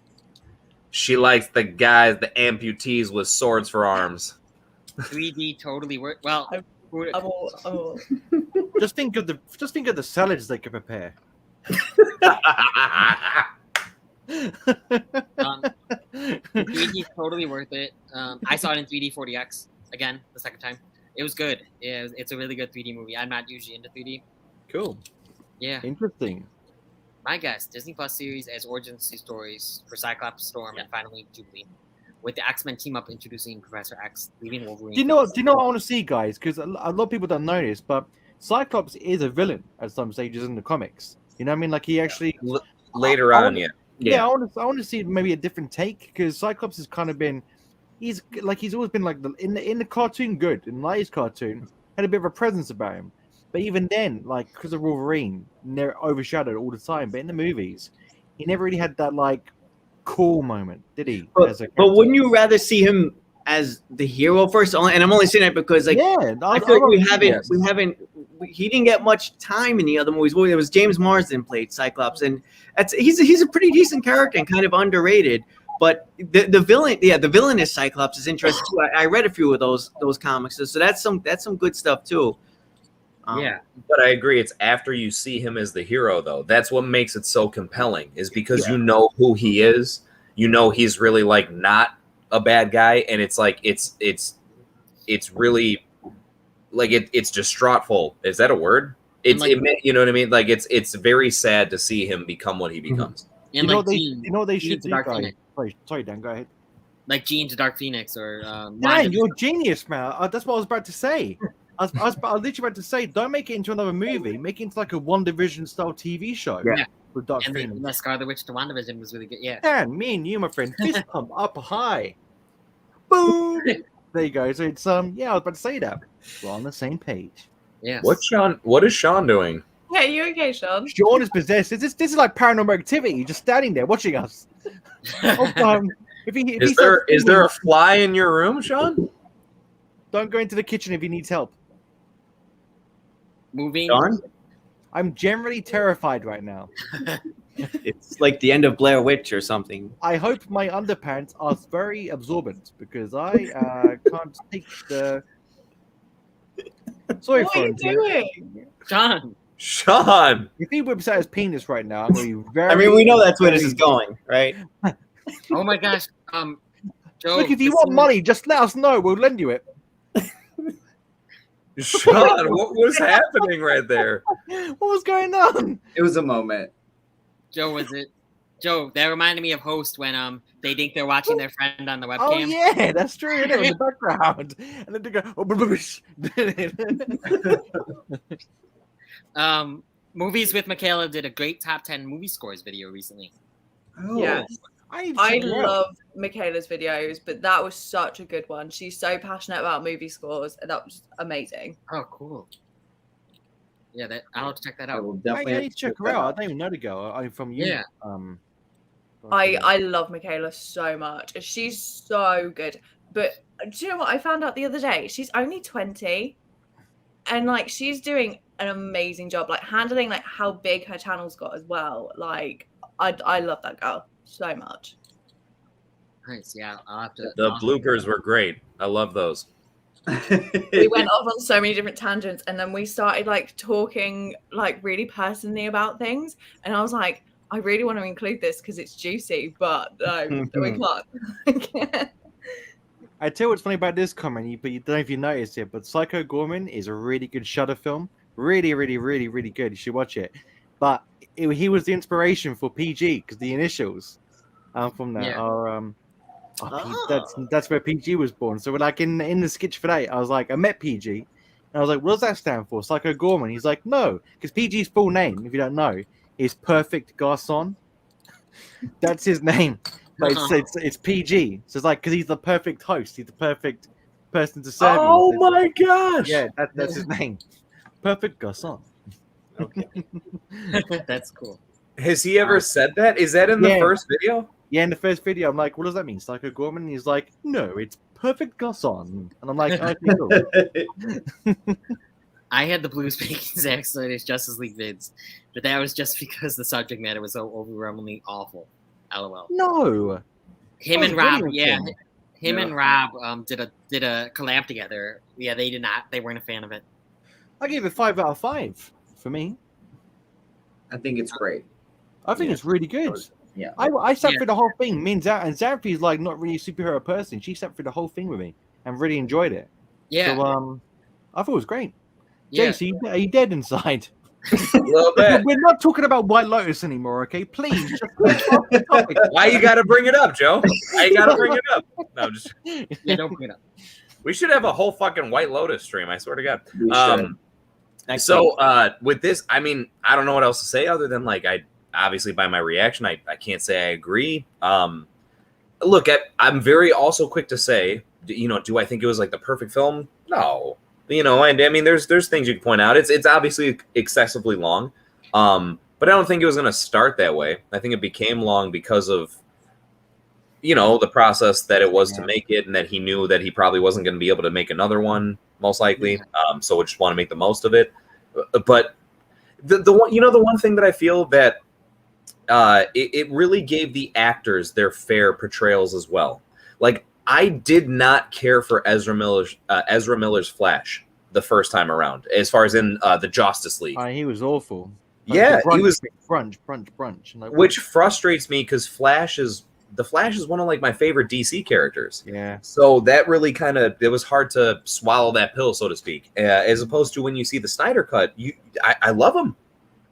she likes the guys, the amputees with swords for arms. 3D totally worked. Well, I'm all. Just think of the salads they could prepare. 3D totally worth it. I saw it in 3D 40X again the second time. It was good. Yeah, it's a really good 3D movie. I'm not usually into 3D. Cool. Yeah. Interesting. My guess: Disney Plus series as origin stories for Cyclops, Storm, and finally Jubilee, with the X-Men team up introducing Professor X, leaving Wolverine. Do you know what I want to see, guys? Because a lot of people don't know this, but Cyclops is a villain at some stages in the comics. You know what I mean? Like he actually later on, yeah. I want to see maybe a different take because Cyclops has kind of been, he's always been like in the cartoon good, in the latest cartoon had a bit of a presence about him, but even then, like because of Wolverine, they're overshadowed all the time. But in the movies, he never really had that like cool moment, did he? But wouldn't you rather see him as the hero first? And I'm only saying that because like I feel like we haven't. He didn't get much time in the other movies. Well, it was James Marsden played Cyclops, and he's a pretty decent character and kind of underrated. But the villainous Cyclops is interesting too. I read a few of those comics, so that's some good stuff too. Yeah, but I agree. It's after you see him as the hero, though. That's what makes it so compelling. Is because you know who he is. You know he's really like not a bad guy, and it's like it's really. Like it's distraughtful. Is that a word? It's like, you know what I mean? Like it's very sad to see him become what he becomes. And you know they should do, guys. Sorry, Dan, go ahead. Like Jean to Dark Phoenix or Dan, you're a genius, man. That's what I was about to say. I was literally about to say, don't make it into another movie. Make it into like a WandaVision style TV show. Yeah. With Dark and Phoenix. the Scarlet Witch to WandaVision was really good. Yeah. Dan, me and you, my friend, fist pump up high. Boom. There you go. So it's I was about to say that. We're on the same page. Yeah. What is Shawn doing? Yeah, you okay, Shawn? Shawn is possessed. This is like paranormal activity. You're just standing there watching us. Is there a fly in your room, Shawn? Don't go into the kitchen if he needs help. Moving. Shawn? I'm generally terrified right now. It's like the end of Blair Witch or something. I hope my underpants are very absorbent because I can't take the. Sorry, what are you doing? Shawn. If he whips out his penis right now, I'm going to be very. I mean, we know that's where this is going, right? Oh my gosh. Joe, look, if you want money, just let us know. We'll lend you it. Shawn, what was happening right there? What was going on? It was a moment. Joe, that reminded me of Host when they think they're watching their friend on the webcam. Oh yeah, that's true. In the background, and then they go. Movies with Michaela did a great top 10 movie scores video recently. Oh. Yes. I love Michaela's videos, but that was such a good one. She's so passionate about movie scores, and that was amazing. Oh, cool. Yeah, I'll have to check that out. I will definitely I need to check her out. I don't even know the girl. I'm from you. Yeah. I love Michaela so much. She's so good. But do you know what I found out the other day? She's only 20, and like she's doing an amazing job, like handling like how big her channel's got as well. Like I love that girl so much. Nice. Yeah, I'll have to. The bloopers were great. I love those. We went off on so many different tangents, and then we started like talking like really personally about things, and I was like, I really want to include this because it's juicy, but no, we can't. I tell you what's funny about this comment, but you don't know if you noticed it, but Psycho Gorman is a really good Shudder film. Really, really, really, really good. You should watch it. But he was the inspiration for PG because the initials from that are that's where PG was born. So we're like in the sketch for that, I was like, I met PG I was like, what does that stand for? Psycho Gorman. He's like, no, because PG's full name, if you don't know, is Perfect Garçon. That's his name. But it's PG. So it's like, because he's the perfect host. He's the perfect person to serve you. Oh my gosh! Yeah, that's his name. Perfect Garçon. Okay. That's cool. Has he ever said that? Is that in the first video? Yeah, in the first video, I'm like, what does that mean, Psycho Gorman? And he's like, no, it's Perfect Garçon. And I'm like, okay, cool. I had the Blues Bacon Zack Snyder's Justice League vids, but that was just because the subject matter was so overwhelmingly awful. LOL. No. Him and Rob, and Rob did a collab together. Yeah, they did not. They weren't a fan of it. I gave it 5 out of 5 for me. I think it's great. I think it's really good. Yeah. I sat through the whole thing. Me and Xanthi's like not really a superhero person. She sat through the whole thing with me and really enjoyed it. Yeah. So I thought it was great. Yeah. Jace, are you dead inside? A little bit. We're not talking about White Lotus anymore, okay? Please. Just off the topic. Why you gotta bring it up, Joe? Why you gotta bring it up? No, just Yeah, don't bring it up. we should have a whole fucking White Lotus stream. I swear to God. We should. So with this, I mean, I don't know what else to say other than like I obviously by my reaction, I can't say I agree. Look, I'm very also quick to say, do I think it was like the perfect film? No. And I mean, there's things you can point out. It's obviously excessively long, but I don't think it was going to start that way. I think it became long because of, the process that it was to make it, and that he knew that he probably wasn't going to be able to make another one, most likely. So we just want to make the most of it. But the one thing that I feel that it really gave the actors their fair portrayals as well. Like, I did not care for Ezra Miller's Flash the first time around, as far as in the Justice League. He was awful. Yeah, he was brunch. Like, which frustrates me because Flash is one of like my favorite DC characters. Yeah. So that really it was hard to swallow that pill, so to speak. As opposed to when you see the Snyder cut, I love him.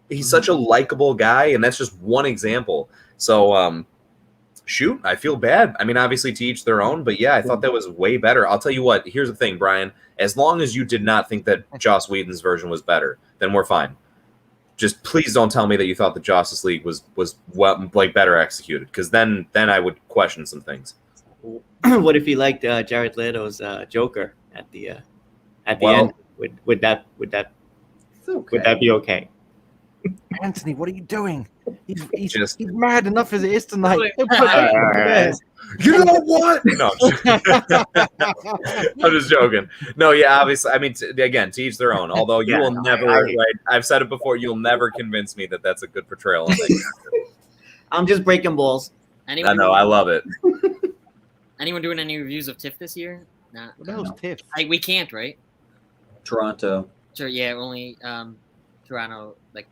He's such a likable guy, and that's just one example. So, shoot, I feel bad. I mean, obviously to each their own, but yeah, I thought that was way better. I'll tell you what, here's the thing, Brian. As long as you did not think that Joss Whedon's version was better, then we're fine. Just please don't tell me that you thought the Justice League was better executed, because then I would question some things. What if you liked Jared Leto's Joker at the end? Would that be okay? Anthony, what are you doing? He's mad enough as it is tonight. You know what? No, I'm just joking. No, yeah, obviously. I mean, again, to each their own. Although you will never, I've said it before, you'll never convince me that that's a good portrayal. I'm just breaking balls. I know, I love it. Anyone doing any reviews of TIFF this year? Nah. What the hell's TIFF? We can't, right? Toronto. Sure, yeah, only Toronto, like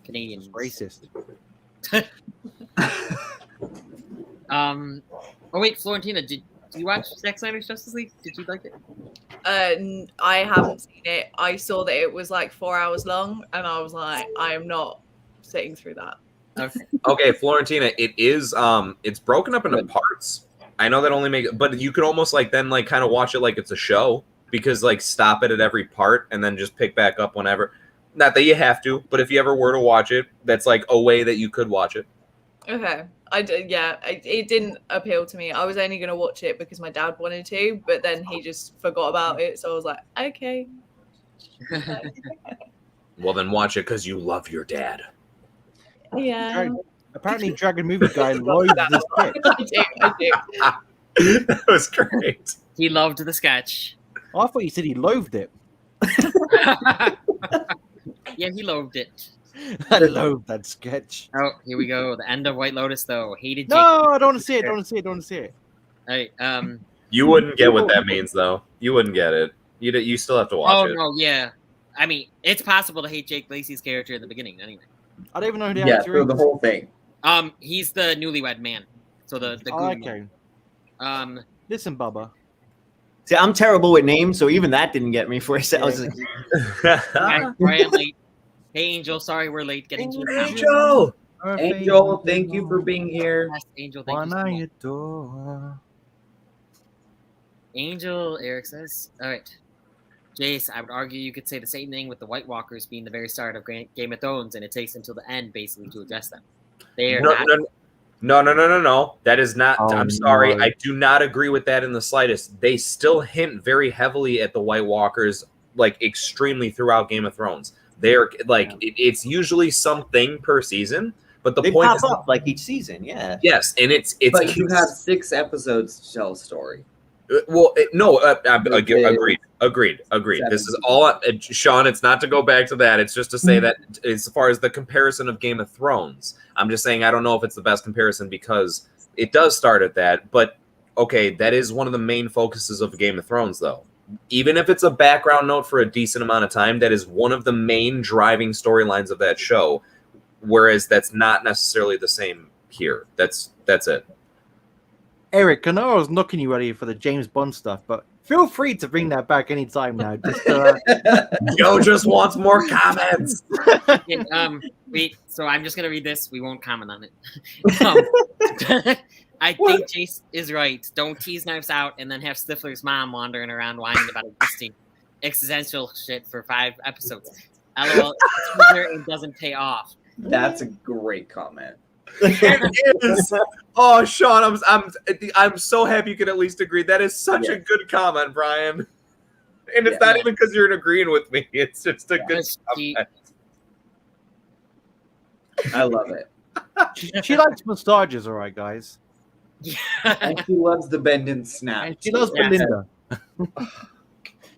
Canadians. Racist. Oh wait, Florentina, did you watch Zack Snyder's Justice League? Did you like it? I haven't seen it. I saw that it was like 4 hours long, and I was like, I am not sitting through that. Okay, Florentina, it is it's broken up into parts. I know that only but you could almost then kind of watch it like it's a show, because stop it at every part and then just pick back up whenever. Not that you have to, but if you ever were to watch it, that's a way that you could watch it. Okay. It didn't appeal to me. I was only going to watch it because my dad wanted to, but then he just forgot about it. So I was like, okay. Well, then watch it because you love your dad. Yeah. Apparently, Dragon Movie Guy loathed this sketch. I do. That was great. He loved the sketch. Oh, I thought you said he loathed it. Yeah, he loathed it. I loathed that sketch. Oh, here we go. The end of White Lotus, though. Hated. No, I don't want to see it. Don't want to see it. All right. You wouldn't get what that means, though. You wouldn't get it. You still have to watch it. Oh no, yeah. I mean, it's possible to hate Jake Lacey's character in the beginning, anyway. I don't even know who the actor is. The whole thing. He's the newlywed man. So the okay. Man. Listen, Bubba. See, I'm terrible with names, so even that didn't get me for a second. I was like, Brian late. Hey, Angel. Sorry we're late getting to you. Angel, thank you for being here. Yes, Angel, thank you so much. Angel, Eric says. All right. Jace, I would argue you could say the same thing with the White Walkers being the very start of Game of Thrones, and it takes until the end basically to address them. They are No. That is not. Oh, I'm sorry. no. I do not agree with that in the slightest. They still hint very heavily at the White Walkers, like extremely throughout Game of Thrones. They're like it's usually something per season, but the They point pop is up like each season. Yeah. yes, and it's But you have 6 episodes to tell a story. Agreed. This is all, Shawn. It's not to go back to that. It's just to say that as far as the comparison of Game of Thrones, I'm just saying I don't know if it's the best comparison because it does start at that. But okay, that is one of the main focuses of Game of Thrones, though. Even if it's a background note for a decent amount of time, that is one of the main driving storylines of that show. Whereas that's not necessarily the same here. That's it. Eric, I know I was knocking you earlier for the James Bond stuff, but feel free to bring that back anytime now. Just, Joe just wants more comments. Wait, so I'm just gonna read this. We won't comment on it. I think Jace is right. Don't tease Knives Out and then have Stifler's mom wandering around whining about existential shit for 5 episodes. LOL, it doesn't pay off. That's a great comment. It is. Oh, Shawn, I'm so happy you can at least agree. That is such a good comment, Brian. And it's not even because you're agreeing with me. It's just a good comment. I love it. she likes massages, all right, guys. Yeah. And she loves the bend and snap. And she loves Belinda.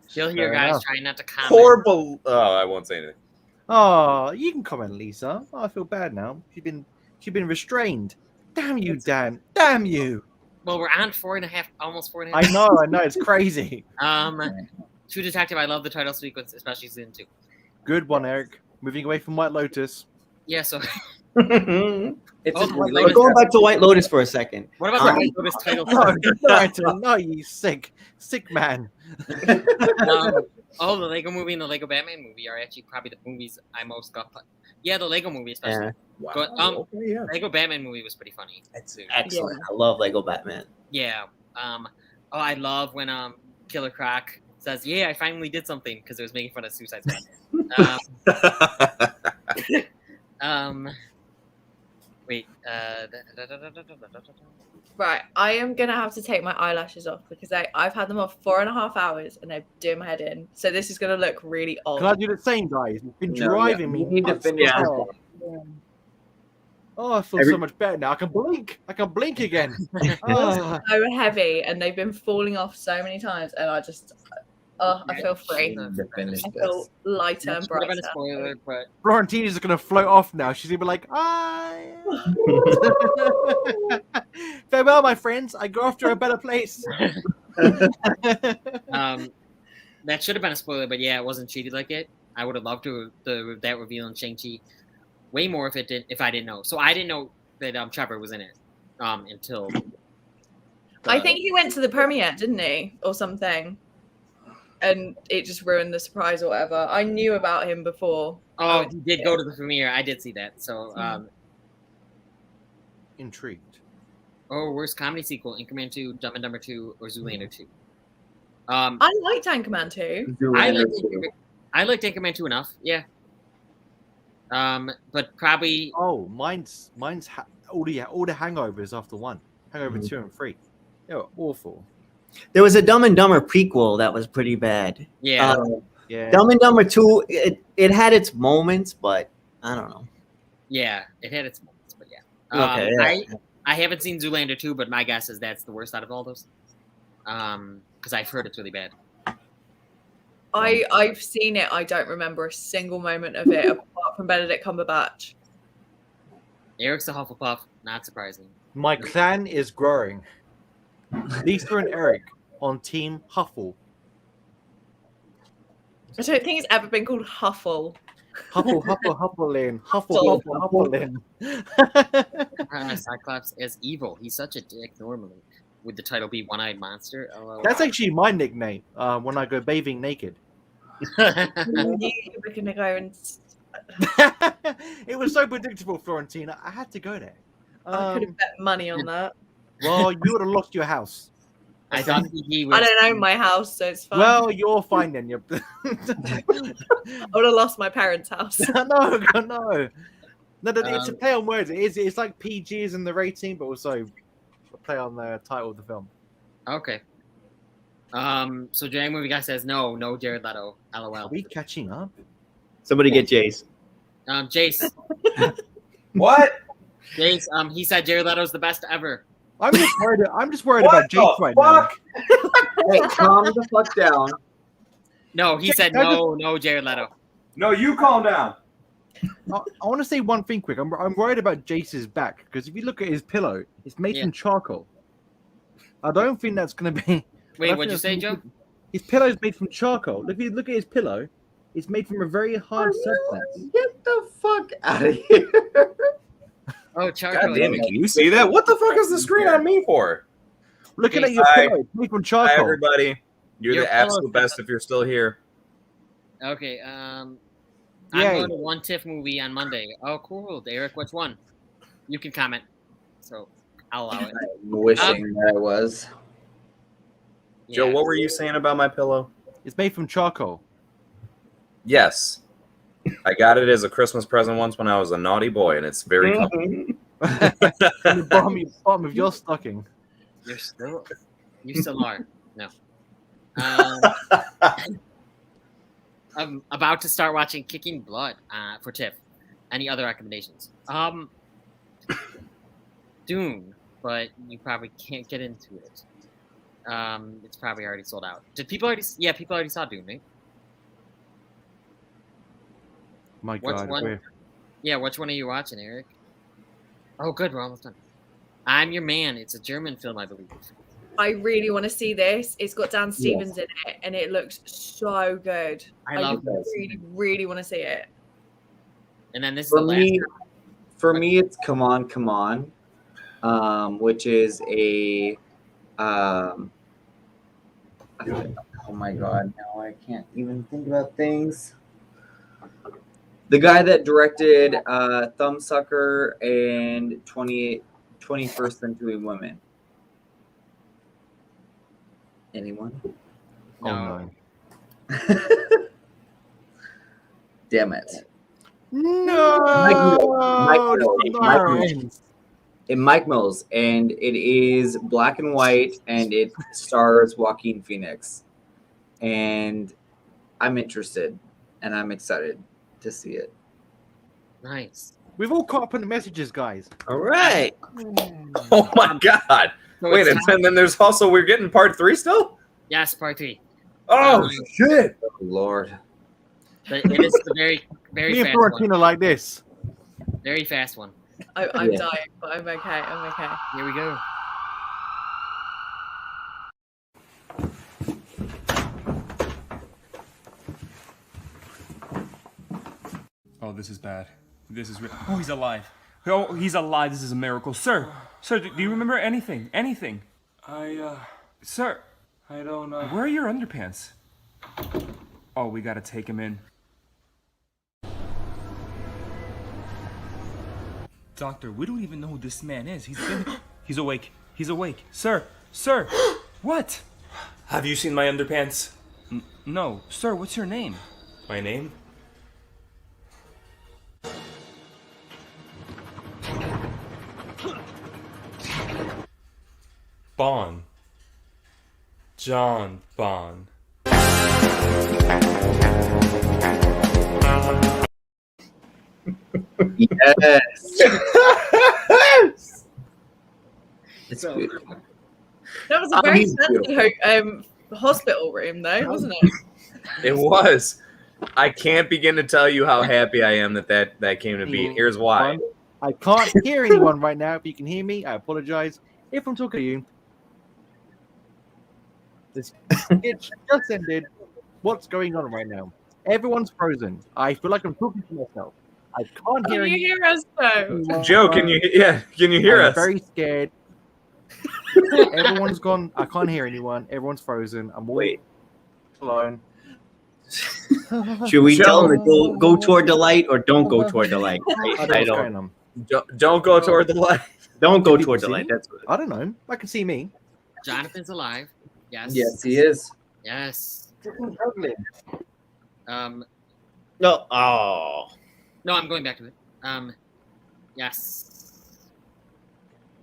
She'll hear Fair guys enough. trying not to comment. Horrible. Oh, I won't say anything. Oh, you can comment, Lisa. Oh, I feel bad now. She's been restrained. Damn you, Dan. Damn you. Well, we're on 4.5, almost 4.5. I know. It's crazy. True Detective, I love the title sequence, especially season 2. Good one, Eric. Moving away from White Lotus. Yeah, so It's Oh, just White really We're going back to White Lotus for a second. what about the White Lotus title? No, you sick man. The Lego movie and the Lego Batman movie are actually probably the movies I most got. Yeah, the Lego movie especially. Yeah. Wow. But Okay, yeah. Lego Batman movie was pretty funny. That's too. excellent. I love Lego Batman. Yeah. I love when Killer Croc says, "Yeah, I finally did something," because it was making fun of Suicide Squad. Wait. Right, I am gonna have to take my eyelashes off because I've had them off 4.5 hours and they're doing my head in. So this is gonna look really odd. Can I do the same, guys? You've been No, driving you me. need to finish nuts. this. Oh, I feel so much better now. I can blink. again. Oh. So heavy and they've been falling off so many times and I feel free. You need to finish I this. feel lighter and Should have been brighter. a spoiler, but Florentina's gonna float off now. She's gonna be like, farewell, my friends. I go off to a better place. that should have been a spoiler. But yeah, it wasn't treated like it. I would have loved that reveal in Shang-Chi way more if I didn't know. So I didn't know that Trevor was in it until. I think he went to the premiere, didn't he, or something, and it just ruined the surprise or whatever. I knew about him before. Oh, he did go to the premiere. I did see that. So, Intrigued. worst comedy sequel: Anchorman 2, Dumb and Dumber 2, or Zoolander 2. I liked Anchorman 2. I liked Anchorman 2 enough. Yeah. But probably. Oh, mine's all the hangovers after 1. Hangover 2 and 3. They were awful. There was a Dumb and Dumber prequel that was pretty bad. Yeah. Yeah. Dumb and Dumber 2, it had its moments, but I don't know. Yeah, it had its moments, but yeah. Okay, yeah. I haven't seen Zoolander 2, but my guess is that's the worst out of all those. Because I've heard it's really bad. I've seen it. I don't remember a single moment of it apart from Benedict Cumberbatch. Eric's a Hufflepuff, not surprising. My clan is growing. Lisa and Eric on Team Huffle. I don't think it's ever been called Huffle. Hufflein. Cyclops as evil. He's such a dick normally. Would the title be One-Eyed Monster? That's actually my nickname when I go bathing naked. We're gonna go and. It was so predictable, Florentina. I had to go there. I could have bet money on that. Well, you would have lost your house. I thought he was. I don't own my house, so it's fine. Well, you're fine then. You're... I would have lost my parents' house. no. It's a play on words. It's like PG is in the rating, but also a play on the title of the film. Okay. So Dragon Movie Guy says no Jared Leto. LOL. Are we catching up? Somebody get Jace. Jace. What? Jace. He said Jared Leto's the best ever. I'm just worried about Jace right now. Hey, calm the fuck down. No, he said no Jared Leto. No, you calm down. I want to say one thing quick. I'm worried about Jace's back because if you look at his pillow, it's made from charcoal. I don't think that's going to be. Wait, what'd you say, Joe? His pillow is made from charcoal. If you look at his pillow, it's made from a very hard substance. Get the fuck out of here. Oh, charcoal. God damn it, can you see that? What the fuck is the screen on me for? Looking at your pillow, it's made from charcoal. Hi, everybody. You're the absolute best if you're still here. Okay, I'm going to One TIFF movie on Monday. Oh, cool. Eric, which one? You can comment. So I'll allow it. I'm wishing that I was. Joe, what were you saying about my pillow? It's made from charcoal. Yes. I got it as a Christmas present once when I was a naughty boy, and it's very comfortable. In the bottom of your stocking. You still are. No. I'm about to start watching Kicking Blood for TIFF. Any other recommendations? Dune, but you probably can't get into it. It's probably already sold out. Did people already? Yeah, people already saw Dune, right? My God. Yeah, which one are you watching, Eric? Oh, good. We're almost done. I'm Your Man. It's a German film, I believe. I really want to see this. It's got Dan Stevens in it, and it looks so good. I love this. Really, really want to see it. And then this is For the me, last. for me, it's Come On, which is a. Oh my God! Now I can't even think about things. The guy that directed Thumbsucker and 21st Century Women. Anyone? No. Oh, Damn it. Mike Mills, and it is black and white, and it stars Joaquin Phoenix. And I'm interested, and I'm excited to see it. Nice. We've all caught up on the messages, guys. All right. Oh my God. So Wait, and then there's also, we're getting part 3 still? Yes, part 3. Oh, shit. Oh, Lord. But it is the very, very Me and fast one. Florentina like this. Very fast one. I'm dying, but I'm okay. I'm okay. Here we go. Oh, this is bad. This is oh, he's alive. Oh, he's alive. This is a miracle. Sir, do you remember anything? Anything? Sir. I don't know. Where are your underpants? Oh, we gotta take him in. Doctor, we don't even know who this man is. He's awake. He's awake. Sir! What? Have you seen my underpants? No. Sir, what's your name? My name? Bon. John Bon. Yes. It's beautiful. That was a very fancy hospital room, though, wasn't it? It was. I can't begin to tell you how happy I am that came to be. Here's why. I can't hear anyone right now. If you can hear me, I apologize. If I'm talking to you, it's just ended. What's going on right now? Everyone's frozen. I feel like I'm talking to myself. I can't hear you hear us though? Joe, can you hear us? I'm very scared. Everyone's gone. I can't hear anyone. Everyone's frozen. I'm alone. Should we tell them to go toward the light or don't go toward the light? Don't go toward the light. Don't go toward the light. That's what I don't know. I can see me. Jonathan's alive. Yes. Yes, he is. Yes. No. Oh. No, I'm going back to it. Yes.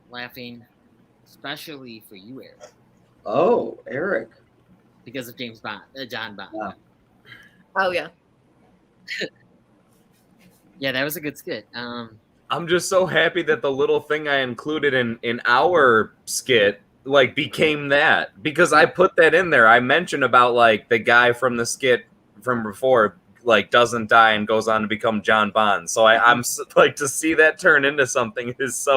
Laughing, especially for you, Eric, Oh, Eric. because of John Bond. Yeah. Oh yeah. Yeah, that was a good skit. I'm just so happy that the little thing I included in our skit like became that, because I put that in there. I mentioned about like the guy from the skit from before like doesn't die and goes on to become John Bond. So I'm like, to see that turn into something is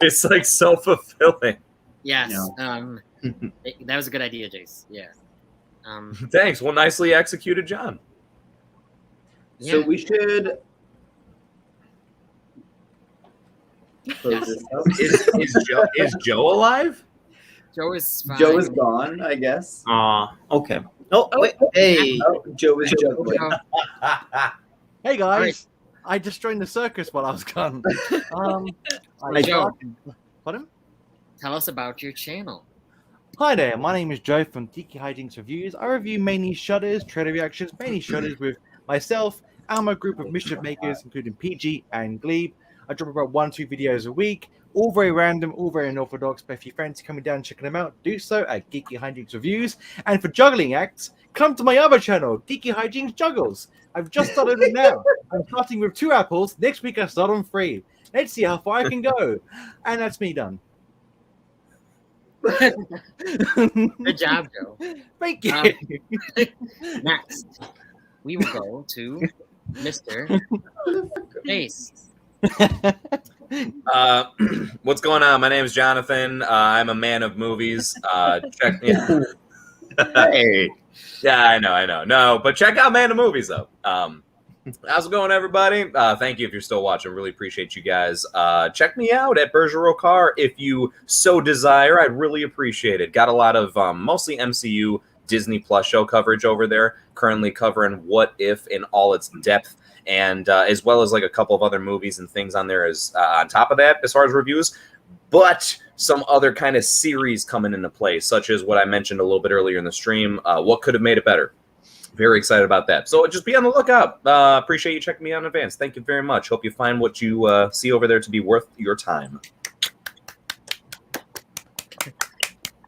it's like so fulfilling. Yes. That was a good idea, Jace. Yeah. Thanks. Well, nicely executed, John. So Yeah. we should close this up. Is Joe alive? Joe is fine. Joe is gone, I guess. Okay. Oh, wait. Hey. Oh, Joe is juggling. Hey guys, Alright. I just joined the circus while I was gone. Hi, Joe. Pardon? Tell us about your channel. Hi there, my name is Joe from GeekyHiJynx Reviews. I review mainly shutters, trailer reactions, mainly shutters with myself and my group of mischief makers, including PG and Glebe. I drop about 1-2 videos a week, all very random, all very unorthodox, but if you fancy coming down and checking them out, do so at GeekyHiJynx Reviews. And for juggling acts, come to my other channel, GeekyHiJynx Juggles. I've just started it now. I'm starting with 2 apples. Next week I start on 3. Let's see how far I can go. And that's me done. Good job, Joe. Thank you. Next, we will go to Mr. Jace. What's going on? My name is Jonathan. I'm a man of movies. Check me out. Hey. Yeah, I know. No, but check out Man of Movies, though. How's it going, everybody? Thank you if you're still watching. Really appreciate you guys. Check me out at Burja Rocar if you so desire. I'd really appreciate it. Got a lot of mostly MCU Disney Plus show coverage over there. Currently covering What If in all its depth, and as well as like a couple of other movies and things on there as on top of that as far as reviews. But some other kind of series coming into play, such as what I mentioned a little bit earlier in the stream. What could have made it better? Very excited about that. So just be on the lookout. Appreciate you checking me out in advance. Thank you very much. Hope you find what you see over there to be worth your time.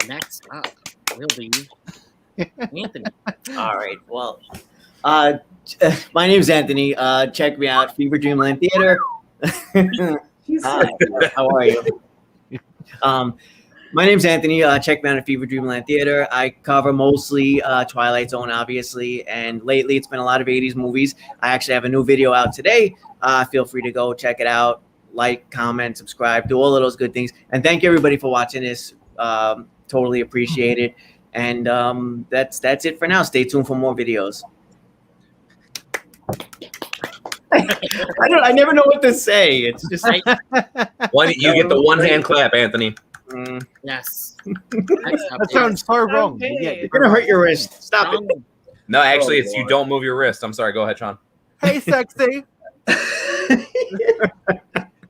Next up will be Anthony. All right. Well, my name's Anthony. Check me out, Fever Dreamland Theater. Hi, how are you? My name's Anthony. Check me out at Fever Dreamland Theater. I cover mostly Twilight Zone, obviously, and lately it's been a lot of 80s movies. I actually have a new video out today. Feel free to go check it out. Like, comment, subscribe, do all of those good things. And thank you, everybody, for watching this. Totally appreciate it. And that's it for now. Stay tuned for more videos. I never know what to say. It's just You get the one hand clap, Anthony. Yes. Next up That sounds so wrong. Okay. Yeah, you're gonna hurt your wrist. Stop it. No, actually, it's boy. you don't move your wrist. I'm sorry. Go ahead, Shawn. Hey, sexy.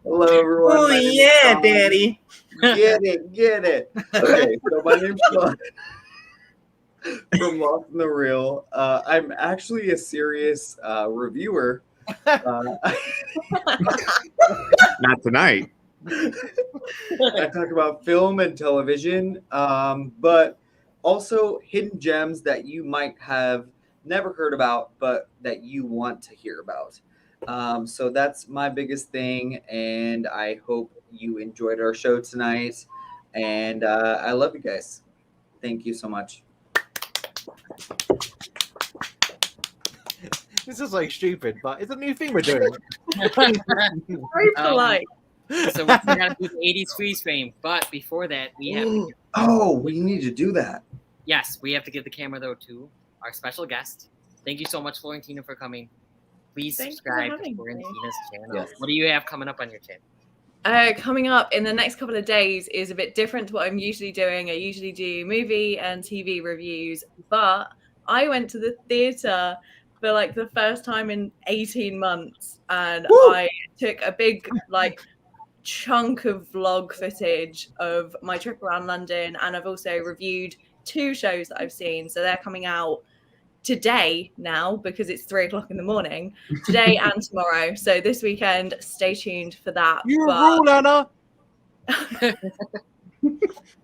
Hello, everyone. Oh My name is yeah, Shawn. Daddy. Get it. Okay, so my name's Shawn from Lost in the Reel. I'm actually a serious reviewer. Not tonight. I talk about film and television, but also hidden gems that you might have never heard about, but that you want to hear about. So that's my biggest thing, and I hope you enjoyed our show tonight. And I love you guys. Thank you so much. This is like stupid, but it's a new thing we're doing. Very polite. So we gotta do the 80s freeze frame, but before that, we have Oh, we need to do that. yes, we have to give the camera though to our special guest. Thank you so much, Florentina, for coming. Please Thank you for subscribe to having me. Florentina's channel. Yes. What do you have coming up on your channel? Coming up in the next couple of days is a bit different to what I'm usually doing. I usually do movie and TV reviews, but I went to the theater for like the first time in 18 months, and I took a big chunk of vlog footage of my trip around London, and I've also reviewed 2 shows that I've seen. So they're coming out today now because it's 3 o'clock in the morning. Today and tomorrow. So this weekend, stay tuned for that. You rule, Anna.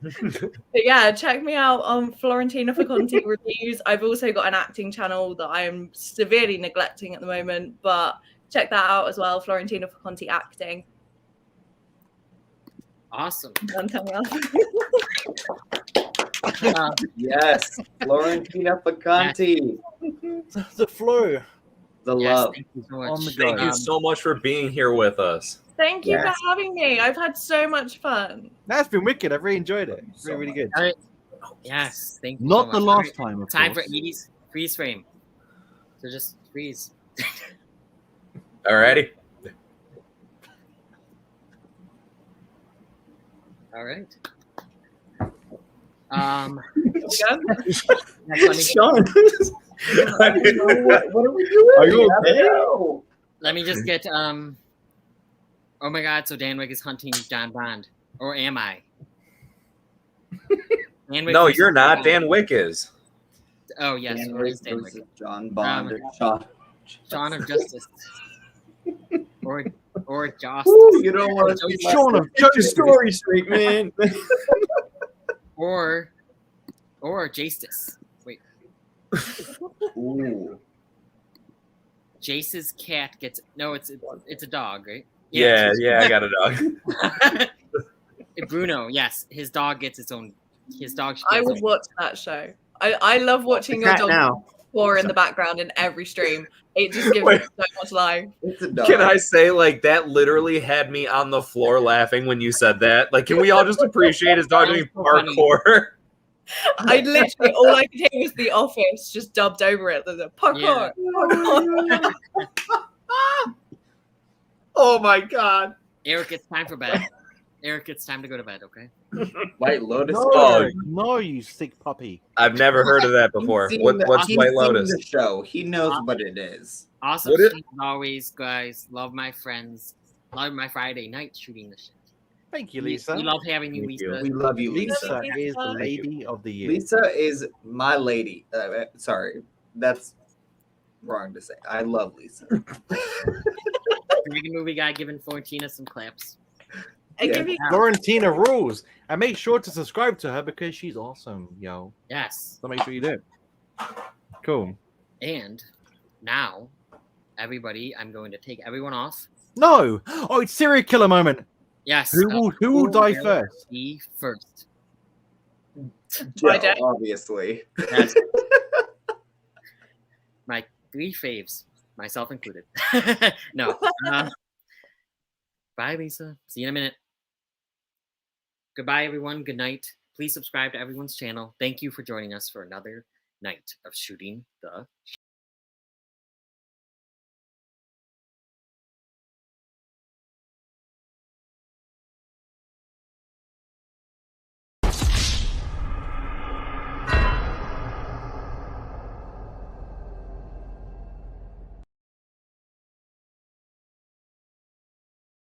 But yeah, check me out on Florentina Faconti Reviews. I've also got an acting channel that I'm severely neglecting at the moment, but check that out as well, Florentina Faconti Acting. Awesome. Don't tell me else. Yes, Florentina Faconti. The flow. The Yes, love. thank you so much. On the Thank go. you so much for being here with us. Thank you Yes. for having me. I've had so much fun. That's been wicked. I've really enjoyed it. So Really good. All right. Yes, thank you. Not so the much. last All right, time, of Time for course. Edie's freeze frame. So just freeze. Alrighty. All right. Yeah. Next, let me Shawn. What are we doing? Are you okay? No. Let me just get oh my god, so Dan Wick is hunting John Bond. Or am I? Dan Wick No, versus you're not. Bond. Dan Wick is. Oh yes, Dan or is Wick Dan versus Wick. John Bond or Shawn. Shawn of Justice. or Joss. Ooh, you don't want to Joey see Shawn of Get your Justice. story straight, man. Or Jace. Wait. Ooh. Jace's cat gets it's a dog, right? Yeah, I got a dog. Bruno, yes, his dog gets its own. His dog. Should I get its would own. watch that show. I love watching your Cat dog now. pour in the background in every stream. It just gives Wait. me so much life. It's a dog. Can I say, like, that literally had me on the floor laughing when you said that? Like, can we all just appreciate his dog doing That was so parkour? I literally all I could hear was The Office just dubbed over it. The parkour. Parkour. Oh my god. Eric, it's time for bed. Eric, it's time to go to bed. Okay. White Lotus. No, Oh. no, you sick puppy. I've never heard of that before. He's seen What's he's White seen Lotus? The show. He knows what it is. Awesome. What is- As always, guys. Love my friends. Love my Friday night shooting the shit. Thank you, We Lisa. love having you, Thank you. Lisa. We love you, Lisa Lisa. is the Thank lady of the year. Lisa is my lady. Sorry, that's wrong to say. I love Lisa. Dragon movie guy giving Florentina some claps. I give you Florentina rules. And make sure to subscribe to her because she's awesome, yo. Yes. So make sure you do. Cool. And now, everybody, I'm going to take everyone off. No! Oh, it's serial killer moment. Yes. Who will die first? Be first. Bye, Joe, Dad. obviously. Yes. My 3 faves, myself included. No. Bye, Lisa. See you in a minute. Goodbye, everyone. Good night. Please subscribe to everyone's channel. Thank you for joining us for another night of shooting the